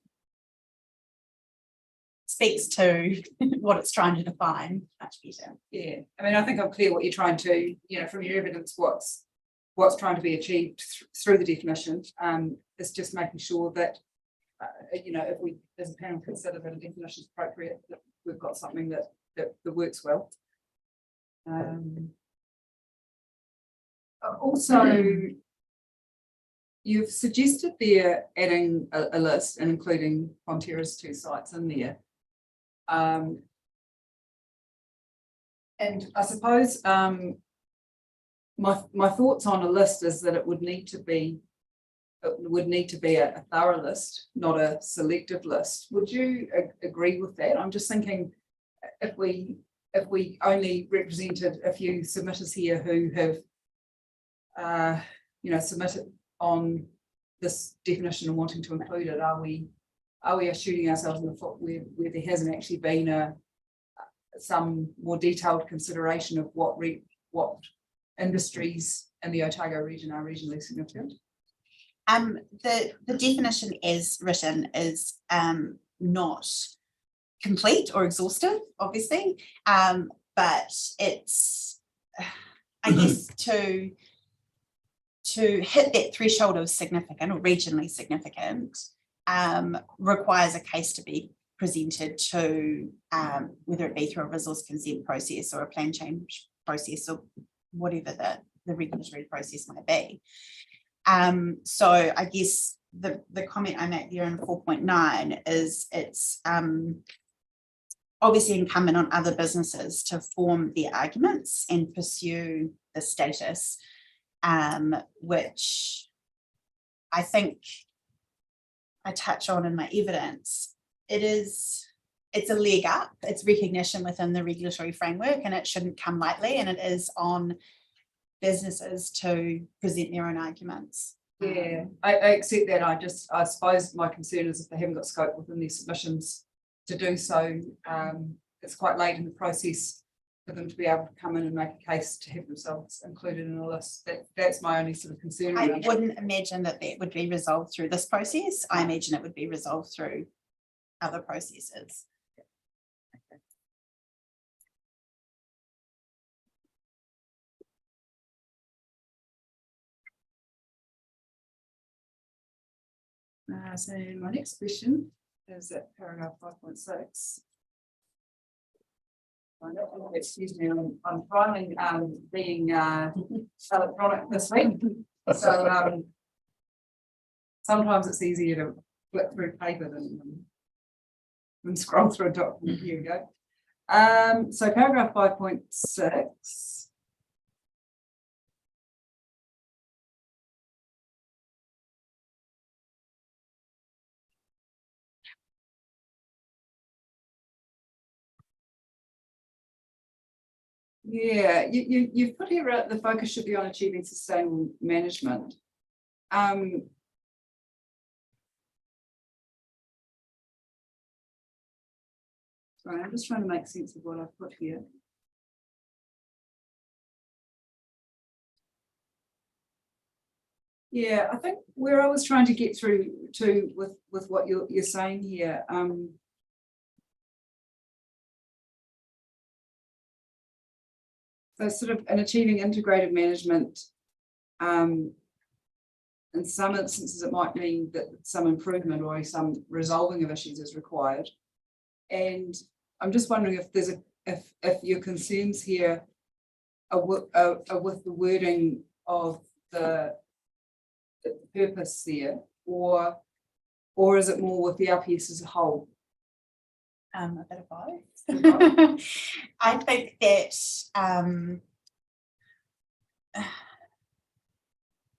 speaks to what it's trying to define much better. Yeah, I mean, I think I'm clear what you're trying to, from your evidence, what's trying to be achieved through the definition. It's just making sure that, if we as a panel consider that a definition is appropriate, that we've got something that works well. Also, you've suggested there adding a list and including Fonterra's 2 sites in there. And I suppose my thoughts on a list is that it would need to be a thorough list, not a selective list. Would you agree with that? I'm just thinking if we only represented a few submitters here who have submitted on this definition and wanting to include it, are we shooting ourselves in the foot where there hasn't actually been some more detailed consideration of what industries in the Otago region are regionally significant? The definition as written is not complete or exhaustive, obviously, but it's, I guess, to hit that threshold of significant or regionally significant requires a case to be presented to, whether it be through a resource consent process or a plan change process or whatever the regulatory process might be. So I guess the comment I make there in 4.9 is it's obviously incumbent on other businesses to form their arguments and pursue the status, which I think I touch on in my evidence. It is it's a leg up, it's recognition within the regulatory framework, and it shouldn't come lightly, and it is on businesses to present their own arguments. Yeah, I accept that. I suppose my concern is if they haven't got scope within their submissions to do so, it's quite late in the process for them to be able to come in and make a case to have themselves included in a list. That's my only sort of concern. I wouldn't imagine that would be resolved through this process. I imagine it would be resolved through other processes. So my next question is at paragraph 5.6. Excuse me, I'm finally being electronic this week. So sometimes it's easier to flip through paper than scroll through a document. Here we go. So paragraph 5.6. Yeah, you've put here the focus should be on achieving sustainable management. Sorry, I'm just trying to make sense of what I've put here. Yeah, I think where I was trying to get through to with what you're saying here, so sort of in achieving integrated management, in some instances it might mean that some improvement or some resolving of issues is required. And I'm just wondering if there's if your concerns here are with the wording of the purpose there, or is it more with the RPS as a whole? A bit of both. I think that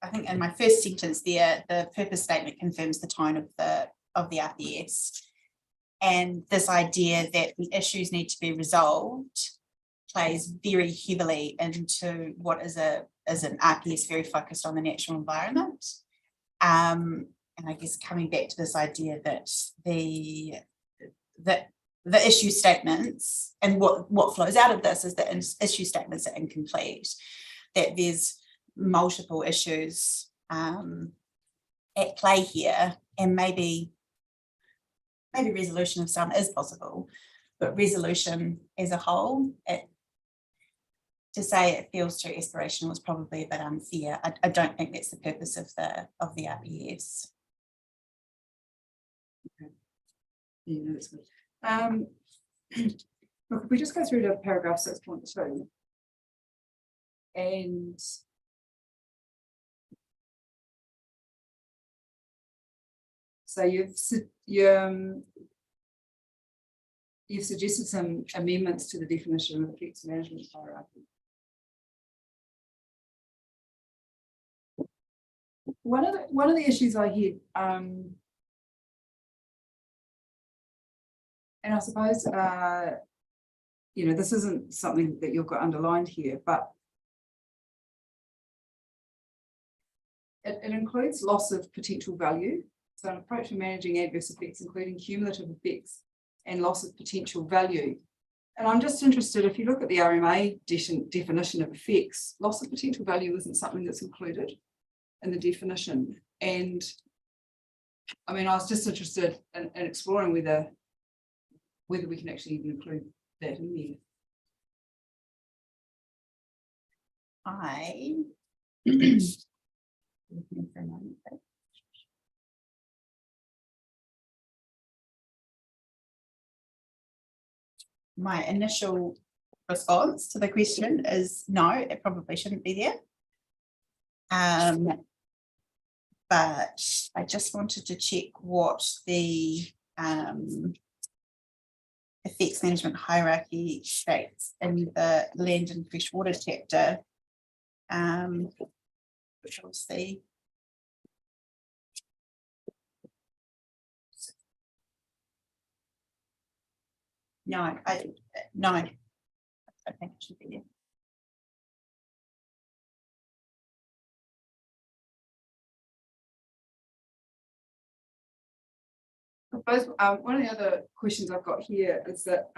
I think in my first sentence there, the purpose statement confirms the tone of the RPS, and this idea that the issues need to be resolved plays very heavily into what is an RPS very focused on the natural environment. And I guess coming back to this idea that the issue statements and what flows out of this is that issue statements are incomplete, that there's multiple issues at play here, and maybe resolution of some is possible, but resolution as a whole, to say it feels too aspirational is probably a bit unfair. I don't think that's the purpose of the RPS. Okay. Yeah, that's good. Look, if we just go through to paragraph 6.2, and so you've suggested some amendments to the definition of effects management hierarchy. One of the issues I had, and I suppose you know, this isn't something that you've got underlined here, but it includes loss of potential value. So an approach to managing adverse effects, including cumulative effects and loss of potential value. And I'm just interested, if you look at the RMA definition of effects, loss of potential value isn't something that's included in the definition. And I mean, I was just interested in exploring whether we can actually even include that in there. My initial response to the question is no, it probably shouldn't be there. But I just wanted to check what the effects management hierarchy states in the land and freshwater chapter, which was the No, no. I think it should be there. I suppose one of the other questions I've got here is that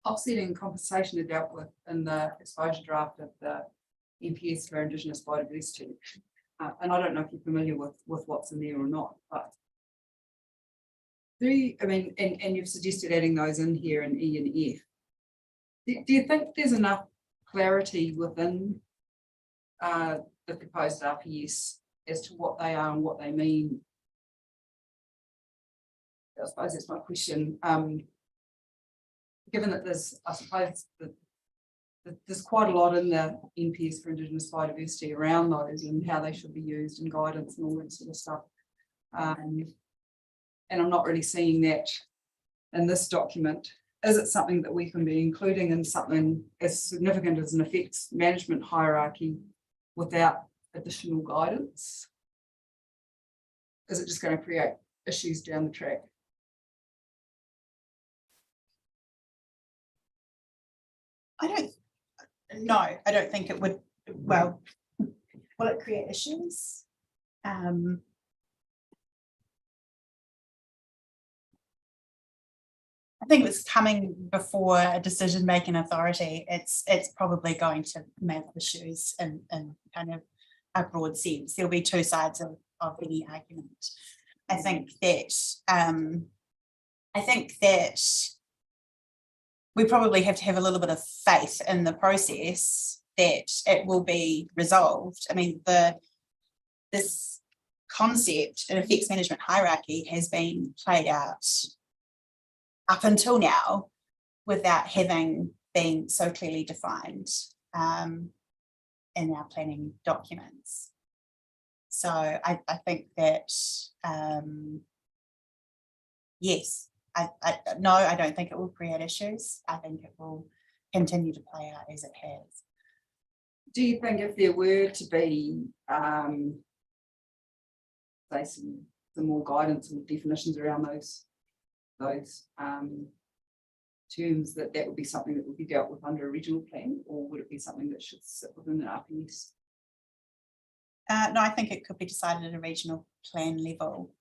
offsetting compensation are dealt with in the exposure draft of the NPS for Indigenous biodiversity. And I don't know if you're familiar with what's in there or not, but and you've suggested adding those in here in E and F. Do you think there's enough clarity within the proposed RPS as to what they are and what they mean? I suppose that's my question. Given that I suppose there's quite a lot in the NPS for Indigenous biodiversity around those and how they should be used and guidance and all that sort of stuff. And I'm not really seeing that in this document. Is it something that we can be including in something as significant as an effects management hierarchy without additional guidance? Is it just going to create issues down the track? I don't think it would. Well, will it create issues? I think it's coming before a decision-making authority. It's probably going to make issues in kind of a broad sense. There'll be two sides of any argument. I think that we probably have to have a little bit of faith in the process that it will be resolved. I mean, this concept, an effects management hierarchy, has been played out up until now without having been so clearly defined in our planning documents. So I think that, yes, no, I don't think it will create issues. I think it will continue to play out as it has. Do you think if there were to be say some more guidance and definitions around those terms, that would be something that would be dealt with under a regional plan, or would it be something that should sit within the RPS? No, I think it could be decided at a regional plan level.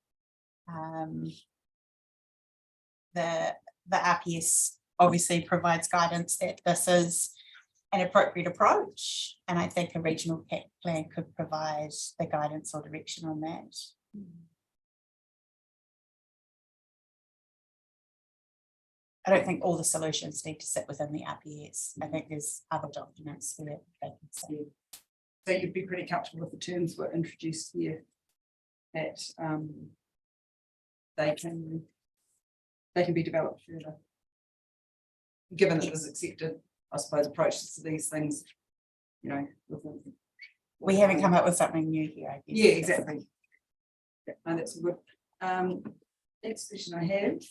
The RPS obviously provides guidance that this is an appropriate approach, and I think a regional plan could provide the guidance or direction on that. I don't think all the solutions need to sit within the RPS. I think there's other documents where they can sit. So you'd be pretty comfortable if the terms were introduced here, that they can be developed further, given that there's accepted, I suppose, approaches to these things, you know. We haven't come up with something new here, I guess. Yeah, exactly. Yeah, no, that's good. Next question I have.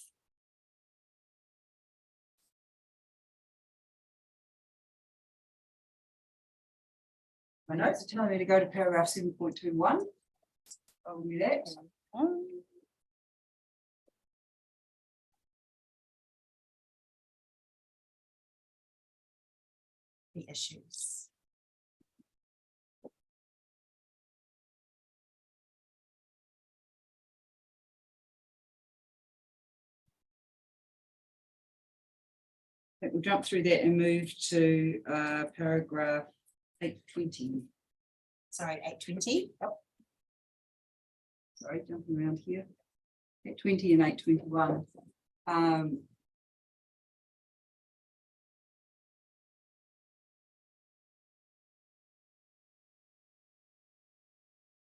My notes are telling me to go to paragraph 7.21. I'll do that. The issues. I think we'll jump through that and move to paragraph 820. Sorry, 820. Yep. Sorry, jumping around here. 820 and 821.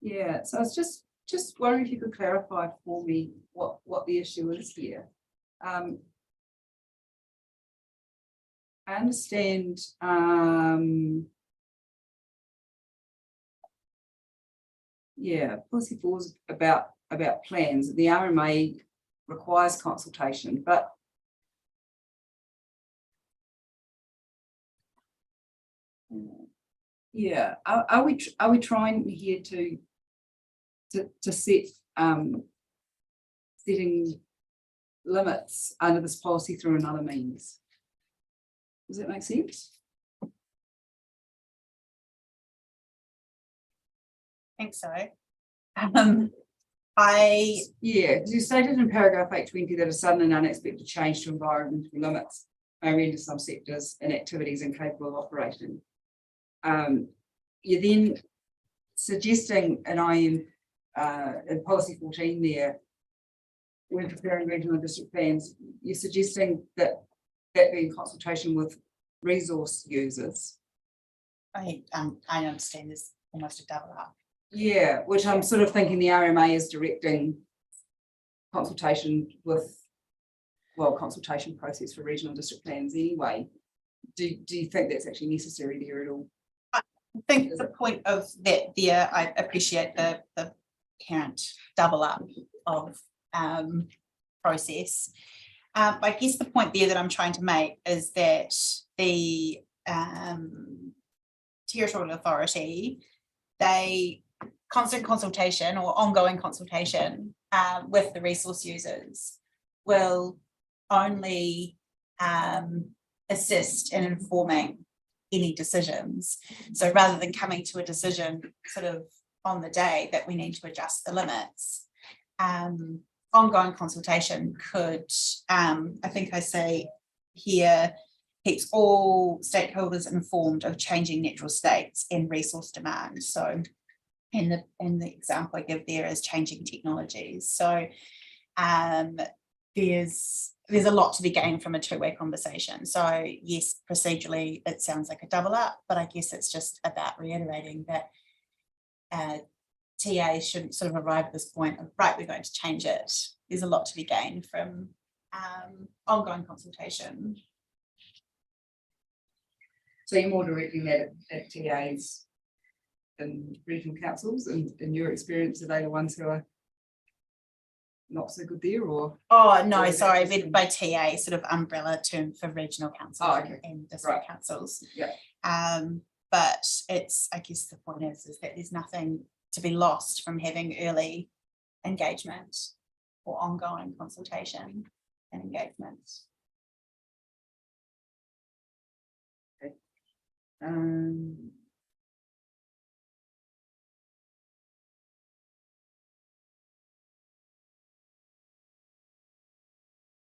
Yeah, so I was just wondering if you could clarify for me what the issue is here. I understand yeah, policy falls about plans. The RMA requires consultation, but yeah, are we trying here to set setting limits under this policy through another means. Does that make sense? I think so. Yeah, you stated in paragraph 820 that a sudden and unexpected change to environmental limits may render some sectors and activities incapable of operating. You're then suggesting, and I am in policy 14 there, when preparing regional and district plans, you're suggesting that that be in consultation with resource users. I understand there's almost a double up. Yeah, which I'm sort of thinking the RMA is directing consultation with, well, consultation process for regional district plans anyway. Do you think that's actually necessary there at all? I think the point of that there, I appreciate the parent double up of process. I guess the point there that I'm trying to make is that the territorial authority, they constant consultation or ongoing consultation with the resource users will only assist in informing any decisions. So rather than coming to a decision sort of on the day that we need to adjust the limits, ongoing consultation could, I think I say here, keeps all stakeholders informed of changing natural states and resource demand. So in the example I give there is changing technologies. So there's a lot to be gained from a two-way conversation. So yes, procedurally it sounds like a double up, but I guess it's just about reiterating that TA shouldn't sort of arrive at this point of, right, we're going to change it. There's a lot to be gained from ongoing consultation. So you're more directing that at TAs and regional councils, and in your experience, are they the ones who are not so good there, or? Oh, no, sorry, by TA, sort of umbrella term for regional councils and district councils. Yeah. But it's, I guess the point is that there's nothing to be lost from having early engagement or ongoing consultation and engagement. Okay.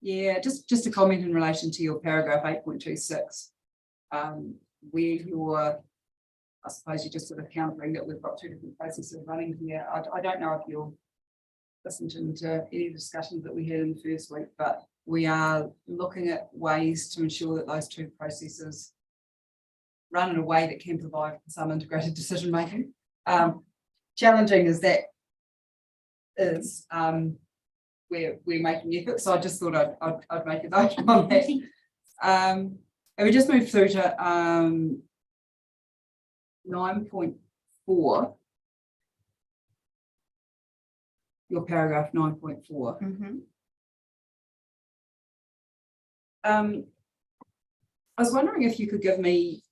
Yeah, just a comment in relation to your paragraph 8.26, where you're, I suppose you're just sort of countering that we've got two different processes running here. I don't know if you'll listen to any discussions that we had in the first week, but we are looking at ways to ensure that those two processes run in a way that can provide some integrated decision making. Challenging as that is, we're making efforts, so I just thought I'd make a note on that. And we just moved through to 9.4. Your paragraph 9.4. I was wondering if you could give me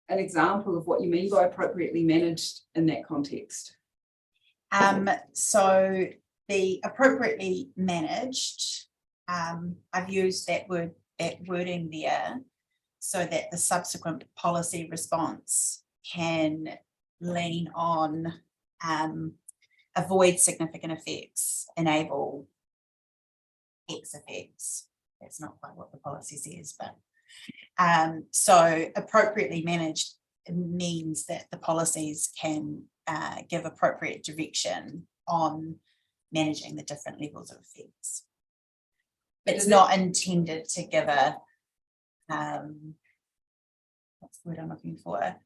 an example of what you mean by appropriately managed in that context. So the appropriately managed, I've used that wording there so that the subsequent policy response can lean on avoid significant effects, enable X effects. That's not quite what the policy says, but so appropriately managed means that the policies can give appropriate direction on managing the different levels of effects. It's not intended to give a what's the word I'm looking for?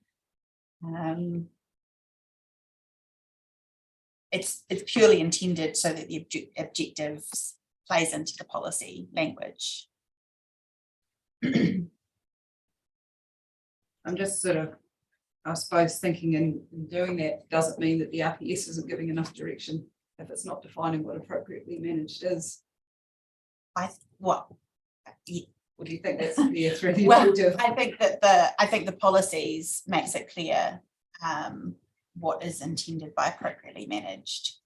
It's purely intended so that the objectives plays into the policy language. I'm just sort of, I suppose, thinking in doing that doesn't mean that the RPS isn't giving enough direction if it's not defining what appropriately managed is. What do you think that's clear through the objective? I think the policies makes it clear what is intended by appropriately managed.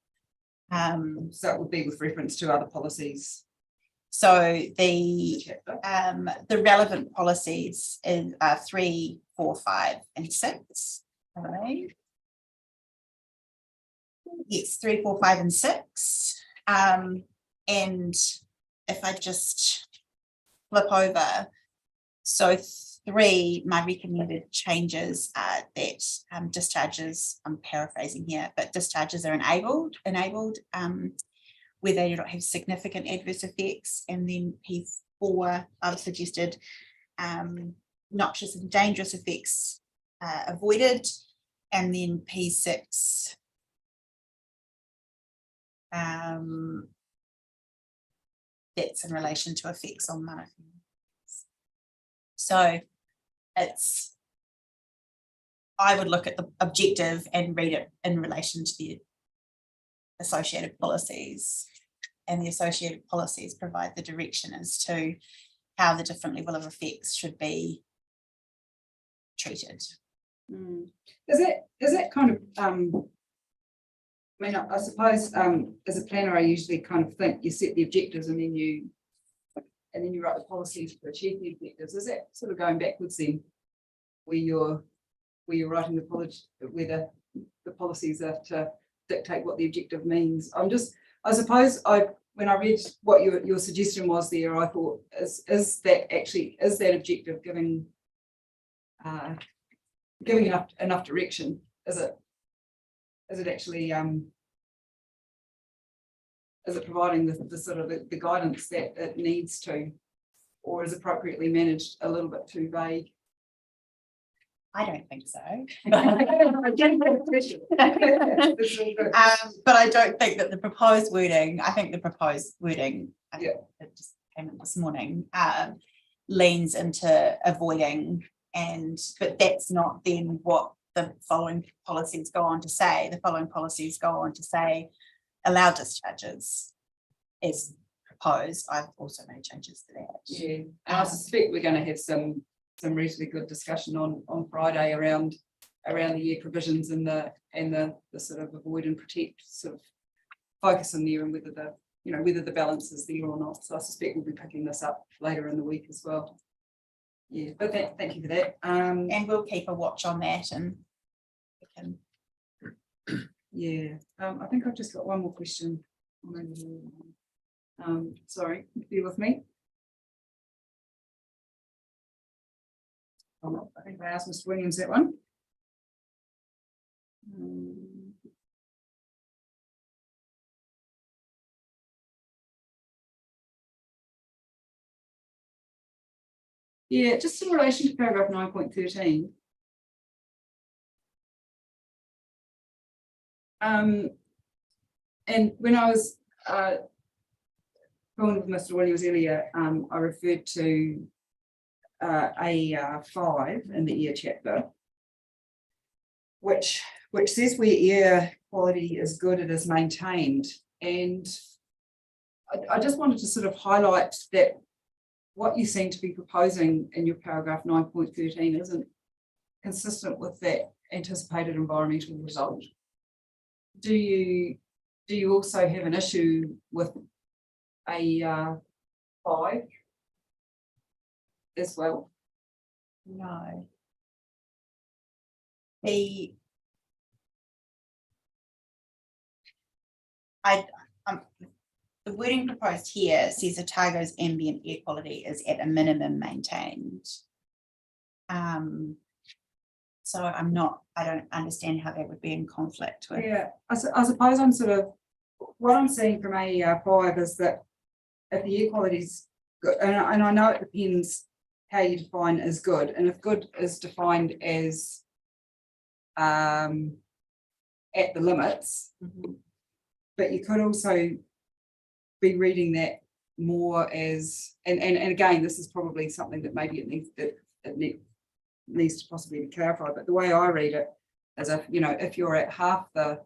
So it would be with reference to other policies. So the relevant policies are 3, 4, 5, and 6. Right. Yes, 3, 4, 5, and 6. And if I just flip over, so 3, my recommended changes are that discharges, I'm paraphrasing here, but discharges are enabled where they do not have significant adverse effects. And then P4, I've suggested noxious and dangerous effects avoided. And then P6, that's in relation to effects on money. So I would look at the objective and read it in relation to the associated policies, and the associated policies provide the direction as to how the different level of effects should be treated. Is it kind of I mean, I suppose as a planner, I usually kind of think you set the objectives and then you write the policies to achieve the objectives. Is that sort of going backwards then, where you're writing where the policies are to dictate what the objective means? I suppose when I read what your suggestion was there, I thought, is that objective giving enough direction? Is it actually is it providing the sort of the guidance that it needs to, or is appropriately managed a little bit too vague? I don't think so. But I don't think that the proposed wording, it just came in this morning, leans into avoiding, but that's not then what the following policies go on to say. The following policies go on to say allow discharges as proposed. I've also made changes to that. Yeah, and I suspect we're going to have some reasonably good discussion on Friday around the year provisions and the sort of avoid and protect sort of focus in there, and whether the balance is there or not. So I suspect we'll be picking this up later in the week as well. Yeah, but thank you for that. And we'll keep a watch on that, and we can. Yeah, I think I've just got one more question. Sorry, bear with me. I think I asked Mr. Williams that one. Yeah, just in relation to paragraph 9.13. And when I was going with Mr. Williams earlier, I referred to AR5 in the air chapter, which says where air quality is good, it is maintained. And I just wanted to sort of highlight that what you seem to be proposing in your paragraph 9.13 isn't consistent with that anticipated environmental result. Do you also have an issue with AR5 as well? No. The wording proposed here says Otago's ambient air quality is at a minimum maintained. So I don't understand how that would be in conflict with. Yeah, I suppose I'm sort of, what I'm seeing from AR5 is that if the air quality is good, and I know it depends how you define as good, and if good is defined as at the limits, but you could also be reading that more as, and again, this is probably something that maybe it needs to possibly be clarified, but the way I read it is if you're at half the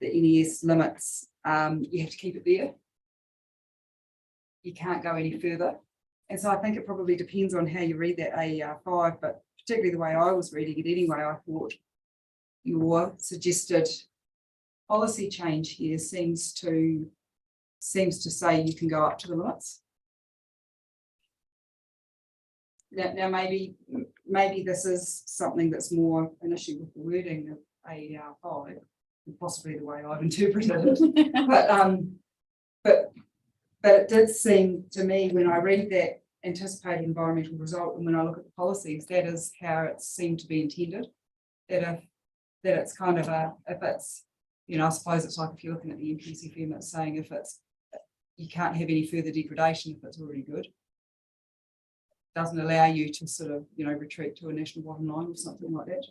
NES limits, you have to keep it there. You can't go any further. And so I think it probably depends on how you read that AER5, but particularly the way I was reading it anyway, I thought your suggested policy change here seems to say you can go up to the limits. now maybe this is something that's more an issue with the wording of AER 5, and possibly the way I've interpreted it. But it did seem to me when I read that anticipated environmental result and when I look at the policies, that is how it seemed to be intended. That it's kind of if it's, you know, I suppose it's like if you're looking at the MPCFM, it's saying if it's, you can't have any further degradation if it's already good. Doesn't allow you to sort of, you know, retreat to a national bottom line or something like that.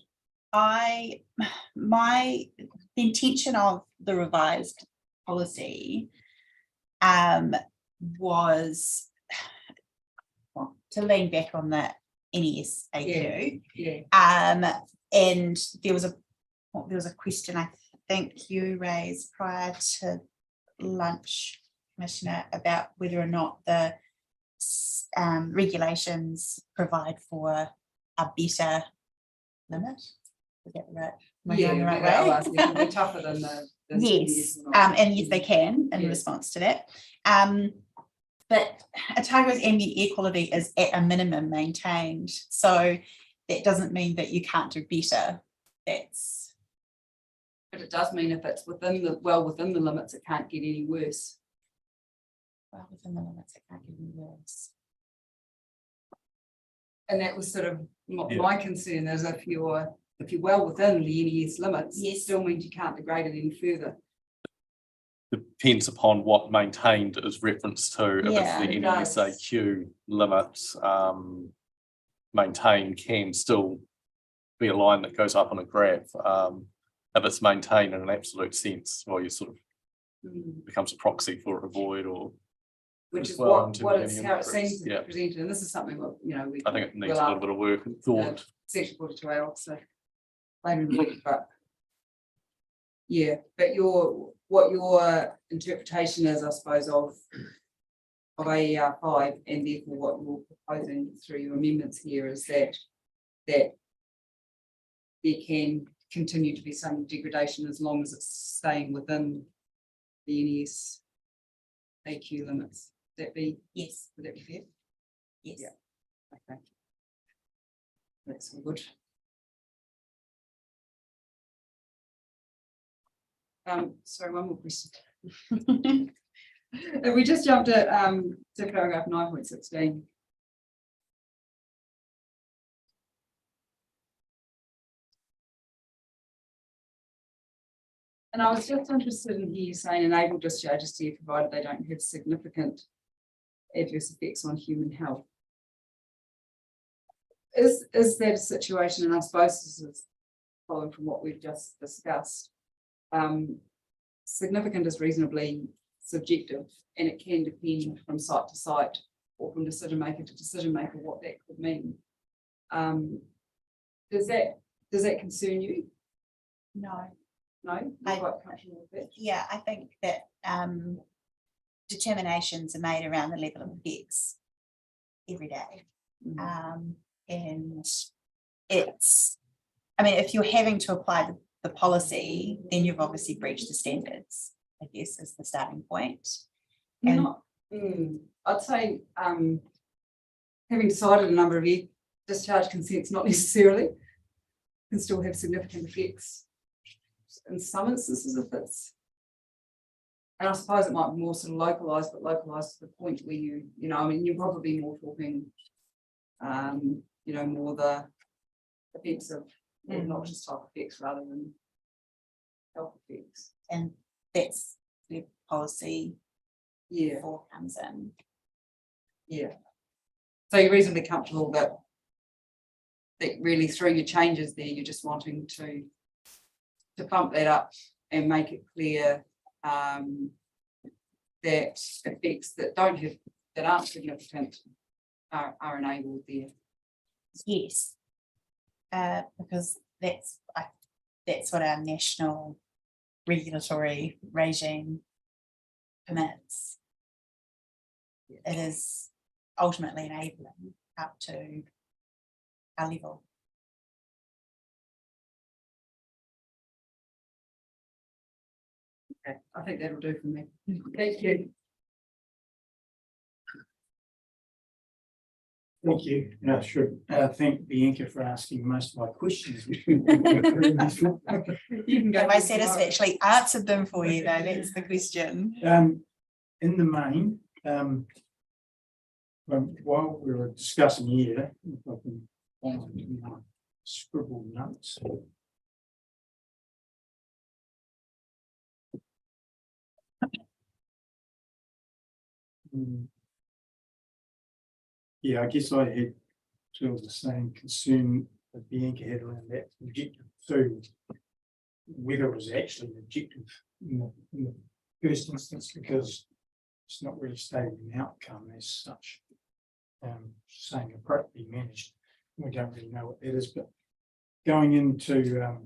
The intention of the revised policy was to lean back on the NES AQ. And there was a question I think you raised prior to lunch, Commissioner, about whether or not the regulations provide for a better limit. Is that right? Am I going the right way? They're tougher than the yes, and yes, they can in response to that. But Otago's ambient air quality is at a minimum maintained, so that doesn't mean that you can't do better. But it does mean if it's within the limits, it can't get any worse. Well, within the limits, it can't get any worse. And that was sort of my concern is if you're well within the NES limits, it still means you can't degrade it any further. Depends upon what maintained is referenced to. If it's the NESAQ limits, maintained can still be a line that goes up on a graph. If it's maintained in an absolute sense, well, you sort of becomes a proxy for a void or. Which is how it seems to be presented, and this is something that, you know, I think it needs a little bit of work and thought. Section 42A also later in the week, but yeah, but what your interpretation is, I suppose, of AER 5, and therefore what you're proposing through your amendments here is that there can continue to be some degradation as long as it's staying within the NES AQ limits. Would that be Would that be fair? Yes. Yeah. Okay. That's all good. Sorry, one more question. We just jumped at to paragraph 9.16. And I was just interested in you saying enable discharges to you provided they don't have significant adverse effects on human health. Is that a situation, and I suppose this is following from what we've just discussed, significant is reasonably subjective and it can depend from site to site or from decision maker to decision maker what that could mean. Does that concern you? No. No, you're quite comfortable with that? Yeah, I think that determinations are made around the level of effects every day. And it's, I mean, if you're having to apply the policy, then you've obviously breached the standards, I guess, is the starting point. And I'd say having decided a number of air discharge consents, not necessarily, can still have significant effects in some instances if it's, and I suppose it might be more sort of localized, but localized to the point where you know, I mean, you're probably more talking, you know, more the effects of obnoxious type effects rather than health effects. And that's the policy before comes in. Yeah. So you're reasonably comfortable that really through your changes there, you're just wanting to pump that up and make it clear that effects that aren't significant are enabled there. Yes, because that's what our national regulatory regime permits. It is ultimately enabling up to our level. Okay, I think that'll do for me. Thank you. Thank you. And I should thank Bianca for asking most of my questions. You can go. I said it's actually answered them for you, though. That's the question. In the main, while we were discussing here, if I can find my scribbled notes. Yeah, I guess I had sort of the same concern that Bianca had around that objective two, whether it was actually an objective in the first instance, because it's not really stating an outcome as such. Saying appropriately managed, we don't really know what that is, but going into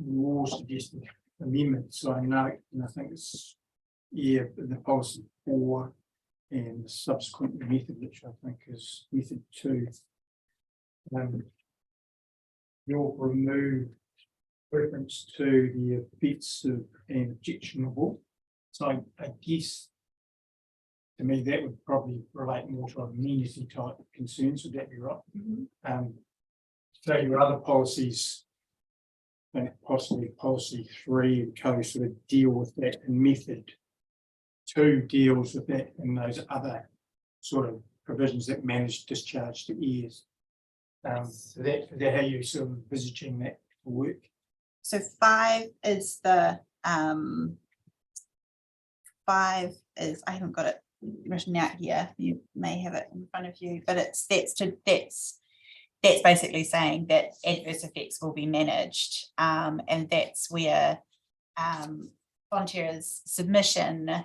more suggested amendments, I know, and I think it's the policy 4 and the subsequent method, which I think is method 2. You'll remove reference to the offensive and objectionable. So I guess to me that would probably relate more to amenity type concerns. Would that be right? So your other policies, and possibly policy 3 and co sort of deal with that, and method 2 deals with that and those other sort of provisions that manage discharge to heirs. So that how you sort of envisaging that for work? So 5 is the 5 is, I haven't got it written out here. You may have it in front of you, but that's basically saying that adverse effects will be managed, and that's where Fonterra's submission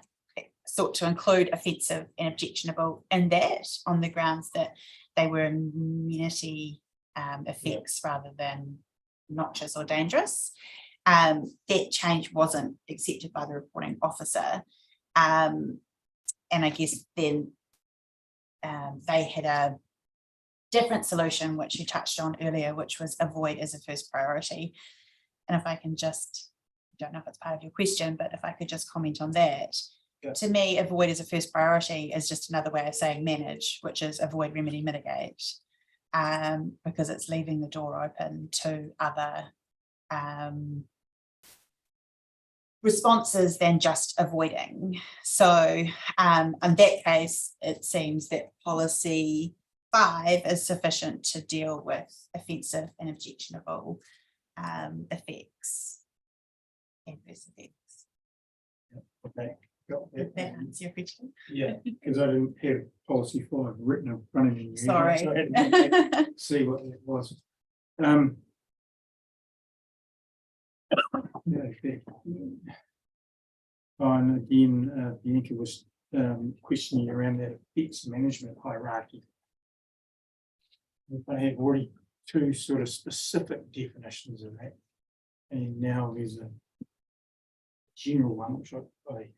sought to include offensive and objectionable in that, on the grounds that they were amenity effects rather than noxious or dangerous. That change wasn't accepted by the reporting officer, and I guess then they had a different solution, which you touched on earlier, which was avoid as a first priority. And if I can just, I don't know if it's part of your question, but if I could just comment on that. To me, avoid as a first priority is just another way of saying manage, which is avoid, remedy, mitigate, because it's leaving the door open to other responses than just avoiding. So in that case, it seems that policy 5 is sufficient to deal with offensive and objectionable effects, adverse effects. Okay. Got that. That answers your question. Yeah, because I didn't have policy 5 written in front of me. Sorry. So I had to see what it was. And again, Bianca was questioning around that effects management hierarchy. I have already 2 sort of specific definitions of that, and now there's a general one, which I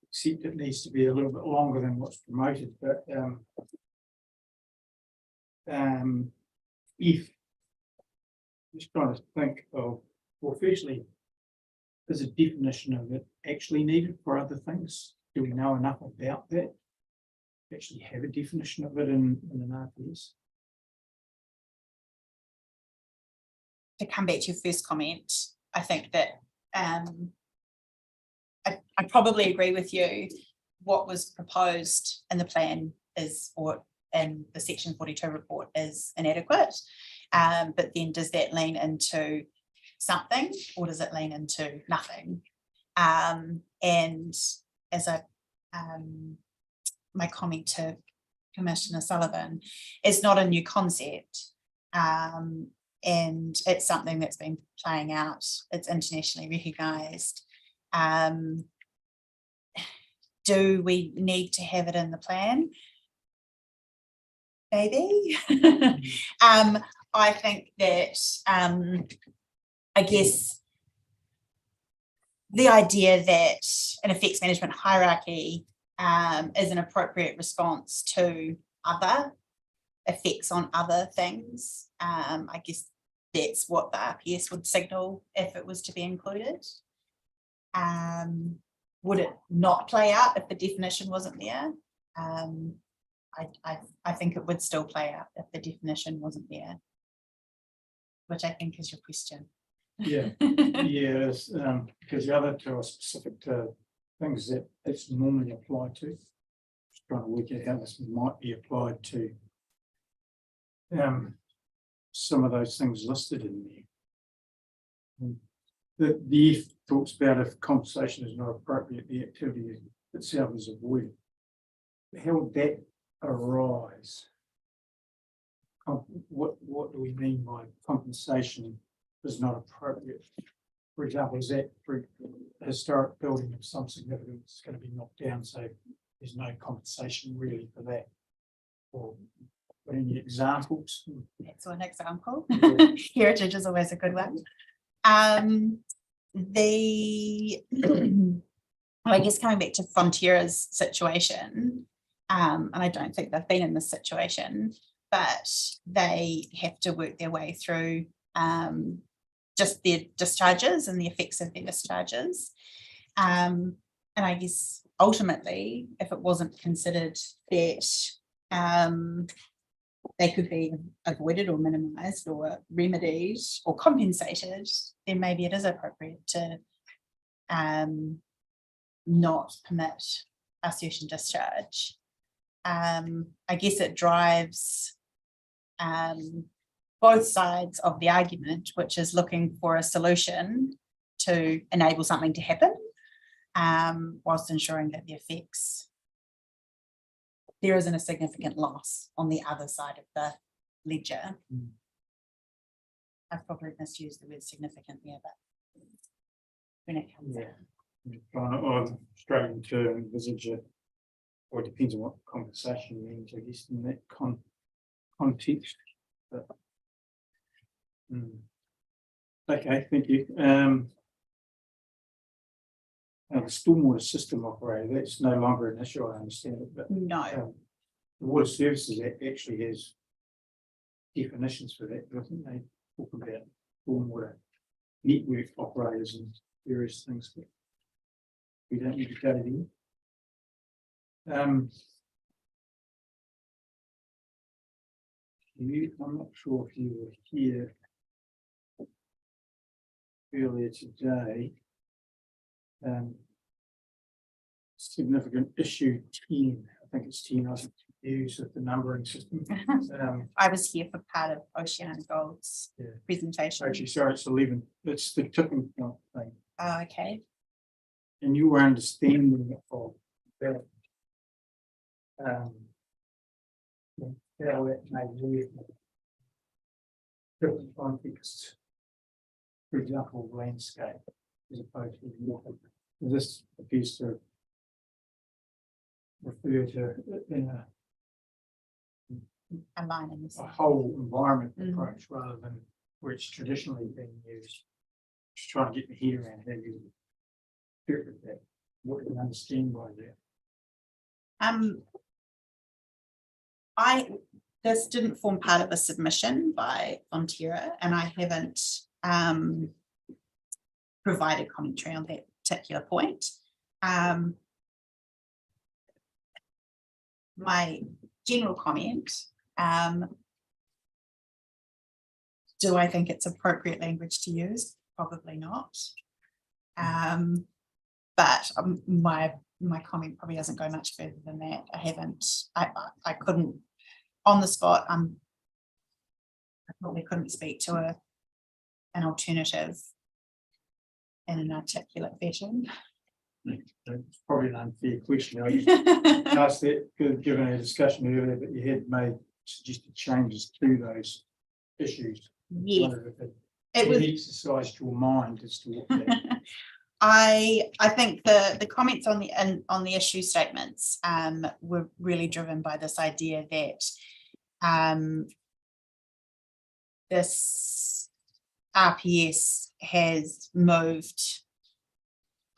accept it needs to be a little bit longer than what's promoted, but if just trying to think of, well, firstly, is a definition of it actually needed for other things? Do we know enough about that? Actually have a definition of it in an RPS? To come back to your first comment, I think that I probably agree with you. What was proposed in the plan is, or in the section 42 report, is inadequate. But then does that lean into something, or does it lean into nothing? And as my comment to Commissioner Sullivan, it's not a new concept. And it's something that's been playing out. It's internationally recognised. Do we need to have it in the plan? Maybe. I think that I guess the idea that an effects management hierarchy is an appropriate response to other effects on other things. I guess that's what the RPS would signal if it was to be included. Would it not play out if the definition wasn't there? I think it would still play out if the definition wasn't there. Which I think is your question. Yeah, yes, because the other two are specific to things that it's normally applied to. Just trying to work out how this might be applied to some of those things listed in there. The F talks about if compensation is not appropriate, the activity itself is avoided. How would that arise? What do we mean by compensation is not appropriate? For example, is that for a historic building of some significance is going to be knocked down, so there's no compensation really for that? Or any examples? That's one example. Yeah. Heritage is always a good one. I guess coming back to Fonterra's situation, and I don't think they've been in this situation, but they have to work their way through just their discharges and the effects of their discharges. And I guess ultimately, if it wasn't considered that they could be avoided or minimised or remedied or compensated, then maybe it is appropriate to not permit a certain discharge. I guess it drives both sides of the argument, which is looking for a solution to enable something to happen, whilst ensuring that the effects, there isn't a significant loss on the other side of the ledger. I've probably misused the word significant there, but when it comes out. I'm struggling to envisage it, or it depends on what compensation means, I guess, in that context. But, okay, thank you. Now the stormwater system operator, that's no longer an issue, I understand it, but No. The Water Services Act actually has definitions for that, doesn't they? Talk about stormwater network operators and various things, but we don't need to go there. I'm not sure if you were here earlier today. Significant issue 10, I think it's 10, I was confused with the numbering system. I was here for part of Ocean Gold's presentation. Actually, sorry, it's 11. It's the tipping point thing. Oh, okay. And you were understanding of that. How it may be different contexts. For example, landscape as opposed to water. This appears to refer to a whole environment approach rather than where it's traditionally been used. Just trying to get my head around how you interpret that. What do you understand by that? This didn't form part of a submission by Fonterra, and I haven't provided commentary on that particular point. My general comment, do I think it's appropriate language to use? Probably not. But my comment probably doesn't go much further than that. I couldn't, on the spot, I probably couldn't speak to an alternative in an articulate fashion. It's probably an unfair question. I asked that given a discussion earlier that you had made suggested changes to those issues. Yeah. It was exercised your mind as to what that. I think the comments on the issue statements were really driven by this idea that this RPS has moved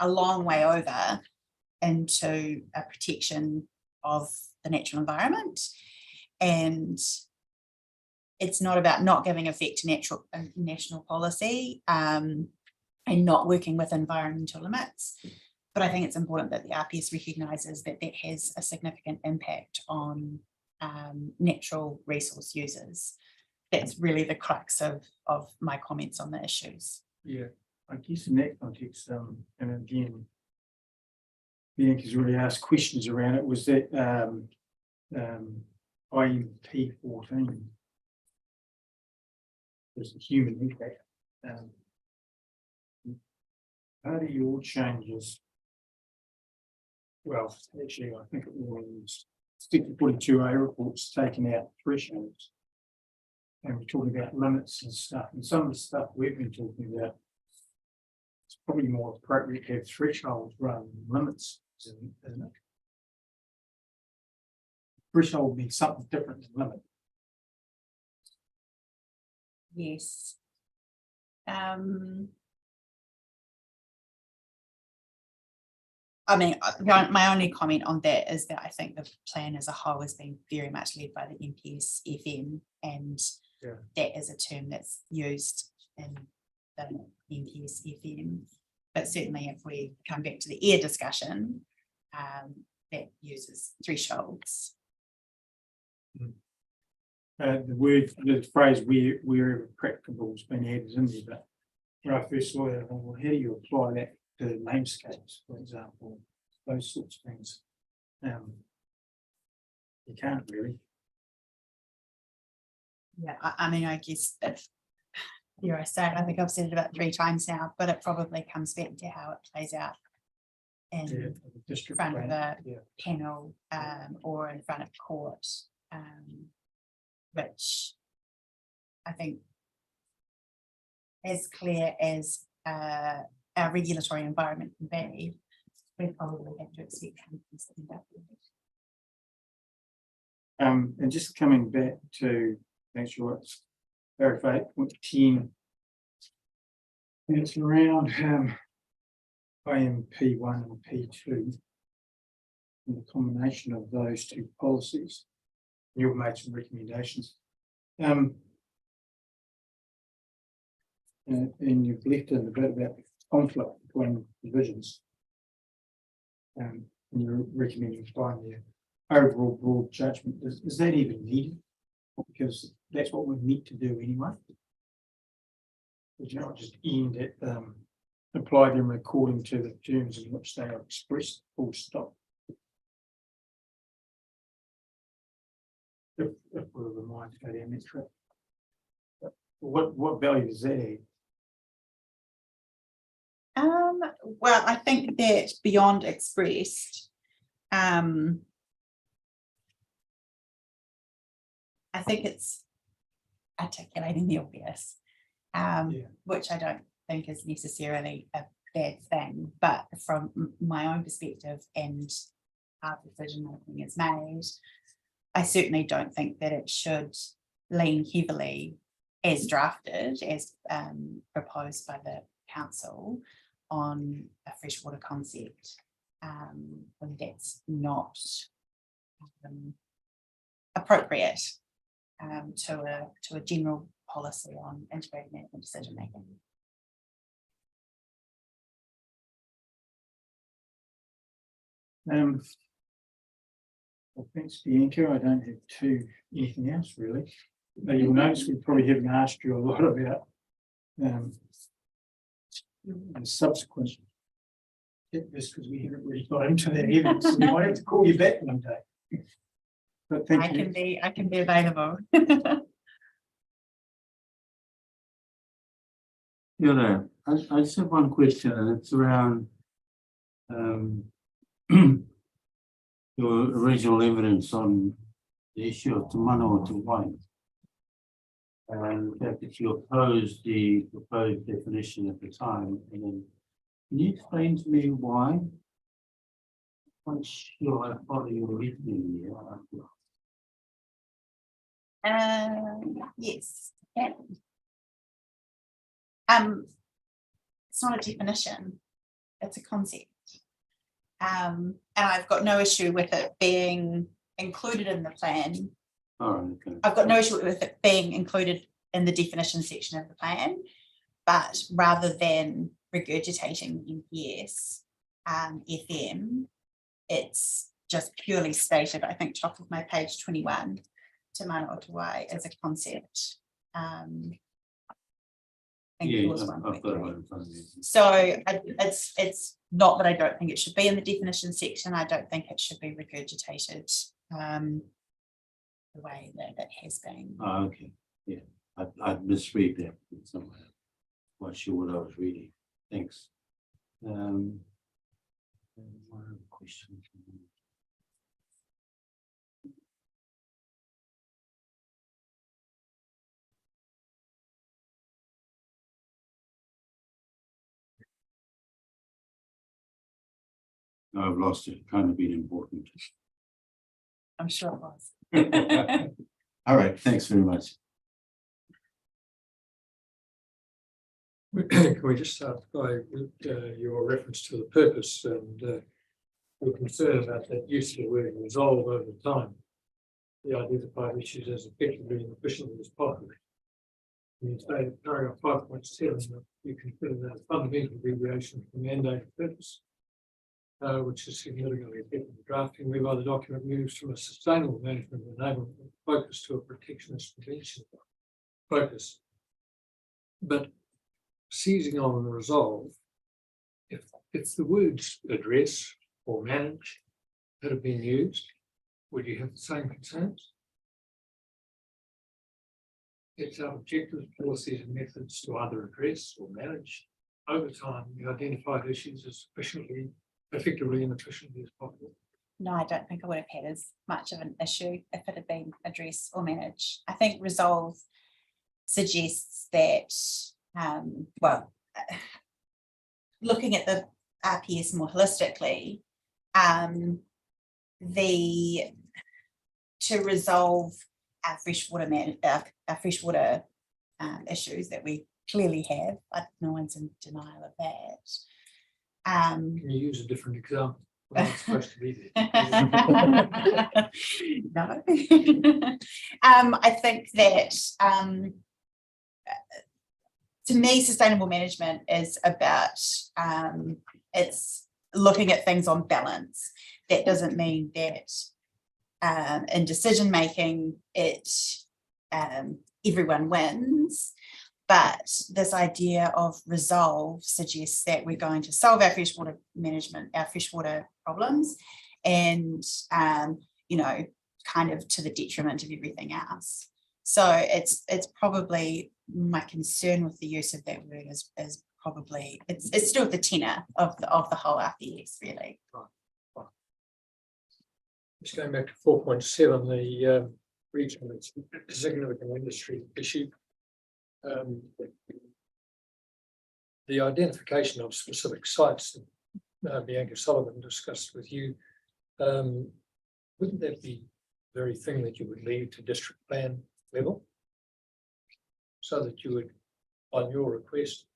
a long way over into a protection of the natural environment, and it's not about not giving effect to national policy and not working with environmental limits. But I think it's important that the RPS recognises that that has a significant impact on natural resource users. That's really the crux of my comments on the issues. Yeah, I guess in that context, and again, Bianca's already asked questions around it, was that IMP 14 was the human impact. Part of your changes, well, actually, I think it was 42A reports taking out thresholds. And we're talking about limits and stuff, and some of the stuff we've been talking about, it's probably more appropriate to have thresholds rather than limits, isn't it? Threshold means something different than limit. Yes. I mean, my only comment on that is that I think the plan as a whole has been very much led by the MPS FM, and that is a term that's used in the MPS FM. But certainly if we come back to the air discussion, that uses thresholds. The phrase wherever practicable has been added in there, but when I first saw it, well, how do you apply that to namescapes, for example, those sorts of things? You can't really. Yeah, I mean, I guess if I say it, I think I've said it about 3 times now, but it probably comes back to how it plays out in front of the panel or in front of court, which I think as clear as our regulatory environment can be, we probably have to expect something like that. And just coming back to make sure it's verified, point 10, and it's around IMP1 and P2, and the combination of those 2 policies. You've made some recommendations. And you've left in a bit about the conflict between divisions. And you're recommending finding the overall broad judgment. Is that even needed? Because that's what we're meant to do anyway. Would you not just end it, apply them according to the terms in which they are expressed, full stop? If we're reminded to go down that track. What value does that add? Well, I think that beyond expressed, I think it's articulating the obvious, which I don't think is necessarily a bad thing, but from my own perspective and how decision making is made, I certainly don't think that it should lean heavily as drafted, as proposed by the council, on a freshwater concept, when that's not appropriate to a general policy on integrated management decision making. Well, thanks, Bianca. I don't have anything else really. Now, you'll notice we probably haven't asked you a lot about the subsequent this, because we haven't really got into that evidence. So we might have to call you back one day. But thank you. I can be available. I just have one question, and it's around your original evidence on the issue of Te Manawa Te Wai. And the fact that you opposed the proposed definition at the time, and then can you explain to me why? I'm sure I follow your reasoning here. Yes. It's not a definition, it's a concept. And I've got no issue with it being included in the plan. All right, okay. I've got no issue with it being included in the definition section of the plan, but rather than regurgitating MPS FM, it's just purely stated, I think top of my page 21, Te Mana o Te Wai as a concept. I think it was I've got it 1.3. in front of me. So it's not that I don't think it should be in the definition section. I don't think it should be regurgitated the way that it has been. Oh, okay, yeah, I'd misread that somewhere. Not sure what I was reading. Thanks. One other question. No, I've lost it. Trying to be important. I'm sure it was. All right, thanks very much. Can we just start by your reference to the purpose and your concern about that use of the word resolve over time? The identified issues as effectively and efficiently as possible. You say in paragraph 5.7 that you consider that a fundamental deviation from the mandated purpose, which is significantly affecting the drafting, whereby the document moves from a sustainable management enablement focus to a protectionist prevention focus. But seizing on the resolve, if the words address or manage that have been used, would you have the same concerns? It's our objectives, policies and methods to either address or manage over time the identified issues as effectively and efficiently as possible. No, I don't think I would have had as much of an issue if it had been address or manage. I think resolve suggests that, looking at the RPS more holistically, to resolve our freshwater issues that we clearly have, no one's in denial of that. Can you use a different example? Well, it's supposed to be there. No. I think that to me, sustainable management is about it's looking at things on balance. That doesn't mean that in decision making everyone wins, but this idea of resolve suggests that we're going to solve our freshwater management, our freshwater problems, and kind of to the detriment of everything else. So it's probably my concern with the use of that word is probably it's still the tenor of the whole RPS really. Just going back to 4.7, the regional significant industry issue. The identification of specific sites that Bianca Sullivan discussed with you, wouldn't that be the very thing that you would leave to district plan level? So that you would, on your request,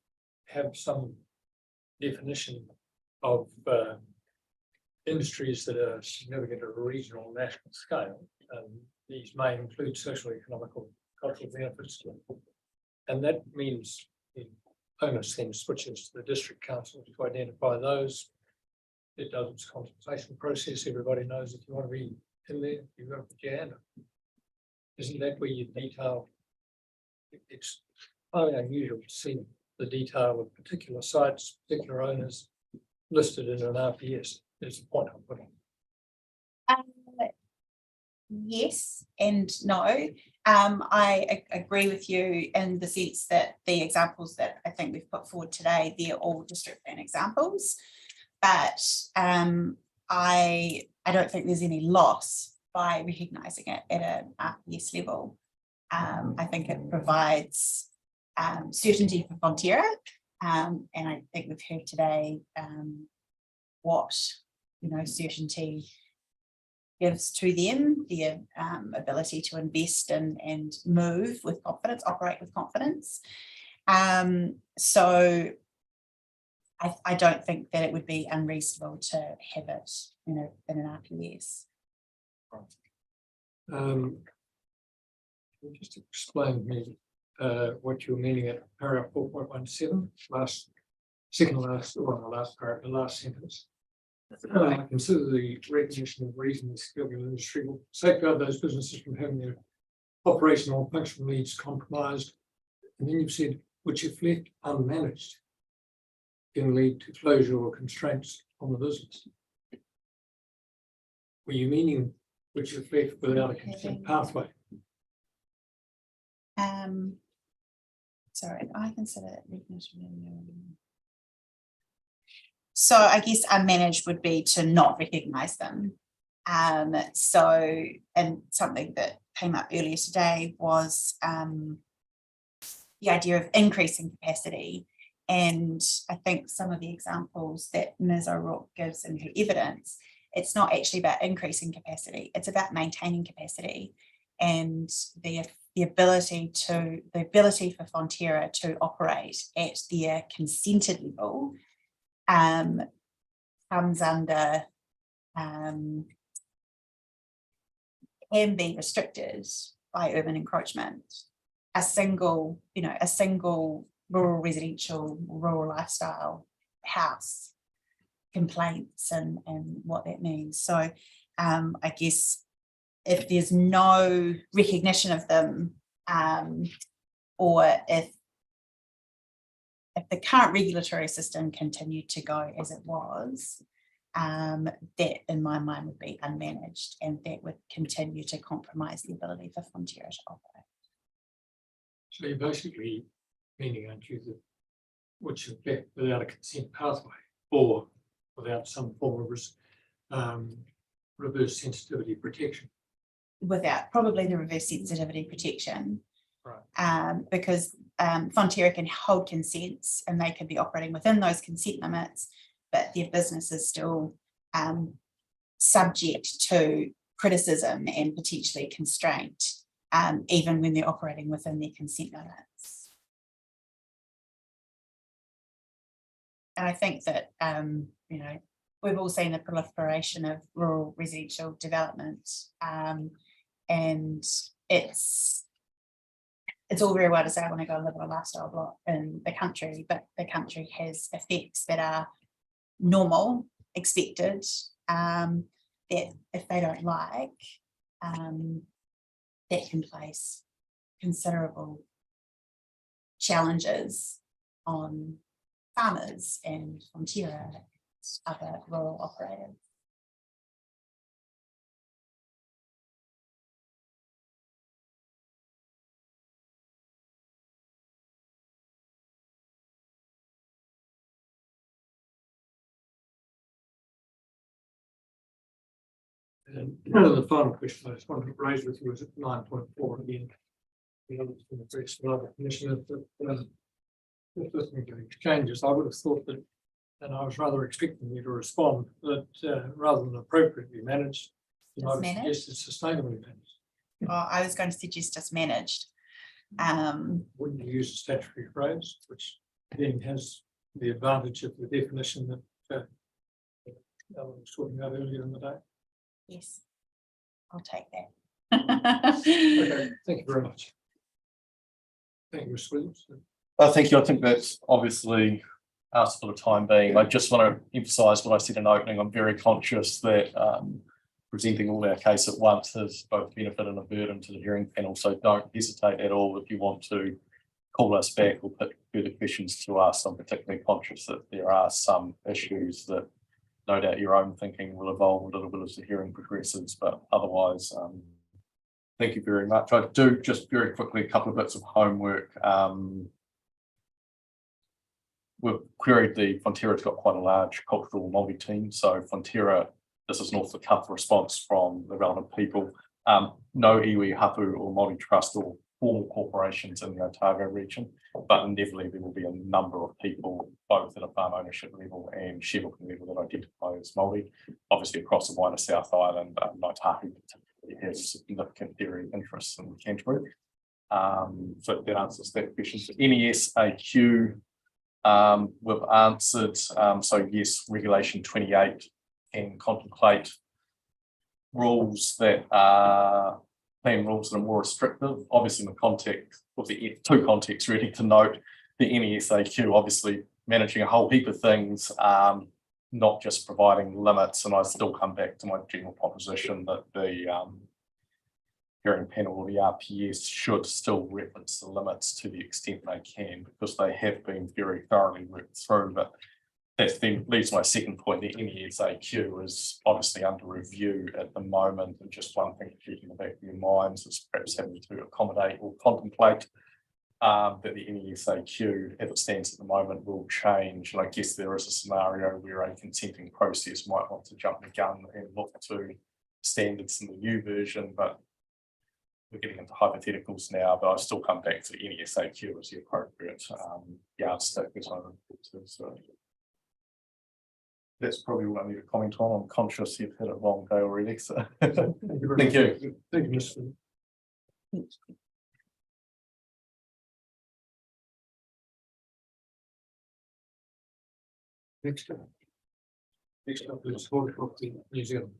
have some definition of industries that are significant at a regional and national scale. These may include social, economical, cultural benefits. And that means the onus then switches to the district council to identify those. It does its consultation process. Everybody knows if you want to be in there, you've got to put your hand up. Isn't that where you detail? It's highly unusual to see the detail of particular sites, particular owners listed in an RPS. Is the point I'm putting. Yes and no. I agree with you in the sense that the examples that I think we've put forward today, they're all district plan examples, but I don't think there's any loss by recognising it at an RPS level. I think it provides certainty for Fonterra, and I think we've heard today what certainty gives to them, their ability to invest and move with confidence, operate with confidence. So I don't think that it would be unreasonable to have it, in an RPS. Just explain to me what you're meaning at paragraph 4.17, the last sentence. Consider the recognition of reasonable skill in industry will safeguard those businesses from having their operational and functional needs compromised. And then you've said, which if left unmanaged, can lead to closure or constraints on the business. Were you meaning which if left without a consent pathway? Sorry, I consider it recognition. So I guess unmanaged would be to not recognise them. So, and something that came up earlier today was the idea of increasing capacity. And I think some of the examples that Ms. O'Rourke gives in her evidence, it's not actually about increasing capacity, it's about maintaining capacity. And the ability for Fonterra to operate at their consented level comes under, can be restricted by urban encroachment. A single rural residential, rural lifestyle house complaints and what that means. So I guess if there's no recognition of them, or if the current regulatory system continued to go as it was, that in my mind would be unmanaged, and that would continue to compromise the ability for Fonterra to operate. So you're basically meaning, aren't you, that which is left without a consent pathway or without some form of reverse sensitivity protection? Without probably the reverse sensitivity protection, right? Because Fonterra can hold consents and they can be operating within those consent limits, but their business is still subject to criticism and potentially constraint, even when they're operating within their consent limits. And I think that we've all seen the proliferation of rural residential development, and it's all very well to say I want to go live in a lifestyle block in the country, but the country has effects that are normal, expected, that if they don't like, that can place considerable challenges on farmers and Fonterra and other rural operators. And the final question I just wanted to raise with you is at 9.4 again. It's been addressed by the commissioner, but just listening to exchanges, I would have thought that, and I was rather expecting you to respond, that rather than appropriately managed, you might have suggested sustainably managed. Well, I was going to suggest just managed. Wouldn't you use a statutory phrase, which then has the advantage of the definition that Alan was talking about earlier in the day? Yes, I'll take that. Okay, thank you very much. Thank you, Mr. Williams. Thank you. I think that's obviously us for the time being. I just want to emphasise what I said in opening. I'm very conscious that presenting all our case at once has both benefit and a burden to the hearing panel. So don't hesitate at all if you want to call us back or put further questions to us. I'm particularly conscious that there are some issues that no doubt your own thinking will evolve a little bit as the hearing progresses, but otherwise, thank you very much. I do just very quickly a couple of bits of homework. We've queried Fonterra's got quite a large cultural Māori team, so Fonterra, this is an off the cuff response from the relevant people. No iwi, hapu or Māori trust or formal corporations in the Otago region, but inevitably there will be a number of people both at a farm ownership level and shareholder level that identify as Māori. Obviously across the wider South Island, Ngāi particularly has significant dairy interests in Canterbury. So that answers that question. So NES AQ, we've answered, so yes, regulation 28 can contemplate rules that are plan rules that are more restrictive. Obviously in the context of the two contexts really to note, the NES AQ obviously managing a whole heap of things, not just providing limits, and I still come back to my general proposition that the hearing panel or the RPS should still reference the limits to the extent they can, because they have been very thoroughly worked through. But that then leads to my second point, the NESAQ is obviously under review at the moment, and just one thing to keep in the back of your minds is perhaps having to accommodate or contemplate that the NESAQ, as it stands at the moment, will change. And I guess there is a scenario where a consenting process might want to jump the gun and look to standards in the new version, but we're getting into hypotheticals now. But I still come back to NESAQ as the appropriate yardstick as I refer to. So that's probably what I need to comment on. I'm conscious you've had a long day already. So thank you. Thank you, Mr. Next up. Next up is Horticulture New Zealand.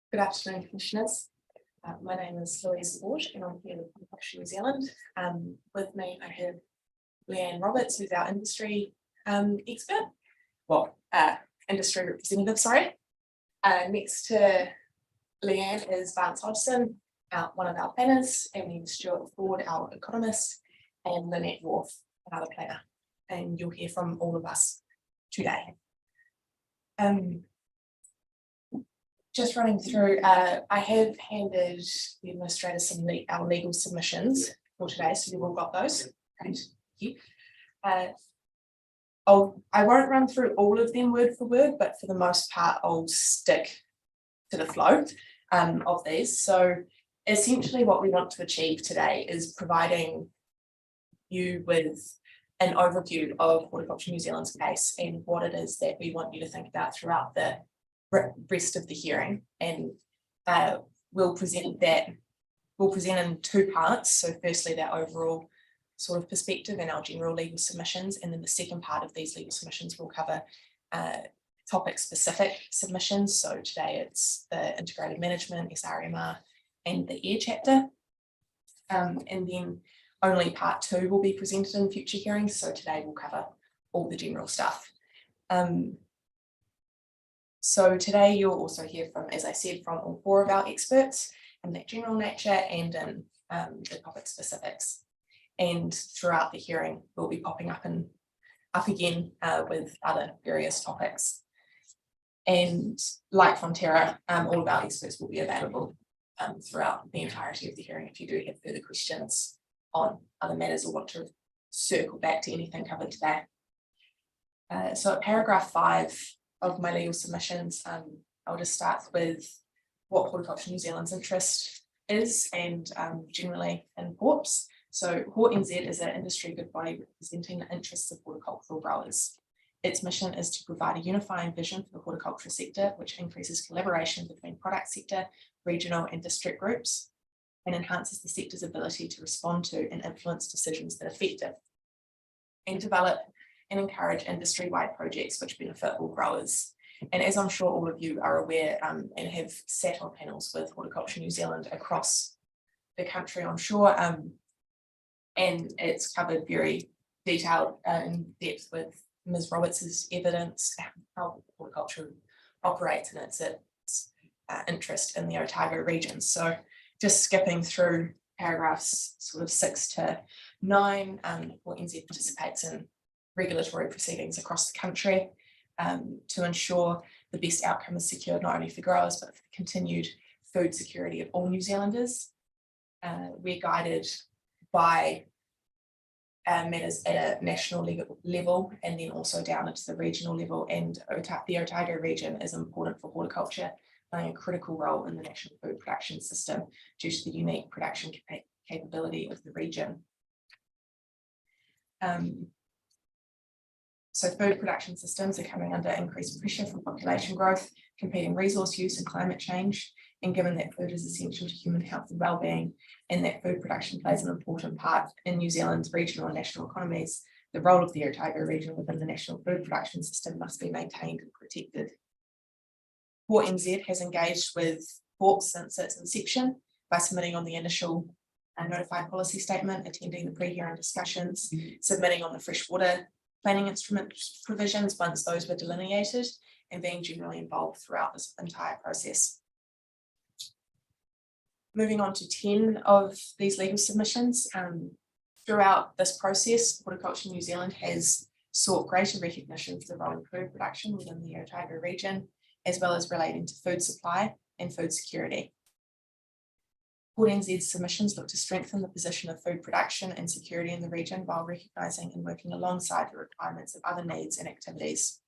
Good afternoon, Commissioners. My name is Louise Borge and I'm here with Horticulture New Zealand. With me, I have Leanne Roberts, who's our industry expert. Well, industry representative, sorry. Next to Leanne is Vance Hodgson, one of our planners, and then Stuart Ford, our economist, and Lynette Worf, another planner. And you'll hear from all of us today. Just running through, I have handed the administrator our legal submissions for today, so you've all got those. Great, thank you. I won't run through all of them word for word, but for the most part, I'll stick to the flow of these. So essentially what we want to achieve today is providing you with an overview of Horticulture New Zealand's case and what it is that we want you to think about throughout the rest of the hearing. And we'll present in two parts. So firstly, that overall sort of perspective and our general legal submissions, and then the second part of these legal submissions will cover topic specific submissions. So today it's the integrated management, SRMR, and the air chapter. And then only part 2 will be presented in future hearings. So today we'll cover all the general stuff. So today you'll also hear from, as I said, from all 4 of our experts in that general nature and in the topic specifics. And throughout the hearing, we'll be popping up again with other various topics. And like Fonterra, all of our experts will be available throughout the entirety of the hearing if you do have further questions on other matters or want to circle back to anything covered today. So at paragraph 5 of my legal submissions, I'll just start with what Horticulture New Zealand's interest is and generally in pORPS. So HortNZ is an industry good body representing the interests of horticultural growers. Its mission is to provide a unifying vision for the horticulture sector, which increases collaboration between product sector, regional and district groups, and enhances the sector's ability to respond to and influence decisions that affect it, and develop and encourage industry-wide projects which benefit all growers. And as I'm sure all of you are aware and have sat on panels with Horticulture New Zealand across the country, I'm sure, and it's covered very detailed in depth with Ms. Roberts's evidence, how horticulture operates and its interest in the Otago region. So just skipping through paragraphs sort of 6 to 9, Port NZ participates in regulatory proceedings across the country to ensure the best outcome is secured not only for growers but for the continued food security of all New Zealanders. We're guided by matters at a national level and then also down into the regional level, and the Otago region is important for horticulture, playing a critical role in the national food production system due to the unique production capability of the region. So food production systems are coming under increased pressure from population growth, competing resource use and climate change. And given that food is essential to human health and well-being, and that food production plays an important part in New Zealand's regional and national economies, the role of the Otago region within the national food production system must be maintained and protected. Port NZ has engaged with pORPS since its inception by submitting on the initial notified policy statement, attending the pre-hearing discussions, submitting on the freshwater planning instrument provisions once those were delineated, and being generally involved throughout this entire process. Moving on to 10 of these legal submissions. Throughout this process, Horticulture New Zealand has sought greater recognition for the role of food production within the Otago region, as well as relating to food supply and food security. Port NZ's submissions look to strengthen the position of food production and security in the region while recognising and working alongside the requirements of other needs and activities.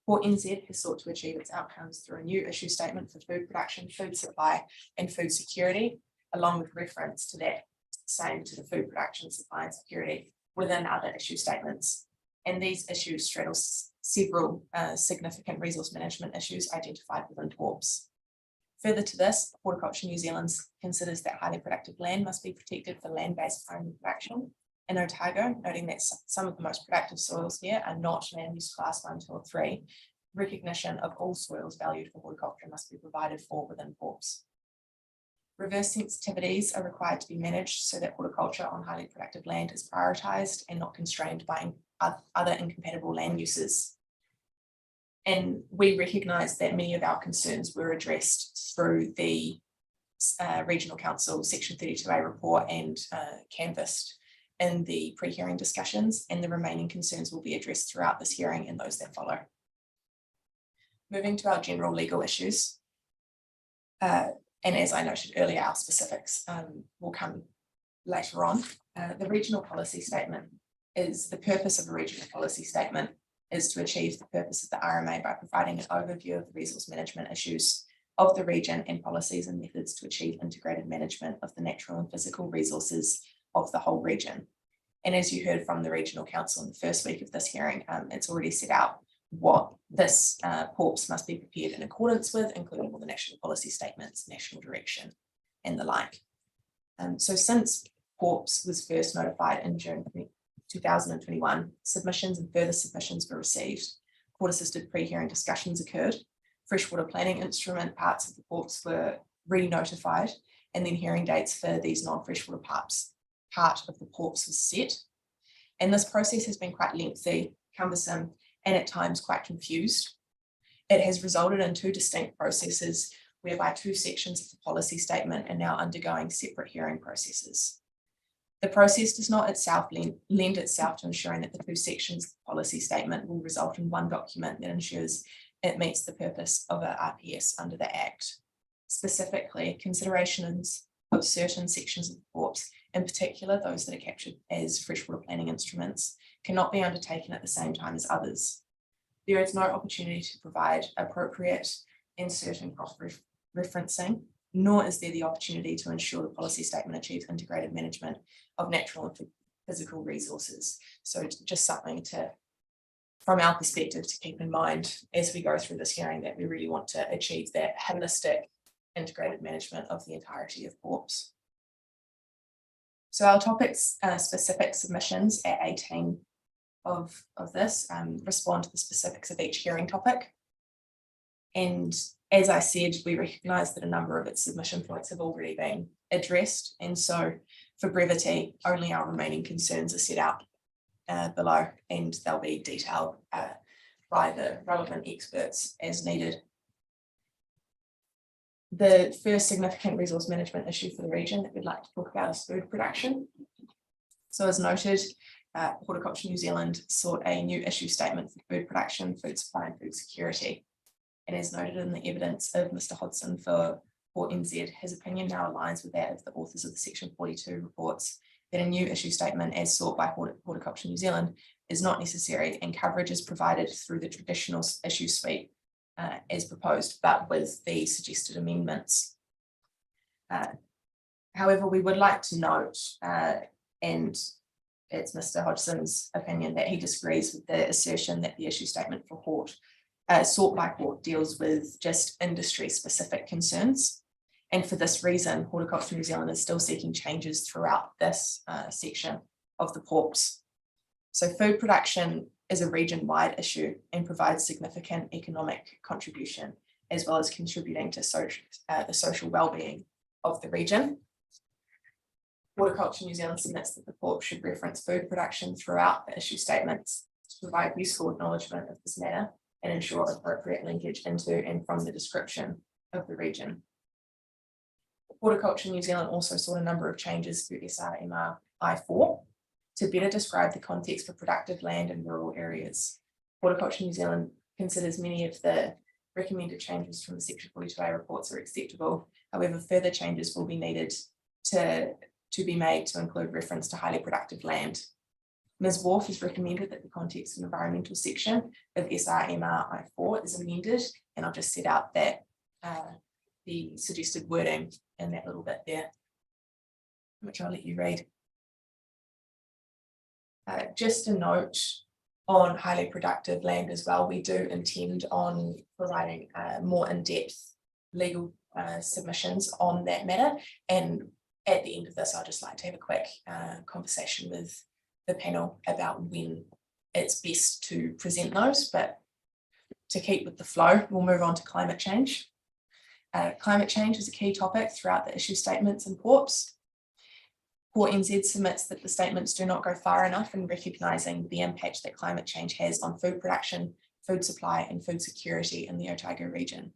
Port NZ has sought to achieve its outcomes through a new issue statement for food production, food supply, and food security, along with reference to that same to the food production, supply, and security within other issue statements. And these issues straddle several significant resource management issues identified within pORPS. Further to this, Horticulture New Zealand considers that highly productive land must be protected for land-based farming production in Otago, noting that some of the most productive soils here are not land use class 1, 2, or 3. Recognition of all soils valued for horticulture must be provided for within pORPS. Reverse sensitivities are required to be managed so that horticulture on highly productive land is prioritised and not constrained by other incompatible land uses. And we recognise that many of our concerns were addressed through the Regional Council Section 32A report and canvassed in the pre-hearing discussions, and the remaining concerns will be addressed throughout this hearing and those that follow. Moving to our general legal issues, and as I noted earlier, our specifics will come later on. The regional policy statement is the purpose of a regional policy statement is to achieve the purpose of the RMA by providing an overview of the resource management issues of the region and policies and methods to achieve integrated management of the natural and physical resources of the whole region. And as you heard from the Regional Council in the first week of this hearing, it's already set out what this pORPS must be prepared in accordance with, including all the national policy statements, national direction, and the like. So since pORPS was first notified in June 2021, submissions and further submissions were received. Court-assisted pre-hearing discussions occurred. Freshwater planning instrument parts of the pORPS were re-notified, and then hearing dates for these non-freshwater part of the pORPS was set. And this process has been quite lengthy, cumbersome, and at times quite confused. It has resulted in two distinct processes whereby two sections of the policy statement are now undergoing separate hearing processes. The process does not itself lend itself to ensuring that the two sections of the policy statement will result in one document that ensures it meets the purpose of a RPS under the Act. Specifically, considerations of certain sections of the pORPS, in particular those that are captured as freshwater planning instruments, cannot be undertaken at the same time as others. There is no opportunity to provide appropriate insert and cross-referencing, nor is there the opportunity to ensure the policy statement achieves integrated management of natural and physical resources. So just something to, from our perspective, to keep in mind as we go through this hearing, that we really want to achieve that holistic integrated management of the entirety of pORPS. So our topics, specific submissions at 18 of this respond to the specifics of each hearing topic. And as I said, we recognise that a number of its submission points have already been addressed. And so for brevity, only our remaining concerns are set out below, and they'll be detailed by the relevant experts as needed. The first significant resource management issue for the region that we'd like to talk about is food production. So as noted, Horticulture New Zealand sought a new issue statement for food production, food supply and food security. And as noted in the evidence of Mr. Hodgson for NZ, his opinion now aligns with that of the authors of the Section 42 reports that a new issue statement as sought by Horticulture New Zealand is not necessary and coverage is provided through the traditional issue suite as proposed, but with the suggested amendments. However, we would like to note, and it's Mr. Hodgson's opinion that he disagrees with the assertion that the issue statement for Hort sought by Hort deals with just industry specific concerns. And for this reason, Horticulture New Zealand is still seeking changes throughout this section of the pORPS. So food production is a region-wide issue and provides significant economic contribution, as well as contributing to the social well-being of the region. Horticulture New Zealand submits that the pORPS should reference food production throughout the issue statements to provide useful acknowledgement of this matter and ensure appropriate linkage into and from the description of the region. Horticulture New Zealand also sought a number of changes through SRMR I4 to better describe the context for productive land in rural areas. Horticulture New Zealand considers many of the recommended changes from the Section 42A reports are acceptable. However, further changes will be needed to be made to include reference to highly productive land. Ms. Wharf has recommended that the context and environmental section of SRMR I4 is amended, and I'll just set out that the suggested wording in that little bit there, which I'll let you read. Just a note on highly productive land as well, we do intend on providing more in-depth legal submissions on that matter, and at the end of this, I'd just like to have a quick conversation with the panel about when it's best to present those, but to keep with the flow, we'll move on to climate change. Climate change is a key topic throughout the issue statements and pORPS. Port NZ submits that the statements do not go far enough in recognising the impact that climate change has on food production, food supply and food security in the Otago region.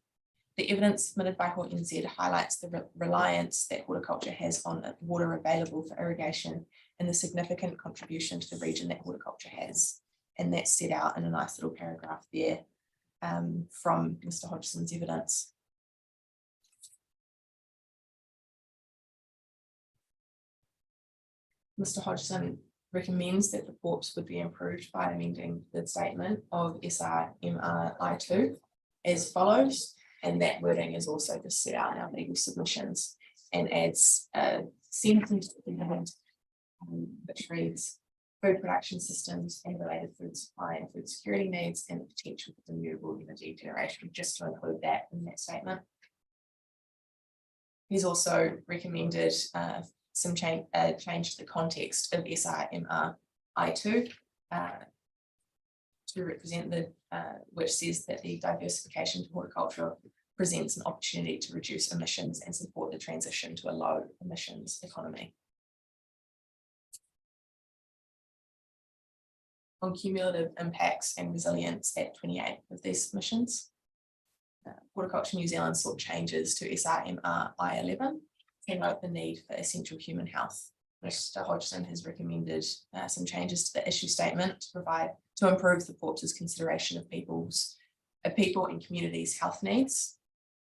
The evidence submitted by Hort NZ highlights the reliance that horticulture has on water available for irrigation and the significant contribution to the region that horticulture has. And that's set out in a nice little paragraph there from Mr. Hodgson's evidence. Mr. Hodgson recommends that the pORPS would be improved by amending the statement of SRMR I2 as follows, and that wording is also just set out in our legal submissions and adds a sentence at the end which reads food production systems and related food supply and food security needs and the potential for renewable energy generation, just to include that in that statement. He's also recommended some change to the context of SRMR I2 to represent the which says that the diversification to horticulture presents an opportunity to reduce emissions and support the transition to a low emissions economy. On cumulative impacts and resilience at 28 of these submissions, Horticulture New Zealand sought changes to SRMR I11 to note the need for essential human health. Mr. Hodgson has recommended some changes to the issue statement to improve the pORPS's consideration of people and communities' health needs,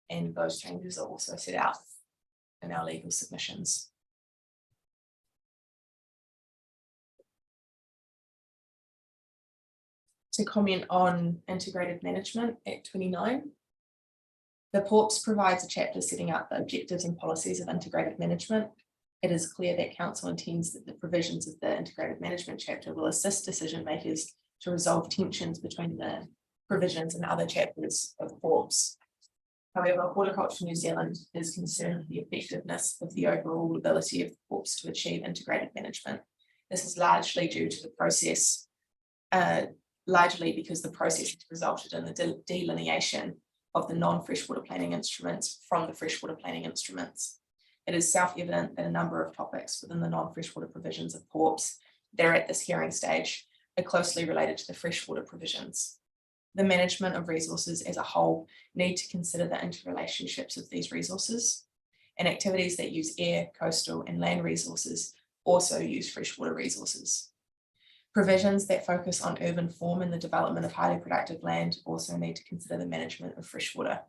and those changes are also set out in our legal submissions. To comment on integrated management at 29. The pORPS provides a chapter setting out the objectives and policies of integrated management. It is clear that Council intends that the provisions of the integrated management chapter will assist decision makers to resolve tensions between the provisions and other chapters of pORPS. However, Horticulture New Zealand is concerned with the effectiveness of the overall ability of the pORPS to achieve integrated management. This is largely due to the process, largely because the process has resulted in the delineation of the non-freshwater planning instruments from the freshwater planning instruments. It is self-evident that a number of topics within the non-freshwater provisions of pORPS that are at this hearing stage are closely related to the freshwater provisions. The management of resources as a whole need to consider the interrelationships of these resources, and activities that use air, coastal and land resources also use freshwater resources. Provisions that focus on urban form and the development of highly productive land also need to consider the management of freshwater.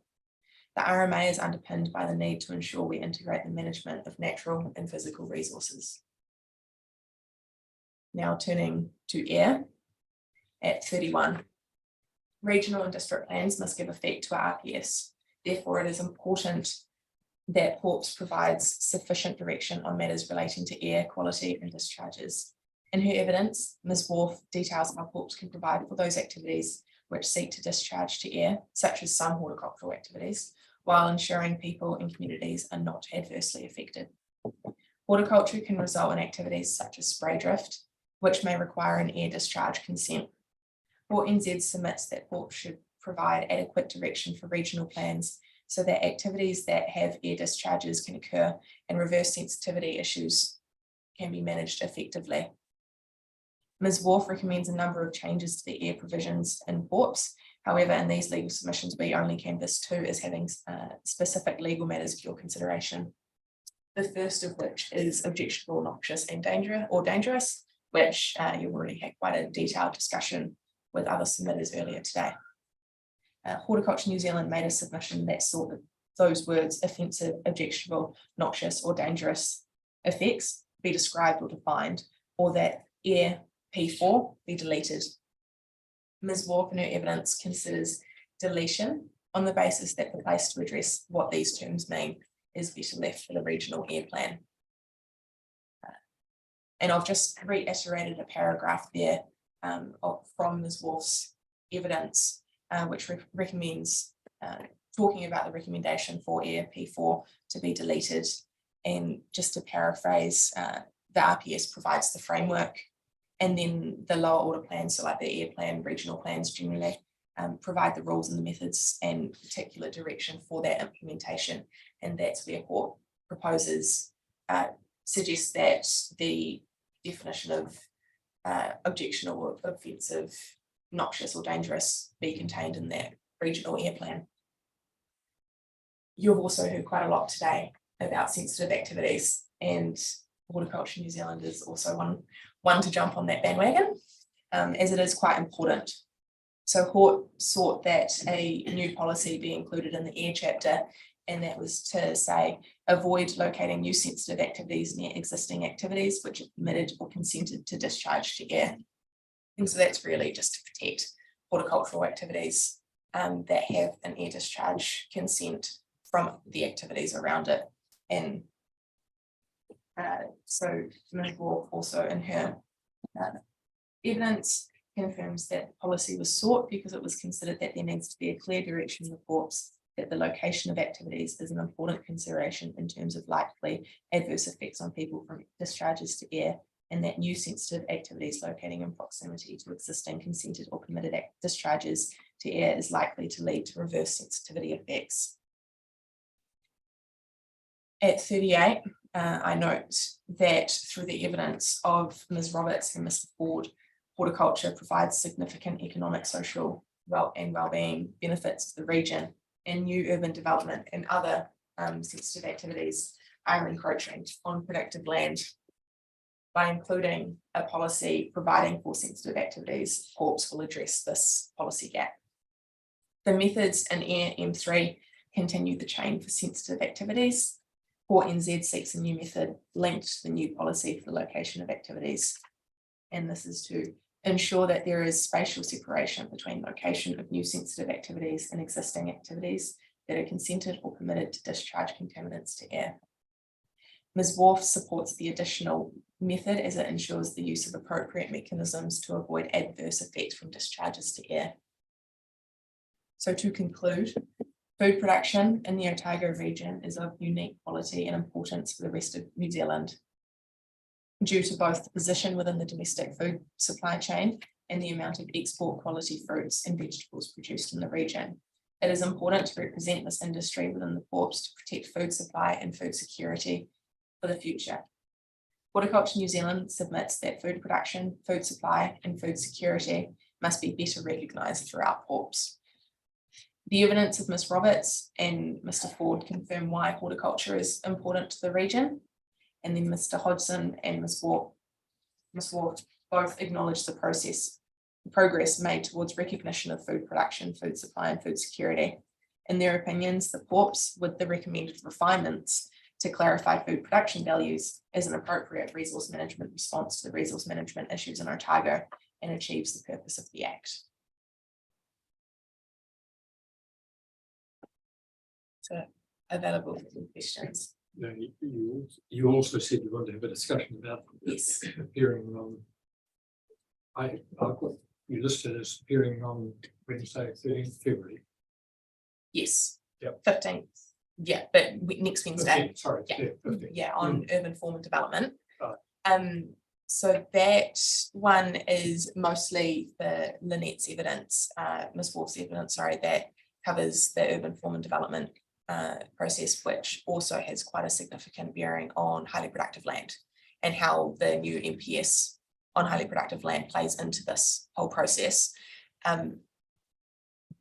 The RMA is underpinned by the need to ensure we integrate the management of natural and physical resources. Now turning to air at 31. Regional and district plans must give effect to our RPS. Therefore, it is important that pORPS provides sufficient direction on matters relating to air quality and discharges. In her evidence, Ms. Wharf details how pORPS can provide for those activities which seek to discharge to air, such as some horticultural activities, while ensuring people and communities are not adversely affected. Horticulture can result in activities such as spray drift, which may require an air discharge consent. Port NZ submits that pORPS should provide adequate direction for regional plans so that activities that have air discharges can occur and reverse sensitivity issues can be managed effectively. Ms. Wharf recommends a number of changes to the air provisions in pORPS. However, in these legal submissions, we only canvass two as having specific legal matters for your consideration. The first of which is objectionable, noxious and dangerous, which you've already had quite a detailed discussion with other submitters earlier today. Horticulture New Zealand made a submission that sought that those words offensive, objectionable, noxious or dangerous effects be described or defined, or that air P4 be deleted. Ms. Wharf in her evidence considers deletion on the basis that the place to address what these terms mean is better left for the regional air plan. And I've just reiterated a paragraph there from Ms. Wharf's evidence, which recommends talking about the recommendation for air P4 to be deleted. And just to paraphrase, the RPS provides the framework, and then the lower order plans, so like the air plan, regional plans generally, provide the rules and the methods and particular direction for that implementation. And that's where pORPS proposes, suggests that the definition of objectionable, offensive, noxious or dangerous be contained in that regional air plan. You've also heard quite a lot today about sensitive activities, and Horticulture New Zealand is also one to jump on that bandwagon, as it is quite important. So Hort sought that a new policy be included in the air chapter, and that was to say, avoid locating new sensitive activities near existing activities which are permitted or consented to discharge to air. And so that's really just to protect horticultural activities that have an air discharge consent from the activities around it. And so Ms. Wharf also in her evidence confirms that the policy was sought because it was considered that there needs to be a clear direction in the pORPS that the location of activities is an important consideration in terms of likely adverse effects on people from discharges to air, and that new sensitive activities locating in proximity to existing consented or permitted discharges to air is likely to lead to reverse sensitivity effects. At 38, I note that through the evidence of Ms. Roberts and Mr. Ford, horticulture provides significant economic, social, and well-being benefits to the region, and new urban development and other sensitive activities are encroaching on productive land. By including a policy providing for sensitive activities, pORPS will address this policy gap. The methods in Air M3 continue the chain for sensitive activities. Port NZ seeks a new method linked to the new policy for the location of activities. And this is to ensure that there is spatial separation between location of new sensitive activities and existing activities that are consented or permitted to discharge contaminants to air. Ms. Wharf supports the additional method as it ensures the use of appropriate mechanisms to avoid adverse effects from discharges to air. So to conclude, food production in the Otago region is of unique quality and importance for the rest of New Zealand, due to both the position within the domestic food supply chain and the amount of export quality fruits and vegetables produced in the region. It is important to represent this industry within the pORPS to protect food supply and food security for the future. Horticulture New Zealand submits that food production, food supply and food security must be better recognised throughout pORPS. The evidence of Ms Roberts and Mr Ford confirm why horticulture is important to the region, and then Mr Hodgson and Ms Ward both acknowledge the progress made towards recognition of food production, food supply and food security. In their opinions, the pORPS, with the recommended refinements to clarify food production values, is an appropriate resource management response to the resource management issues in Otago and achieves the purpose of the Act. So available for questions. No, you also said you wanted to have a discussion about yes appearing on. I've got you listed as appearing on Wednesday, 13th February. Yes. Yep. 15th. Yeah, but next Wednesday. 15th, sorry. Yeah, 15th. yeah, on urban form and development. Right. So that one is mostly the Lynette's evidence, Ms Wolf's evidence, sorry, that covers the urban form and development process, which also has quite a significant bearing on highly productive land and how the new MPS on highly productive land plays into this whole process.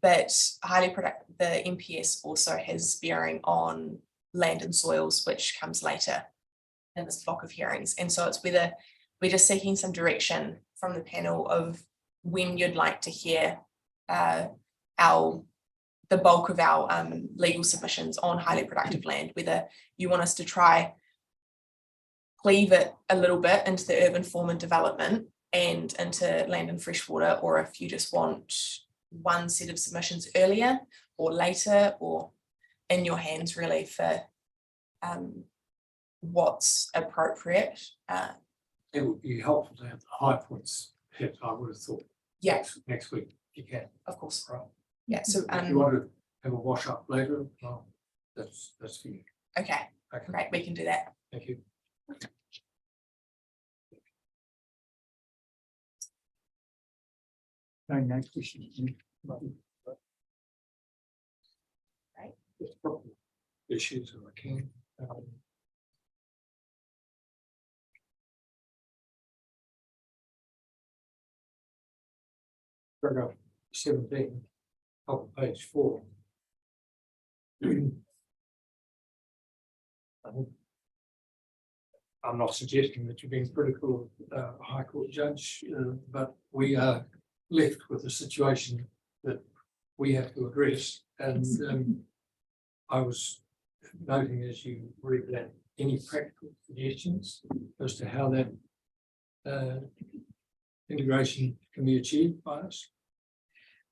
But the MPS also has bearing on land and soils, which comes later in this block of hearings. And so it's whether we're just seeking some direction from the panel of when you'd like to hear the bulk of our legal submissions on highly productive land, whether you want us to try cleave it a little bit into the urban form and development and into land and freshwater, or if you just want one set of submissions earlier or later, or in your hands really for what's appropriate. It would be helpful to have the high points hit, I would have thought. Yeah. Next week, if you can. Of course. Right. Yeah. So if you want to have a wash up later, well, that's for you. Okay. Great, we can do that. Thank you. No, no question. Right. Issues if I can. Paragraph 17, top of page 4. I'm not suggesting that you're being critical of a High Court judge, but we are left with a situation that we have to address. And I was noting as you read that, any practical suggestions as to how that integration can be achieved by us?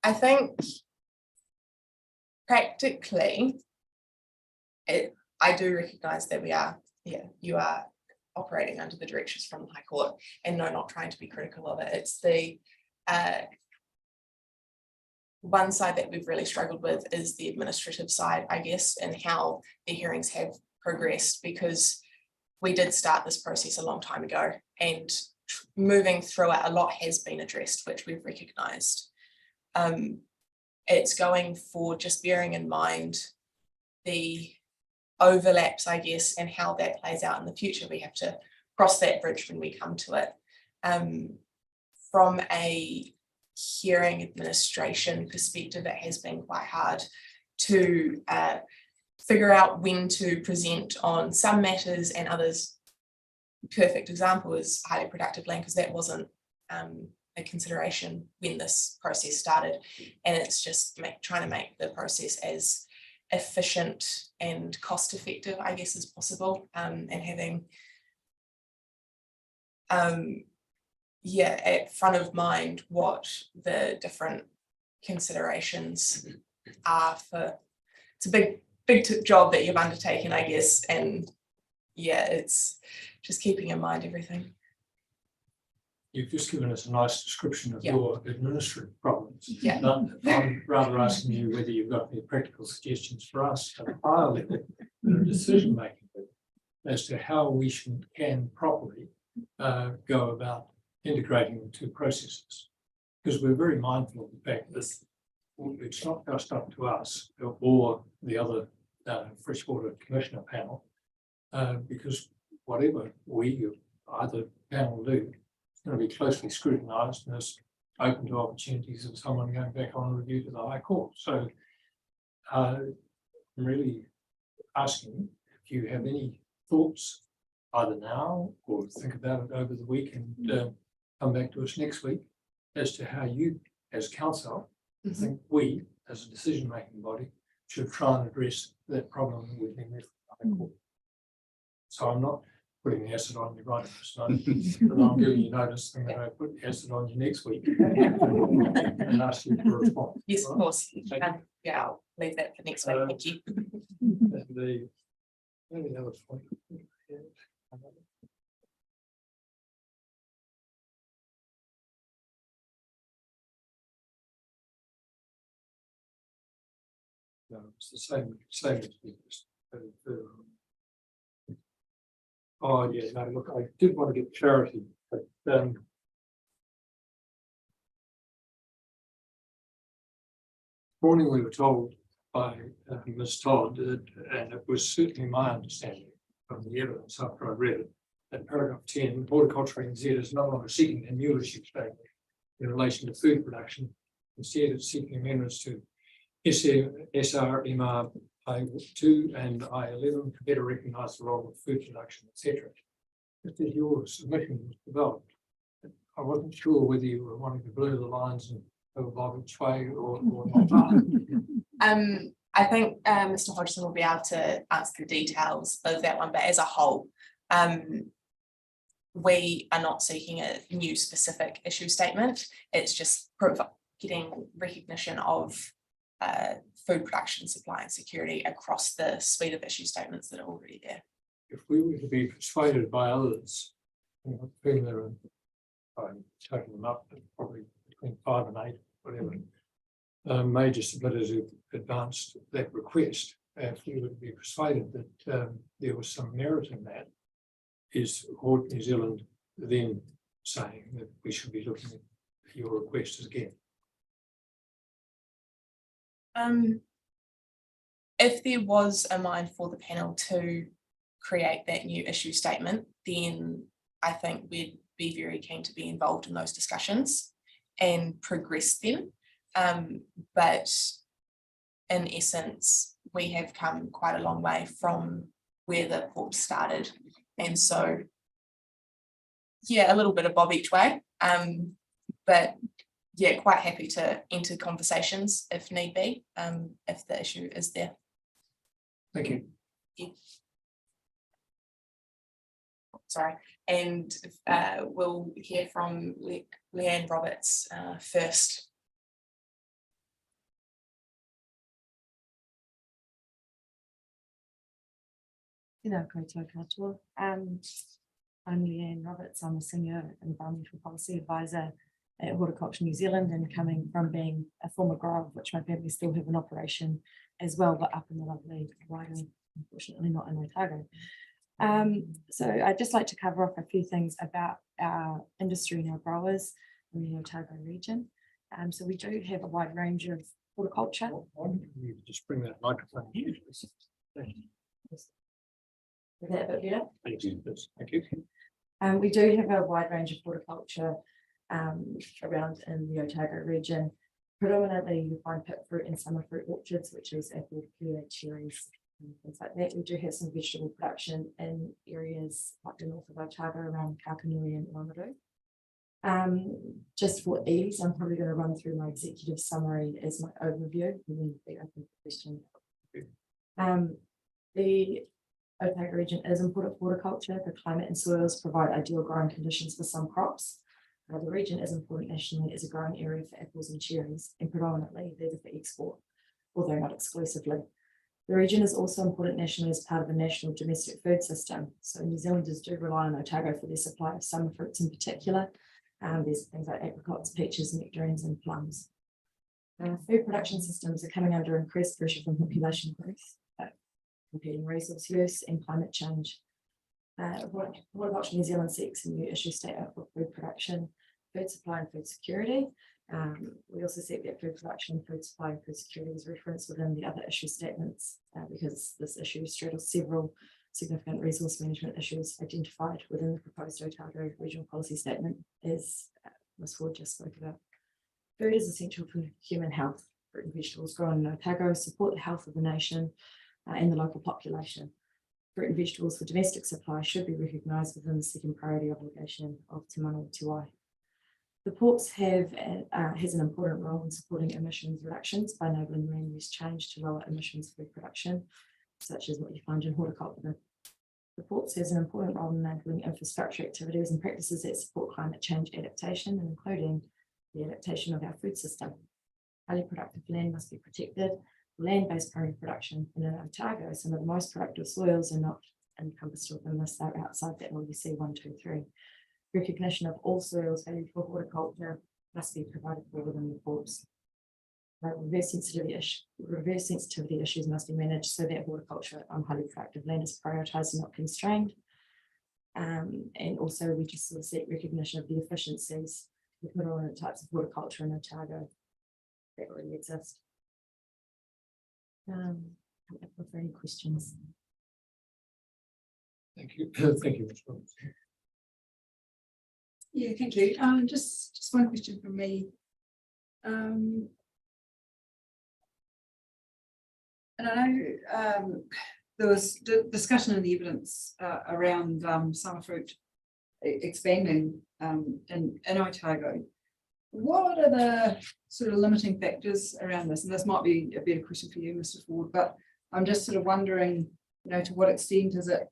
I think practically, I do recognise that you are operating under the directions from the High Court, and no, not trying to be critical of it. It's the one side that we've really struggled with is the administrative side, I guess, and how the hearings have progressed, because we did start this process a long time ago, and moving through it, a lot has been addressed, which we've recognised. It's going for just bearing in mind the overlaps, I guess, and how that plays out in the future. We have to cross that bridge when we come to it. From a hearing administration perspective, it has been quite hard to figure out when to present on some matters and others. Perfect example is highly productive land, because that wasn't a consideration when this process started, and it's just trying to make the process as efficient and cost effective, I guess, as possible, and having at front of mind what the different considerations are for. It's a big job that you've undertaken, I guess, and it's just keeping in mind everything. You've just given us a nice description of your administrative problems. Yeah. I'm rather asking you whether you've got any practical suggestions for us at a higher level, decision making, as to how we can properly go about integrating the two processes. Because we're very mindful of the fact that it's not just up to us or the other freshwater commissioner panel, because whatever either panel do, going to be closely scrutinised, and as open to opportunities of someone going back on review to the High Court. So I'm really asking if you have any thoughts either now or think about it over the week and come back to us next week as to how you as council think we as a decision-making body should try and address that problem that we've been left with the High Court. So I'm not putting the acid on you right at this moment, but I'm giving you notice and then I put the acid on you next week and ask you for a response. Yes, of course. Yeah, I'll leave that for next week. Thank you. The only other point. No, it's the same as this. Oh, yeah, no, look, I did want to get clarity, but morning we were told by Ms. Todd, and it was certainly my understanding from the evidence after I read it, that paragraph 10, horticulture NZ is no longer seeking a new issue statement in relation to food production. Instead, it's seeking amendments to SRMR I2 and I11 to better recognise the role of food production, etc. Just as your submission was developed, I wasn't sure whether you were wanting to blur the lines and go Bob each way or not. I think Mr. Hodgson will be able to answer the details of that one, but as a whole, we are not seeking a new specific issue statement. It's just getting recognition of food production, supply and security across the suite of issue statements that are already there. If we were to be persuaded by others, whom there are, I'm taking them up, probably between 5 and 8, whatever, major suppliers who advanced that request, if we would be persuaded that there was some merit in that, is Hort New Zealand then saying that we should be looking at your request again? If there was a mind for the panel to create that new issue statement, then I think we'd be very keen to be involved in those discussions and progress them. But in essence, we have come quite a long way from where the pORPS started. And so, yeah, a little bit of bob each way. But yeah, quite happy to enter conversations if need be, if the issue is there. Thank you. Yeah. Sorry, and we'll hear from Leanne Roberts first. I'm Leanne Roberts. I'm a senior environmental policy advisor at Horticulture New Zealand, and coming from being a former grower, of which my family still have an operation as well, but up in the lovely Waiho, unfortunately not in Otago. So I'd just like to cover off a few things about our industry and our growers in the Otago region. So we do have a wide range of horticulture. Why don't you just bring that microphone here? Thank you. Is that a bit better? Thank you. Thank you. We do have a wide range of horticulture around in the Otago region. Predominantly, you find pit fruit and summer fruit orchards, which is apple, pear, cherries, and things like that. We do have some vegetable production in areas like the north of Otago around Kaukanui and Oamaru. Just for ease, I'm probably going to run through my executive summary as my overview and then be open for questions. The Otago region is important for horticulture. The climate and soils provide ideal growing conditions for some crops. The region is important nationally as a growing area for apples and cherries, and predominantly these are for export, although not exclusively. The region is also important nationally as part of the national domestic food system. So New Zealanders do rely on Otago for their supply of summer fruits in particular. There's things like apricots, peaches, nectarines, and plums. Food production systems are coming under increased pressure from population growth, competing resource use, and climate change. Horticulture New Zealand seeks a new issue statement for food production, food supply and food security. We also seek that food production, food supply and food security is referenced within the other issue statements because this issue straddles several significant resource management issues identified within the proposed Otago regional policy statement, as Ms. Ford just spoke about. Food is essential for human health. Fruit and vegetables grown in Otago support the health of the nation and the local population. Fruit and vegetables for domestic supply should be recognised within the second priority obligation of Te Mana Te Wai. The pORPS has an important role in supporting emissions reductions by enabling land use change to lower emissions food production, such as what you find in horticulture. The pORPS has an important role in enabling infrastructure activities and practices that support climate change adaptation, including the adaptation of our food system. Highly productive land must be protected. Land-based primary production in Otago, some of the most productive soils are not encompassed within this, they're outside that LUC 123. Recognition of all soils valued for horticulture must be provided for within the pORPS. Reverse sensitivity issues must be managed so that horticulture on highly productive land is prioritised and not constrained. And also we just sort of seek recognition of the efficiencies with mineral types of horticulture in Otago that already exist. For any questions. Thank you. Thank you, Ms. Roberts. Yeah, thank you. Just one question from me. And I know there was discussion in the evidence around summer fruit expanding in Otago. What are the sort of limiting factors around this? And this might be a better question for you, Mr. Ford, but I'm just sort of wondering, you know, to what extent is it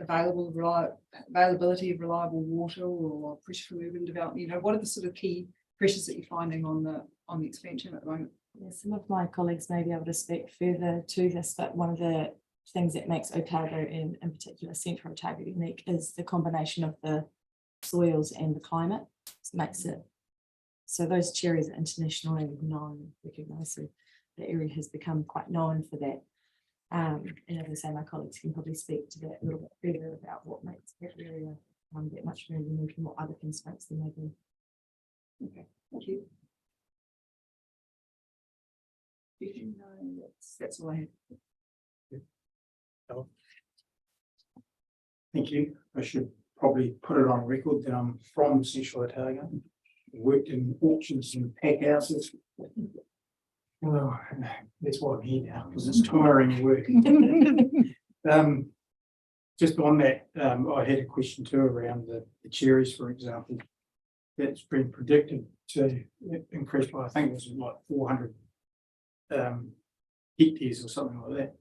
availability of reliable water or pressure from urban development? You know, what are the sort of key pressures that you're finding on the expansion at the moment? Yeah, some of my colleagues may be able to speak further to this, but one of the things that makes Otago, in particular Central Otago, unique is the combination of the soils and the climate. It makes it so those cherries are internationally known, recognised. So the area has become quite known for that. And as I say, my colleagues can probably speak to that a little bit further about what makes that area that much more unique and what other constraints there may be. Okay, thank you. That's all I have. Thank you. I should probably put it on record that I'm from Central Otago. Worked in orchards and pack houses. Well, that's why I'm here now, because it's tiring work. Just on that, I had a question too around the cherries, for example. That's been predicted to increase by, I think it was like 400 hectares or something like that.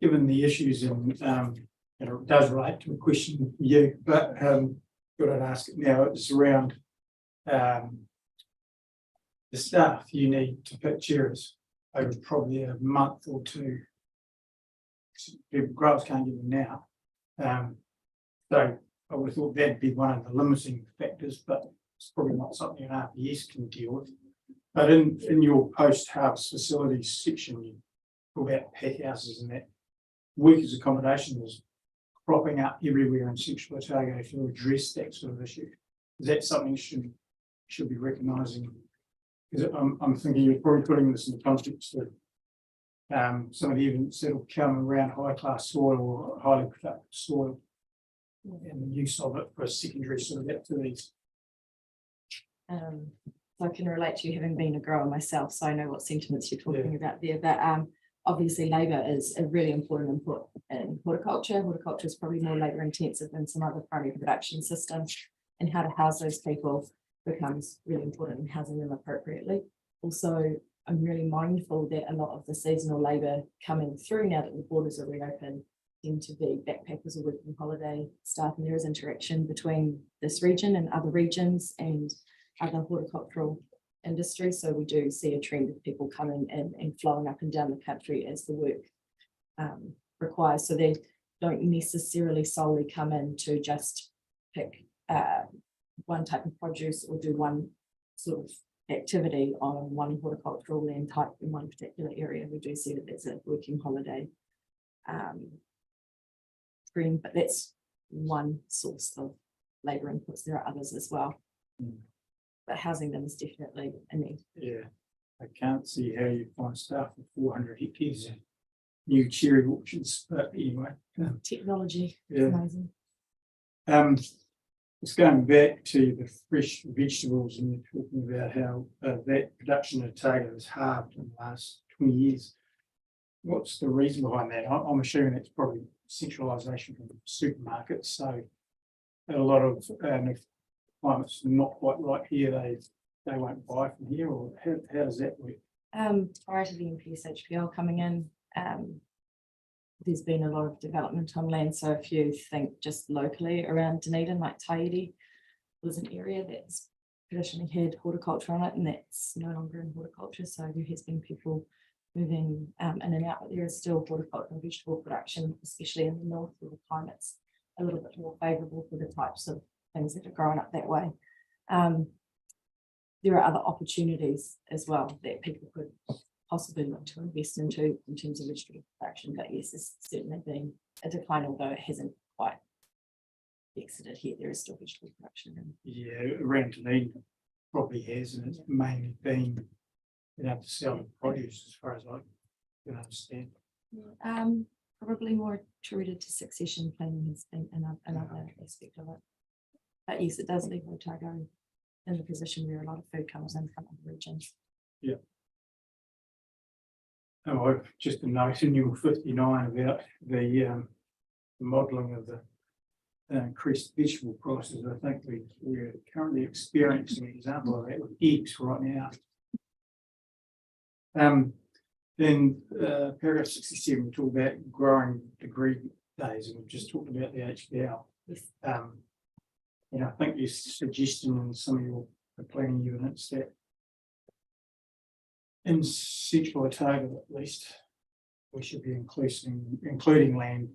Given the issues in, and it does relate to a question for you, but but I'd ask it now. It's around the staff you need to pick cherries over probably a month or two. Growers can't get them now. So I would have thought that'd be one of the limiting factors, but it's probably not something an RPS can deal with. But in your post-harvest facilities section, you talk about pack houses and that. Workers' accommodation is cropping up everywhere in Central Otago to address that sort of issue. Is that something should be recognising? Because I'm thinking you're probably putting this in the context of some of the evidence that will come around high-class soil or highly productive soil and the use of it for secondary sort of activities. I can relate to you having been a grower myself, so I know what sentiments you're talking about there. But obviously, labour is a really important input in horticulture. Horticulture is probably more labour intensive than some other primary production systems, and how to house those people becomes really important in housing them appropriately. Also, I'm really mindful that a lot of the seasonal labour coming through now that the borders are reopened tend to be backpackers or working holiday staff, and there is interaction between this region and other regions and other horticultural industries. So we do see a trend of people coming in and flowing up and down the country as the work requires. So they don't necessarily solely come in to just pick one type of produce or do one sort of activity on one horticultural land type in one particular area. We do see that there's a working holiday trend, but that's one source of labour inputs. There are others as well. But housing them is definitely a need. Yeah, I can't see how you find staff with 400 hectares of new cherry orchards, but anyway. Technology, yeah. amazing. It's going back to the fresh vegetables, and you're talking about how that production of Otago has halved in the last 20 years. What's the reason behind that? I'm assuming it's probably centralisation from supermarkets. So a lot of if climate's not quite right here, they won't buy from here, or how does that work? Prior to the MPS HPL coming in, there's been a lot of development on land. So if you think just locally around Dunedin, like Tairi was an area that's traditionally had horticulture on it, and that's no longer in horticulture. So there has been people moving in and out, but there is still horticulture and vegetable production, especially in the north where the climate's a little bit more favourable for the types of things that are growing up that way. There are other opportunities as well that people could possibly look to invest into in terms of vegetable production, but yes, there's certainly been a decline, although it hasn't quite exited here. There is still vegetable production. Yeah, around Dunedin probably has, and it's mainly been able to sell produce, as far as I can understand. Probably more treated to succession planning has been another aspect of it. But yes, it does leave Otago in the position where a lot of food comes in from other regions. Yeah. Oh, just a note in your 59 about the modelling of the increased vegetable prices. I think we're currently experiencing an example of that with eggs right now. Then paragraph 67, we talk about growing degree days, and we've just talked about the HPL. Yes. And I think you're suggesting in some of your planning units that in central Otago at least, we should be including land,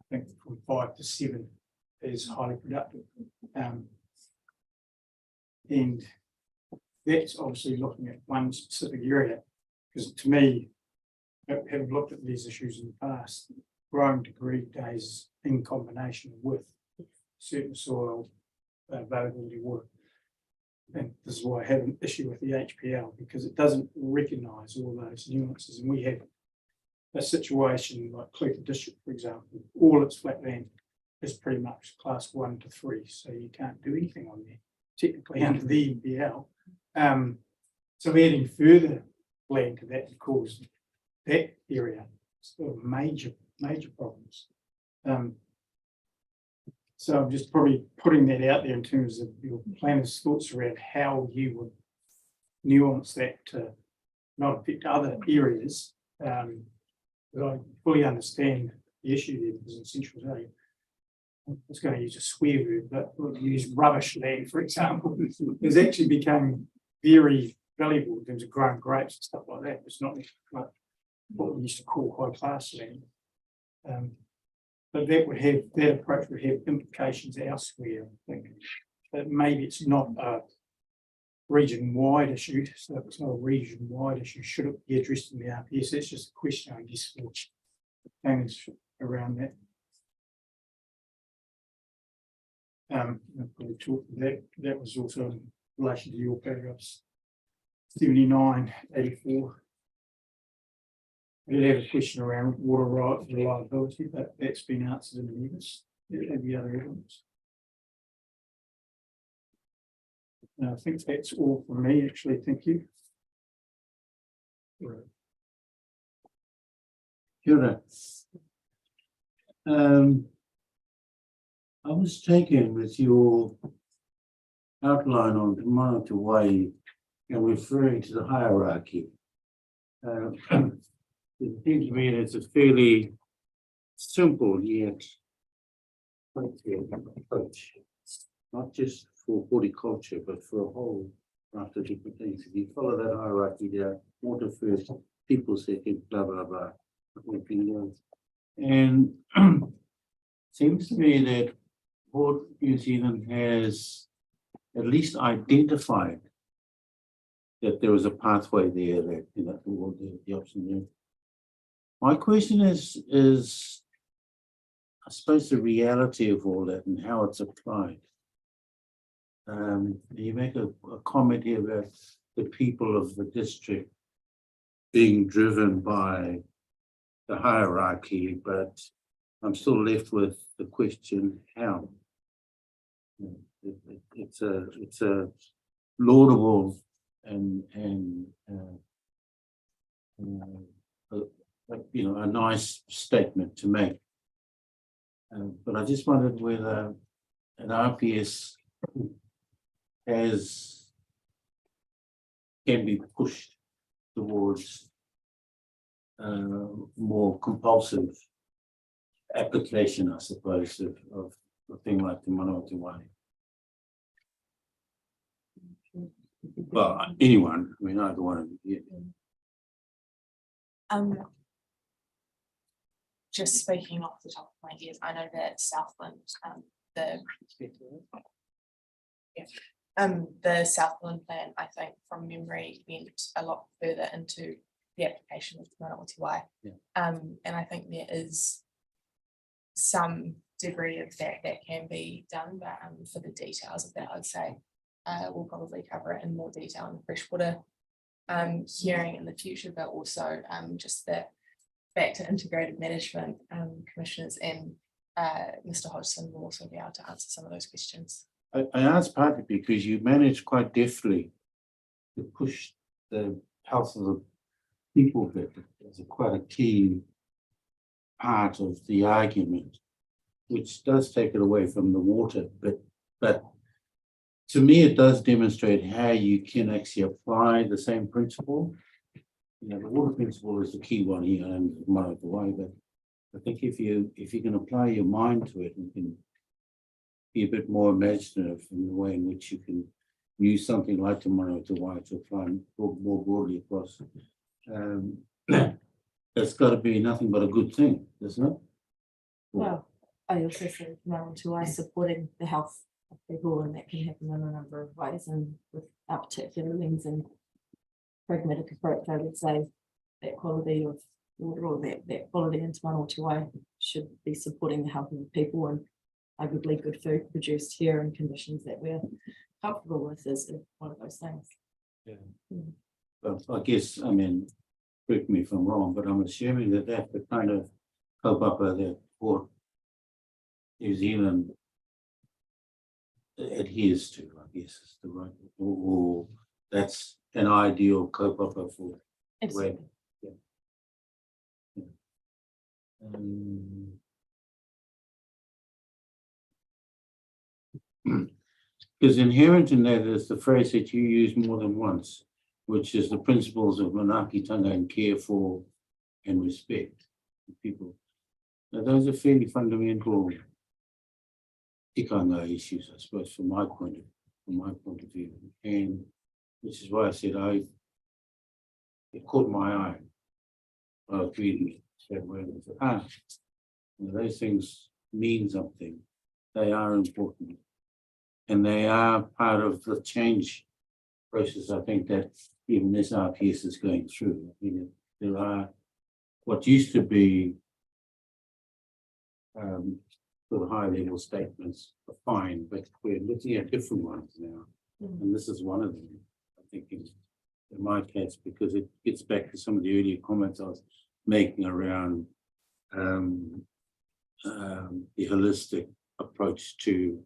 I think from 5 to 7 is highly productive. And that's obviously looking at one specific area, because to me, having looked at these issues in the past, growing degree days in combination with certain soil availability work. And this is why I have an issue with the HPL, because it doesn't recognise all those nuances. And we have a situation like Cleveland District, for example, all its flat land is pretty much class 1 to 3. So you can't do anything on there, technically under the NPL. So adding further land to that would cause that area still major problems. So I'm just probably putting that out there in terms of your planner's thoughts around how you would nuance that to not affect other areas. But I fully understand the issue there, because in Central Australia, I was going to use a swear word, but we'll use rubbish land, for example. It's actually become very valuable in terms of growing grapes and stuff like that. It's not like what we used to call high class land. But that approach would have implications elsewhere, I think. But maybe it's not a region-wide issue. So if it's not a region-wide issue, should it be addressed in the RPS? That's just a question, I guess, for things around that. Probably talk that was also in relation to your paragraphs 79, 84. I did have a question around water reliability, but that's been answered in the minutes. The other evidence. I think that's all from me, actually. Thank you. Right. Kia ora. I was taken with your outline on Te Manatu Way and referring to the hierarchy. It seems to me that it's a fairly simple yet approach, not just for horticulture, but for a whole raft of different things. If you follow that hierarchy there, water first, people second, blah, blah, blah. And seems to me that Port New Zealand has at least identified that there was a pathway there that, you know, the option there. My question is, I suppose, the reality of all that and how it's applied. You make a comment here about the people of the district being driven by the hierarchy, but I'm still left with the question, how? It's a laudable and a nice statement to make. But I just wondered whether an RPS can be pushed towards more compulsive application, I suppose, of a thing like the Manawatu Wai. Well, anyone, I mean, either one of you. Just speaking off the top of my head, I know that Southland, the Southland plan, I think from memory, went a lot further into the application of the Manawatu Wai. And I think there is some degree of that can be done, but for the details of that, I'd say we'll probably cover it in more detail in the freshwater hearing in the future, but also just the back to integrated management commissioners and Mr. Hodgson will also be able to answer some of those questions. I asked partly because you managed quite deftly to push the health of the people bit as quite a key part of the argument, which does take it away from the water, but to me it does demonstrate how you can actually apply the same principle. The water principle is the key one here and Manawatu Wai, but I think if you can apply your mind to it and can be a bit more imaginative in the way in which you can use something like the Manawatu Wai to apply more broadly across, that's got to be nothing but a good thing, doesn't it? Well, I also say Manawatu Wai supporting the health of people, and that can happen in a number of ways, and with our particular lens and pragmatic approach, I would say that quality of water or that quality into Manawatu Wai should be supporting the health of the people, and arguably good food produced here in conditions that we're comfortable with is one of those things. But I guess, I mean, correct me if I'm wrong, but I'm assuming that that's the kind of kaupapa that Port New Zealand adheres to, I guess is the right, or that's an ideal kaupapa for where. Because inherent in that is the phrase that you use more than once, which is the principles of manaakitanga and care for and respect people. Now, those are fairly fundamental tikanga issues, I suppose, from my point of view, and which is why I said it caught my eye. I was reading it, said, well, those things mean something. They are important. And they are part of the change process, I think, that even this RPS is going through. I mean, there are what used to be sort of high-level statements are fine, but we're looking at different ones now. And this is one of them, I think, in my case, because it gets back to some of the earlier comments I was making around the holistic approach to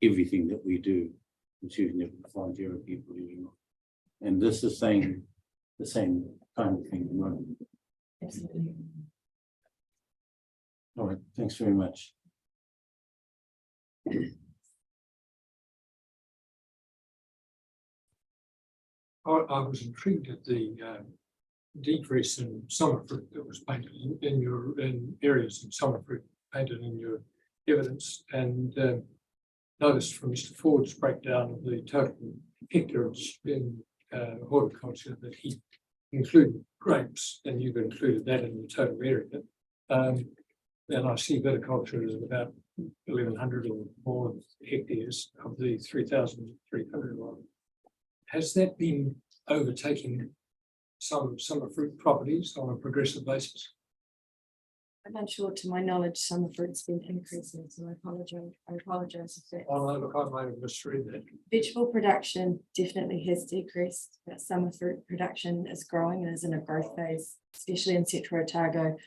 everything that we do, including the volunteer people doing it. And this is saying the same kind of thing. Absolutely. All right, thanks very much. I was intrigued at the decrease in summer fruit that was painted in areas of summer fruit painted in your evidence, and noticed from Mr. Ford's breakdown of the total hectares in horticulture that he included grapes, and you've included that in the total area. And I see viticulture is about 1,100 or more hectares of the 3,300. Has that been overtaking some summer fruit properties on a progressive basis? I'm not sure, to my knowledge, summer fruit's been increasing, so I apologize if that. Oh, no, look, I might have misread that. Vegetable production definitely has decreased, but summer fruit production is growing and is in a growth phase, especially in Central Otago.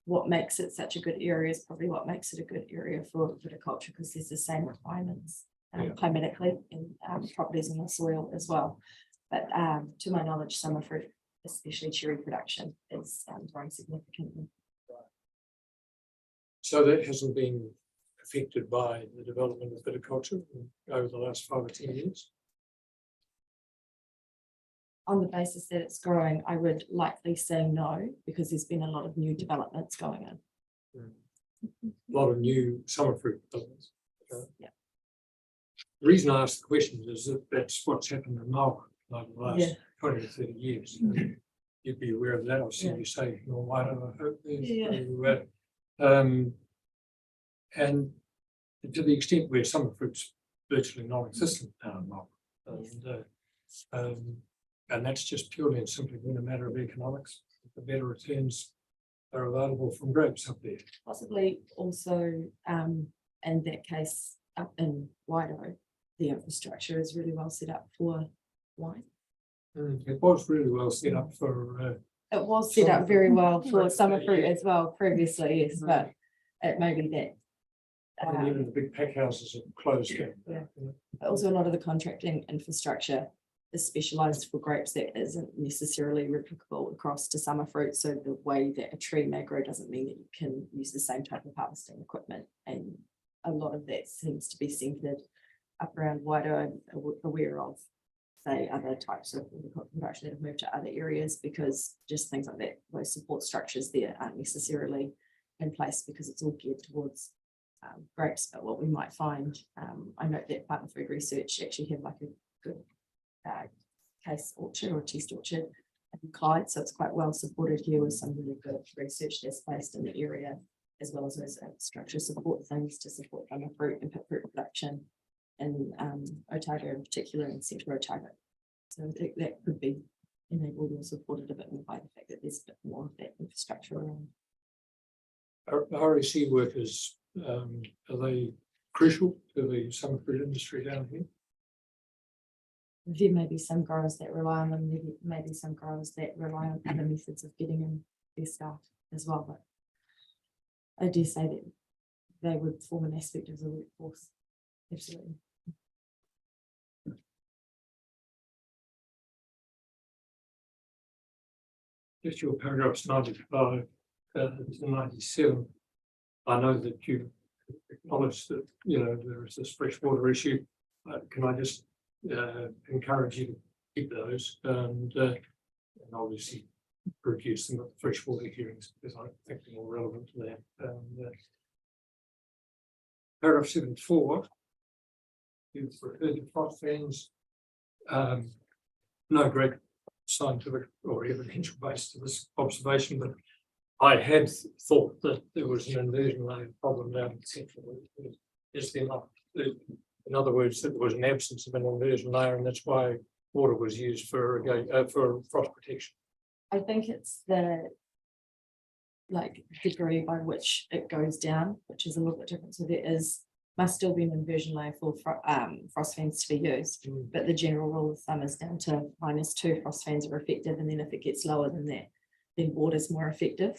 what makes it such a good area is probably what makes it a good area for viticulture, because there's the same requirements climatically and properties in the soil as well. But to my knowledge, summer fruit, especially cherry production, is growing significantly. So that hasn't been affected by the development of viticulture over the last 5 or 10 years? On the basis that it's growing, I would likely say no, because there's been a lot of new developments going in. A lot of new summer fruit developments. Yeah. The reason I asked the question is that that's what's happened in Melbourne over the last 20 or 30 years. You'd be aware of that. I've seen you say, why don't I hope there's and to the extent where summer fruit's virtually non-existent now in Melbourne. And that's just purely and simply been a matter of economics. The better returns are available from grapes up there. Possibly also, in that case, up in Waido, the infrastructure is really well set up for wine. It was really well set up for. It was set up very well for summer fruit as well previously, yes, but it may be that. And even the big pack houses have closed down. But also a lot of the contracting infrastructure is specialised for grapes that isn't necessarily replicable across to summer fruit. So the way that a tree may grow doesn't mean that you can use the same type of harvesting equipment. And a lot of that seems to be centred up around Waido. I'm aware of, say, other types of production that have moved to other areas, because just things like that, those support structures there aren't necessarily in place because it's all geared towards grapes. But what we might find, I know that Partner Food Research actually have like a good case orchard or test orchard in Clyde, so it's quite well supported here with some really good research that's based in the area, as well as those infrastructure support things to support summer fruit and pit fruit production in Otago in particular, and Central Otago. So I think that could be enabled or supported a bit more by the fact that there's a bit more of that infrastructure around. REC workers, are they crucial to the summer fruit industry down here? There may be some growers that rely on them, maybe some growers that rely on other methods of getting in their staff as well, but I dare say that they would form an aspect of the workforce. Absolutely. Just your paragraphs 95 to 97. I know that you acknowledge that there is this freshwater issue. Can I just encourage you to keep those and obviously produce them at the freshwater hearings, because I think they're more relevant to that. Paragraph 74. You've referred to frost fans. No great scientific or evidential base to this observation, but I had thought that there was an inversion layer problem down in Central. Is there not? In other words, that there was an absence of an inversion layer, and that's why water was used for frost protection. I think it's the degree by which it goes down, which is a little bit different. So there must still be an inversion layer for frost fans to be used, but the general rule of thumb is down to -2 frost fans are effective, and then if it gets lower than that, then water is more effective.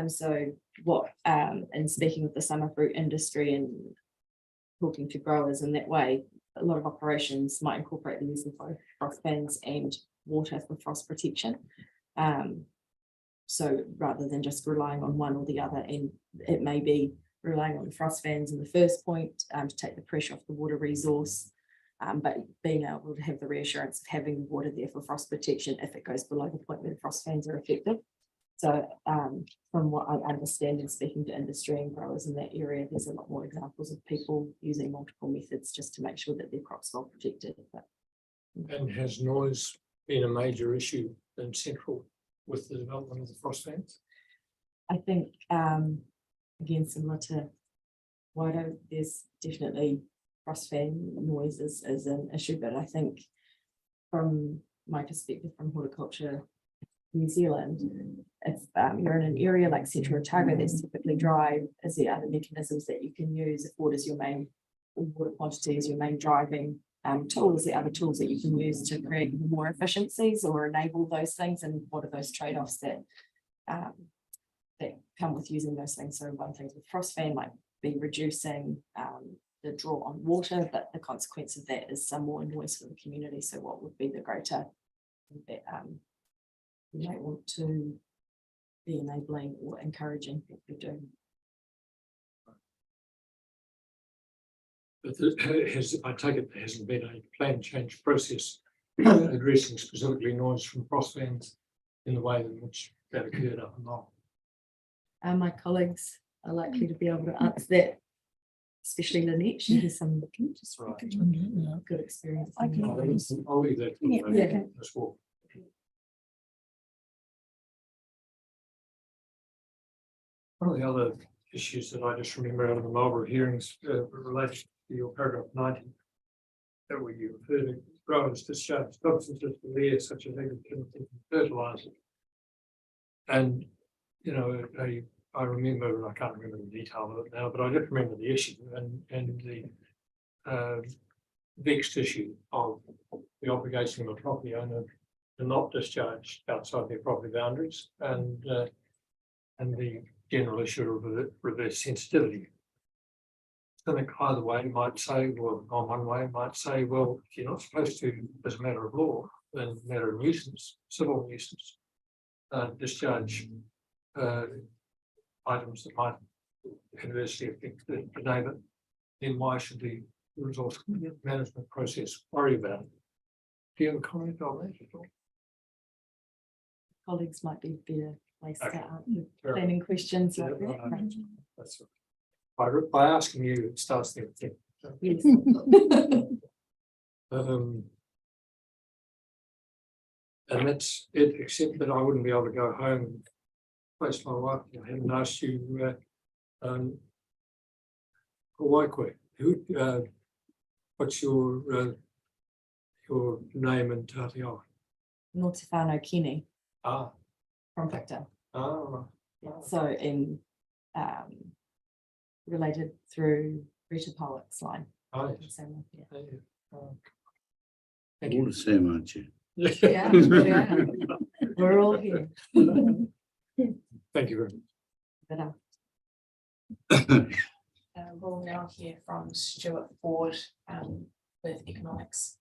So what in speaking with the summer fruit industry and talking to growers in that way, a lot of operations might incorporate the use of both frost fans and water for frost protection. So rather than just relying on one or the other, and it may be relying on the frost fans in the first point to take the pressure off the water resource, but being able to have the reassurance of having water there for frost protection if it goes below the point where the frost fans are effective. So from what I understand in speaking to industry and growers in that area, there's a lot more examples of people using multiple methods just to make sure that their crops are well protected. And has noise been a major issue in Central with the development of the frost fans? I think, again, similar to Waido, there's definitely frost fan noise is an issue, but I think from my perspective from Horticulture New Zealand, if you're in an area like Central Otago that's typically dry, is there other mechanisms that you can use if water is your main water quantity is your main driving tool? Is there other tools that you can use to create more efficiencies or enable those things, and what are those trade-offs that that come with using those things. So one thing with frost fan might be reducing the draw on water, but the consequence of that is some more noise for the community. So what would be the greater that you might want to be enabling or encouraging people to do? But I take it there hasn't been a plan change process addressing specifically noise from frost fans in the way in which that occurred up and down. My colleagues are likely to be able to answer that, especially Lynette. She has some good experience. I'll leave that. Yeah. As well. One of the other issues that I just remember out of the Marlborough hearings relates to your paragraph 90, that where you refer to growers discharge substances to the air such as chemicals and fertilizer. And you know, I remember, and I can't remember the detail of it now, but I just remember the issue and the vexed issue of the obligation of a property owner to not discharge outside their property boundaries, and the general issue of reverse sensitivity. I think either way might say, well, on one way might say, well, if you're not supposed to, as a matter of law, then matter of nuisance, civil nuisance, discharge items that might adversely affect the neighbour, then why should the resource management process worry about it? Do you have a comment on that at all? Colleagues might be better placed to Okay. answer planning questions like that. That's right. By asking you, it starts there. Yes. And that's it, except that I wouldn't be able to go home and place my wife. I haven't asked you, Waikwe, what's your name and Tatiawa? Nortefano Kenny Ah, from Victor. ah, So in related through Rita Pollock's line. oh, So, yeah. thank All you. the same, aren't you? Yeah, yeah. We're all here. Thank you very much. But, We'll now hear from Stuart Ford with economics.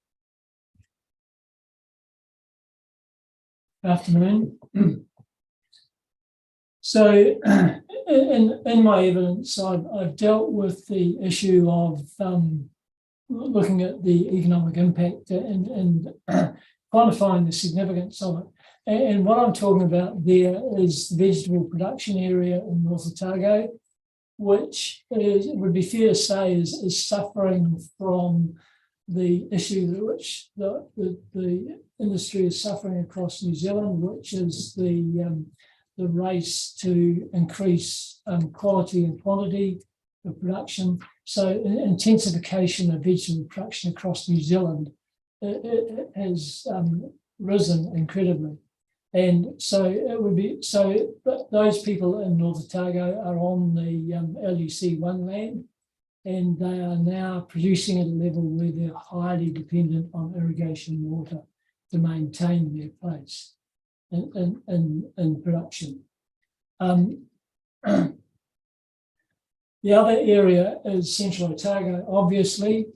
Afternoon. So in my evidence, I've dealt with the issue of looking at the economic impact and quantifying the significance of it. And what I'm talking about there is the vegetable production area in North Otago, which would be fair to say is suffering from the issue which the industry is suffering across New Zealand, which is the race to increase quality and quantity of production. So intensification of vegetable production across New Zealand it has risen incredibly. And so it would be, so those people in North Otago are on the LUC1 land, and they are now producing at a level where they're highly dependent on irrigation water to maintain their place in production. The other area is Central Otago, obviously,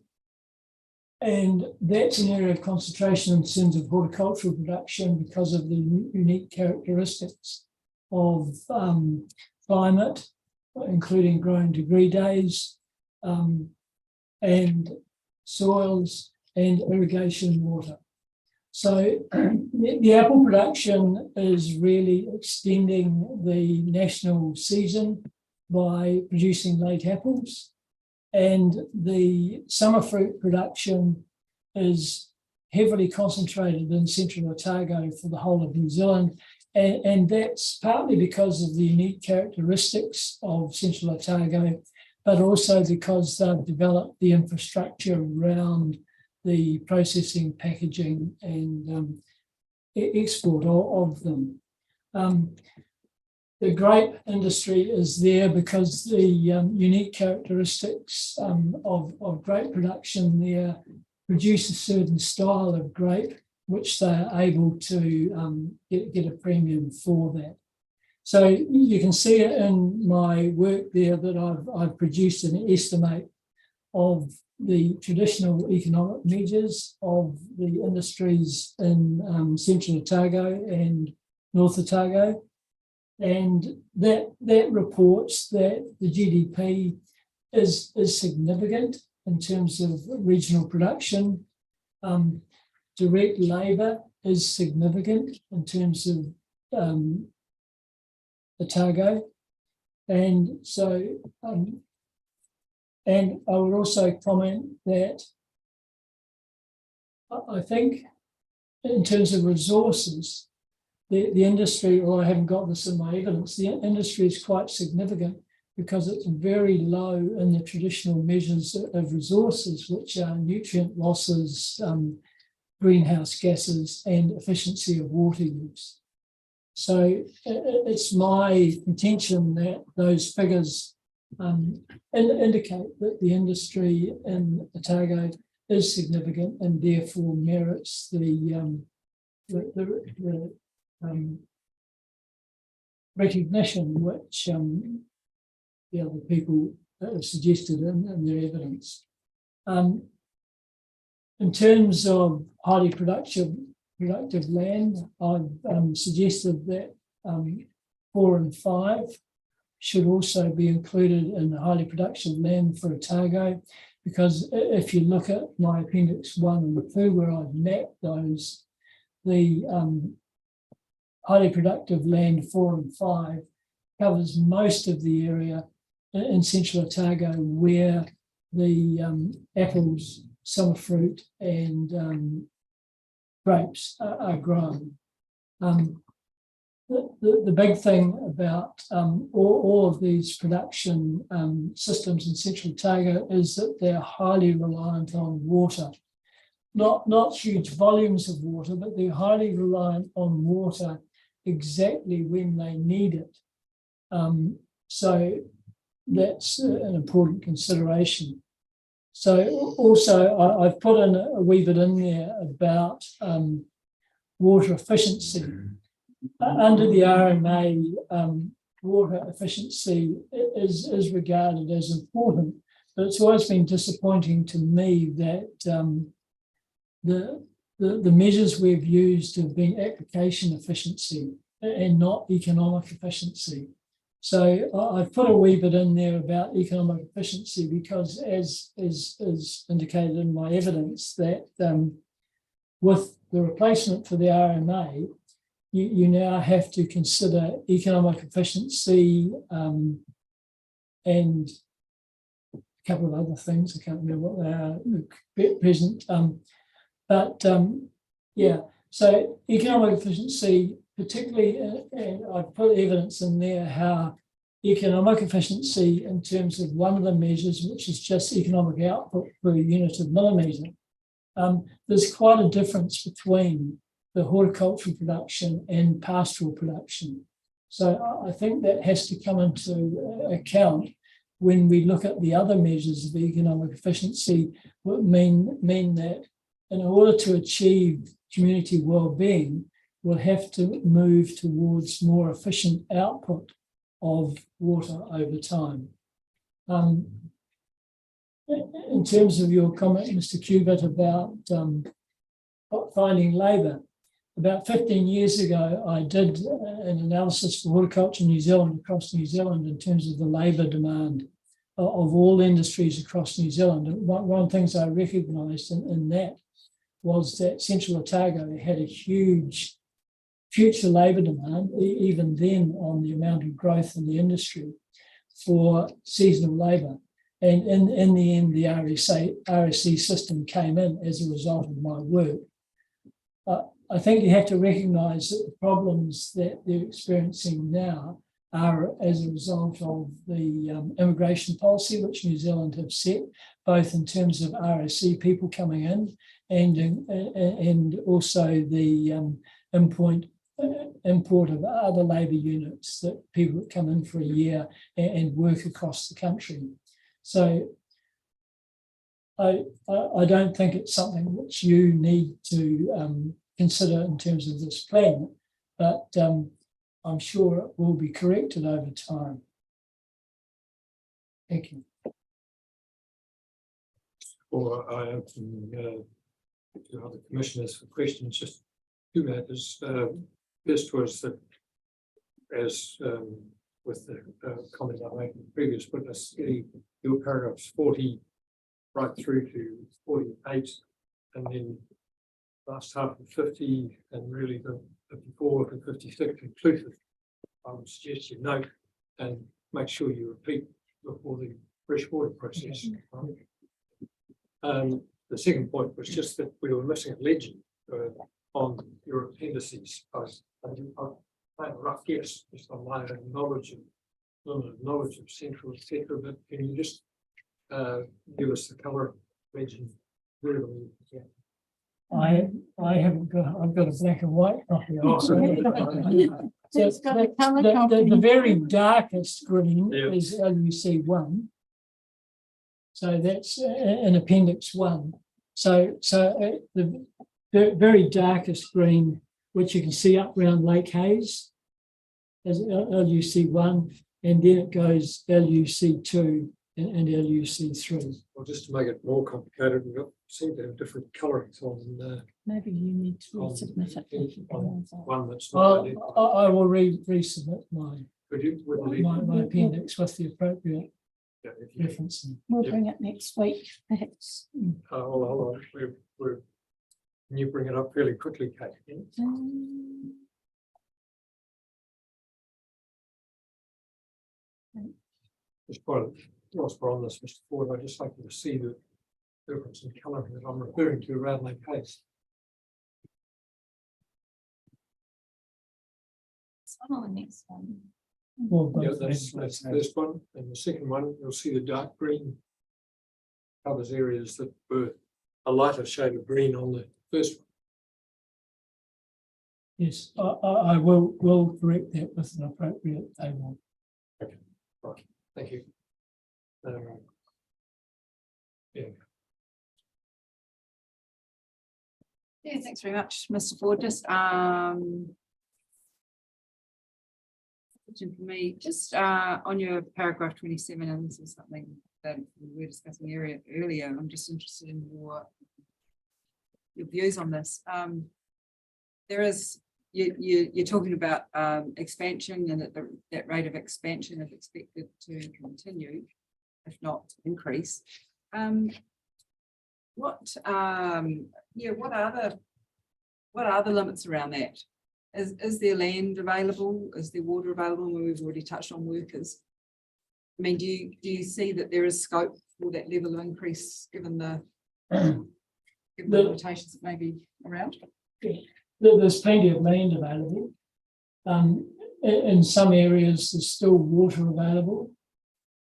and that's an area of concentration in terms of horticultural production because of the unique characteristics of climate, including growing degree days, and soils and irrigation water. So the apple production is really extending the national season by producing late apples. And the summer fruit production is heavily concentrated in Central Otago for the whole of New Zealand. And that's partly because of the unique characteristics of Central Otago, but also because they've developed the infrastructure around the processing, packaging, and export of them. The grape industry is there because the unique characteristics of grape production there produce a certain style of grape, which they are able to get a premium for that. So you can see it in my work there that I've produced an estimate of the traditional economic measures of the industries in Central Otago and North Otago. And that reports that the GDP is significant in terms of regional production. Direct labour is significant in terms of Otago. And so, and I would also comment that I think in terms of resources, the industry, or I haven't got this in my evidence, the industry is quite significant because it's very low in the traditional measures of resources, which are nutrient losses, greenhouse gases, and efficiency of water use. So it's my contention that those figures indicate that the industry in Otago is significant and therefore merits the recognition which the other people have suggested in their evidence. In terms of highly productive land, I've suggested that 4 and 5 should also be included in the highly productive land for Otago, because if you look at my Appendix 1 and 2, where I've mapped those, the highly productive land 4 and 5 covers most of the area in Central Otago where the apples, summer fruit, and grapes are grown. The big thing about all of these production systems in Central Otago is that they're highly reliant on water. Not huge volumes of water, but they're highly reliant on water exactly when they need it. So that's an important consideration. So also I've put in a wee bit in there about water efficiency. Under the RMA, water efficiency is regarded as important, but it's always been disappointing to me that the measures we've used have been application efficiency and not economic efficiency. So I've put a wee bit in there about economic efficiency because, as is indicated in my evidence, that with the replacement for the RMA, you now have to consider economic efficiency and a couple of other things. I can't remember what they are at present. Yeah, so economic efficiency, particularly, and I've put evidence in there how economic efficiency in terms of one of the measures, which is just economic output per unit of millimetre, there's quite a difference between the horticultural production and pastoral production. So I think that has to come into account when we look at the other measures of economic efficiency, would mean that in order to achieve community well-being, we'll have to move towards more efficient output of water over time. In terms of your comment, Mr. Cubitt, about finding labour, about 15 years ago, I did an analysis for horticulture New Zealand, across New Zealand, in terms of the labour demand of all industries across New Zealand. And one of the things I recognised in that was that Central Otago had a huge future labour demand, even then, on the amount of growth in the industry for seasonal labour. And in the end, the RSC system came in as a result of my work. I think you have to recognise that the problems that they're experiencing now are as a result of the immigration policy which New Zealand have set, both in terms of RSC people coming in and also the import of other labour units, that people that come in for a year and work across the country. So I don't think it's something which you need to consider in terms of this plan, but I'm sure it will be corrected over time. Thank you. Or I open to other commissioners for questions, just two matters. First was that, as with the comment I made in the previous witness, your paragraphs 40 right through to 48, and then last half of 50, and really the 54 to 56 inclusive. I would suggest you note and make sure you repeat before the freshwater process. The second point was just that we were missing a legend on your appendices. I made a rough guess just on my own knowledge and limited knowledge of central, etc. But can you just give us the colour legend? Yeah. I haven't got. I've got a black and white copy. So It's got a colour the very darkest green Yeah. is LUC1. So that's in Appendix 1. So the very darkest green, which you can see up around Lake Hayes, is LUC1, and then it goes LUC2 and LUC3. Well, just to make it more complicated, we seem to have different colourings on Maybe you need to resubmit it. on one that's not. I will resubmit my Could you, with the my appendix with the appropriate yeah, if you, referencing. We'll Yeah. bring it next week, perhaps. hold on. Can you bring it up fairly quickly, Kate? Just whilst we're on this, Mr. Ford, I'd just like you to see the difference in colouring that I'm referring to around Lake Hayes. On the next one. Well, Yeah, both that's ends, the first one, and the second one, you'll see the dark green covers areas that were a lighter shade of green on the first one. Yes, I will correct that with an appropriate table. Okay, right, thank you. Yeah. Yeah, thanks very much, Mr. Ford. Just question for me, just on your paragraph 27, and this is something that we were discussing earlier. I'm just interested in your views on this. There is you're talking about expansion, and that that rate of expansion is expected to continue, if not increase. What are the limits around that? Is there land available? Is there water available? We've already touched on workers. I mean, do you see that there is scope for that level of increase given the limitations that may be around? There's plenty of land available. In some areas, there's still water available.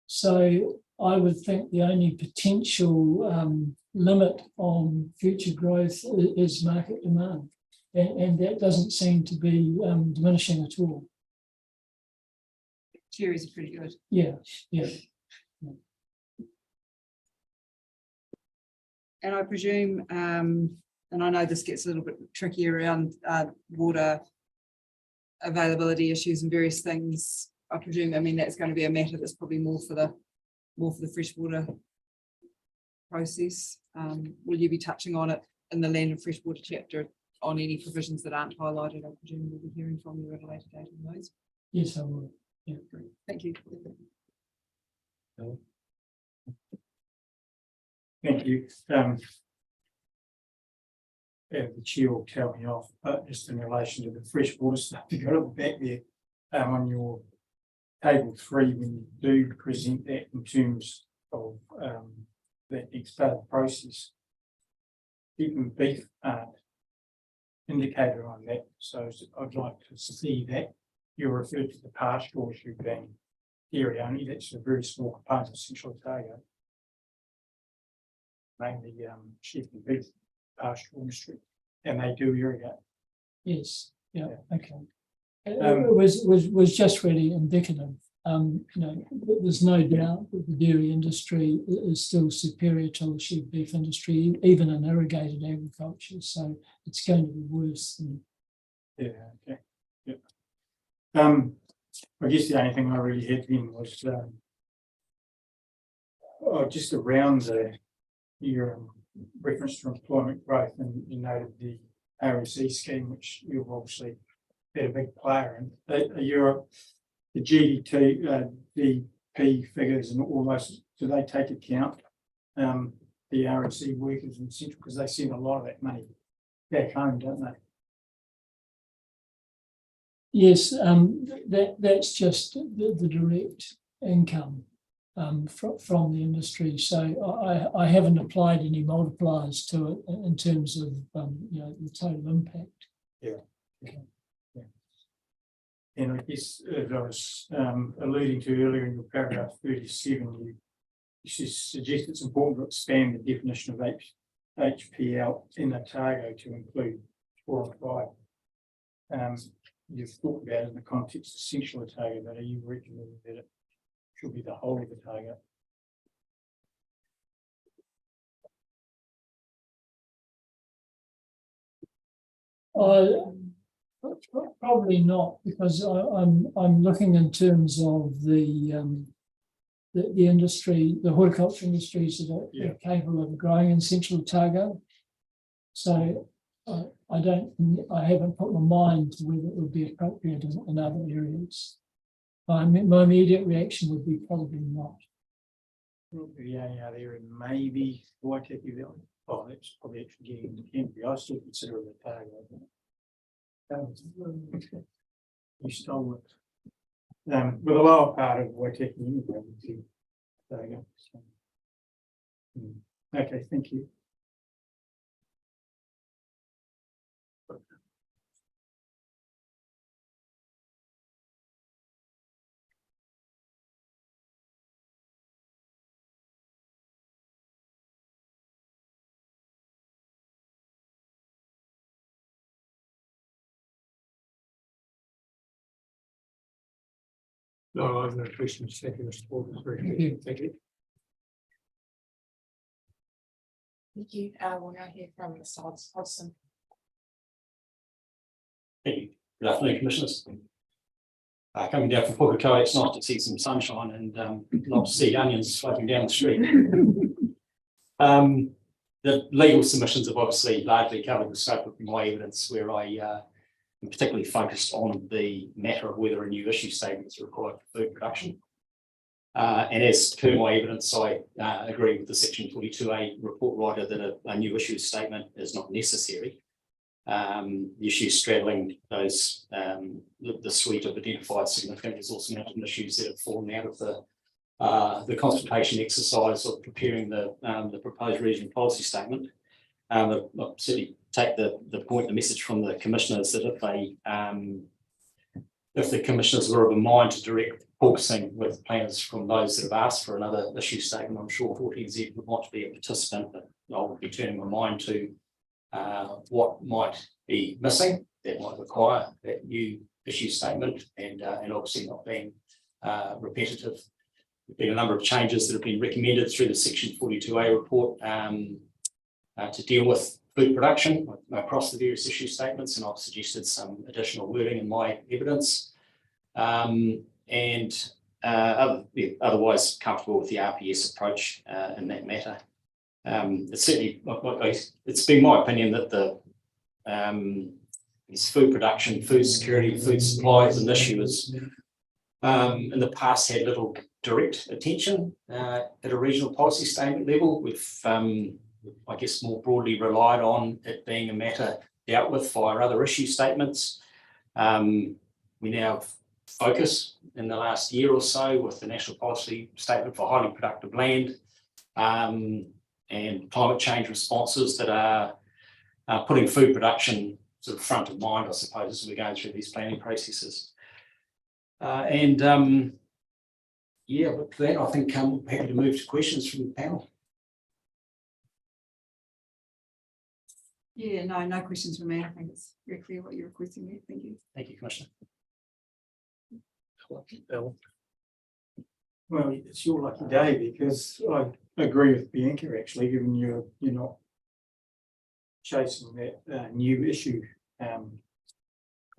So I would think the only potential limit on future growth is market demand. And that doesn't seem to be diminishing at all. Cherries are pretty good. Yeah. And I presume, and I know this gets a little bit tricky around water availability issues and various things. I presume, I mean, that's going to be a matter that's probably more for the freshwater process. Will you be touching on it in the land and freshwater chapter on any provisions that aren't highlighted? I presume we'll be hearing from you at a later date on those. Yes, I will. Yeah. Great. Thank you. Thank you. The chair will tell me off, but just in relation to the freshwater stuff, you got it back there on your table 3, when you do present that in terms of that next part of the process, beef and beef aren't indicator on that, so I'd like to see that. You referred to the pastoral issue being area only. That's a very small component of Central Otago, mainly sheep and beef pastoral industry, and they do irrigate. Yes. Yeah. Okay. It was just really indicative. There's no doubt that the dairy industry is still superior to the sheep beef industry, even in irrigated agriculture. So it's going to be worse than. Yeah. Okay. Yeah. I guess the only thing I really had then was just around your reference to employment growth, and you noted the RSE scheme, which you've obviously had a big player in. The GDP figures and all those, do they take account the RSE workers in Central, because they send a lot of that money back home, don't they? Yes, that's just the direct income from the industry. So I haven't applied any multipliers to it in terms of the total impact. Yeah. And I guess as I was alluding to earlier in your paragraph 37, you suggest it's important to expand the definition of HPL in Otago to include 4 and 5. You've thought about it in the context of Central Otago, but are you recommending that it should be the whole of Otago? Probably not, because I'm looking in terms of the industry, the horticulture industries that are capable of growing in Central Otago. So I haven't put my mind to whether it would be appropriate in other areas. My immediate reaction would be probably not. The only other area maybe Waitaki Valley. Oh, that's probably actually getting into Canterbury. I still consider it Otago. You stole it. With the lower part of Waitaki anyway. Otago. Okay, thank you. No, I have no questions. Thank you, Mr. Paul. Thank you. Thank you. We'll now hear from Mr. Hodgson. Thank you. Good afternoon, Commissioners. Coming down from Pukekohe, it's nice to see some sunshine and not to see onions floating down the street. The legal submissions have obviously largely covered the scope of my evidence, where I am particularly focused on the matter of whether a new issue statement is required for food production. And as per my evidence, I agree with the Section 42A report writer that a new issue statement is not necessary. The issues straddling those, the suite of identified significant resource management issues that have fallen out of the consultation exercise of preparing the proposed regional policy statement. I certainly take the point, the message from the commissioners that if the commissioners were of a mind to direct focusing with planners from those that have asked for another issue statement, I'm sure 14Z would want to be a participant, but I would be turning my mind to what might be missing that might require that new issue statement, and obviously not being repetitive. There have been a number of changes that have been recommended through the Section 42A report to deal with food production across the various issue statements, and I've suggested some additional wording in my evidence. Otherwise comfortable with the RPS approach in that matter. It's certainly, it's been my opinion that this food production, food security, food supply as an issue is in the past had little direct attention at a regional policy statement level. We've, I guess, more broadly relied on it being a matter dealt with via other issue statements. We now focus in the last year or so with the National Policy Statement for Highly Productive Land and climate change responses that are putting food production sort of front of mind, I suppose, as we're going through these planning processes. Yeah, with that, I think I'm happy to move to questions from the panel. Yeah, no questions from me. I think it's very clear what you're requesting there. Thank you. Thank you, Commissioner. Well, it's your lucky day, because I agree with Bianca, actually, given you're not chasing that new issue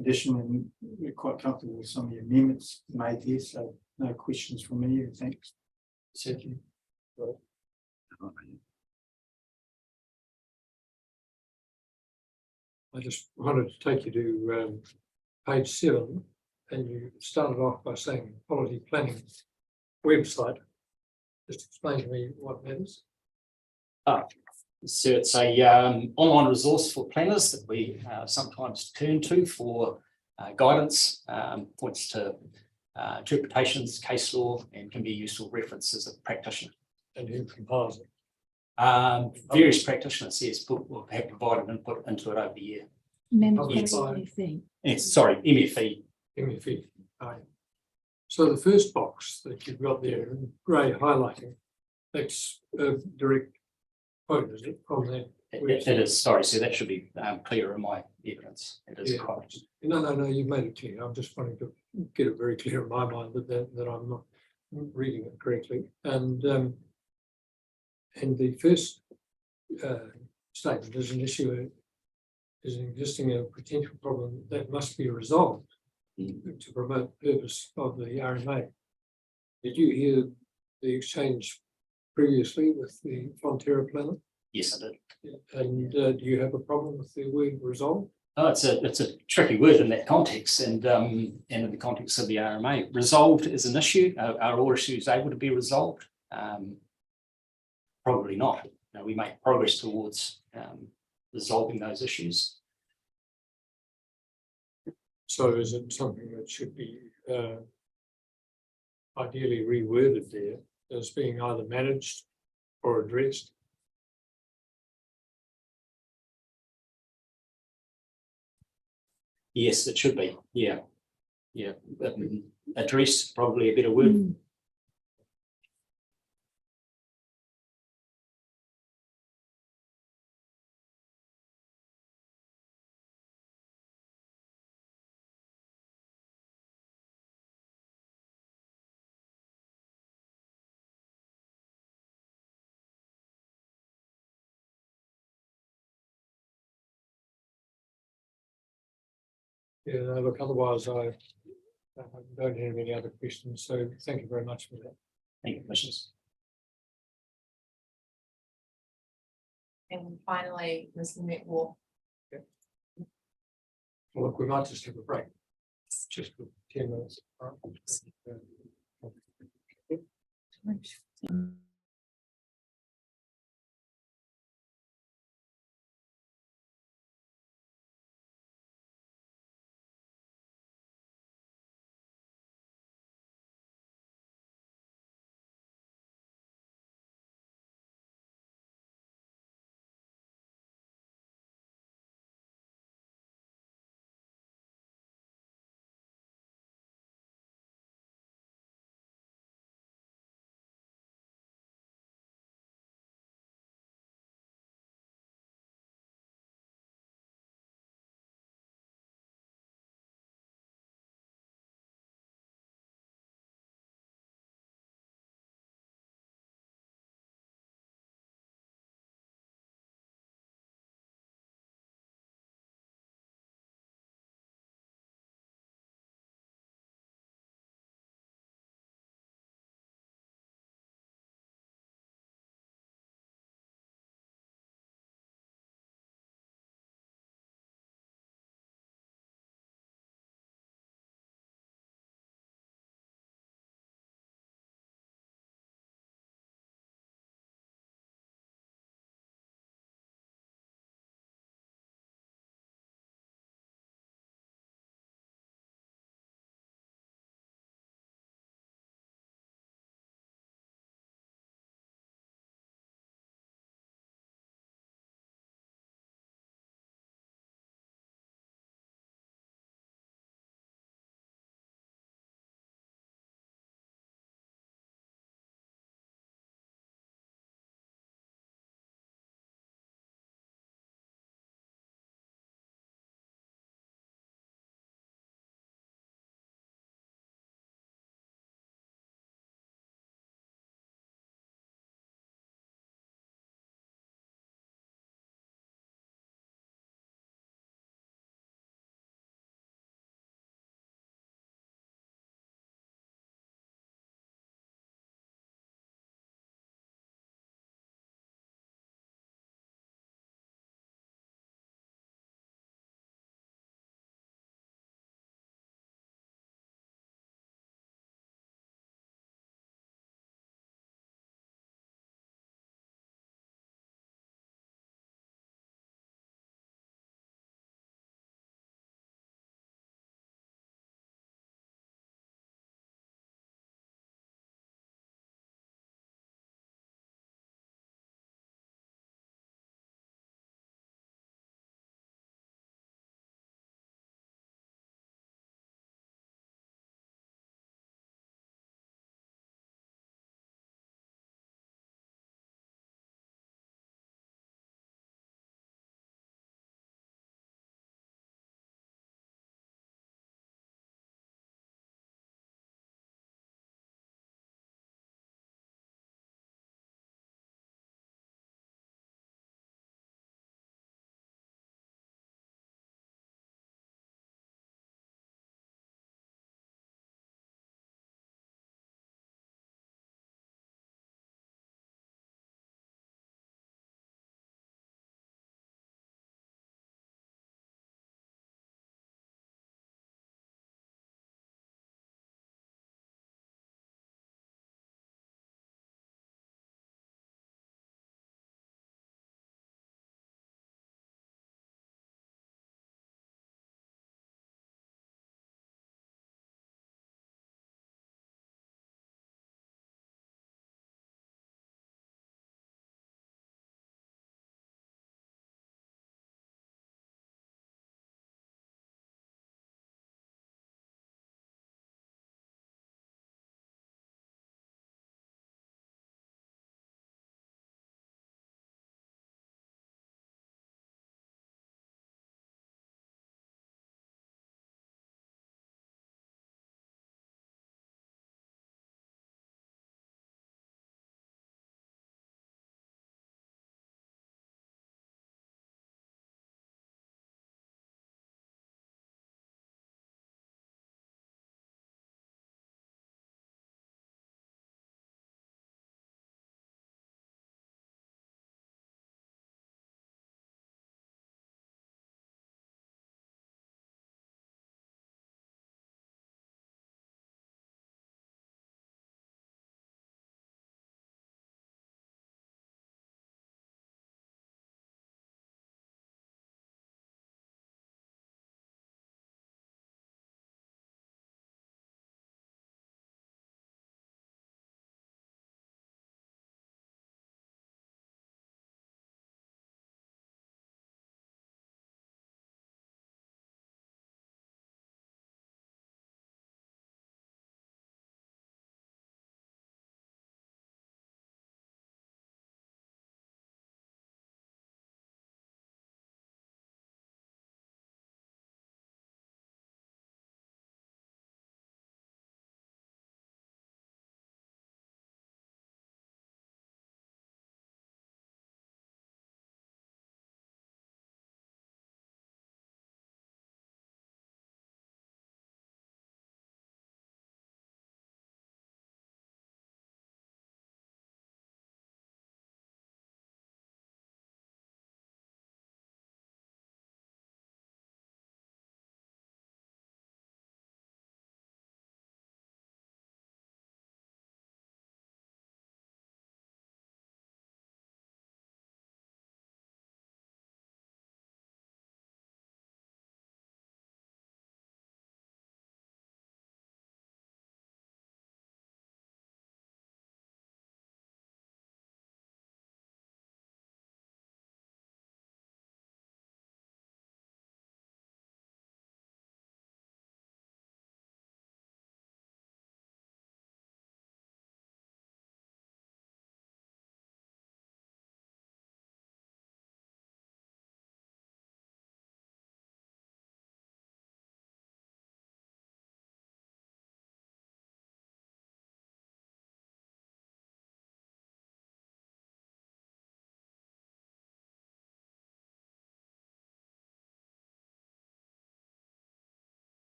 addition, and we're quite comfortable with some of the amendments made there, so no questions from me, thanks. Thank you. I just wanted to take you to page 7, and you started off by saying quality planning website. Just explain to me what that is. So it's a online resource for planners that we sometimes turn to for guidance, points to interpretations, case law, and can be useful references as a practitioner. And who compiles it? Various practitioners, yes, will have provided input into it over the year. Yes, sorry, MFE. MFE. Aye. So the first box that you've got there in grey highlighting, that's a direct quote, is it, from that? It is, sorry, so that should be clear in my evidence. It is quite. No, you've made it clear. I'm just wanting to get it very clear in my mind that I'm not reading it correctly. And the first statement is an issue, is an existing a potential problem that must be resolved to promote the purpose of the RMA. Did you hear the exchange previously with the Fonterra planner? Yes, I did. And do you have a problem with the word resolved? Oh, it's a tricky word in that context, and in the context of the RMA. Resolved is an issue. Are all issues able to be resolved? Probably not. You know, we make progress towards resolving those issues. So is it something that should be ideally reworded there as being either managed or addressed? Yes, it should be. Yeah. Addressed, probably a better word. Yeah, no, look, otherwise I don't have any other questions. So thank you very much for that. Thank you, Commissioners. And finally, Mr. Metwar. Well, look, we might just have a break. Just for 10 minutes.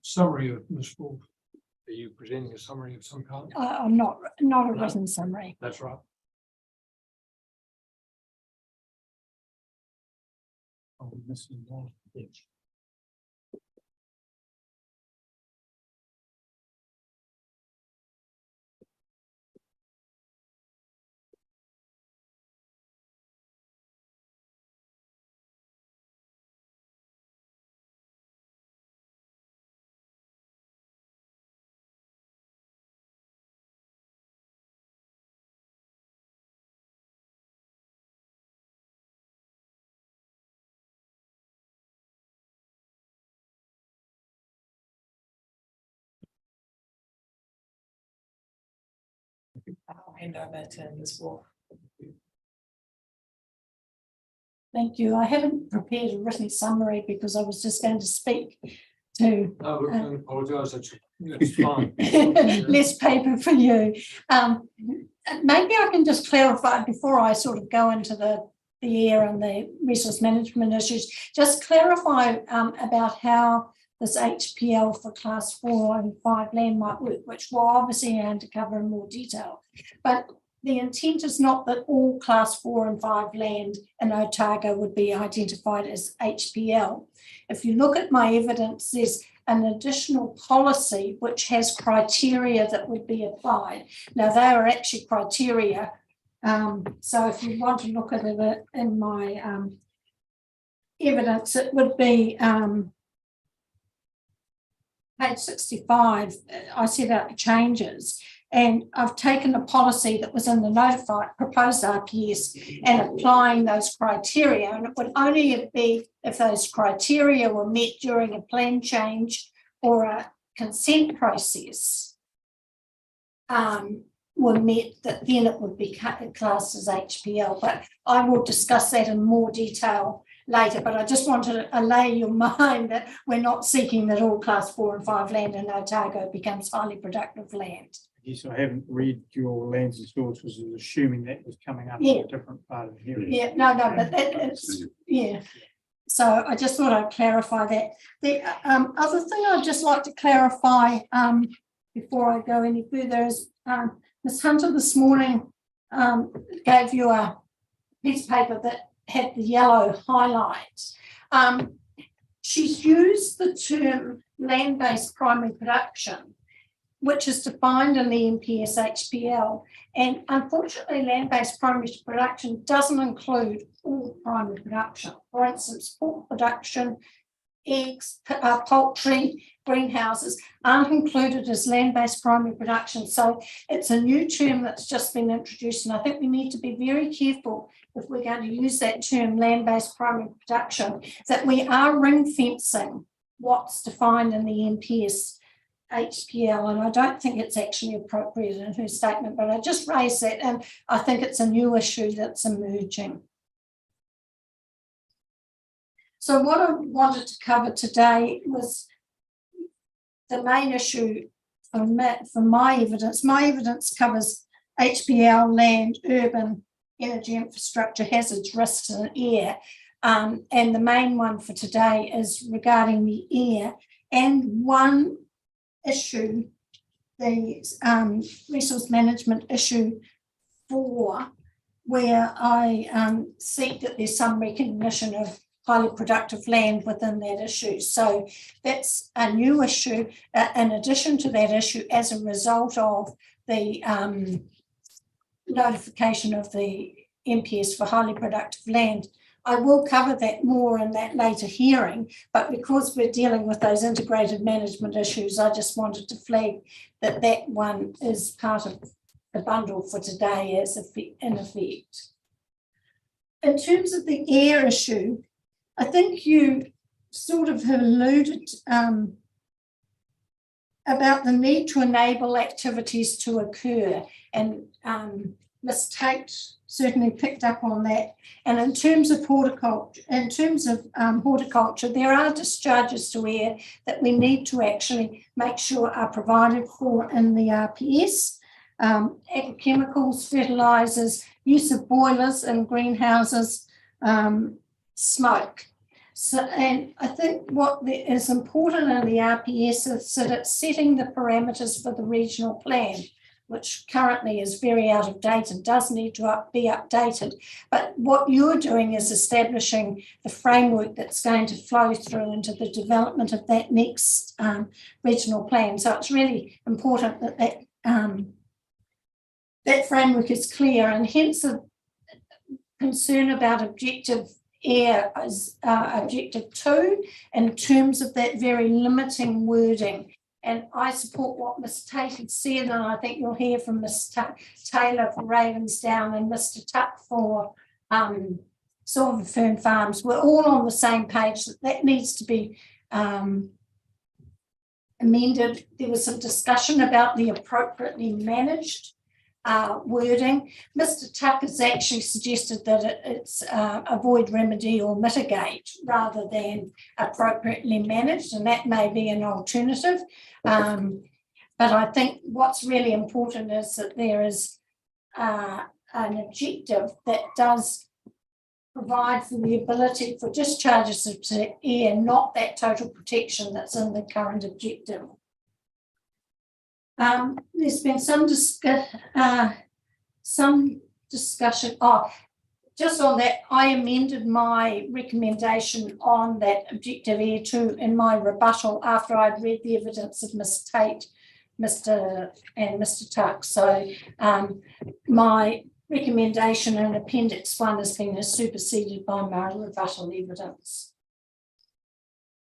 Summary of Ms. Wolf. Are you presenting a summary of some kind? I'm not a written summary. That's right. Oh, we're missing one. I'll hand over to Ms. Wolf. Thank you. I haven't prepared a written summary because I was just going to speak to I apologise. It's fine. less paper for you. Maybe I can just clarify before I sort of go into the air and the resource management issues, just clarify about how this HPL for class 4 and 5 land might work, which we'll obviously going to cover in more detail. But the intent is not that all class 4 and 5 land in Otago would be identified as HPL. If you look at my evidence, there's an additional policy which has criteria that would be applied. Now, they are actually criteria. So if you want to look at it in my evidence, it would be page 65. I set out the changes, and I've taken a policy that was in the notified proposed RPS and applying those criteria, and it would only be if those criteria were met during a plan change or a consent process were met, that then it would be classed as HPL. But I will discuss that in more detail later, but I just want to allay your mind that we're not seeking that all class 4 and 5 land in Otago becomes highly productive land. Yes, I haven't read your lands and stores because I was assuming that was coming up in a different part of the area. Yeah, no, but it's, yeah. So I just thought I'd clarify that. The other thing I'd just like to clarify before I go any further is Ms. Hunter this morning gave you a piece of paper that had the yellow highlights. She's used the term land-based primary production, which is defined in the NPS HPL. And unfortunately, land-based primary production doesn't include all primary production. For instance, pork production, eggs, poultry, greenhouses aren't included as land-based primary production. So it's a new term that's just been introduced. And I think we need to be very careful if we're going to use that term land-based primary production, that we are ring fencing what's defined in the NPS HPL, and I don't think it's actually appropriate in her statement, but I just raised that, and I think it's a new issue that's emerging. So what I wanted to cover today was the main issue for my evidence. My evidence covers HPL, land, urban, energy infrastructure, hazards, risks and air. And the main one for today is regarding the air, and one issue, the resource management issue 4, where I seek that there's some recognition of highly productive land within that issue. So that's a new issue in addition to that issue as a result of the notification of the NPS for highly productive land. I will cover that more in that later hearing, but because we're dealing with those integrated management issues, I just wanted to flag that that one is part of the bundle for today as in effect. In terms of the air issue, I think you sort of have alluded about the need to enable activities to occur, and Ms. Tate certainly picked up on that. And in terms of horticulture, there are discharges to air that we need to actually make sure are provided for in the RPS. Agrochemicals, fertilisers, use of boilers in greenhouses, smoke. So, and I think what is important in the RPS is that it's setting the parameters for the regional plan, which currently is very out of date and does need to be updated. But what you're doing is establishing the framework that's going to flow through into the development of that next regional plan. So it's really important that that framework is clear, and hence a concern about objective air as objective 2 in terms of that very limiting wording. And I support what Ms. Tate had said, and I think you'll hear from Ms. Taylor for Ravensdown and Mr. Tuck for Silver Fern Farms. We're all on the same page that needs to be amended. There was some discussion about the appropriately managed wording. Mr. Tuck has actually suggested that it's avoid, remedy or mitigate rather than appropriately managed, and that may be an alternative. But I think what's really important is that there is an objective that does provide for the ability for discharges to air, not that total protection that's in the current objective. There's been some discussion. Just on that, I amended my recommendation on that objective air 2 in my rebuttal after I'd read the evidence of Ms. Tate, Mr. Tuck. So my recommendation in Appendix 1 has been superseded by my rebuttal evidence.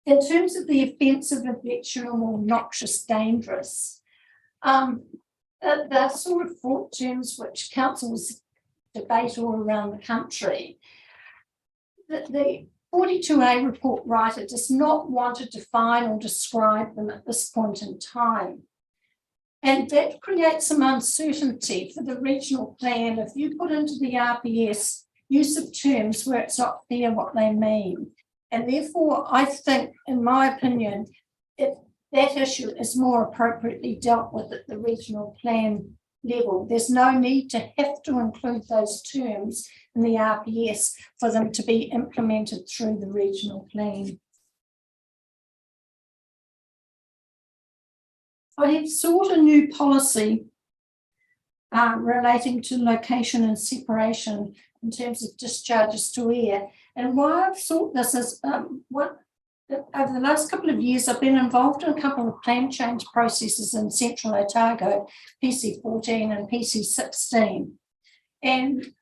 In terms of the offensive, habitual, or noxious, dangerous, the sort of fraught terms which councils debate all around the country. The 42A report writer does not want to define or describe them at this point in time. And that creates some uncertainty for the regional plan if you put into the RPS use of terms where it's not clear what they mean. And therefore, I think, in my opinion, that issue is more appropriately dealt with at the regional plan level. There's no need to have to include those terms in the RPS for them to be implemented through the regional plan. I have sought a new policy relating to location and separation in terms of discharges to air. And why I've sought this is over the last couple of years, I've been involved in a couple of plan change processes in Central Otago, PC14 and PC16. And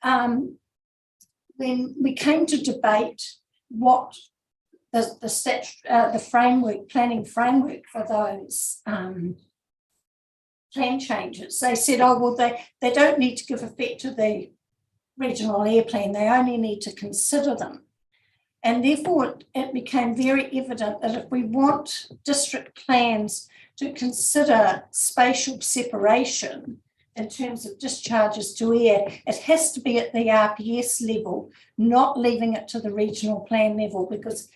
when we came to debate what the framework, planning framework for those plan changes, they said, oh, well, they don't need to give effect to the regional air plan, they only need to consider them. And therefore, it became very evident that if we want district plans to consider spatial separation in terms of discharges to air, it has to be at the RPS level, not leaving it to the regional plan level, because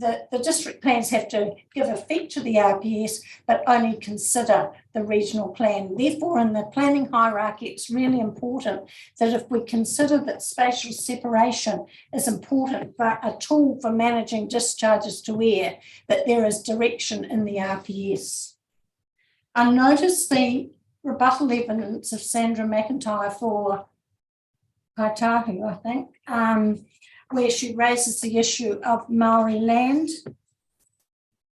the district plans have to give effect to the RPS, but only consider the regional plan. Therefore, in the planning hierarchy, it's really important that if we consider that spatial separation is important for a tool for managing discharges to air, that there is direction in the RPS. I noticed the rebuttal evidence of Sandra McIntyre for Kaitahu, I think, where she raises the issue of Maori land.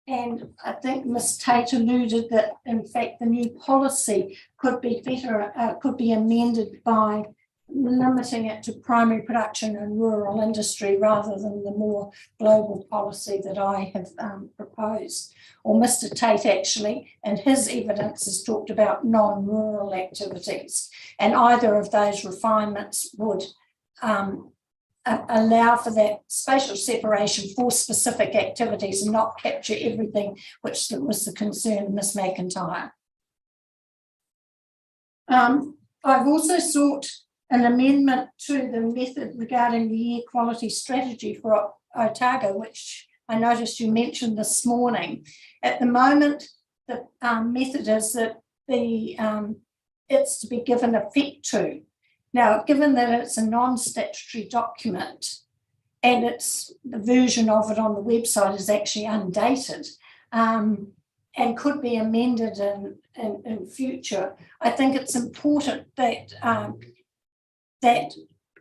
And I think Ms. Tate alluded that, in fact, the new policy could be better, could be amended by limiting it to primary production and rural industry rather than the more global policy that I have proposed. Or Mr. Tate actually, and his evidence has talked about non-rural activities. And either of those refinements would allow for that spatial separation for specific activities and not capture everything, which was the concern of Ms. McIntyre. I've also sought an amendment to the method regarding the air quality strategy for Otago, which I noticed you mentioned this morning. At the moment, the method is that it's to be given effect to. Now, given that it's a non-statutory document and it's the version of it on the website is actually undated, and could be amended in future. I think it's important that that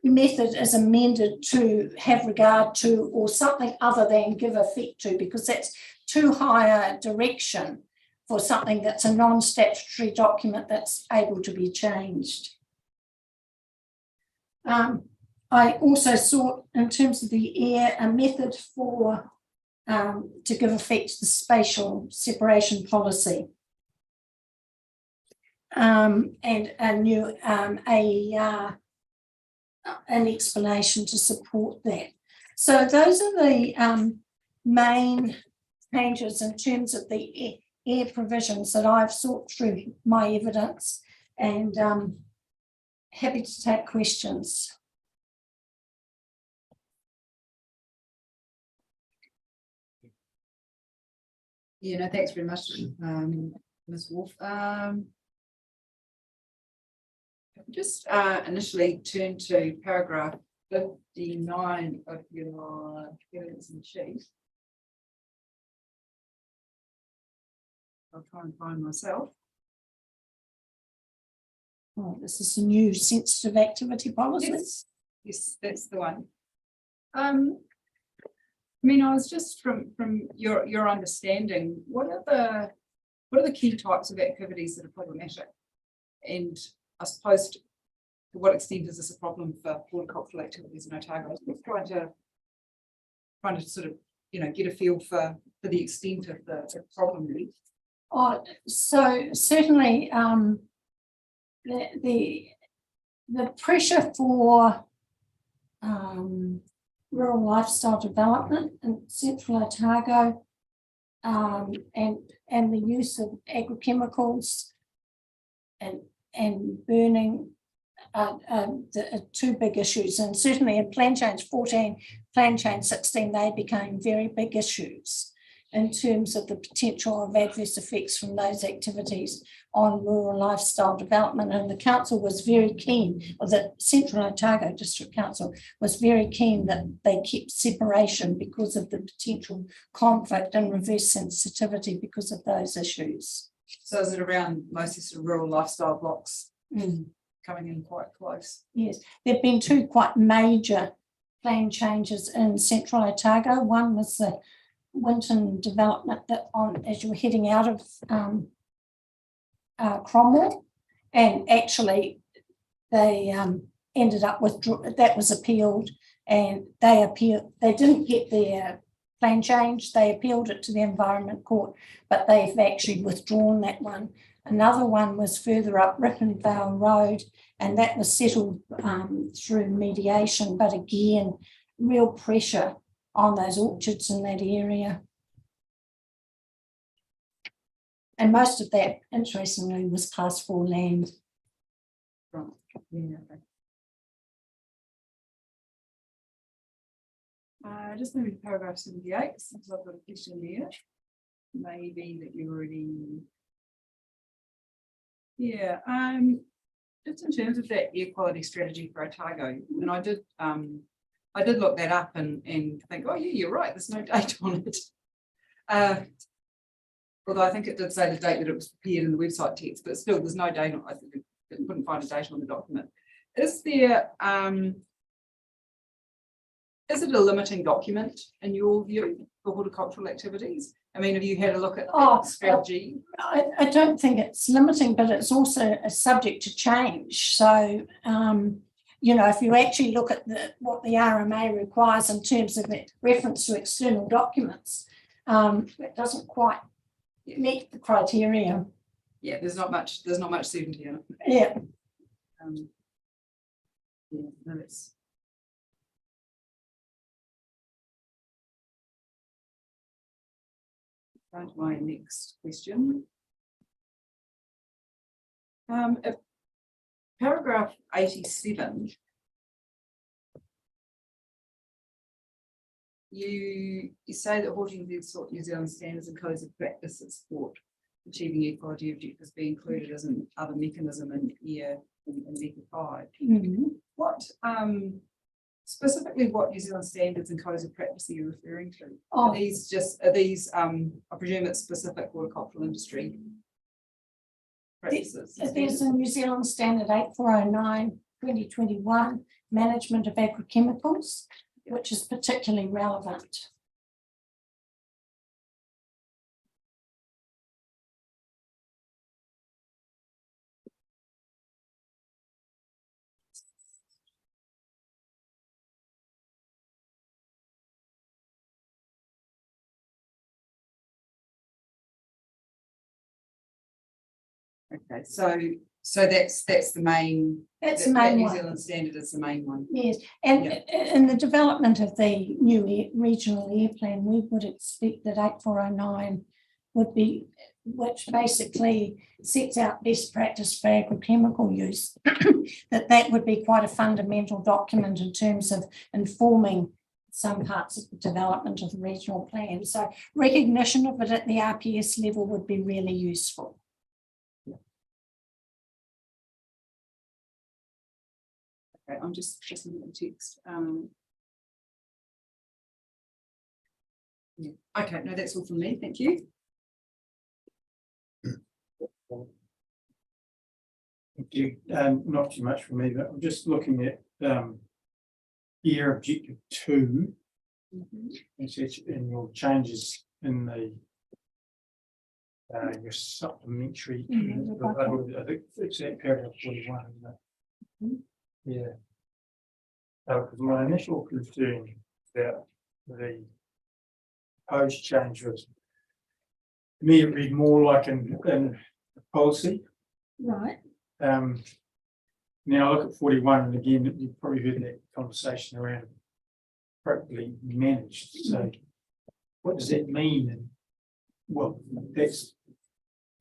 method is amended to have regard to or something other than give effect to, because that's too high a direction for something that's a non-statutory document that's able to be changed. I also sought, in terms of the air, a method for to give effect to the spatial separation policy, and a new an explanation to support that. So those are the main changes in terms of the air provisions that I've sought through my evidence, and happy to take questions. Yeah, no, thanks very much, Ms. Wolf. Just initially turn to paragraph 59 of your evidence in chief. I'll try and find myself. Oh, this is a new sensitive activity policy. Yes, that's the one. I mean, I was just from your understanding, what are the key types of activities that are problematic? And I suppose to what extent is this a problem for horticultural activities in Otago? I was trying to sort of, you know, get a feel for the extent of the problem really. Oh, so certainly the pressure for rural lifestyle development in central Otago, and the use of agrochemicals and burning are two big issues. And certainly in Plan Change 14, Plan Change 16, they became very big issues in terms of the potential of adverse effects from those activities on rural lifestyle development. And the council was very keen, or the Central Otago District Council was very keen that they kept separation because of the potential conflict and reverse sensitivity because of those issues. So is it around mostly sort of rural lifestyle blocks coming in quite close? Yes, there have been two quite major plan changes in Central Otago. One was the Winton development that as you were heading out of Cromwell, and actually they ended up with that was appealed, and they didn't get their plan change. They appealed it to the Environment Court, but they've actually withdrawn that one. Another one was further up Ripponvale Road, and that was settled through mediation, but again, real pressure on those orchards in that area. And most of that, interestingly, was Class 4 land. Right. Yeah. Just moving to paragraph 78, since I've got a question there. Maybe that you already. Yeah. Just in terms of that air quality strategy for Otago, and I did look that up and think, oh yeah, you're right, there's no date on it. Although I think it did say the date that it was prepared in the website text, but still there's no date on it. I couldn't find a date on the document. Is there is it a limiting document in your view for horticultural activities? I mean, have you had a look at that strategy? I don't think it's limiting, but it's also a subject to change. So, you know, if you actually look at what the RMA requires in terms of the reference to external documents, it doesn't quite meet the criteria. Yeah, there's not much certainty in it. Yeah. Yeah, no, it's. Right, my next question. Paragraph 87. You say that Horticulture sought New Zealand standards and codes of practice that support achieving air quality objectives be included as an other mechanism in air in Mecha 5. Mm-hmm. What Specifically, what New Zealand standards and codes of practice are you referring to? Oh. Are these, I presume it's specific horticultural industry practices? There's a New Zealand Standard 8409/2021 Management of Agrochemicals, which is particularly relevant. Okay, so that's the main. That's the main New one. Zealand standard is the main one. Yes, and in the development of the new regional air plan, we would expect that 8409 would be, which basically sets out best practice for agrochemical use, that would be quite a fundamental document in terms of informing some parts of the development of the regional plan. So recognition of it at the RPS level would be really useful. Okay, I'm just looking at the text. Yeah. Okay, no, that's all from me. Thank you. Thank you. Not too much for me, but I'm just looking at year objective 2. In your changes in the your supplementary. I think it's that paragraph 41, isn't it? Yeah. Because my initial concern about the proposed change was, to me, it read more like in policy. Right. Now I look at 41, and again, you've probably heard that conversation around appropriately managed. So what does that mean? And well, that's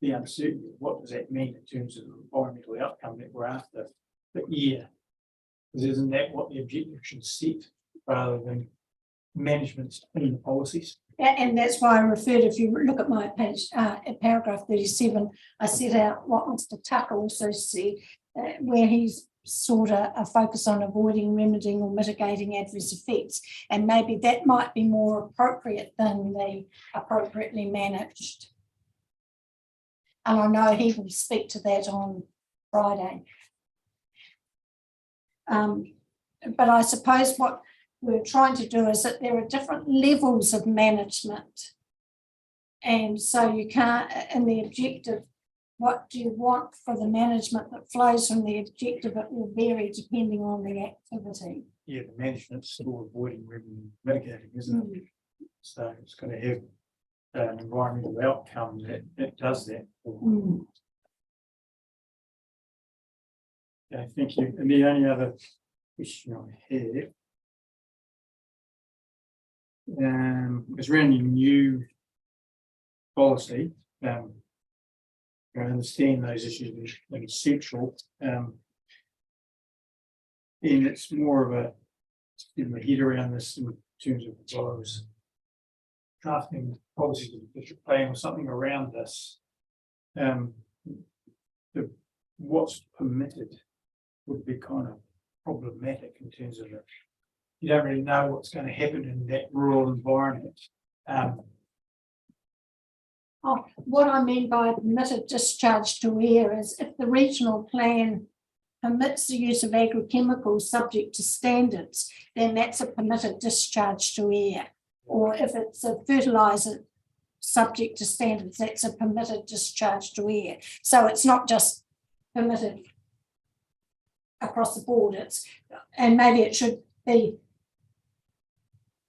the uncertainty. What does that mean in terms of the environmental outcome that we're after? But yeah, because isn't that what the objective should set rather than management's in the policies? And that's why I referred, if you look at my page, at paragraph 37, I set out what Mr. Tucker also said, where he's sort of a focus on avoiding, remedying or mitigating adverse effects. And maybe that might be more appropriate than the appropriately managed. And I know he will speak to that on Friday. But I suppose what we're trying to do is that there are different levels of management. And so you can't, in the objective, what do you want for the management that flows from the objective? It will vary depending on the activity. Yeah, the management's still avoiding, mitigating, isn't it? So it's going to have an environmental outcome that does that. Okay, thank you. And the only other question I have is around your new policy. I understand those issues are central, and it's more of a getting my head around this in terms of if I was drafting policies of the district plan or something around this. What's permitted would be kind of problematic in terms of it. You don't really know what's going to happen in that rural environment. What I mean by permitted discharge to air is if the regional plan permits the use of agrochemicals subject to standards, then that's a permitted discharge to air. Or if it's a fertiliser subject to standards, that's a permitted discharge to air. So it's not just permitted across the board, and maybe it should be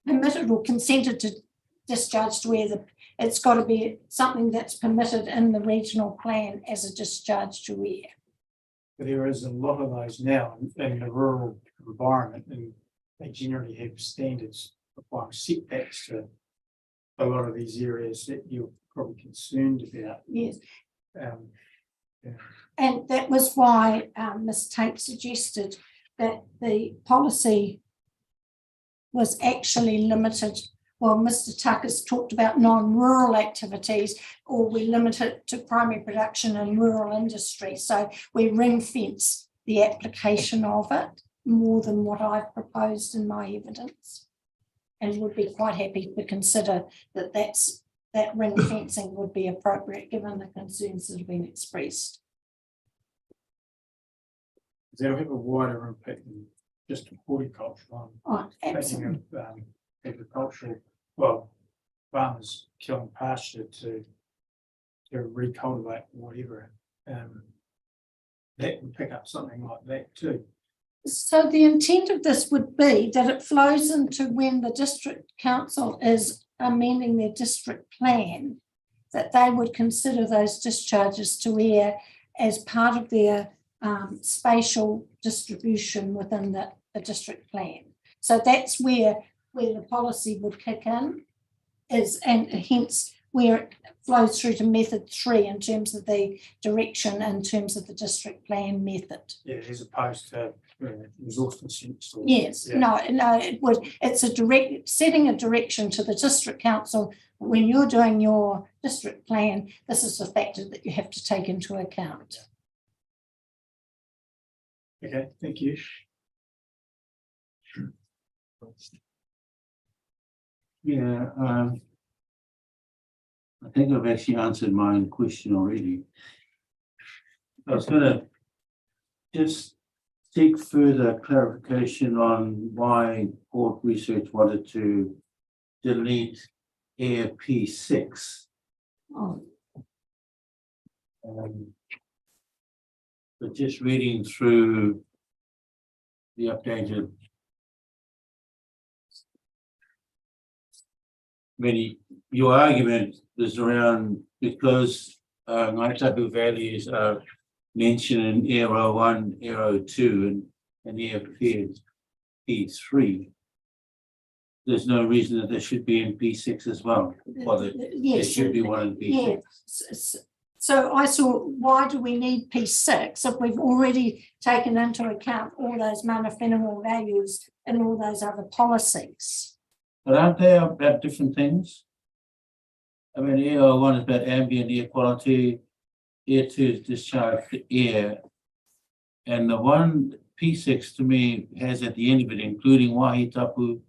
permitted or consented to discharge to air. It's got to be something that's permitted in the regional plan as a discharge to air. There is a lot of those now in the rural environment, and they generally have standards requiring setbacks to a lot of these areas that you're probably concerned about. Yes. And that was why Ms. Tate suggested that the policy was actually limited. Well, Mr. Tucker's talked about non-rural activities, or we limit it to primary production and rural industry. So we ring fence the application of it. more than what I've proposed in my evidence. And would be quite happy to consider that ring fencing would be appropriate given the concerns that have been expressed. That'll have a wider impact than just horticulture on Oh, absolutely. agricultural, well, farmers killing pasture to recultivate whatever. That would pick up something like that too. So the intent of this would be that it flows into when the district council is amending their district plan, that they would consider those discharges to air as part of their spatial distribution within the district plan. So that's where the policy would kick in, and hence where it flows through to method 3 in terms of the direction, in terms of the district plan method. Yeah, as opposed to resource consent. Yes, yeah. no, it's setting a direction to the district council. When you're doing your district plan, this is a factor that you have to take into account. Okay, thank you. Yeah, I think I've actually answered my own question already. I was gonna just seek further clarification on why Port Research wanted to delete Air P6. Oh. But just reading through the updated your argument is around because Ngaitapu values are mentioned in Aero 1, Aero 2, and Air P3. There's no reason that there should be in P6 as well. Well, there should be one in P6. Yes. So I saw, why do we need P6 if we've already taken into account all those mana whenua values and all those other policies? But aren't they about different things? I mean, Air 1 is about ambient air quality, Air 2 is discharge to air, and the one P6 to me has at the end of it, including Waihi Tapu,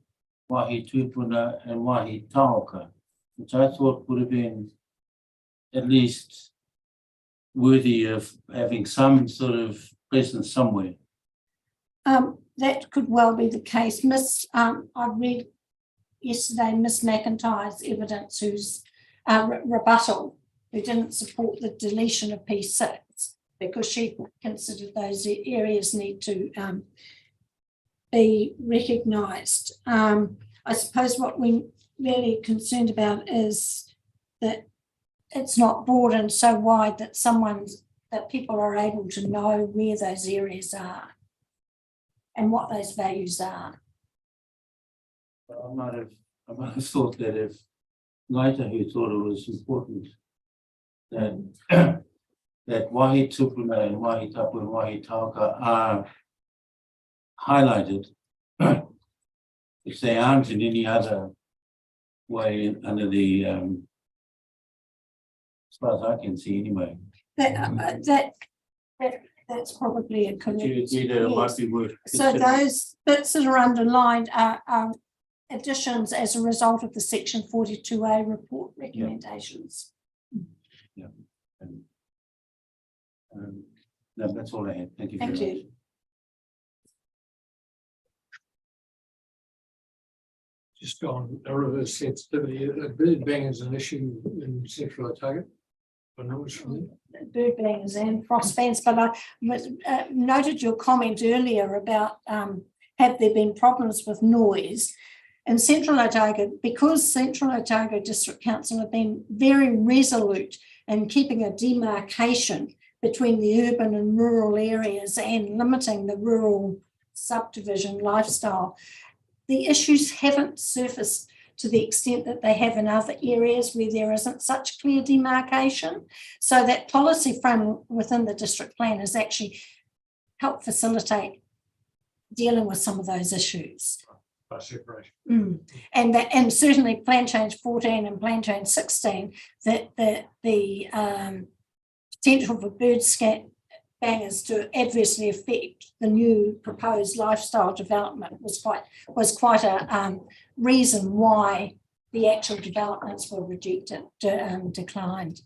Waihi Tupuna, and Waihi Taoka, which I thought would have been at least worthy of having some sort of presence somewhere. That could well be the case. I read yesterday Miss McIntyre's evidence, whose rebuttal, who didn't support the deletion of P6 because she considered those areas need to be recognised. I suppose what we're really concerned about is that it's not broadened so wide that people are able to know where those areas are and what those values are. I might have thought that if Ngaitapu thought it was important that that Waihi Tupuna and Waihi Tapu and Waihi Taoka are highlighted, if they aren't in any other way under the as far as I can see anyway. That's probably a correct. It might be worth So considering. those bits that are underlined are additions as a result of the section 42A report recommendations. Yeah. No, that's all I had. Thank you very Thank much. you. Just on a reverse sensitivity, bird bang is an issue in Central Otago. I know it's from there. Bird bangers and frost fans, but I noted your comment earlier about have there been problems with noise in Central Otago, because Central Otago District Council have been very resolute in keeping a demarcation between the urban and rural areas and limiting the rural subdivision lifestyle. The issues haven't surfaced to the extent that they have in other areas where there isn't such clear demarcation. So that policy frame within the district plan has actually helped facilitate dealing with some of those issues. By separation. And certainly plan change 14 and plan change 16, that the potential for bird bangers to adversely affect the new proposed lifestyle development was quite a reason why the actual developments were rejected, declined.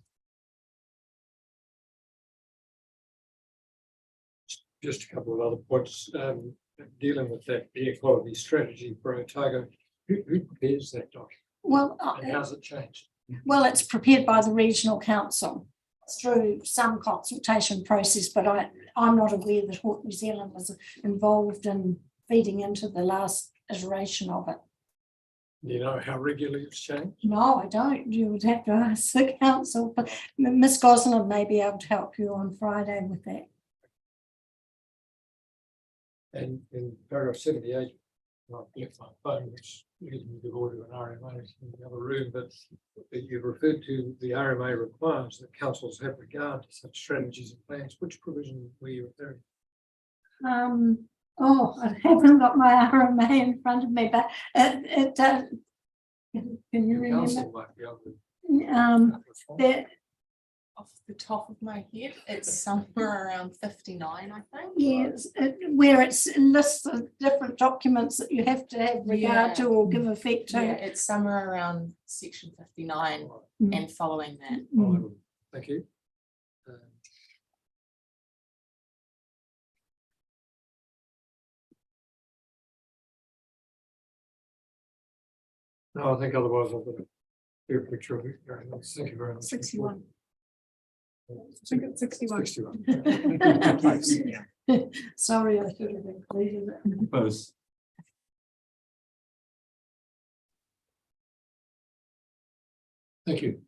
Just a couple of other points, dealing with that air quality strategy for Otago. Who prepares that document? Well, And how's it changed? well, it's prepared by the regional council through some consultation process, but I'm not aware that Hawke New Zealand was involved in feeding into the last iteration of it. Do you know how regularly it's changed? No, I don't. You would have to ask the council, but Miss Gosling may be able to help you on Friday with that. And in paragraph 78, I've left my phone, which leads me to order an RMA in the other room, but you've referred to the RMA requires that councils have regard to such strategies and plans. Which provision were you referring? Oh, I haven't got my RMA in front of me, but can you remember? Council might be able to. There, Off the top of my head, it's somewhere around 59, I think. yes, where it's lists of different documents that you have to have regard to or give effect to. Yeah, it's somewhere around section 59 and following that. Thank you. No, I think otherwise I've got a clear picture of it. Thank you very much. 61. I think it's 61. Sorry, I should have included it. Both. Thank you.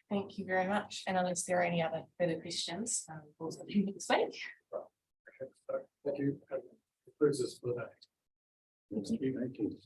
Thank you very much. And unless there are any other further questions, we'll see you next week. Thank you. Concludes us for the day. Thank you.